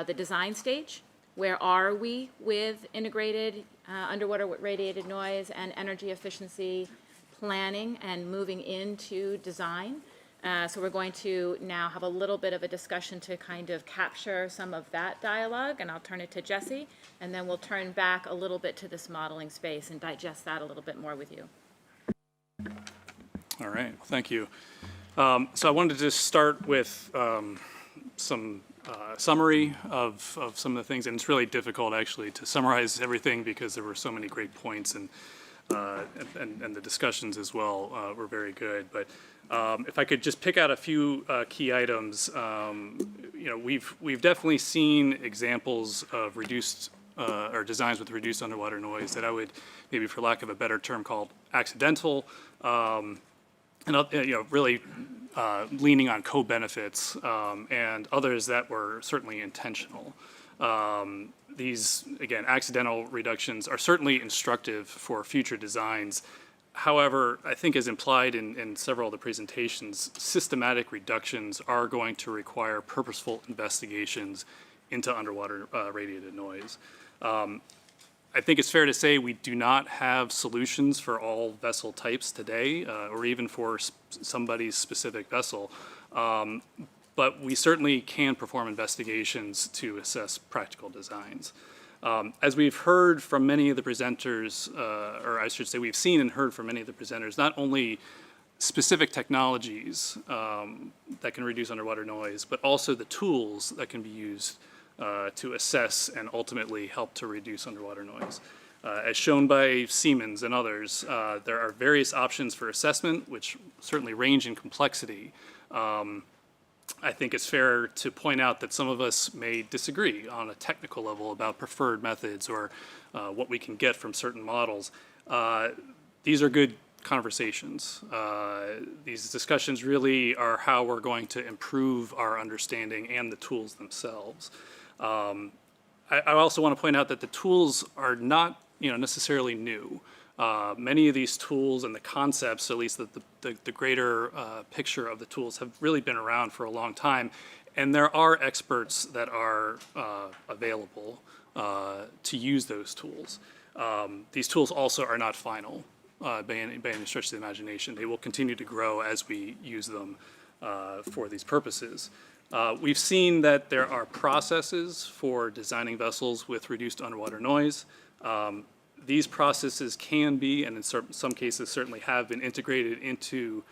the design stage. Where are we with integrated underwater radiated noise and energy efficiency planning and moving into design? So we're going to now have a little bit of a discussion to kind of capture some of that dialogue, and I'll turn it to Jesse, and then we'll turn back a little bit to this modeling space and digest that a little bit more with you. All right, well, thank you. So I wanted to just start with some summary of some of the things, and it's really difficult actually to summarize everything because there were so many great points, and the discussions as well were very good. But if I could just pick out a few key items, you know, we've definitely seen examples of reduced or designs with reduced underwater noise that I would maybe, for lack of a better term, called accidental, and you know, really leaning on co-benefits, and others that were certainly intentional. These, again, accidental reductions are certainly instructive for future designs. However, I think as implied in several of the presentations, systematic reductions are going to require purposeful investigations into underwater radiated noise. I think it's fair to say we do not have solutions for all vessel types today, or even for somebody's specific vessel. But we certainly can perform investigations to assess practical designs. As we've heard from many of the presenters, or I should say we've seen and heard from many of the presenters, not only specific technologies that can reduce underwater noise, but also the tools that can be used to assess and ultimately help to reduce underwater noise. As shown by Siemens and others, there are various options for assessment, which certainly range in complexity. I think it's fair to point out that some of us may disagree on a technical level about preferred methods or what we can get from certain models. These are good conversations. These discussions really are how we're going to improve our understanding and the tools themselves. I also want to point out that the tools are not necessarily new. Many of these tools and the concepts, at least the greater picture of the tools, have really been around for a long time. And there are experts that are available to use those tools. These tools also are not final by any stretch of the imagination. They will continue to grow as we use them for these purposes. We've seen that there are processes for designing vessels with reduced underwater noise. These processes can be, and in some cases certainly have been, integrated into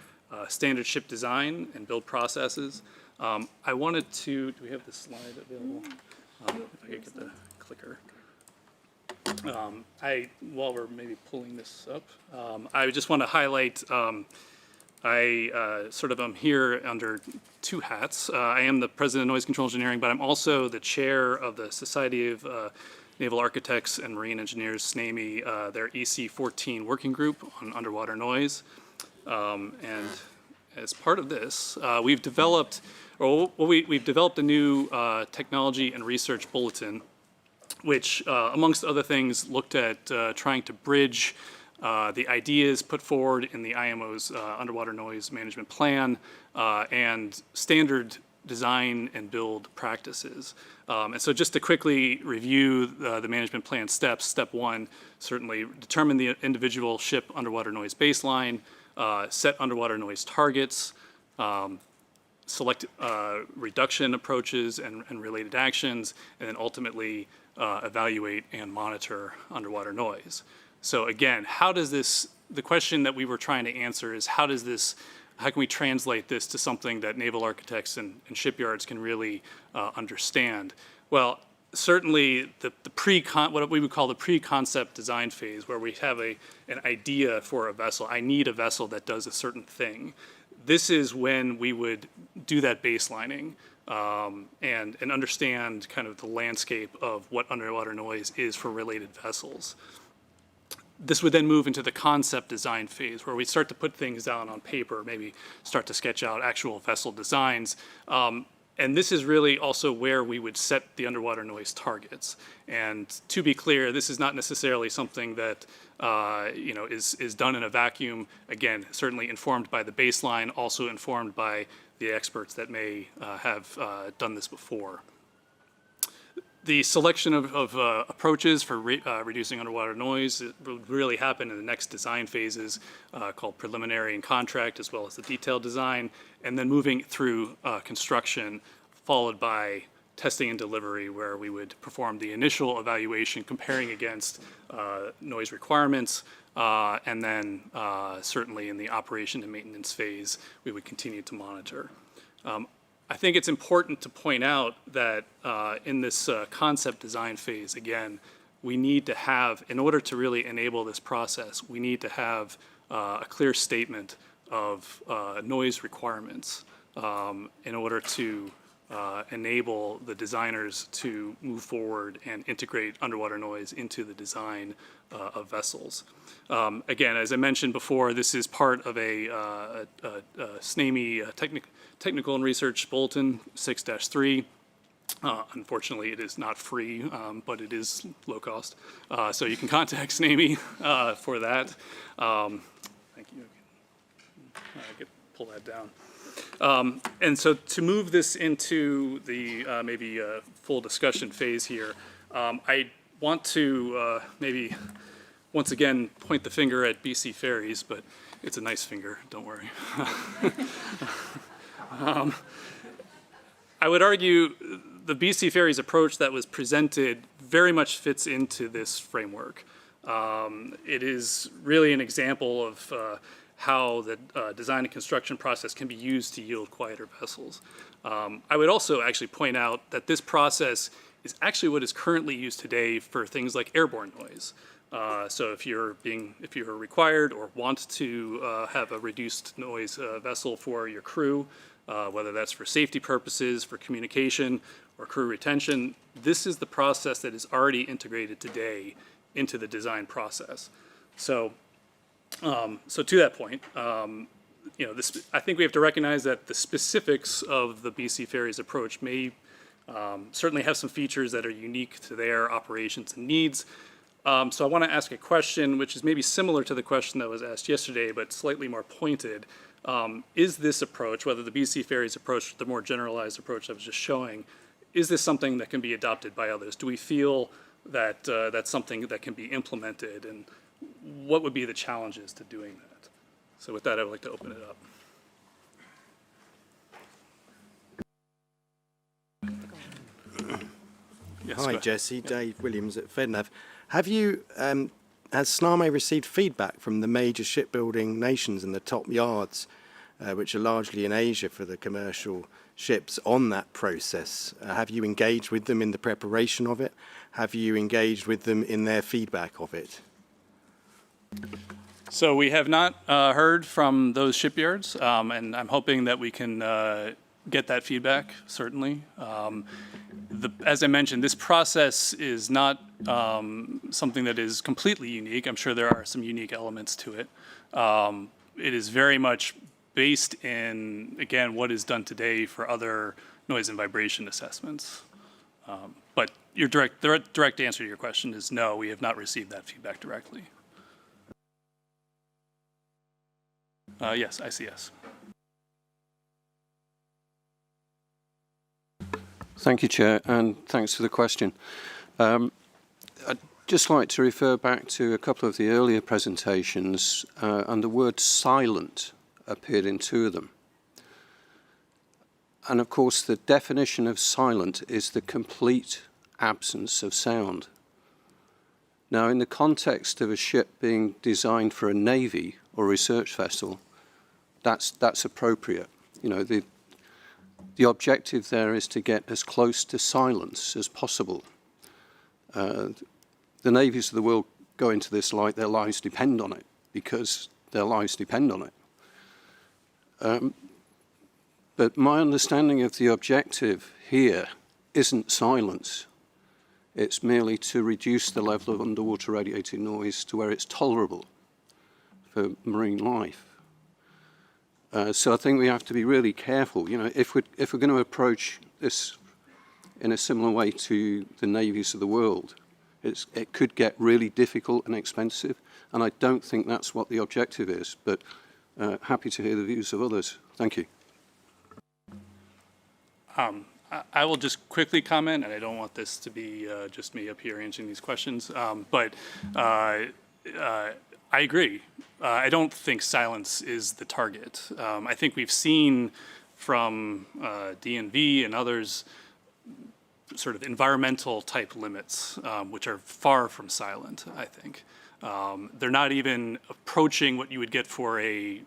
standard ship design and build processes. I wanted to, do we have this slide available? If I could get the clicker. While we're maybe pulling this up, I just want to highlight, I sort of am here under two hats. I am the president of Noise Control Engineering, but I'm also the chair of the Society of Naval Architects and Marine Engineers, SNAME, their EC14 working group on underwater noise. And as part of this, we've developed a new technology and research bulletin, which, amongst other things, looked at trying to bridge the ideas put forward in the IMO's underwater noise management plan and standard design and build practices. And so just to quickly review the management plan steps, step one, certainly determine the individual ship underwater noise baseline, set underwater noise targets, select reduction approaches and related actions, and then ultimately evaluate and monitor underwater noise. So again, the question that we were trying to answer is how can we translate this to something that naval architects and shipyards can really understand? Well, certainly what we would call the pre-concept design phase, where we have an idea for a vessel. I need a vessel that does a certain thing. This is when we would do that baselining and understand kind of the landscape of what underwater noise is for related vessels. This would then move into the concept design phase, where we start to put things down on paper, maybe start to sketch out actual vessel designs. And this is really also where we would set the underwater noise targets. And to be clear, this is not necessarily something that is done in a vacuum. Again, certainly informed by the baseline, also informed by the experts that may have done this before. The selection of approaches for reducing underwater noise would really happen in the next design phases called preliminary and contract, as well as the detailed design, and then moving through construction, followed by testing and delivery, where we would perform the initial evaluation comparing against noise requirements, and then certainly in the operation and maintenance phase, we would continue to monitor. I think it's important to point out that in this concept design phase, again, we need to have, in order to really enable this process, we need to have a clear statement of noise requirements in order to enable the designers to move forward and integrate underwater noise into the design of vessels. Again, as I mentioned before, this is part of a SNAME Technical and Research Bulletin 6-3. Unfortunately, it is not free, but it is low cost. So you can contact SNAMI for that. Thank you. I could pull that down. And so to move this into the maybe full discussion phase here, I want to maybe once again point the finger at BC Ferries, but it's a nice finger, don't worry. I would argue the BC Ferries approach that was presented very much fits into this framework. It is really an example of how the design and construction process can be used to yield quieter vessels. I would also actually point out that this process is actually what is currently used today for things like airborne noise. So if you're required or want to have a reduced noise vessel for your crew, whether that's for safety purposes, for communication, or crew retention, this is the process that is already integrated today into the design process. So, so to that point, you know, I think we have to recognize that the specifics of the BC Ferries approach may certainly have some features that are unique to their operations and needs. So I want to ask a question which is maybe similar to the question that was asked yesterday, but slightly more pointed. Is this approach, whether the BC Ferries approach, the more generalized approach I was just showing, is this something that can be adopted by others? Do we feel that that's something that can be implemented, and what would be the challenges to doing that? So with that, I would like to open it up. Yes, Hi, Jesse. Dave Williams at FedNav. Have you, has SNAME received feedback from the major shipbuilding nations and the top yards, which are largely in Asia for the commercial ships, on that process? Have you engaged with them in the preparation of it? Have you engaged with them in their feedback of it? So we have not heard from those shipyards, and I'm hoping that we can get that feedback, certainly. As I mentioned, this process is not something that is completely unique. I'm sure there are some unique elements to it. It is very much based in, again, what is done today for other noise and vibration assessments. But the direct answer to your question is no, we have not received that feedback directly. Yes, ICS. Thank you, Chair, and thanks for the question. I'd just like to refer back to a couple of the earlier presentations, and the word silent appeared in two of them. And of course, the definition of silent is the complete absence of sound. Now, in the context of a ship being designed for a navy or research vessel, that's appropriate. You know, the objective there is to get as close to silence as possible. The navies of the world go into this like their lives depend on it, because their lives depend on it. But my understanding of the objective here isn't silence. It's merely to reduce the level of underwater radiated noise to where it's tolerable for marine life. So I think we have to be really careful. You know, if we're going to approach this in a similar way to the navies of the world, it could get really difficult and expensive, and I don't think that's what the objective is. But happy to hear the views of others. Thank you. I will just quickly comment, and I don't want this to be just me up here answering these questions, but I agree. I don't think silence is the target. I think we've seen from DNV and others sort of environmental type limits, which are far from silent, I think. They're not even approaching what you would get for a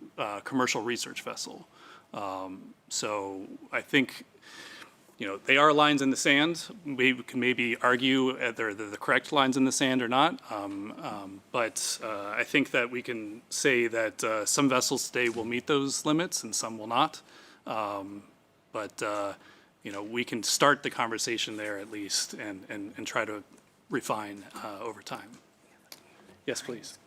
commercial research vessel. So I think, you know, they are lines in the sand. We can maybe argue they're the correct lines in the sand or not. But I think that we can say that some vessels today will meet those limits and some will not. You know, we can start the conversation there at least and try to refine over time. Yes, please.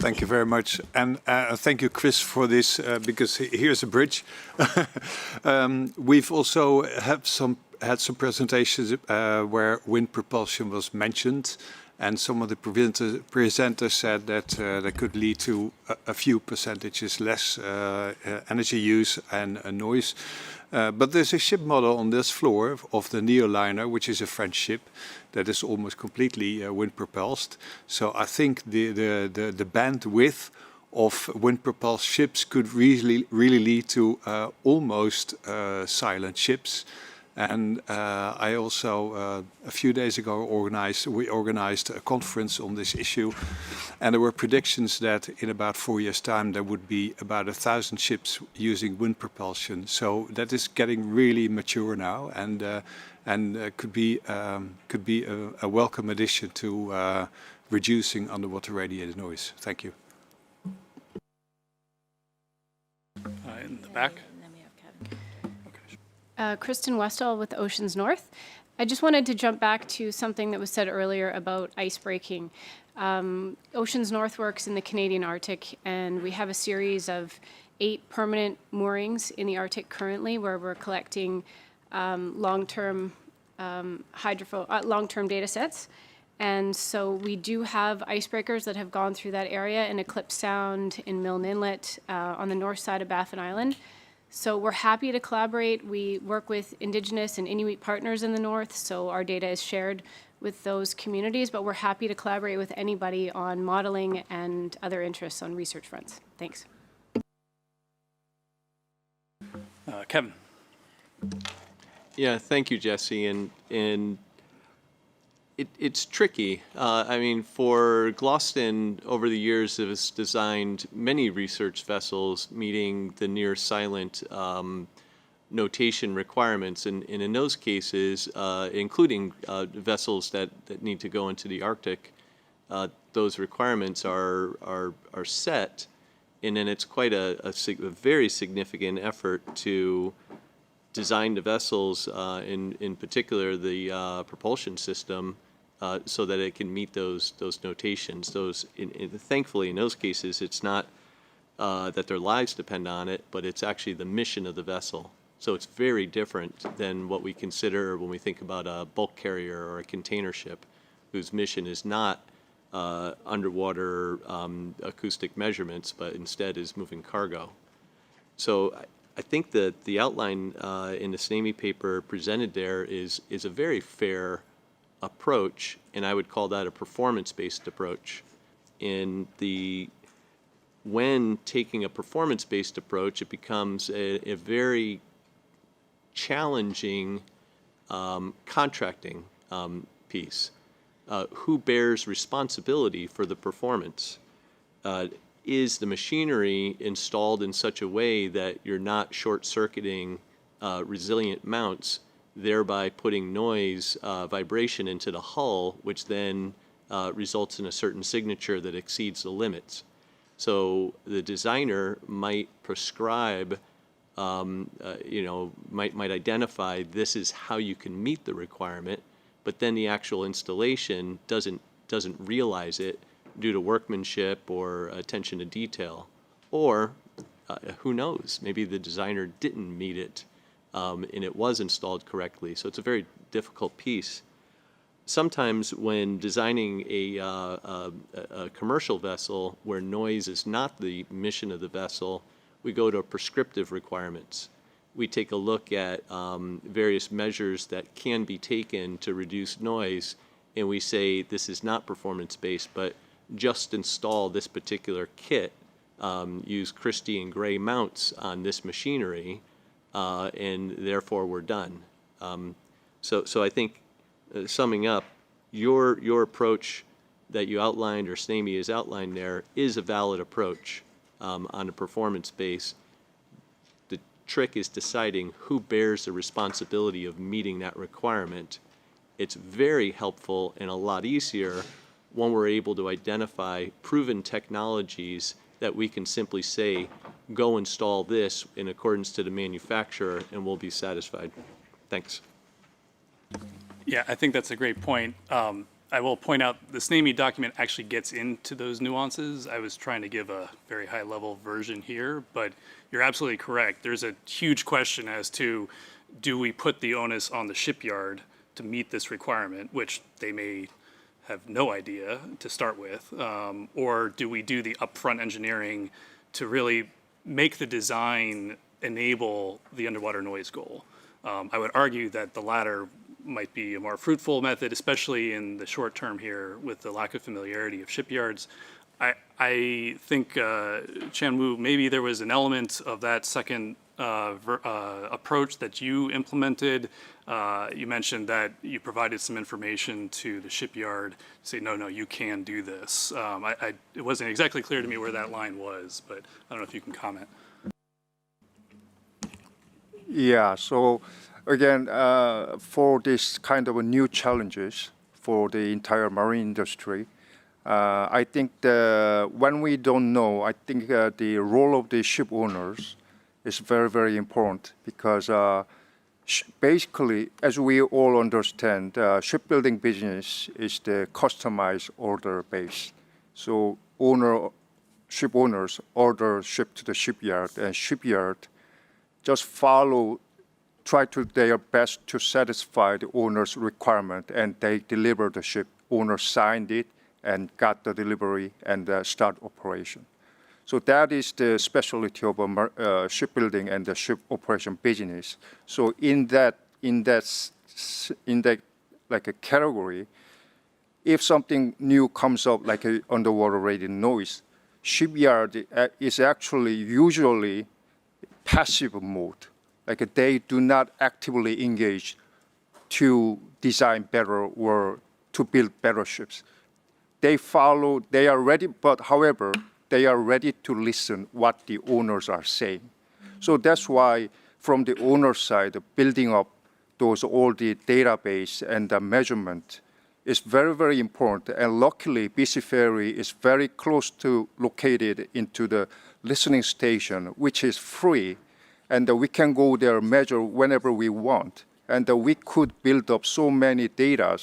Thank you very much. And thank you, Chris, for this, because here's a bridge. We've also had some presentations where wind propulsion was mentioned, and some of the presenters said that that could lead to a few percentages less energy use and noise. But there's a ship model on this floor of the Neoliner, which is a French ship that is almost completely wind propelled. So I think the bandwidth of wind propelled ships could really lead to almost silent ships. And I also, a few days ago, we organized a conference on this issue, and there were predictions that in about 4 years' time there would be about 1,000 ships using wind propulsion. So that is getting really mature now, and could be a welcome addition to reducing underwater radiated noise. Thank you. In the back. Kristen Westall with Oceans North. I just wanted to jump back to something that was said earlier about ice breaking. Oceans North works in the Canadian Arctic, and we have a series of 8 permanent moorings in the Arctic currently, where we're collecting long-term data sets. And so we do have icebreakers that have gone through that area in Eclipse Sound, in Milne Inlet, on the north side of Baffin Island. So we're happy to collaborate. We work with Indigenous and Inuit partners in the north, so our data is shared with those communities, but we're happy to collaborate with anybody on modeling and other interests on research fronts. Thanks. Kevin. Yeah, thank you, Jesse. And it's tricky. I mean, for Glosten, over the years, it has designed many research vessels meeting the near silent notation requirements. And in those cases, including vessels that need to go into the Arctic, those requirements are set. And then it's quite a very significant effort to design the vessels, in particular the propulsion system, so that it can meet those notations. Thankfully, in those cases, it's not that their lives depend on it, but it's actually the mission of the vessel. So it's very different than what we consider when we think about a bulk carrier or a container ship, whose mission is not underwater acoustic measurements, but instead is moving cargo. So I think that the outline in the Samy paper presented there is a very fair approach, and I would call that a performance-based approach. When taking a performance-based approach, it becomes a very challenging contracting piece. Who bears responsibility for the performance? Is the machinery installed in such a way that you're not short-circuiting resilient mounts, thereby putting noise, vibration into the hull, which then results in a certain signature that exceeds the limits? So the designer might prescribe, might identify this is how you can meet the requirement, but then the actual installation doesn't realize it due to workmanship or attention to detail. Or who knows, maybe the designer didn't meet it and it was installed correctly. So it's a very difficult piece. Sometimes when designing a commercial vessel where noise is not the mission of the vessel, we go to prescriptive requirements. We take a look at various measures that can be taken to reduce noise, and we say this is not performance-based, but just install this particular kit, use Christie and Gray mounts on this machinery, and therefore we're done. So I think, summing up, your approach that you outlined, or Samy has outlined there, is a valid approach on a performance base. The trick is deciding who bears the responsibility of meeting that requirement. It's very helpful and a lot easier when we're able to identify proven technologies that we can simply say, go install this in accordance to the manufacturer, and we'll be satisfied. Thanks. Yeah, I think that's a great point. I will point out the SNAME document actually gets into those nuances. I was trying to give a very high-level version here, but you're absolutely correct. There's a huge question as to, do we put the onus on the shipyard to meet this requirement, which they may have no idea to start with, or do we do the upfront engineering to really make the design enable the underwater noise goal? I would argue that the latter might be a more fruitful method, especially in the short term here with the lack of familiarity of shipyards. I think, Chan-Woo, maybe there was an element of that second approach that you implemented. You mentioned that you provided some information to the shipyard to say, no, you can do this. It wasn't exactly clear to me where that line was, but I don't know if you can comment. Yeah, so again, for this kind of new challenges for the entire marine industry, I think when we don't know, I think the role of the ship owners is very, very important, because basically, as we all understand, shipbuilding business is the customized order base. So ship owners order ship to the shipyard, and shipyard just try to their best to satisfy the owner's requirement, and they deliver the ship. Owner signed it and got the delivery and start operation. So that is the specialty of shipbuilding and the ship operation business. So in that like a category, if something new comes up like a underwater radio noise, shipyard is actually usually passive mode. Like they do not actively engage to design better or to build better ships. They are ready, but however, they are ready to listen what the owners are saying. So that's why from the owner side, building up all the database and the measurement is very, very important. And luckily, BC Ferry is very close to located into the listening station, which is free. And we can go there, measure whenever we want. And we could build up so many data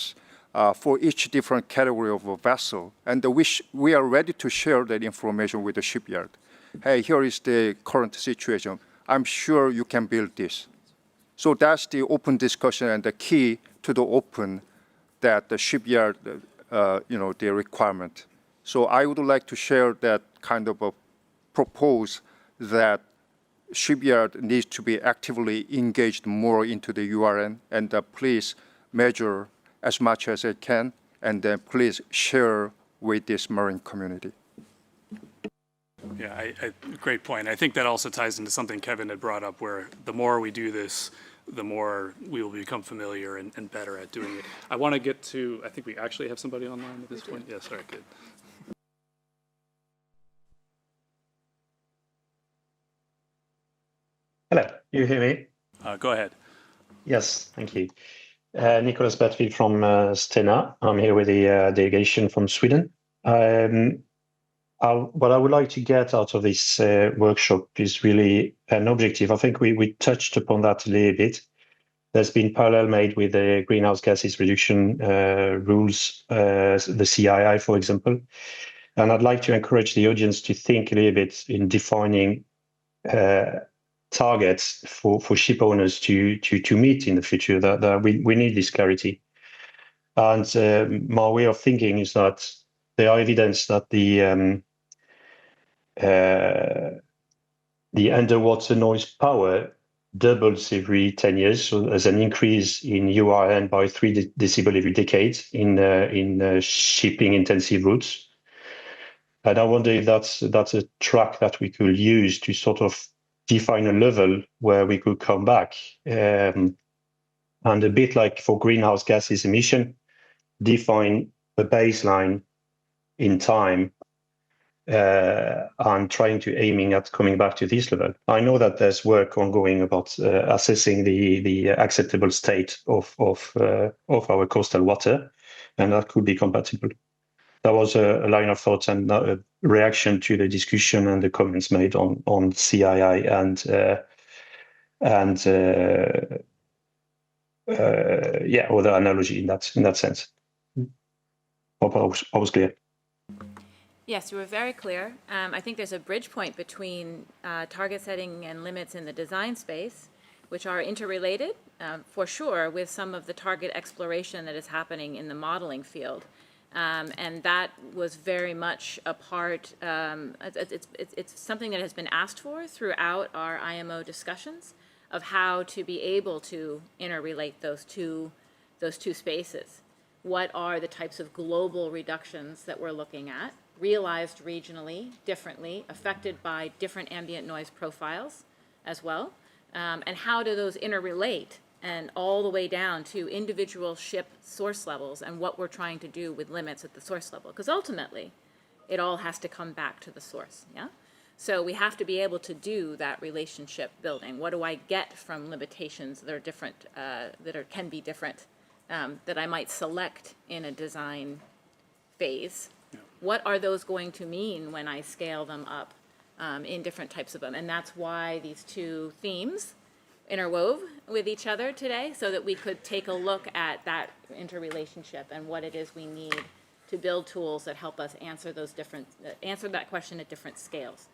for each different category of a vessel. And we are ready to share that information with the shipyard. Hey, here is the current situation. I'm sure you can build this. So that's the open discussion and the key to the open that the shipyard, the requirement. So I would like to share that kind of propose that shipyard needs to be actively engaged more into the URN, and please measure as much as it can, and then please share with this marine community. Yeah, great point. I think that also ties into something Kevin had brought up, where the more we do this, the more we will become familiar and better at doing it. I want to get to, I think we actually have somebody online at this point. Yes, all right, good. Hello, you hear me? Go ahead. Yes, thank you. Nicholas Bertfield from Stena. I'm here with the delegation from Sweden. What I would like to get out of this workshop is really an objective. I think we touched upon that a little bit. There's been parallel made with the greenhouse gases reduction rules, the CII, for example. And I'd like to encourage the audience to think a little bit in defining targets for ship owners to meet in the future. That we need this clarity. And my way of thinking is that there are evidence that the underwater noise power doubles every 10 years. So there's an increase in URN by 3 decibel every decade in shipping intensive routes. And I wonder if that's a track that we could use to sort of define a level where we could come back. And a bit like for greenhouse gases emission, define a baseline in time and trying to aiming at coming back to this level. I know that there's work ongoing about assessing the acceptable state of our coastal water, and that could be compatible. That was a line of thought and a reaction to the discussion and the comments made on CII and other analogy in that sense. hope I was clear. Yes, you were very clear. I think there's a bridge point between target setting and limits in the design space, which are interrelated, for sure, with some of the target exploration that is happening in the modeling field. And that was very much a part, it's something that has been asked for throughout our IMO discussions of how to be able to interrelate those two spaces. What are the types of global reductions that we're looking at, realized regionally, differently, affected by different ambient noise profiles as well, and how do those interrelate and all the way down to individual ship source levels and what we're trying to do with limits at the source level. Because ultimately, it all has to come back to the source, yeah? So we have to be able to do that relationship building. What do I get from limitations that are different, can be different, that I might select in a design phase? Yeah. What are those going to mean when I scale them up in different types of them? And that's why these two themes interwove with each other today, so that we could take a look at that interrelationship and what it is we need to build tools that help us answer those answer that question at different scales.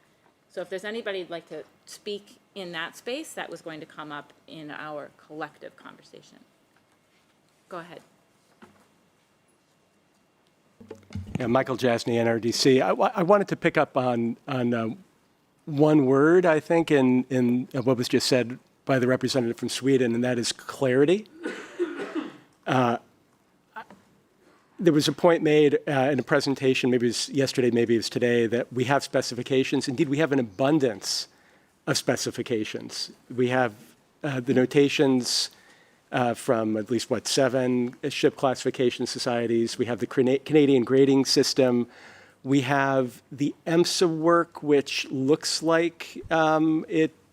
So if there's anybody who'd like to speak in that space, that was going to come up in our collective conversation. Go ahead. Yeah, Michael Jasny, NRDC. I wanted to pick up on one word, I think, in what was just said by the representative from Sweden, and that is clarity. There was a point made in a presentation, maybe it was yesterday, maybe it was today, that we have specifications. Indeed, we have an abundance of specifications. We have the notations from at least, 7 ship classification societies. We have the Canadian grading system. We have the EMSA work, which looks like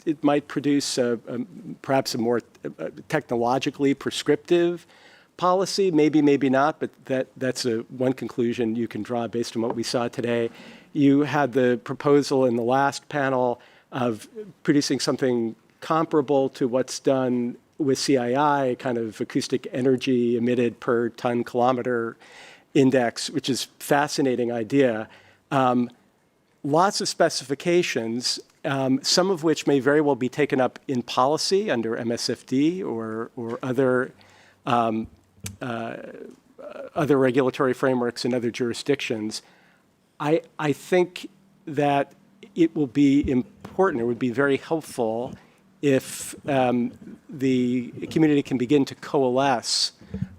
it might produce perhaps a more technologically prescriptive policy, maybe not, but that's one conclusion you can draw based on what we saw today. You had the proposal in the last panel of producing something comparable to what's done with CII, kind of acoustic energy emitted per ton kilometer index, which is a fascinating idea. Lots of specifications, some of which may very well be taken up in policy under MSFD or other regulatory frameworks in other jurisdictions. I think that it will be important, it would be very helpful if the community can begin to coalesce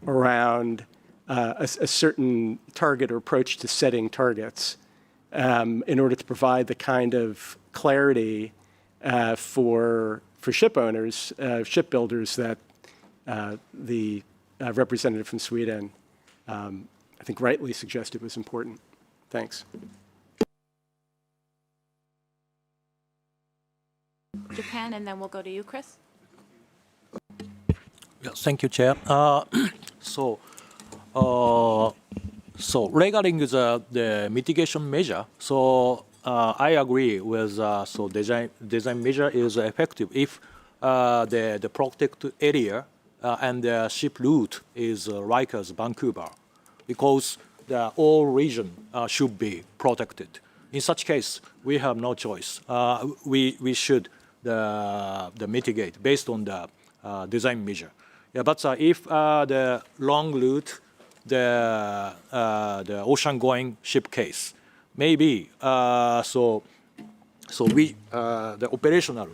around a certain target or approach to setting targets in order to provide the kind of clarity for ship owners, shipbuilders that the representative from Sweden, I think rightly suggested was important. Thanks. Japan, and then we'll go to you, Chris. Yeah, thank you, Chair. So regarding the mitigation measure, I agree with design measure is effective if the protected area and the ship route is like as Vancouver, because the all region should be protected. In such case, we have no choice. We should mitigate based on the design measure. Yeah, but if the long route, the ocean-going ship case, maybe we the operational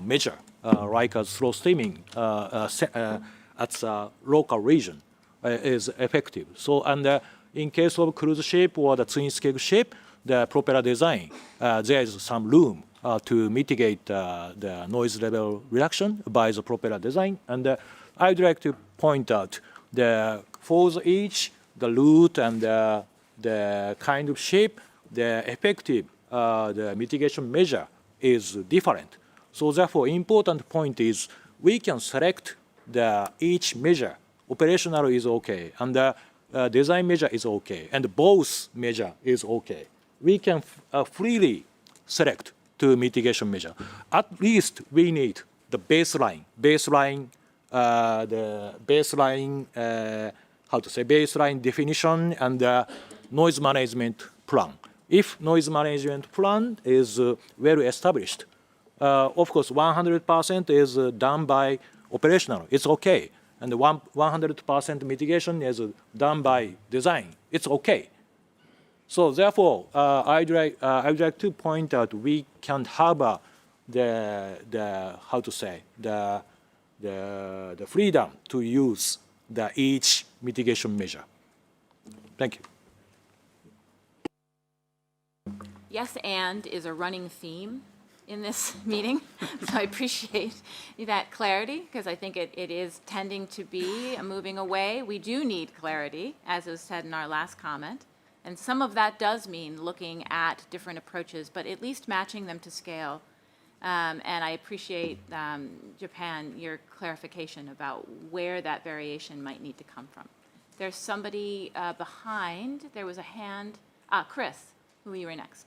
measure like a slow steaming at the local region is effective. So and in case of cruise ship or the twin scale ship, the propeller design, there is some room to mitigate the noise level reduction by the propeller design. And I'd like to point out for each the route and the kind of ship, the effective the mitigation measure is different. So therefore, important point is we can select each measure. Operational is okay, and the design measure is okay, and both measure is okay. We can freely select to mitigation measure. At least we need the baseline how to say, baseline definition and noise management plan. If noise management plan is well established, of course, 100% is done by operational. It's okay. And the 100% mitigation is done by design. It's okay. So therefore, I'd like to point out we can have the freedom to use each mitigation measure. Thank you. Yes, and is a running theme in this meeting. So I appreciate that clarity, because I think it is tending to be moving away. We do need clarity, as was said in our last comment. And some of that does mean looking at different approaches, but at least matching them to scale. And I appreciate, Japan, your clarification about where that variation might need to come from. There's somebody behind. There was a hand. Chris, who you were next.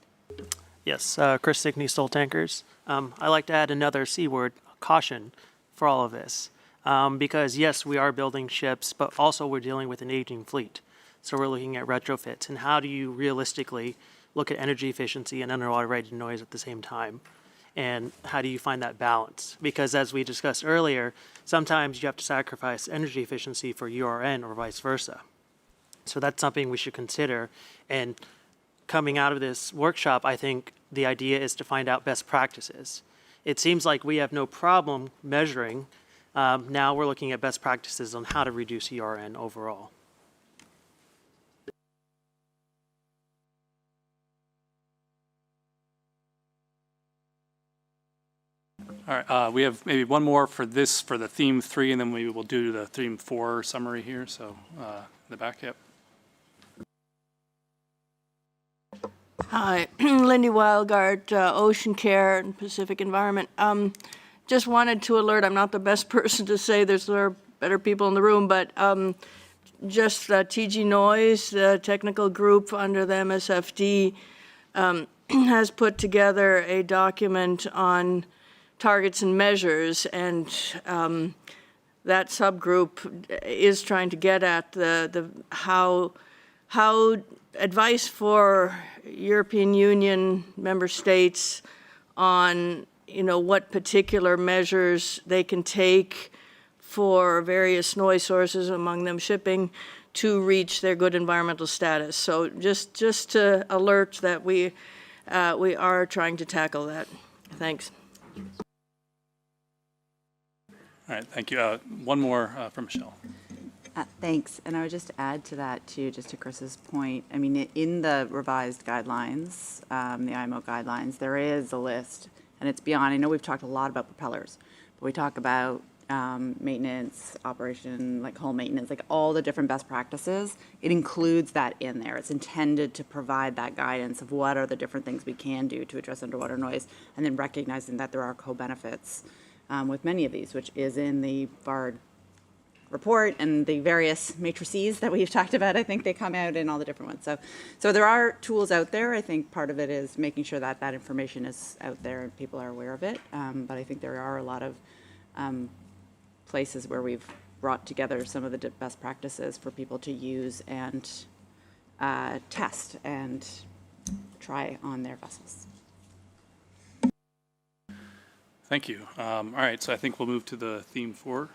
Yes, Chris Stickney, Soul Tankers. I'd like to add another C word, caution, for all of this. Because yes, we are building ships, but also we're dealing with an aging fleet. So we're looking at retrofits. And how do you realistically look at energy efficiency and underwater rated noise at the same time? And how do you find that balance? Because as we discussed earlier, sometimes you have to sacrifice energy efficiency for URN or vice versa. So that's something we should consider. And coming out of this workshop, I think the idea is to find out best practices. It seems like we have no problem measuring. Now we're looking at best practices on how to reduce URN overall. All right, we have maybe one more for the theme 3, and then maybe we'll do the theme 4 summary here. So in the back, yep. Hi, Lindy Wildgard, Ocean Care and Pacific Environment. Just wanted to alert, I'm not the best person to say there are better people in the room, but just TG Noise, the technical group under the MSFD, has put together a document on targets and measures, and that subgroup is trying to get at how advice for European Union member states on what particular measures they can take for various noise sources, among them shipping, to reach their good environmental status. So just to alert that we are trying to tackle that. Thanks. All right, thank you. One more from Michelle. Thanks. And I would just add to that, too, just to Chris's point. I mean, in the revised guidelines, the IMO guidelines, there is a list, and it's beyond. I know we've talked a lot about propellers, but we talk about maintenance, operation, like hull maintenance, like all the different best practices. It includes that in there. It's intended to provide that guidance of what are the different things we can do to address underwater noise, and then recognizing that there are co-benefits with many of these, which is in the VARD report and the various matrices that we've talked about. I think they come out in all the different ones. So there are tools out there. I think part of it is making sure that that information is out there and people are aware of it. But I think there are a lot of places where we've brought together some of the best practices for people to use and test and try on their vessels. Thank you. All right, so I think we'll move to the theme 4.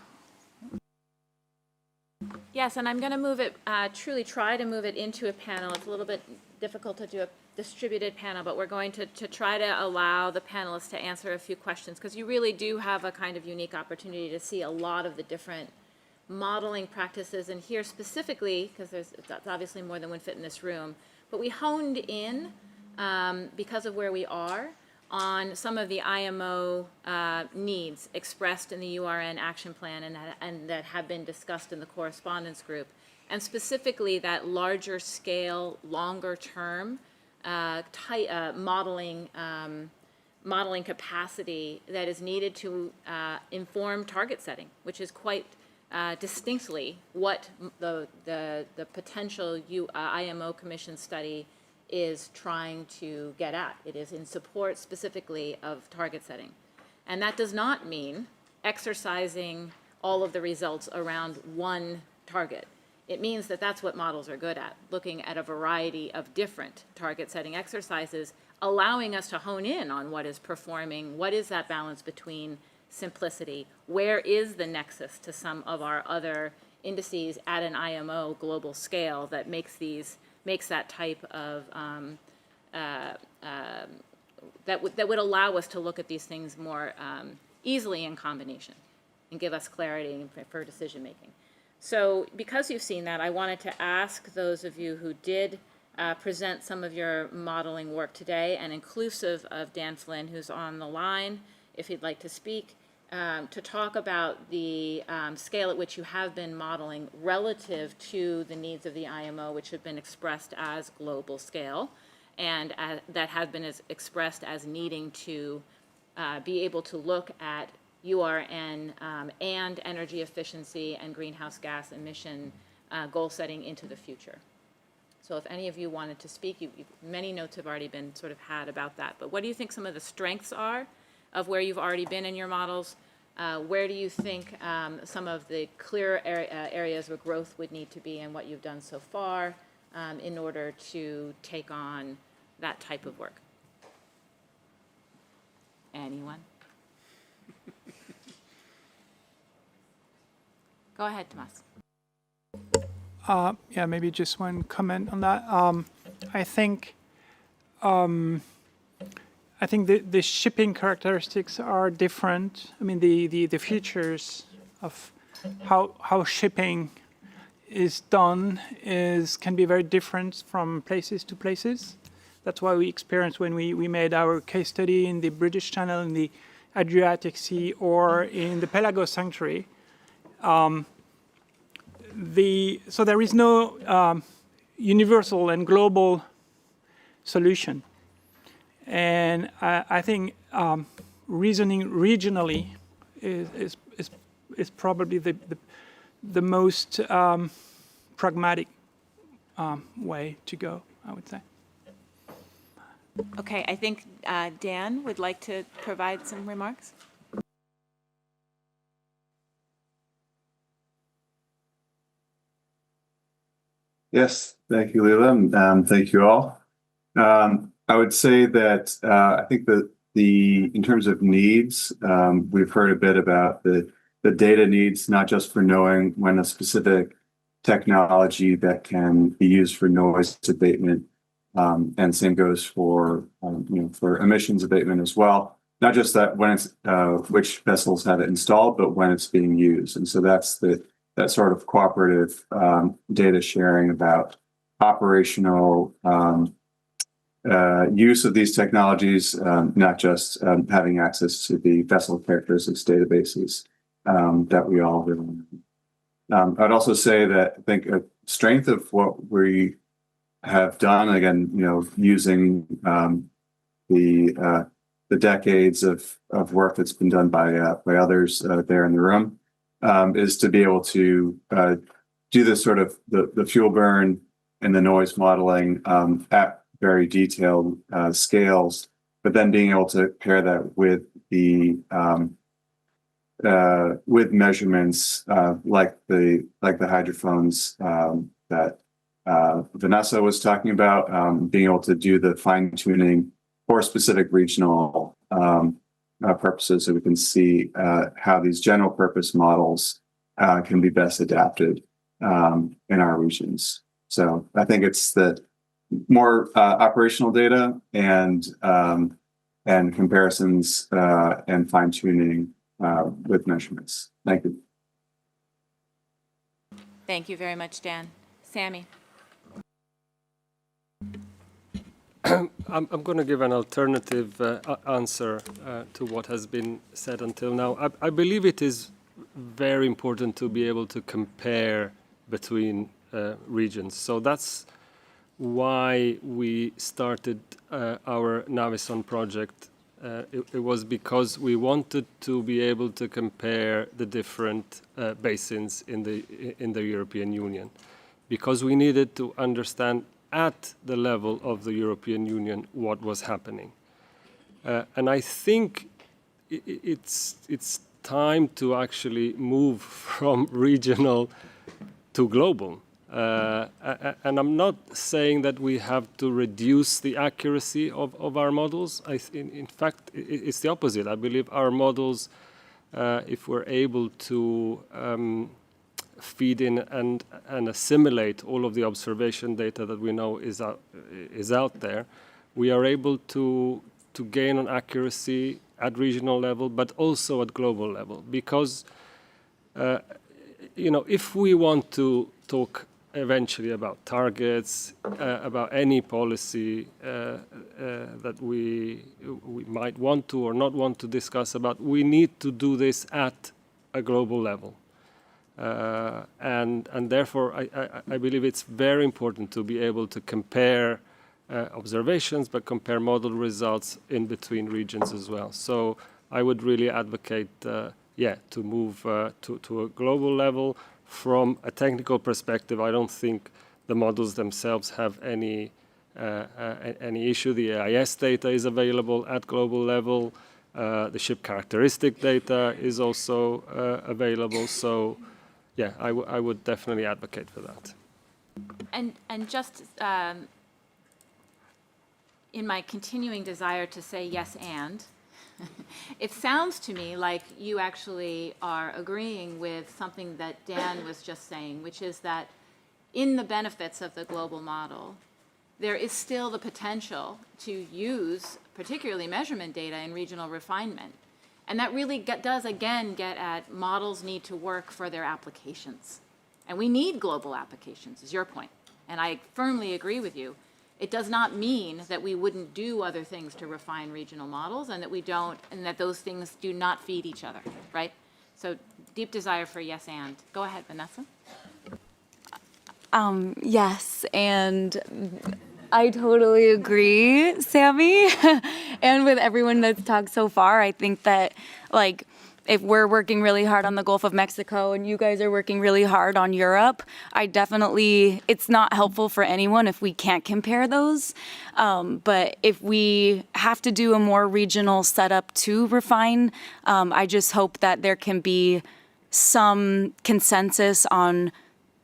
Yes, and I'm going to move it, truly try to move it into a panel. It's a little bit difficult to do a distributed panel, but we're going to try to allow the panelists to answer a few questions, because you really do have a kind of unique opportunity to see a lot of the different modeling practices. And here specifically, because that's obviously more than one fit in this room, but we honed in, because of where we are, on some of the IMO needs expressed in the URN action plan and that have been discussed in the correspondence group, and specifically that larger scale, longer term modeling capacity that is needed to inform target setting, which is quite distinctly what the potential IMO Commission study is trying to get at. It is in support specifically of target setting. And that does not mean exercising all of the results around one target. it means that that's what models are good at, looking at a variety of different target setting exercises, allowing us to hone in on what is performing, what is that balance between simplicity, where is the nexus to some of our other indices at an IMO global scale that makes that type of, that would allow us to look at these things more easily in combination and give us clarity for decision making. So because you've seen that, I wanted to ask those of you who did present some of your modeling work today, and inclusive of Dan Flynn, who's on the line, if he'd like to speak, to talk about the scale at which you have been modeling relative to the needs of the IMO, which have been expressed as global scale, and that have been expressed as needing to be able to look at URN and energy efficiency and greenhouse gas emission goal setting into the future. So if any of you wanted to speak, many notes have already been sort of had about that. But what do you think some of the strengths are of where you've already been in your models? Where do you think some of the clear areas where growth would need to be, and what you've done so far in order to take on that type of work? Anyone? Go ahead, Tomas. Yeah, maybe just one comment on that. I think the shipping characteristics are different. I mean, the features of how shipping is done can be very different from places to places. That's why we experienced when we made our case study in the British Channel, in the Adriatic Sea, or in the Pelagos Sanctuary. So there is no universal and global solution. And I think reasoning regionally is probably the most pragmatic way to go, I would say. Okay, I think Dan would like to provide some remarks. Yes, thank you, Leila, and thank you all. I would say that I think that in terms of needs, we've heard a bit about the data needs, not just for knowing when a specific technology that can be used for noise abatement, and same goes for for emissions abatement as well. Not just that when it's which vessels have it installed, but when it's being used, and so that's that sort of cooperative data sharing about operational use of these technologies, not just having access to the vessel characteristics databases that we all really need. I'd also say that I think a strength of what we have done, again, using the decades of work that's been done by others there in the room, is to be able to do this sort of the fuel burn and the noise modeling at very detailed scales, but then being able to pair that with the with measurements like the hydrophones that Vanessa was talking about, being able to do the fine tuning for specific regional purposes, so we can see how these general purpose models can be best adapted in our regions. So I think it's the more operational data and comparisons and fine tuning with measurements. Thank you. Thank you very much, Dan. Samy. I'm going to give an alternative answer to what has been said until now. I believe it is very important to be able to compare between regions. So that's why we started our Navison project. It was because we wanted to be able to compare the different basins in the European Union, because we needed to understand at the level of the European Union what was happening. And I think it's time to actually move from regional to global. And I'm not saying that we have to reduce the accuracy of our models. In fact, it's the opposite. I believe our models, if we're able to feed in and assimilate all of the observation data that we know is out there, we are able to gain on accuracy at regional level, but also at global level. Because, if we want to talk eventually about targets, about any policy that we might want to or not want to discuss about, we need to do this at a global level. And therefore, I believe it's very important to be able to compare observations, but compare model results in between regions as well. So I would really advocate, to move to a global level. From a technical perspective, I don't think the models themselves have any issue. The AIS data is available at global level. The ship characteristic data is also available. So, yeah, I would definitely advocate for that. And just in my continuing desire to say yes and, it sounds to me like you actually are agreeing with something that Dan was just saying, which is that in the benefits of the global model, there is still the potential to use particularly measurement data in regional refinement. And that really does, again, get at models need to work for their applications. And we need global applications, is your point. And I firmly agree with you. It does not mean that we wouldn't do other things to refine regional models and that we don't, and that those things do not feed each other, right? So deep desire for yes and. Go ahead, Vanessa. Yes, and I totally agree, Sammy, and with everyone that's talked so far. I think that, if we're working really hard on the Gulf of Mexico and you guys are working really hard on Europe, it's not helpful for anyone if we can't compare those. But if we have to do a more regional setup to refine, I just hope that there can be some consensus on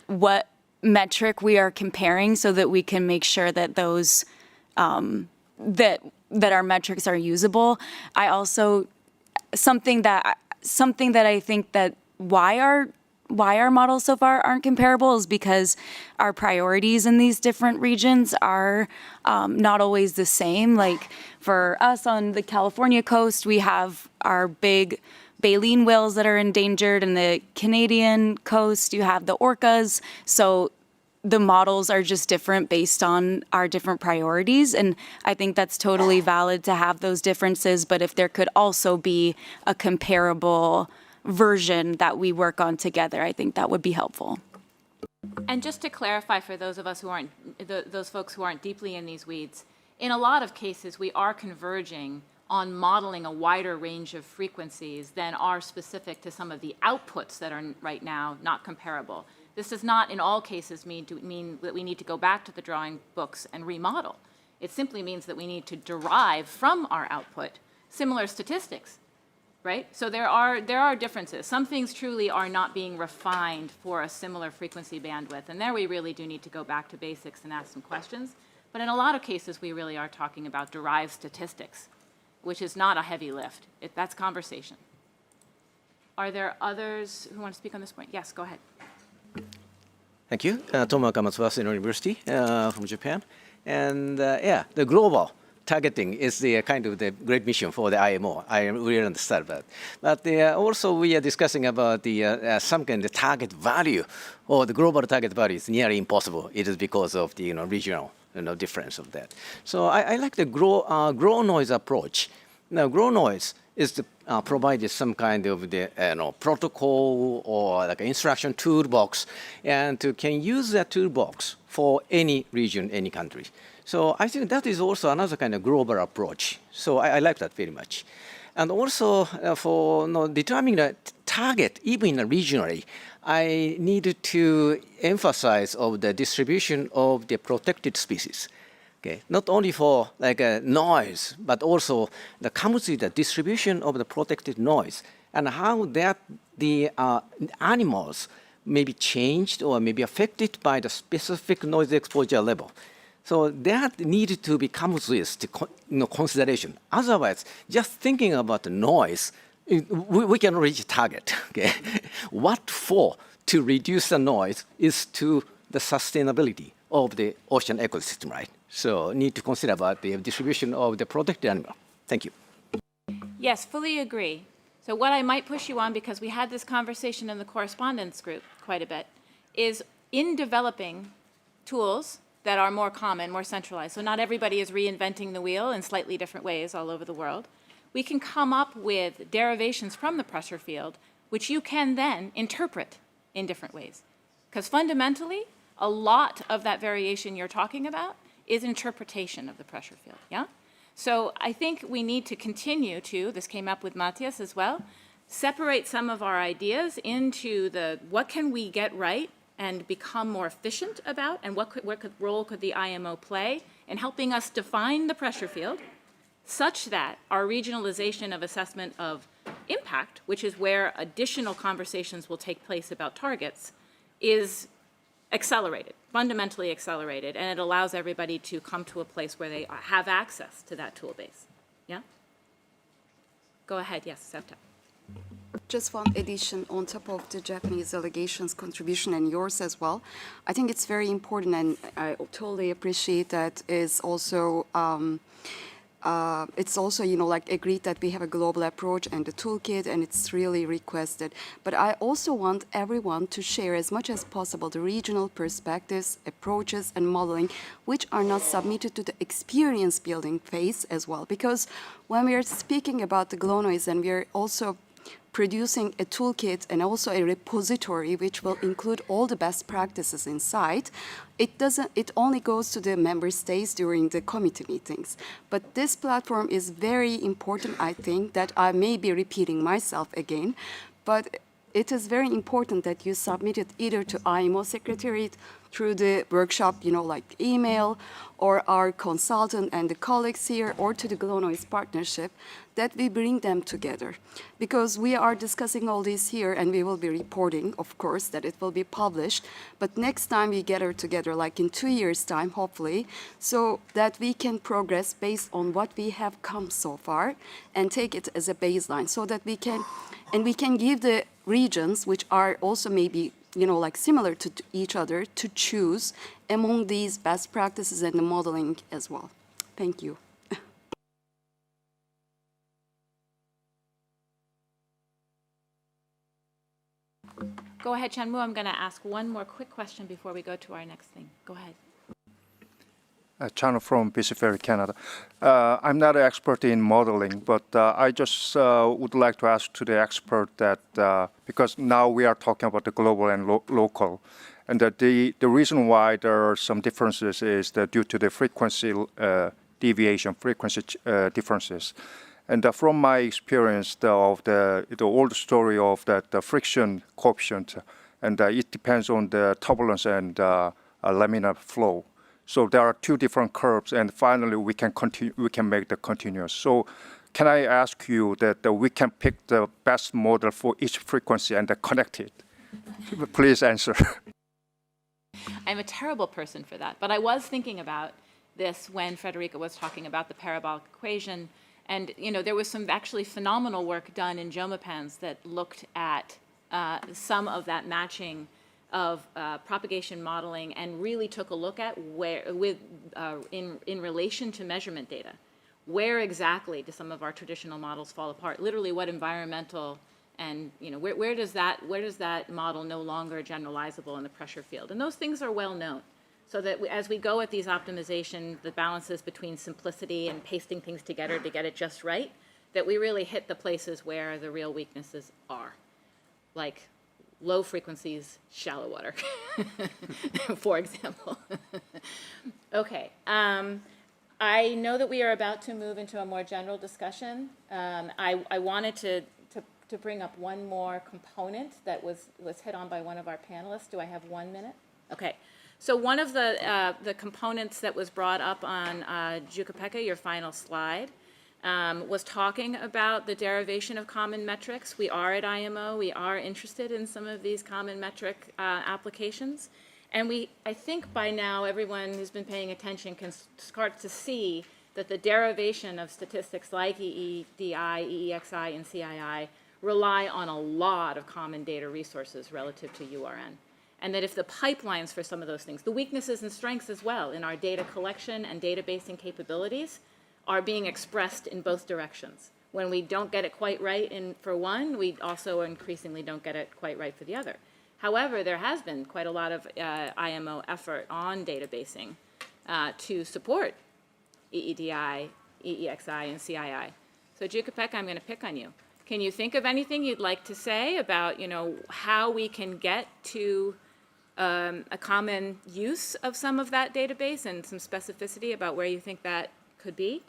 what metric we are comparing so that we can make sure that those, that our metrics are usable. I also, something that I think that why our models so far aren't comparable is because our priorities in these different regions are not always the same. Like for us on the California coast, we have our big baleen whales that are endangered, and the Canadian coast, you have the orcas. So the models are just different based on our different priorities. And I think that's totally valid to have those differences. But if there could also be a comparable version that we work on together, I think that would be helpful. And just to clarify for those of us who aren't, those folks who aren't deeply in these weeds, in a lot of cases, we are converging on modeling a wider range of frequencies than are specific to some of the outputs that are right now not comparable. This does not, in all cases, mean that we need to go back to the drawing books and remodel. It simply means that we need to derive from our output similar statistics, right? So there are differences. Some things truly are not being refined for a similar frequency bandwidth, and there we really do need to go back to basics and ask some questions. But in a lot of cases, we really are talking about derived statistics, which is not a heavy lift. That's conversation. Are there others who want to speak on this point? Yes, go ahead. Thank you. Tomaka Matsuwase University from Japan. And the global targeting is the kind of the great mission for the IMO. I really understand that. But also we are discussing about the some kind of target value, or the global target value is nearly impossible. It is because of the regional difference of that. So I like the grow noise approach. Now, grow noise is to provide some kind of the protocol or like an instruction toolbox, and can use that toolbox for any region, any country. So I think that is also another kind of global approach. So I like that very much. And also for determining the target, even regionally, I needed to emphasize of the distribution of the protected species. Okay, not only for like noise, but also the comes with the distribution of the protected noise and how that the animals may be changed or may be affected by the specific noise exposure level. So that needed to be comes with the consideration. Otherwise, just thinking about the noise, we can reach target. Okay? What for to reduce the noise is to the sustainability of the ocean ecosystem, right? So need to consider about the distribution of the protected animal. Thank you. Yes, fully agree. So what I might push you on, because we had this conversation in the correspondence group quite a bit, is in developing tools that are more common, more centralized. So not everybody is reinventing the wheel in slightly different ways all over the world. We can come up with derivations from the pressure field, which you can then interpret in different ways. Because fundamentally, a lot of that variation you're talking about is interpretation of the pressure field, yeah? So I think we need to continue to, this came up with Matthias as well, separate some of our ideas into the what can we get right and become more efficient about, and what role could the IMO play in helping us define the pressure field such that our regionalization of assessment of impact, which is where additional conversations will take place about targets, is accelerated, fundamentally accelerated, and it allows everybody to come to a place where they have access to that tool base. Yeah? Go ahead, yes, Septa. Just one addition on top of the Japanese delegation's contribution and yours as well. I think it's very important, and I totally appreciate that it's also, like agreed that we have a global approach and the toolkit, and it's really requested. But I also want everyone to share as much as possible the regional perspectives, approaches, and modeling, which are not submitted to the experience building phase as well. Because when we are speaking about the glow noise, and we are also producing a toolkit and also a repository which will include all the best practices inside, it only goes to the member states during the committee meetings. But this platform is very important, I think, that I may be repeating myself again, but it is very important that you submit it either to IMO Secretariat through the workshop, like email, or our consultant and the colleagues here, or to the Glow Noise Partnership, that we bring them together. Because we are discussing all this here, and we will be reporting, of course, that it will be published. But next time we gather together, like in 2 years' time, hopefully, so that we can progress based on what we have come so far and take it as a baseline, so that we can give the regions, which are also maybe like similar to each other, to choose among these best practices and the modeling as well. Thank you. Go ahead, Chanmu. I'm going to ask one more quick question before we go to our next thing. Go ahead. Chano from BC Ferry, Canada. I'm not an expert in modeling, but I just would like to ask to the expert that, because now we are talking about the global and local, and that the reason why there are some differences is that due to the frequency deviation, differences. And from my experience of the old story of the friction coefficient, and it depends on the turbulence and laminar flow. So there are two different curves, and finally we can make the continuous. So can I ask you that we can pick the best model for each frequency and connect it? Please answer. I'm a terrible person for that, but I was thinking about this when Federica was talking about the parabolic equation. And there was some actually phenomenal work done in JOMAPANS that looked at some of that matching of propagation modeling, and really took a look at where, in relation to measurement data, where exactly do some of our traditional models fall apart? Literally, what environmental and where does that model no longer generalizable in the pressure field? And those things are well known. So that as we go at these optimization, the balances between simplicity and pasting things together to get it just right, that we really hit the places where the real weaknesses are, like low frequencies, shallow water, for example. Okay, I know that we are about to move into a more general discussion. I wanted to bring up one more component that was hit on by one of our panelists. Do I have 1 minute? Okay. So one of the components that was brought up on Jukka-Pekka, your final slide, was talking about the derivation of common metrics. We are at IMO. We are interested in some of these common metric applications. And I think by now everyone who's been paying attention can start to see that the derivation of statistics like EEDI, EEXI, and CII rely on a lot of common data resources relative to URN. And that if the pipelines for some of those things, the weaknesses and strengths as well in our data collection and databasing capabilities are being expressed in both directions. When we don't get it quite right for one, we also increasingly don't get it quite right for the other. However, there has been quite a lot of IMO effort on databasing to support EEDI, EEXI, and CII. So Jukapeka, I'm going to pick on you. Can you think of anything you'd like to say about, how we can get to a common use of some of that database and some specificity about where you think that could be?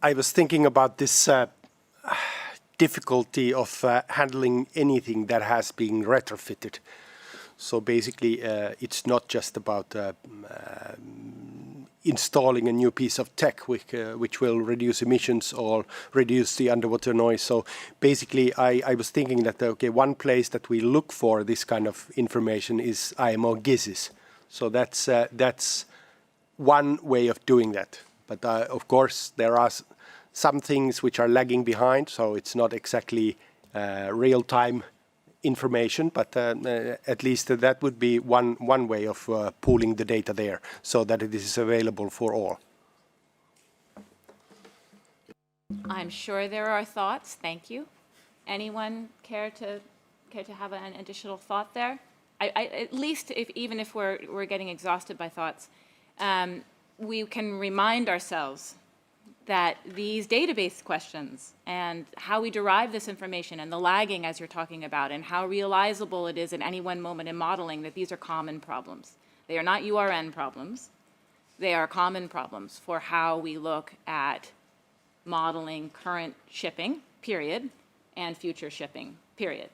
I was thinking about this difficulty of handling anything that has been retrofitted. So basically, it's not just about installing a new piece of tech which will reduce emissions or reduce the underwater noise. So basically, I was thinking that, one place that we look for this kind of information is IMO GISs. So that's one way of doing that. But of course, there are some things which are lagging behind, so it's not exactly real-time information, but at least that would be one way of pooling the data there so that it is available for all. I'm sure there are thoughts. Thank you. Anyone care to have an additional thought there? At least even if we're getting exhausted by thoughts, we can remind ourselves that these database questions and how we derive this information and the lagging, as you're talking about, and how realizable it is at any one moment in modeling, that these are common problems. They are not URN problems. They are common problems for how we look at modeling current shipping, period, and future shipping, period.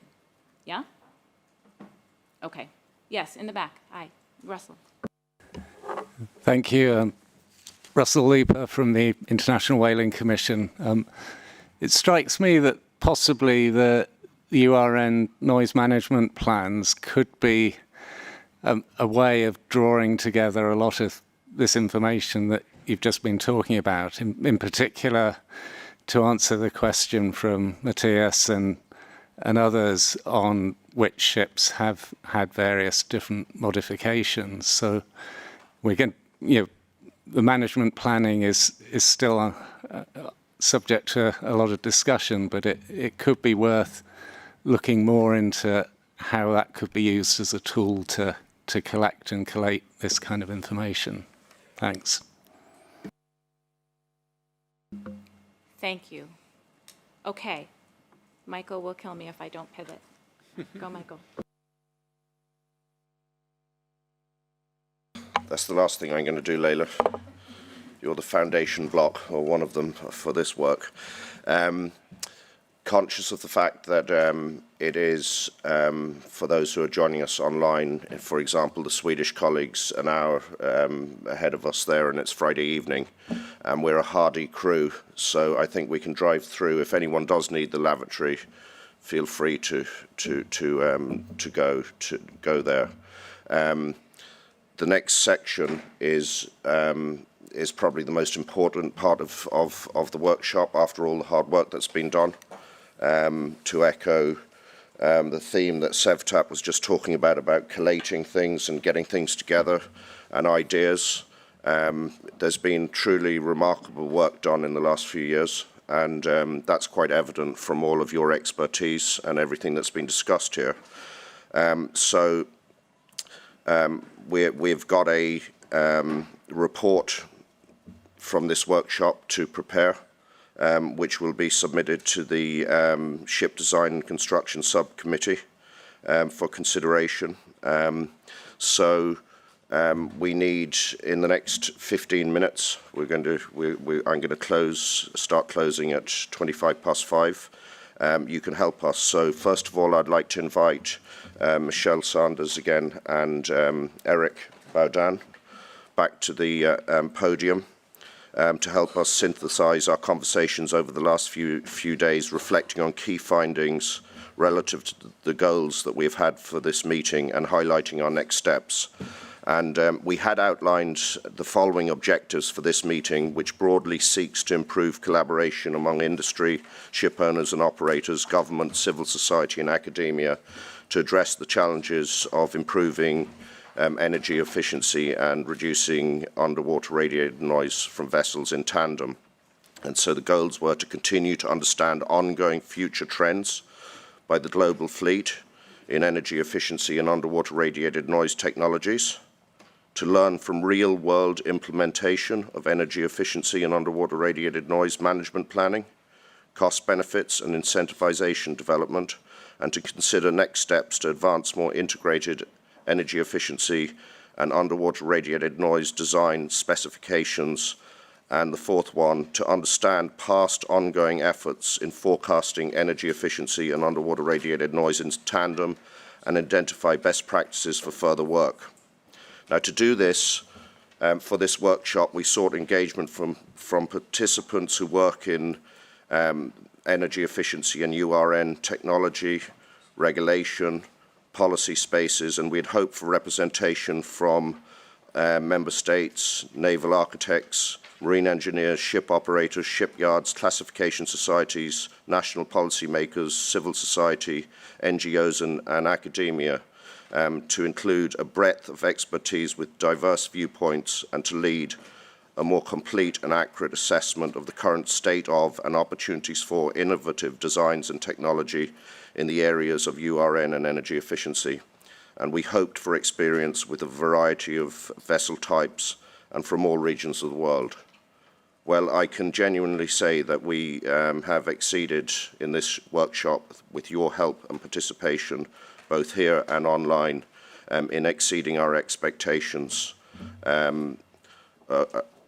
Yeah? Okay. Yes, in the back. Hi, Russell. Thank you. Russell Leeper from the International Whaling Commission. It strikes me that possibly the URN noise management plans could be a way of drawing together a lot of this information that you've just been talking about, in particular to answer the question from Matthias and others on which ships have had various different modifications. So we can, the management planning is still subject to a lot of discussion, but it could be worth looking more into how that could be used as a tool to collect and collate this kind of information. Thanks. Thank you. Okay. Michael will kill me if I don't pivot. Go, Michael. That's the last thing I'm going to do, Leila. You're the foundation block, or one of them, for this work. Conscious of the fact that it is, for those who are joining us online, for example, the Swedish colleagues, an hour ahead of us there, and it's Friday evening, and we're a hardy crew, so I think we can drive through. If anyone does need the lavatory, feel free to go there. The next section is probably the most important part of the workshop after all the hard work that's been done. To echo the theme that Sevtap was just talking about collating things and getting things together and ideas. There's been truly remarkable work done in the last few years, and that's quite evident from all of your expertise and everything that's been discussed here. We've got a report from this workshop to prepare, which will be submitted to the Ship Design and Construction Subcommittee for consideration. We need, in the next 15 minutes, I'm going to start closing at 5:25. You can help us. So first of all, I'd like to invite Michelle Sanders again and Eric Baudin, back to the podium to help us synthesize our conversations over the last few days, reflecting on key findings relative to the goals that we've had for this meeting and highlighting our next steps. And we had outlined the following objectives for this meeting, which broadly seeks to improve collaboration among industry, ship owners and operators, government, civil society and academia to address the challenges of improving energy efficiency and reducing underwater radiated noise from vessels in tandem. And so the goals were to continue to understand ongoing future trends by the global fleet in energy efficiency and underwater radiated noise technologies, to learn from real-world implementation of energy efficiency and underwater radiated noise management planning, cost benefits and incentivization development, and to consider next steps to advance more integrated energy efficiency and underwater radiated noise design specifications. And the fourth one, to understand past ongoing efforts in forecasting energy efficiency and underwater radiated noise in tandem and identify best practices for further work. Now, to do this, for this workshop, we sought engagement from participants who work in energy efficiency and URN technology, regulation, policy spaces, and we'd hoped for representation from member states, naval architects, marine engineers, ship operators, shipyards, classification societies, national policy makers, civil society, NGOs, and academia, to include a breadth of expertise with diverse viewpoints and to lead a more complete and accurate assessment of the current state of and opportunities for innovative designs and technology in the areas of URN and energy efficiency. And we hoped for experience with a variety of vessel types and from all regions of the world. Well, I can genuinely say that we have exceeded in this workshop with your help and participation, both here and online, in exceeding our expectations.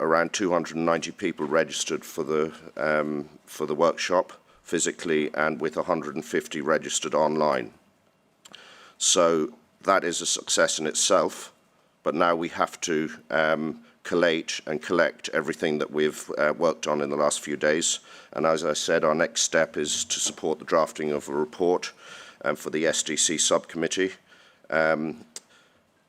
Around 290 people registered for the workshop physically, and with 150 registered online. So that is a success in itself, but now we have to collate and collect everything that we've worked on in the last few days. And as I said, our next step is to support the drafting of a report for the SDC subcommittee.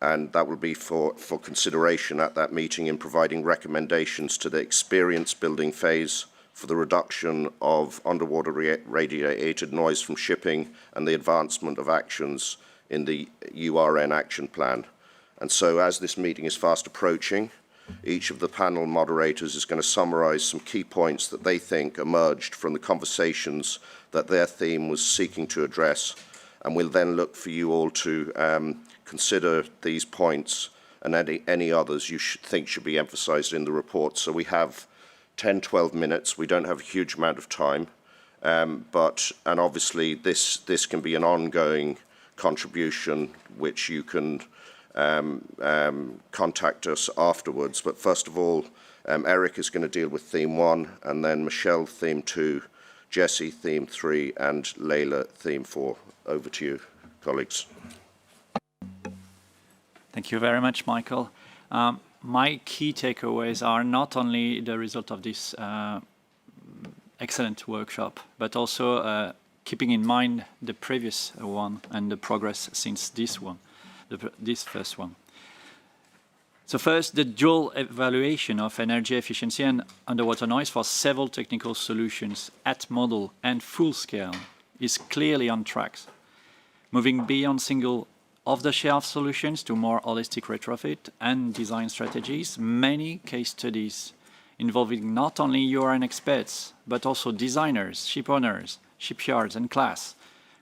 And that will be for consideration at that meeting in providing recommendations to the experience building phase for the reduction of underwater radiated noise from shipping and the advancement of actions in the URN action plan. And so as this meeting is fast approaching, each of the panel moderators is going to summarize some key points that they think emerged from the conversations that their theme was seeking to address. And we'll then look for you all to consider these points and any others you think should be emphasized in the report. So we have 10, 12 minutes. We don't have a huge amount of time, and obviously this can be an ongoing contribution which you can contact us afterwards. But first of all, Eric is going to deal with theme 1, and then Michelle theme 2, Jesse theme 3, and Leila theme 4. Over to you, colleagues. Thank you very much, Michael. My key takeaways are not only the result of this excellent workshop, but also keeping in mind the previous one and the progress since this one, this first one. So first, the dual evaluation of energy efficiency and underwater noise for several technical solutions at model and full scale is clearly on track. Moving beyond single off-the-shelf solutions to more holistic retrofit and design strategies, many case studies involving not only URN experts, but also designers, ship owners, shipyards and class,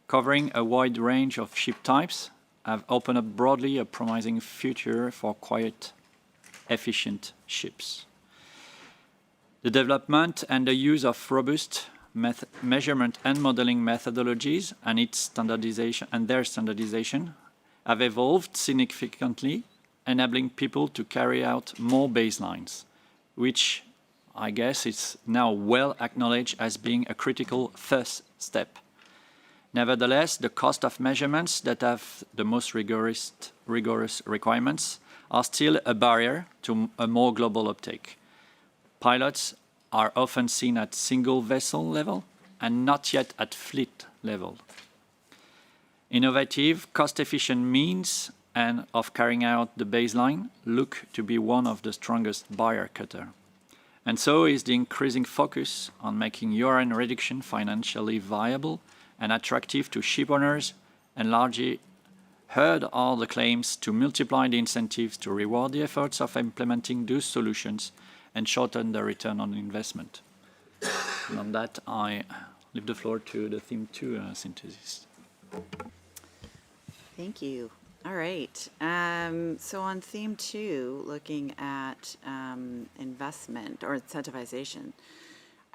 covering a wide range of ship types, have opened up broadly a promising future for quiet, efficient ships. The development and the use of robust measurement and modeling methodologies and their standardization have evolved significantly, enabling people to carry out more baselines, which I guess is now well acknowledged as being a critical first step. Nevertheless, the cost of measurements that have the most rigorous requirements are still a barrier to a more global uptake. Pilots are often seen at single vessel level and not yet at fleet level. Innovative, cost-efficient means and of carrying out the baseline look to be one of the strongest barrier cutter. And so is the increasing focus on making URN reduction financially viable and attractive to ship owners, and largely heard all the claims to multiply the incentives to reward the efforts of implementing those solutions and shorten the return on investment. And on that, I leave the floor to the theme 2 synthesis. Thank you. All right. So on theme 2, looking at investment or incentivization,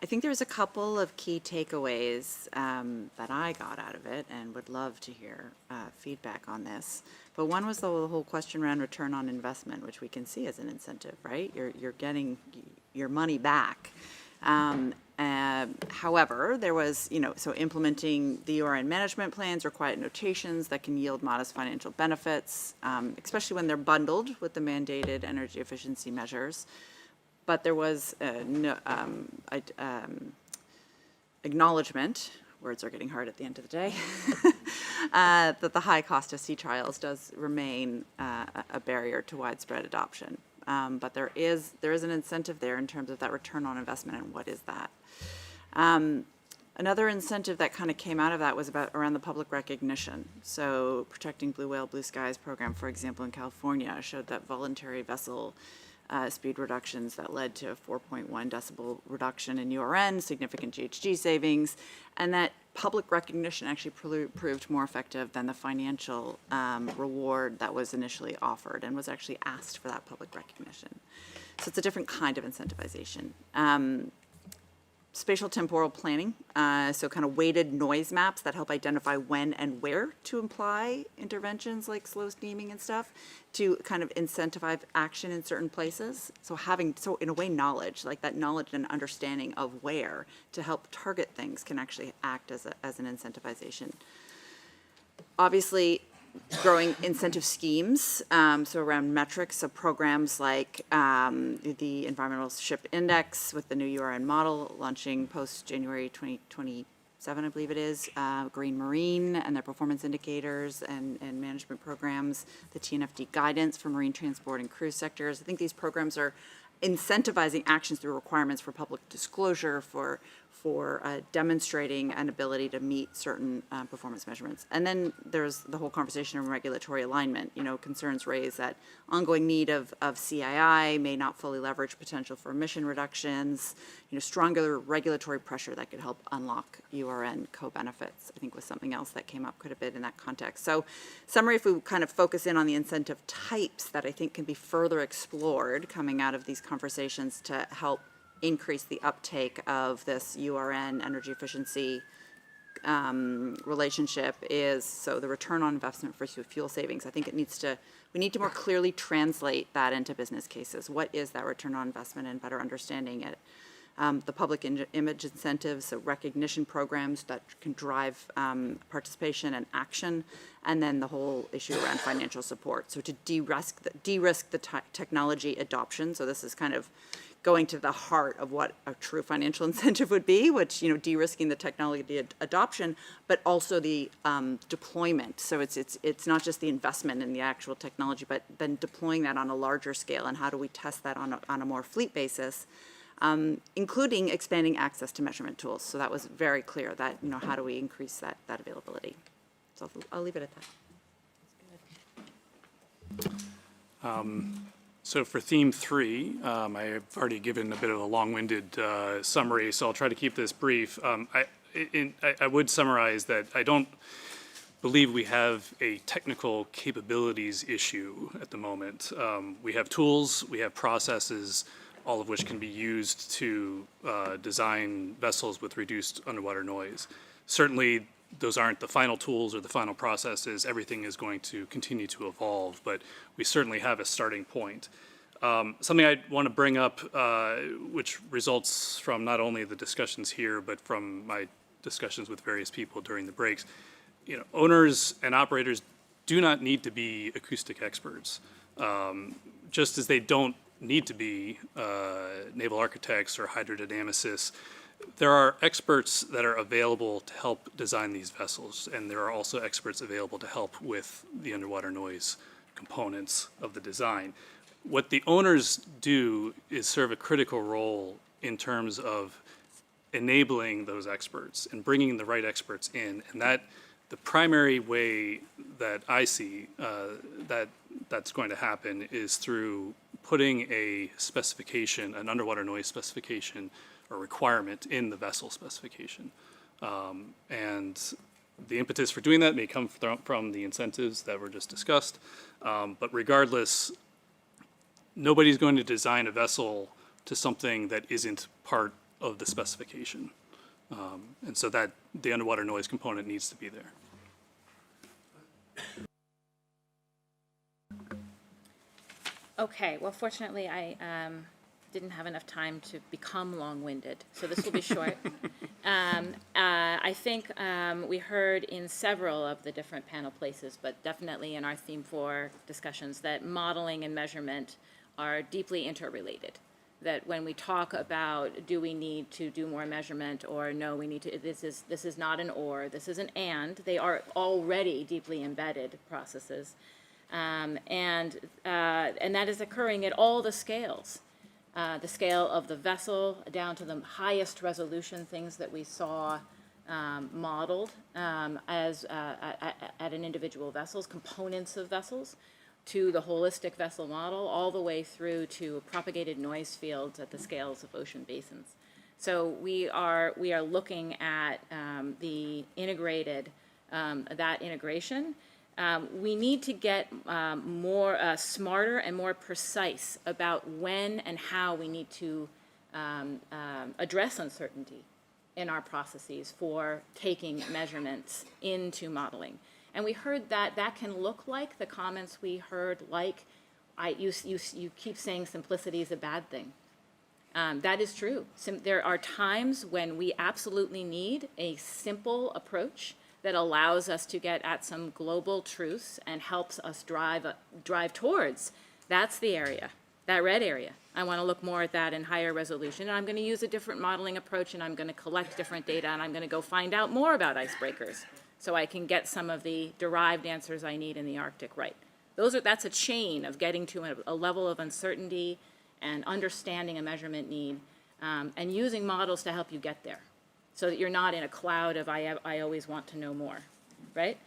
I think there's a couple of key takeaways that I got out of it and would love to hear feedback on this. But one was the whole question around return on investment, which we can see as an incentive, right? You're getting your money back. However, there was, so implementing the URN management plans or quiet notations that can yield modest financial benefits, especially when they're bundled with the mandated energy efficiency measures. But there was acknowledgement, words are getting hard at the end of the day, that the high cost of sea trials does remain a barrier to widespread adoption. But there is an incentive there in terms of that return on investment, and what is that? Another incentive that kind of came out of that was around the public recognition. So Protecting Blue Whale, Blue Skies program, for example, in California, showed that voluntary vessel speed reductions that led to a 4.1 decibel reduction in URN, significant GHG savings, and that public recognition actually proved more effective than the financial reward that was initially offered and was actually asked for that public recognition. So it's a different kind of incentivization. Spatial temporal planning, so kind of weighted noise maps that help identify when and where to apply interventions like slow steaming and stuff to kind of incentivize action in certain places. So in a way, knowledge, like that knowledge and understanding of where to help target things can actually act as an incentivization. Obviously, growing incentive schemes, so around metrics, so programs like the Environmental Ship Index with the new URN model launching post-January 2027, I believe it is, Green Marine and their performance indicators and management programs, the TNFD guidance for marine transport and cruise sectors. I think these programs are incentivizing actions through requirements for public disclosure, for demonstrating an ability to meet certain performance measurements. And then there's the whole conversation of regulatory alignment. Concerns raised that ongoing need of CII may not fully leverage potential for emission reductions, stronger regulatory pressure that could help unlock URN co-benefits, I think was something else that came up quite a bit in that context. So summary, if we kind of focus in on the incentive types that I think can be further explored coming out of these conversations to help increase the uptake of this URN energy efficiency relationship is, so the return on investment for fuel savings. I think we need to more clearly translate that into business cases. What is that return on investment, and better understanding it? The public image incentives, so recognition programs that can drive participation and action, and then the whole issue around financial support. So to de-risk the technology adoption. So this is kind of going to the heart of what a true financial incentive would be, which, de-risking the technology adoption, but also the deployment. So it's not just the investment in the actual technology, but then deploying that on a larger scale, and how do we test that on a more fleet basis, including expanding access to measurement tools. So that was very clear that, how do we increase that availability? So I'll leave it at that. So for theme 3, I've already given a bit of a long-winded summary, so I'll try to keep this brief. I would summarize that I don't believe we have a technical capabilities issue at the moment. We have tools, we have processes, all of which can be used to design vessels with reduced underwater noise. Certainly, those aren't the final tools or the final processes. Everything is going to continue to evolve, but we certainly have a starting point. Something I want to bring up, which results from not only the discussions here, but from my discussions with various people during the breaks, owners and operators do not need to be acoustic experts, just as they don't need to be naval architects or hydrodynamicists. There are experts that are available to help design these vessels, and there are also experts available to help with the underwater noise components of the design. What the owners do is serve a critical role in terms of enabling those experts and bringing the right experts in, and that the primary way that I see that's going to happen is through putting a specification, an underwater noise specification or requirement in the vessel specification. And the impetus for doing that may come from the incentives that were just discussed, but regardless, nobody's going to design a vessel to something that isn't part of the specification. And so that the underwater noise component needs to be there. Okay, well, fortunately, I didn't have enough time to become long-winded, so this will be short. I think we heard in several of the different panel places, but definitely in our Theme 4 discussions, that modeling and measurement are deeply interrelated. That when we talk about do we need to do more measurement or no, we need to, this is not an or, this is an and, they are already deeply embedded processes. And that is occurring at all the scales. The scale of the vessel down to the highest resolution things that we saw modeled at an individual vessels, components of vessels, to the holistic vessel model, all the way through to propagated noise fields at the scales of ocean basins. So we are looking at the integrated, that integration. We need to get more smarter and more precise about when and how we need to address uncertainty in our processes for taking measurements into modeling. And we heard that that can look like the comments we heard, like you keep saying simplicity is a bad thing. That is true. There are times when we absolutely need a simple approach that allows us to get at some global truths and helps us drive towards. That's the area, that red area. I want to look more at that in higher resolution. And I'm going to use a different modeling approach, and I'm going to collect different data, and I'm going to go find out more about icebreakers so I can get some of the derived answers I need in the Arctic right. That's a chain of getting to a level of uncertainty and understanding a measurement need, and using models to help you get there, so that you're not in a cloud of I always want to know more, right?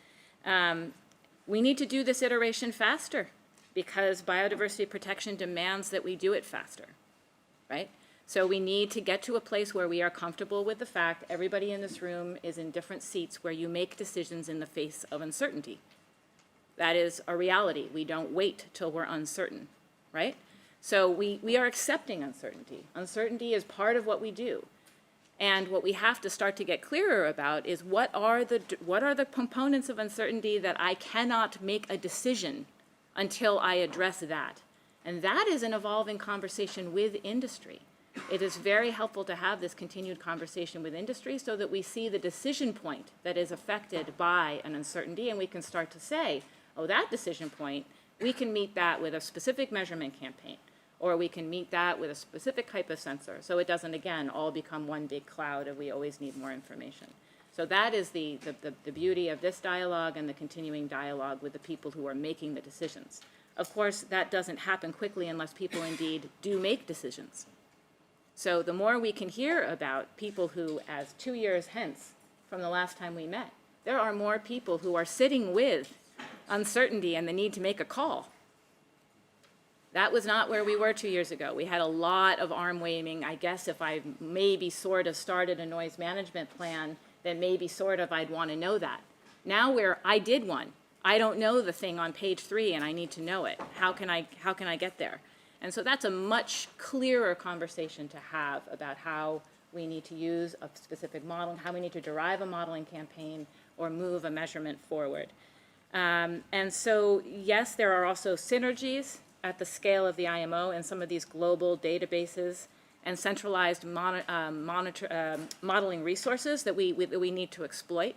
We need to do this iteration faster because biodiversity protection demands that we do it faster, right? So we need to get to a place where we are comfortable with the fact everybody in this room is in different seats where you make decisions in the face of uncertainty. That is a reality. We don't wait till we're uncertain, right? So we are accepting uncertainty. Uncertainty is part of what we do. And what we have to start to get clearer about is what are the components of uncertainty that I cannot make a decision until I address that. And that is an evolving conversation with industry. It is very helpful to have this continued conversation with industry so that we see the decision point that is affected by an uncertainty, and we can start to say, oh, that decision point, we can meet that with a specific measurement campaign, or we can meet that with a specific type of sensor, so it doesn't, again, all become one big cloud of we always need more information. So that is the beauty of this dialogue and the continuing dialogue with the people who are making the decisions. Of course, that doesn't happen quickly unless people indeed do make decisions. So the more we can hear about people who, as 2 years hence from the last time we met, there are more people who are sitting with uncertainty and the need to make a call. That was not where we were 2 years ago. We had a lot of arm waving. I guess if I maybe sort of started a noise management plan, then maybe sort of I'd want to know that. Now I did one. I don't know the thing on page 3 and I need to know it. How can I get there? And so that's a much clearer conversation to have about how we need to use a specific model, how we need to derive a modeling campaign or move a measurement forward. And so, yes, there are also synergies at the scale of the IMO and some of these global databases and centralized modeling resources that we need to exploit.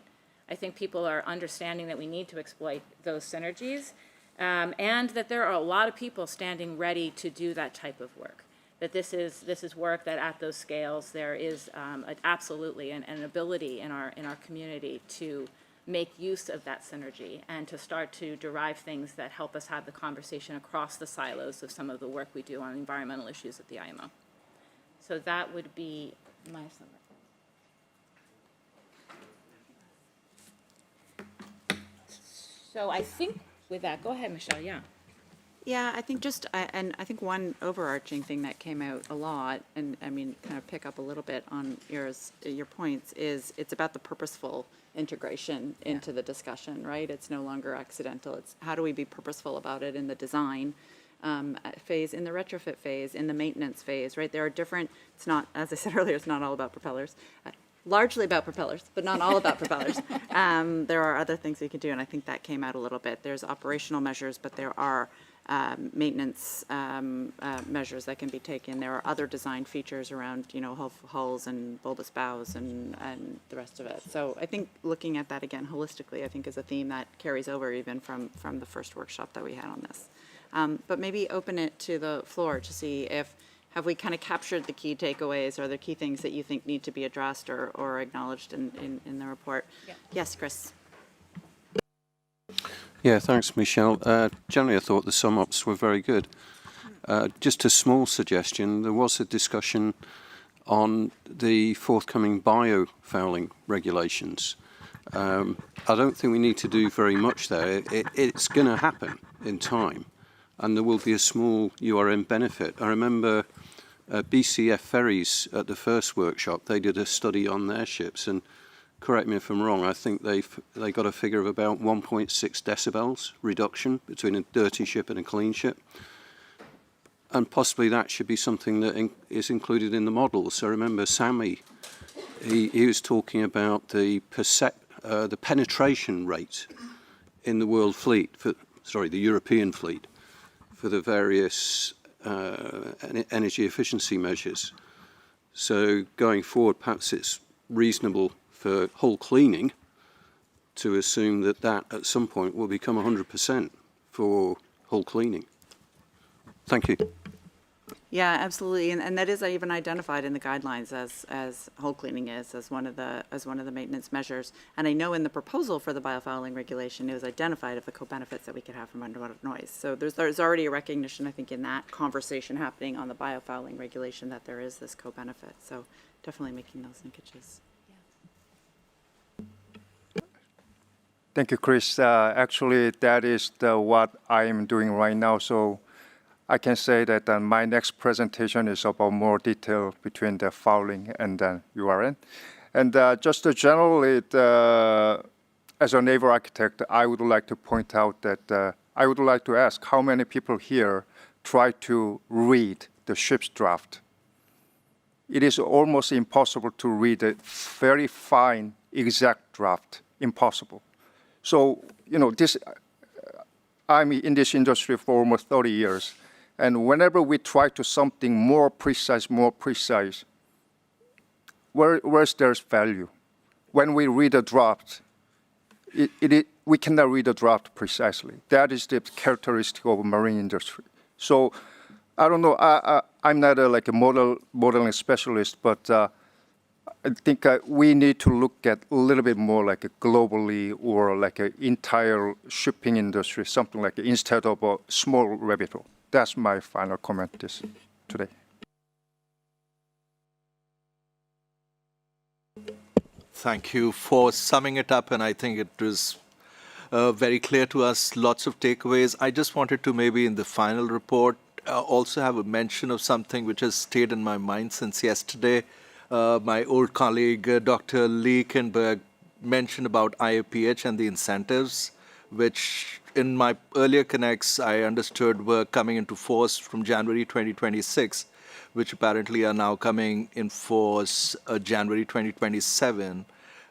I think people are understanding that we need to exploit those synergies, and that there are a lot of people standing ready to do that type of work. That this is work that at those scales there is absolutely an ability in our community to make use of that synergy and to start to derive things that help us have the conversation across the silos of some of the work we do on environmental issues at the IMO. So that would be my summary. So I think with that, go ahead, Michelle, yeah. Yeah, I think and I think one overarching thing that came out a lot, and I mean, kind of pick up a little bit on your points, is it's about the purposeful integration into the discussion, right? It's no longer accidental. It's how do we be purposeful about it in the design phase, in the retrofit phase, in the maintenance phase, right? There are different, it's not, as I said earlier, it's not all about propellers. Largely about propellers, but not all about propellers. There are other things we can do, and I think that came out a little bit. There's operational measures, but there are maintenance measures that can be taken. There are other design features around, hulls and bulbous bows and the rest of it. So I think looking at that again holistically, I think is a theme that carries over even from the first workshop that we had on this. But maybe open it to the floor to see have we kind of captured the key takeaways or the key things that you think need to be addressed or acknowledged in the report? Yeah. Yes, Chris. Yeah, thanks, Michelle. Generally, I thought the sum-ups were very good. Just a small suggestion, there was a discussion on the forthcoming biofouling regulations. I don't think we need to do very much there. It's going to happen in time, and there will be a small URN benefit. I remember BCF Ferries at the first workshop, they did a study on their ships, and correct me if I'm wrong, I think they got a figure of about 1.6 decibels reduction between a dirty ship and a clean ship. And possibly that should be something that is included in the model. So remember Samy, he was talking about the penetration rate in the world fleet, the European fleet, for the various energy efficiency measures. So going forward, perhaps it's reasonable for hull cleaning to assume that at some point will become 100% for hull cleaning. Thank you. Yeah, absolutely, and that is even identified in the guidelines as hull cleaning is as one of the maintenance measures. And I know in the proposal for the biofouling regulation, it was identified of the co-benefits that we could have from underwater noise. So there's already a recognition, I think, in that conversation happening on the biofouling regulation that there is this co-benefit. So definitely making those linkages. Thank you, Chris. Actually, that is what I am doing right now. So I can say that my next presentation is about more detail between the fouling and the URN. And just generally, as a naval architect, I would like to point out that I would like to ask how many people here try to read the ship's draft. It is almost impossible to read a very fine, exact draft. Impossible. So, I'm in this industry for almost 30 years. And whenever we try to something more precise, where's there's value? When we read a draft, we cannot read a draft precisely. That is the characteristic of marine industry. So, I don't know, I'm not a modeling specialist, but I think we need to look at a little bit more like a globally or like an entire shipping industry, something like instead of a small rabbit hole. That's my final comment today. Thank you for summing it up, and I think it was very clear to us, lots of takeaways. I just wanted to maybe in the final report also have a mention of something which has stayed in my mind since yesterday. My old colleague, Dr. Lee Kinberg, mentioned about IAPH and the incentives, which in my earlier connects I understood were coming into force from January 2026, which apparently are now coming in force January 2027.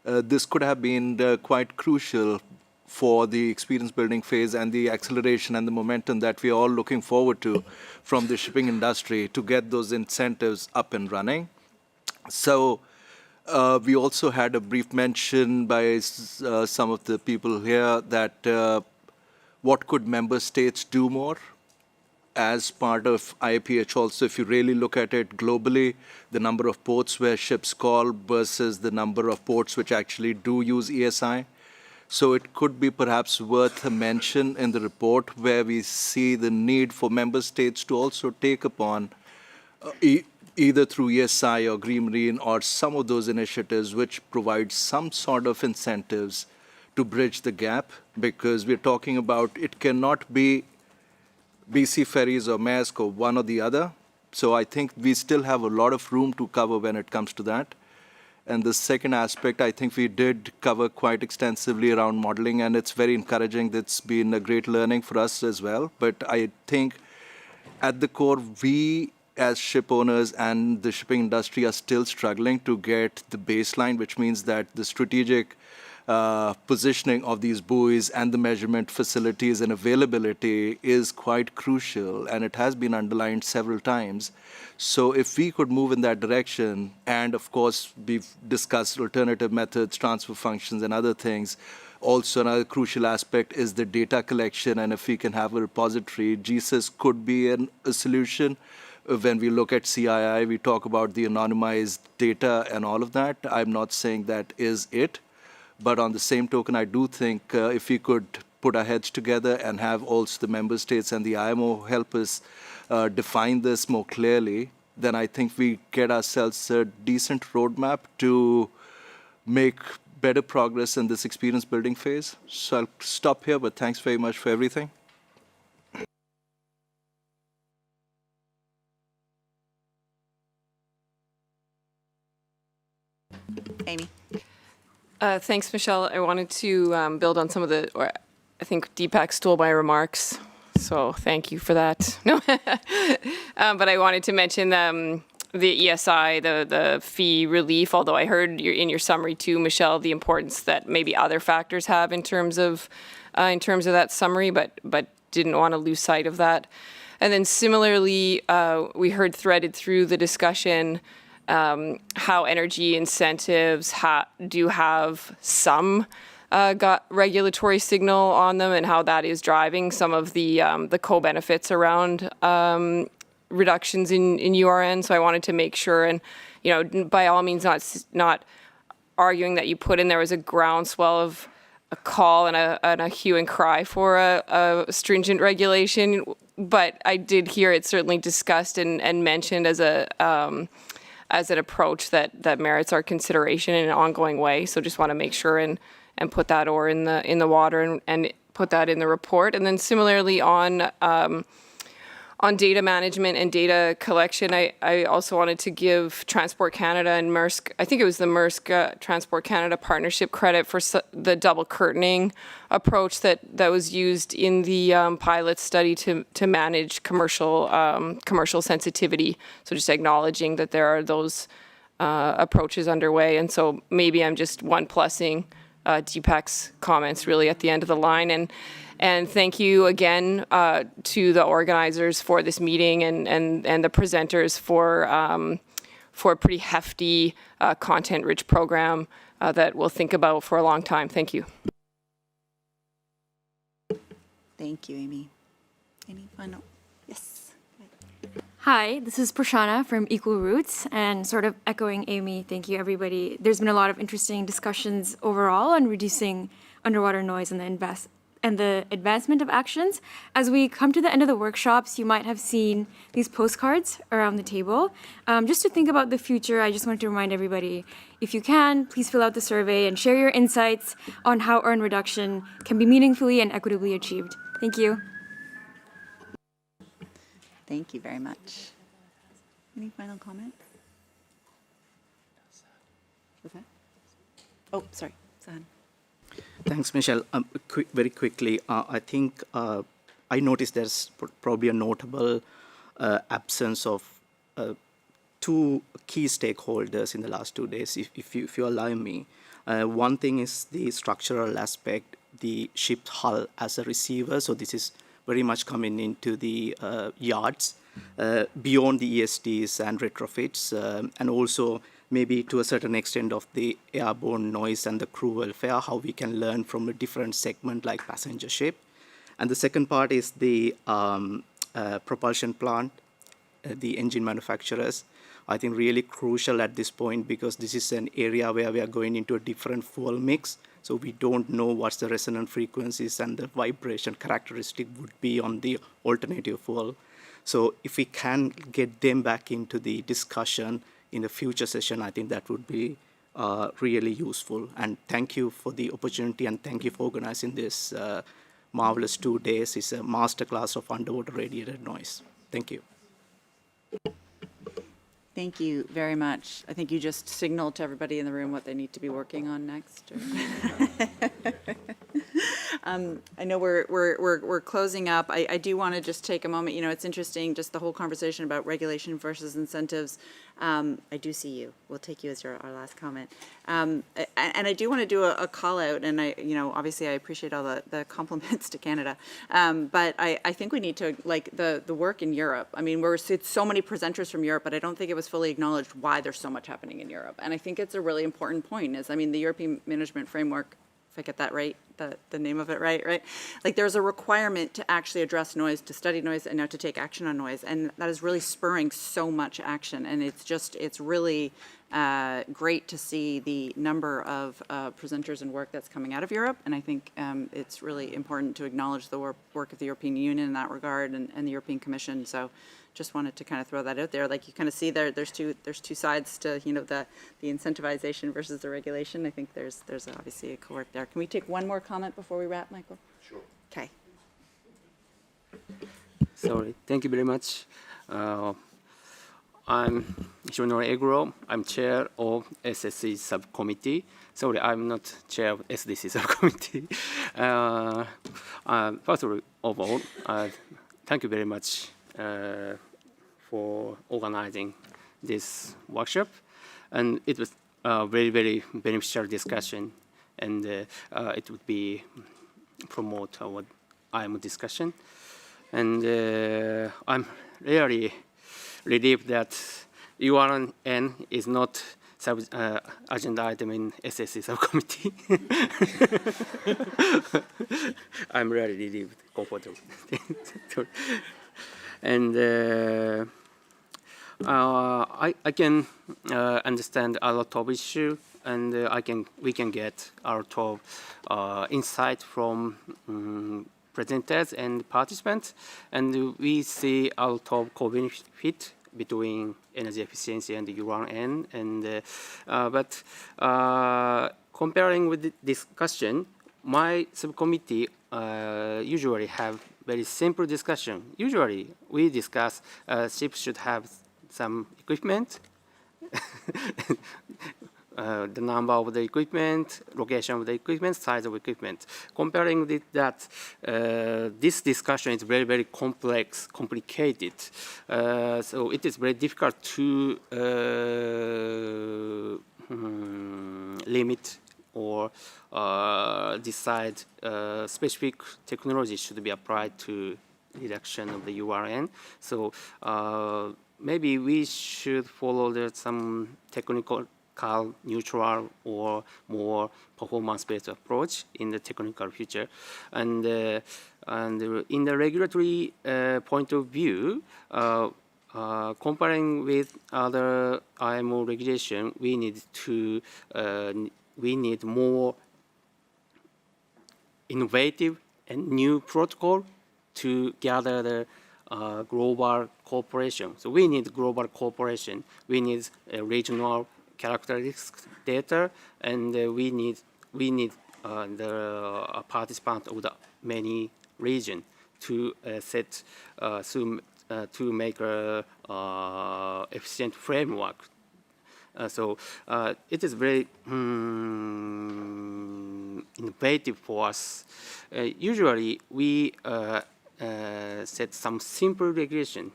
This could have been quite crucial for the experience building phase and the acceleration and the momentum that we are all looking forward to from the shipping industry to get those incentives up and running. So we also had a brief mention by some of the people here that what could member states do more as part of IAPH also. If you really look at it globally, the number of ports where ships call versus the number of ports which actually do use ESI. So it could be perhaps worth a mention in the report where we see the need for member states to also take upon either through ESI or Green Marine or some of those initiatives which provide some sort of incentives to bridge the gap, because we're talking about it cannot be BC Ferries or Maersk or one or the other. So I think we still have a lot of room to cover when it comes to that. And the second aspect, I think we did cover quite extensively around modeling, and it's very encouraging. That's been a great learning for us as well. But I think at the core, we as ship owners and the shipping industry are still struggling to get the baseline, which means that the strategic positioning of these buoys and the measurement facilities and availability is quite crucial, and it has been underlined several times. So if we could move in that direction, and of course we've discussed alternative methods, transfer functions and other things, also another crucial aspect is the data collection, and if we can have a repository, GSIS could be a solution. When we look at CII, we talk about the anonymized data and all of that. I'm not saying that is it. But on the same token, I do think if we could put our heads together and have also the member states and the IMO help us define this more clearly, then I think we get ourselves a decent roadmap to make better progress in this experience building phase. So I'll stop here, but thanks very much for everything. Amy. Thanks, Michelle. I wanted to build on some of the, or I think Deepak stole my remarks, so thank you for that. No, but I wanted to mention the ESI, the fee relief, although I heard in your summary too, Michelle, the importance that maybe other factors have in terms of that summary, but didn't want to lose sight of that. And then similarly, we heard threaded through the discussion how energy incentives do have some regulatory signal on them, and how that is driving some of the co-benefits around reductions in URN. So I wanted to make sure, and by all means, not arguing that you put in there was a groundswell of a call and a hue and cry for a stringent regulation, but I did hear it certainly discussed and mentioned as an approach that merits our consideration in an ongoing way. So just want to make sure and put that oar in the water and put that in the report. And then similarly on data management and data collection, I also wanted to give Transport Canada and Maersk, I think it was the Maersk Transport Canada partnership, credit for the double curtaining approach that was used in the pilot study to manage commercial sensitivity. So just acknowledging that there are those approaches underway. And so maybe I'm just one-plussing Deepak's comments really at the end of the line. And thank you again to the organizers for this meeting and the presenters for a pretty hefty, content-rich program that we'll think about for a long time. Thank you. Thank you, Amy. Any final? Yes. Hi, this is Prashana from Equal Roots, and sort of echoing Amy, thank you everybody. There's been a lot of interesting discussions overall on reducing underwater noise and the advancement of actions. As we come to the end of the workshops, you might have seen these postcards around the table. Just to think about the future, I just wanted to remind everybody, if you can, please fill out the survey and share your insights on how URN reduction can be meaningfully and equitably achieved. Thank you. Thank you very much. Any final comments? Oh, sorry, Sahan. Thanks, Michelle. Very quickly, I think I noticed there's probably a notable absence of two key stakeholders in the last 2 days, if you allow me. One thing is the structural aspect. the ship's hull as a receiver. So this is very much coming into the yards beyond the ESDs and retrofits, and also maybe to a certain extent of the airborne noise and the crew welfare, how we can learn from a different segment like passenger ship. And the second part is the propulsion plant, the engine manufacturers. I think really crucial at this point because this is an area where we are going into a different fuel mix. So we don't know what the resonant frequencies and the vibration characteristic would be on the alternative fuel. So if we can get them back into the discussion in the future session, I think that would be really useful. And thank you for the opportunity and thank you for organizing this marvelous 2 days. It's a masterclass of underwater radiated noise. Thank you. Thank you very much. I think you just signaled to everybody in the room what they need to be working on next. I know we're closing up. I do want to just take a moment. You know, it's interesting, just the whole conversation about regulation versus incentives. I do see you. We'll take you as our last comment. And I do want to do a call out, and obviously I appreciate all the compliments to Canada, but I think we need to, like, the work in Europe. I mean, it's so many presenters from Europe, but I don't think it was fully acknowledged why there's so much happening in Europe. And I think it's a really important point is, I mean, the European Management Framework, if I get that right, the name of it right? Like, there's a requirement to actually address noise, to study noise, and now to take action on noise. And that is really spurring so much action. And it's really great to see the number of presenters and work that's coming out of Europe. And I think it's really important to acknowledge the work of the European Union in that regard and the European Commission. So just wanted to kind of throw that out there. Like, you kind of see there's two sides to, the incentivization versus the regulation. I think there's obviously a co-work there. Can we take one more comment before we wrap, Michael? Sure. Okay. Sorry, thank you very much. I'm Johnny Egro. I'm chair of SSC subcommittee. Sorry, I'm not chair of SDC subcommittee. First of all, thank you very much for organizing this workshop, and it was a very, very beneficial discussion, and it would be promote our IMO discussion, and I'm really relieved that URN is not agenda item in SSC subcommittee. I'm really relieved, comfortable. And I can understand a lot of issue, and we can get a lot of insight from presenters and participants, and we see a lot of co-benefit between energy efficiency and the URN. And but comparing with the discussion, my subcommittee usually have very simple discussion. Usually, we discuss ships should have some equipment, the number of the equipment, location of the equipment, size of equipment. Comparing with that, this discussion is very, very complex, complicated. So it is very difficult to limit or decide specific technology should be applied to reduction of the URN. So maybe we should follow some technical neutral or more performance-based approach in the technical future. And in the regulatory point of view, comparing with other IMO regulation, we need more innovative and new protocol to gather the global cooperation. So we need global cooperation. We need regional characteristics data, and we need the participant of the many region to set to make a efficient framework. So it is very innovative for us. Usually, we set some simple regulation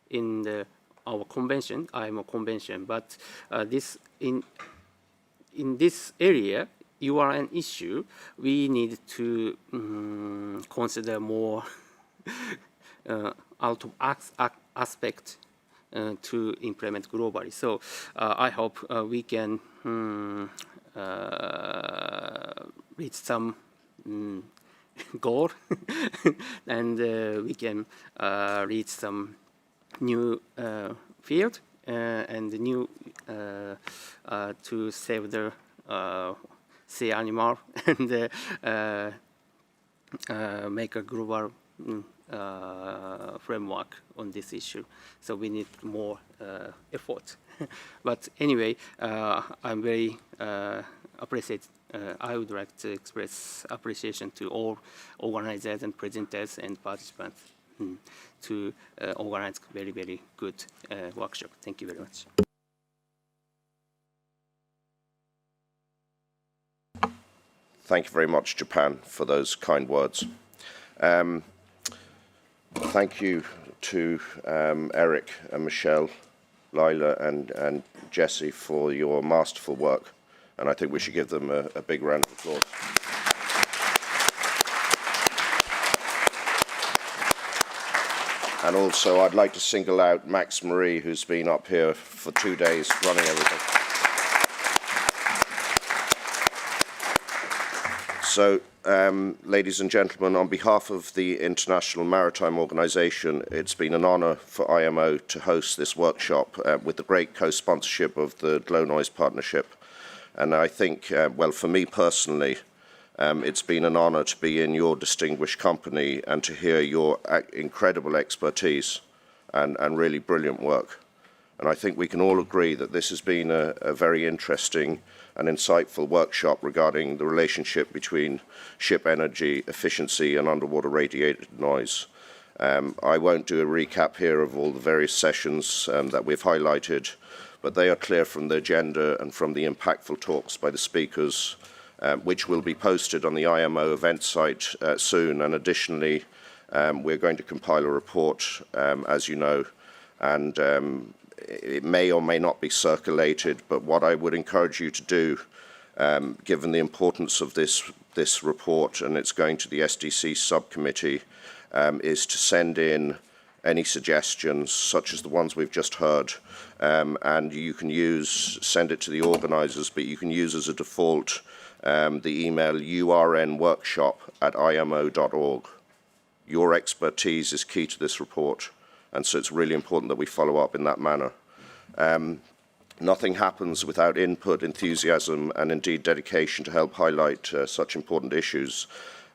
in our convention, IMO convention, but this in this area, URN issue, we need to consider more out of aspect to implement globally. So I hope we can reach some goal and we can reach some new field and new to save the sea animal and make a global framework on this issue. So we need more effort. But anyway, I'm very appreciate. I would like to express appreciation to all organizers and presenters and participants to organize very, very good workshop. Thank you very much. Thank you very much, Japan, for those kind words. Thank you to Eric and Michelle, Lila and Jesse for your masterful work. And I think we should give them a big round of applause. And also, I'd like to single out Max Marie, who's been up here for 2 days running everything. So, ladies and gentlemen, on behalf of the International Maritime Organization, it's been an honor for IMO to host this workshop with the great co-sponsorship of the Glow Noise Partnership. And I think, well, for me personally, it's been an honor to be in your distinguished company and to hear your incredible expertise and really brilliant work. And I think we can all agree that this has been a very interesting and insightful workshop regarding the relationship between ship energy efficiency and underwater radiated noise. I won't do a recap here of all the various sessions that we've highlighted, but they are clear from the agenda and from the impactful talks by the speakers, which will be posted on the IMO event site soon. And additionally, we're going to compile a report, as you know, and it may or may not be circulated, but what I would encourage you to do, given the importance of this report, and it's going to the SDC subcommittee, is to send in any suggestions, such as the ones we've just heard, and you can send it to the organizers, but you can use as a default the email urnworkshop@imo.org. Your expertise is key to this report, and so it's really important that we follow up in that manner. Nothing happens without input, enthusiasm, and indeed dedication to help highlight such important issues.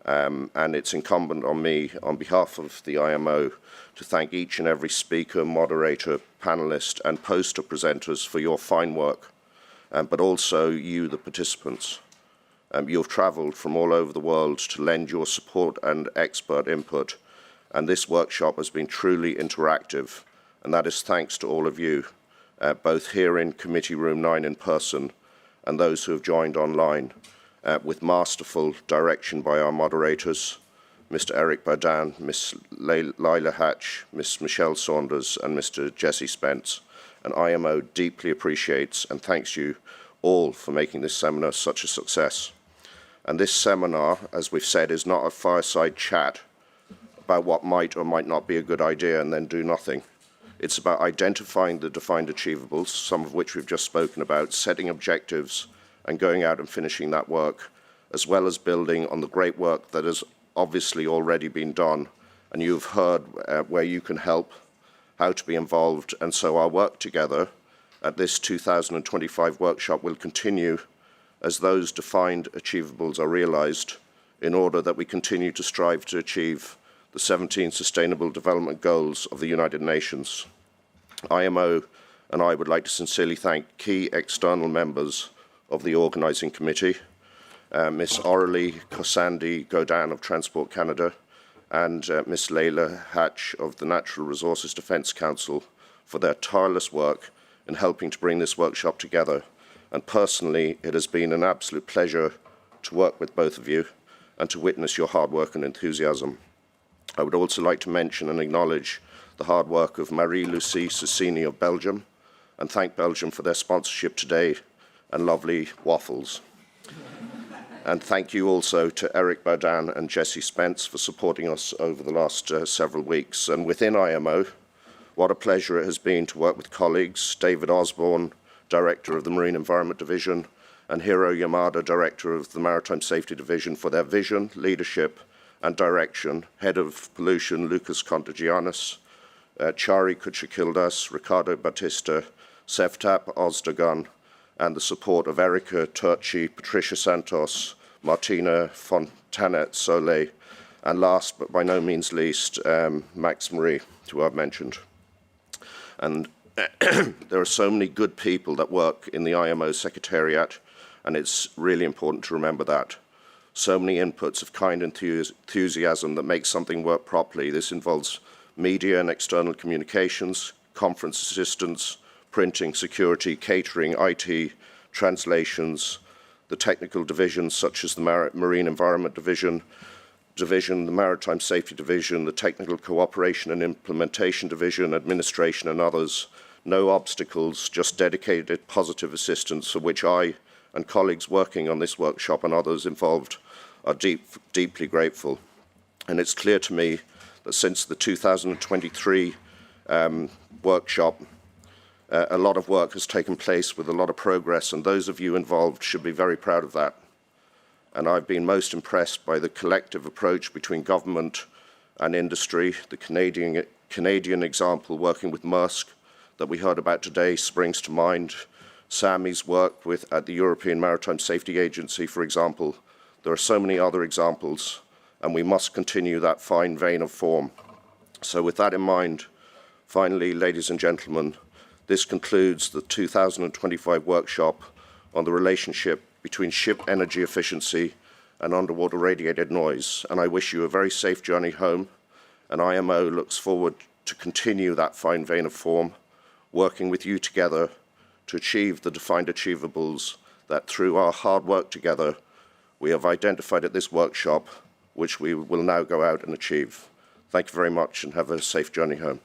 And it's incumbent on me, on behalf of the IMO, to thank each and every speaker, moderator, panelist, and poster presenters for your fine work, but also you, the participants. You've traveled from all over the world to lend your support and expert input, and this workshop has been truly interactive, and that is thanks to all of you, both here in Committee Room 9 in person and those who have joined online, with masterful direction by our moderators, Mr. Eric Baudin, Ms. Lila Hatch, Ms. Michelle Saunders, and Mr. Jesse Spence. And IMO deeply appreciates and thanks you all for making this seminar such a success. And this seminar, as we've said, is not a fireside chat about what might or might not be a good idea and then do nothing. It's about identifying the defined achievables, some of which we've just spoken about, setting objectives and going out and finishing that work, as well as building on the great work that has obviously already been done. And you've heard where you can help, how to be involved. And so our work together at this 2025 workshop will continue as those defined achievables are realized, in order that we continue to strive to achieve the 17 Sustainable Development Goals of the United Nations. IMO and I would like to sincerely thank key external members of the Organising Committee, Ms. Aurélie Kosandi-Godin of Transport Canada, and Ms. Leila Hatch of the Natural Resources Defence Council for their tireless work in helping to bring this workshop together. And personally, it has been an absolute pleasure to work with both of you and to witness your hard work and enthusiasm. I would also like to mention and acknowledge the hard work of Marie-Lucie Sassini of Belgium, and thank Belgium for their sponsorship today and lovely waffles. And thank you also to Eric Baudin and Jesse Spence for supporting us over the last several weeks. And within IMO, what a pleasure it has been to work with colleagues, David Osborne, Director of the Marine Environment Division, and Hiro Yamada, Director of the Maritime Safety Division, for their vision, leadership, and direction. Head of Pollution, Lucas Contagianis, Chari Kuchikildas, Ricardo Batista, Seftap Ozdogan, and the support of Erica Turchi, Patricia Santos, Martina Fontanet Soleil, and last but by no means least, Max Marie, who I've mentioned. And there are so many good people that work in the IMO Secretariat, and it's really important to remember that. So many inputs of kind enthusiasm that make something work properly. This involves media and external communications, conference assistance, printing, security, catering, IT, translations, the technical divisions such as the Marine Environment Division, the Maritime Safety Division, the Technical Cooperation and Implementation Division, administration and others. No obstacles, just dedicated positive assistance for which I and colleagues working on this workshop and others involved are deeply grateful. And it's clear to me that since the 2023 workshop, a lot of work has taken place with a lot of progress, and those of you involved should be very proud of that. And I've been most impressed by the collective approach between government and industry. The Canadian example working with Maersk that we heard about today springs to mind. Samy's work at the European Maritime Safety Agency, for example. There are so many other examples, and we must continue that fine vein of form. So with that in mind, finally, ladies and gentlemen, this concludes the 2025 workshop on the relationship between ship energy efficiency and underwater radiated noise. And I wish you a very safe journey home. And IMO looks forward to continue that fine vein of form, working with you together to achieve the defined achievables that through our hard work together, we have identified at this workshop, which we will now go out and achieve. Thank you very much and have a safe journey home.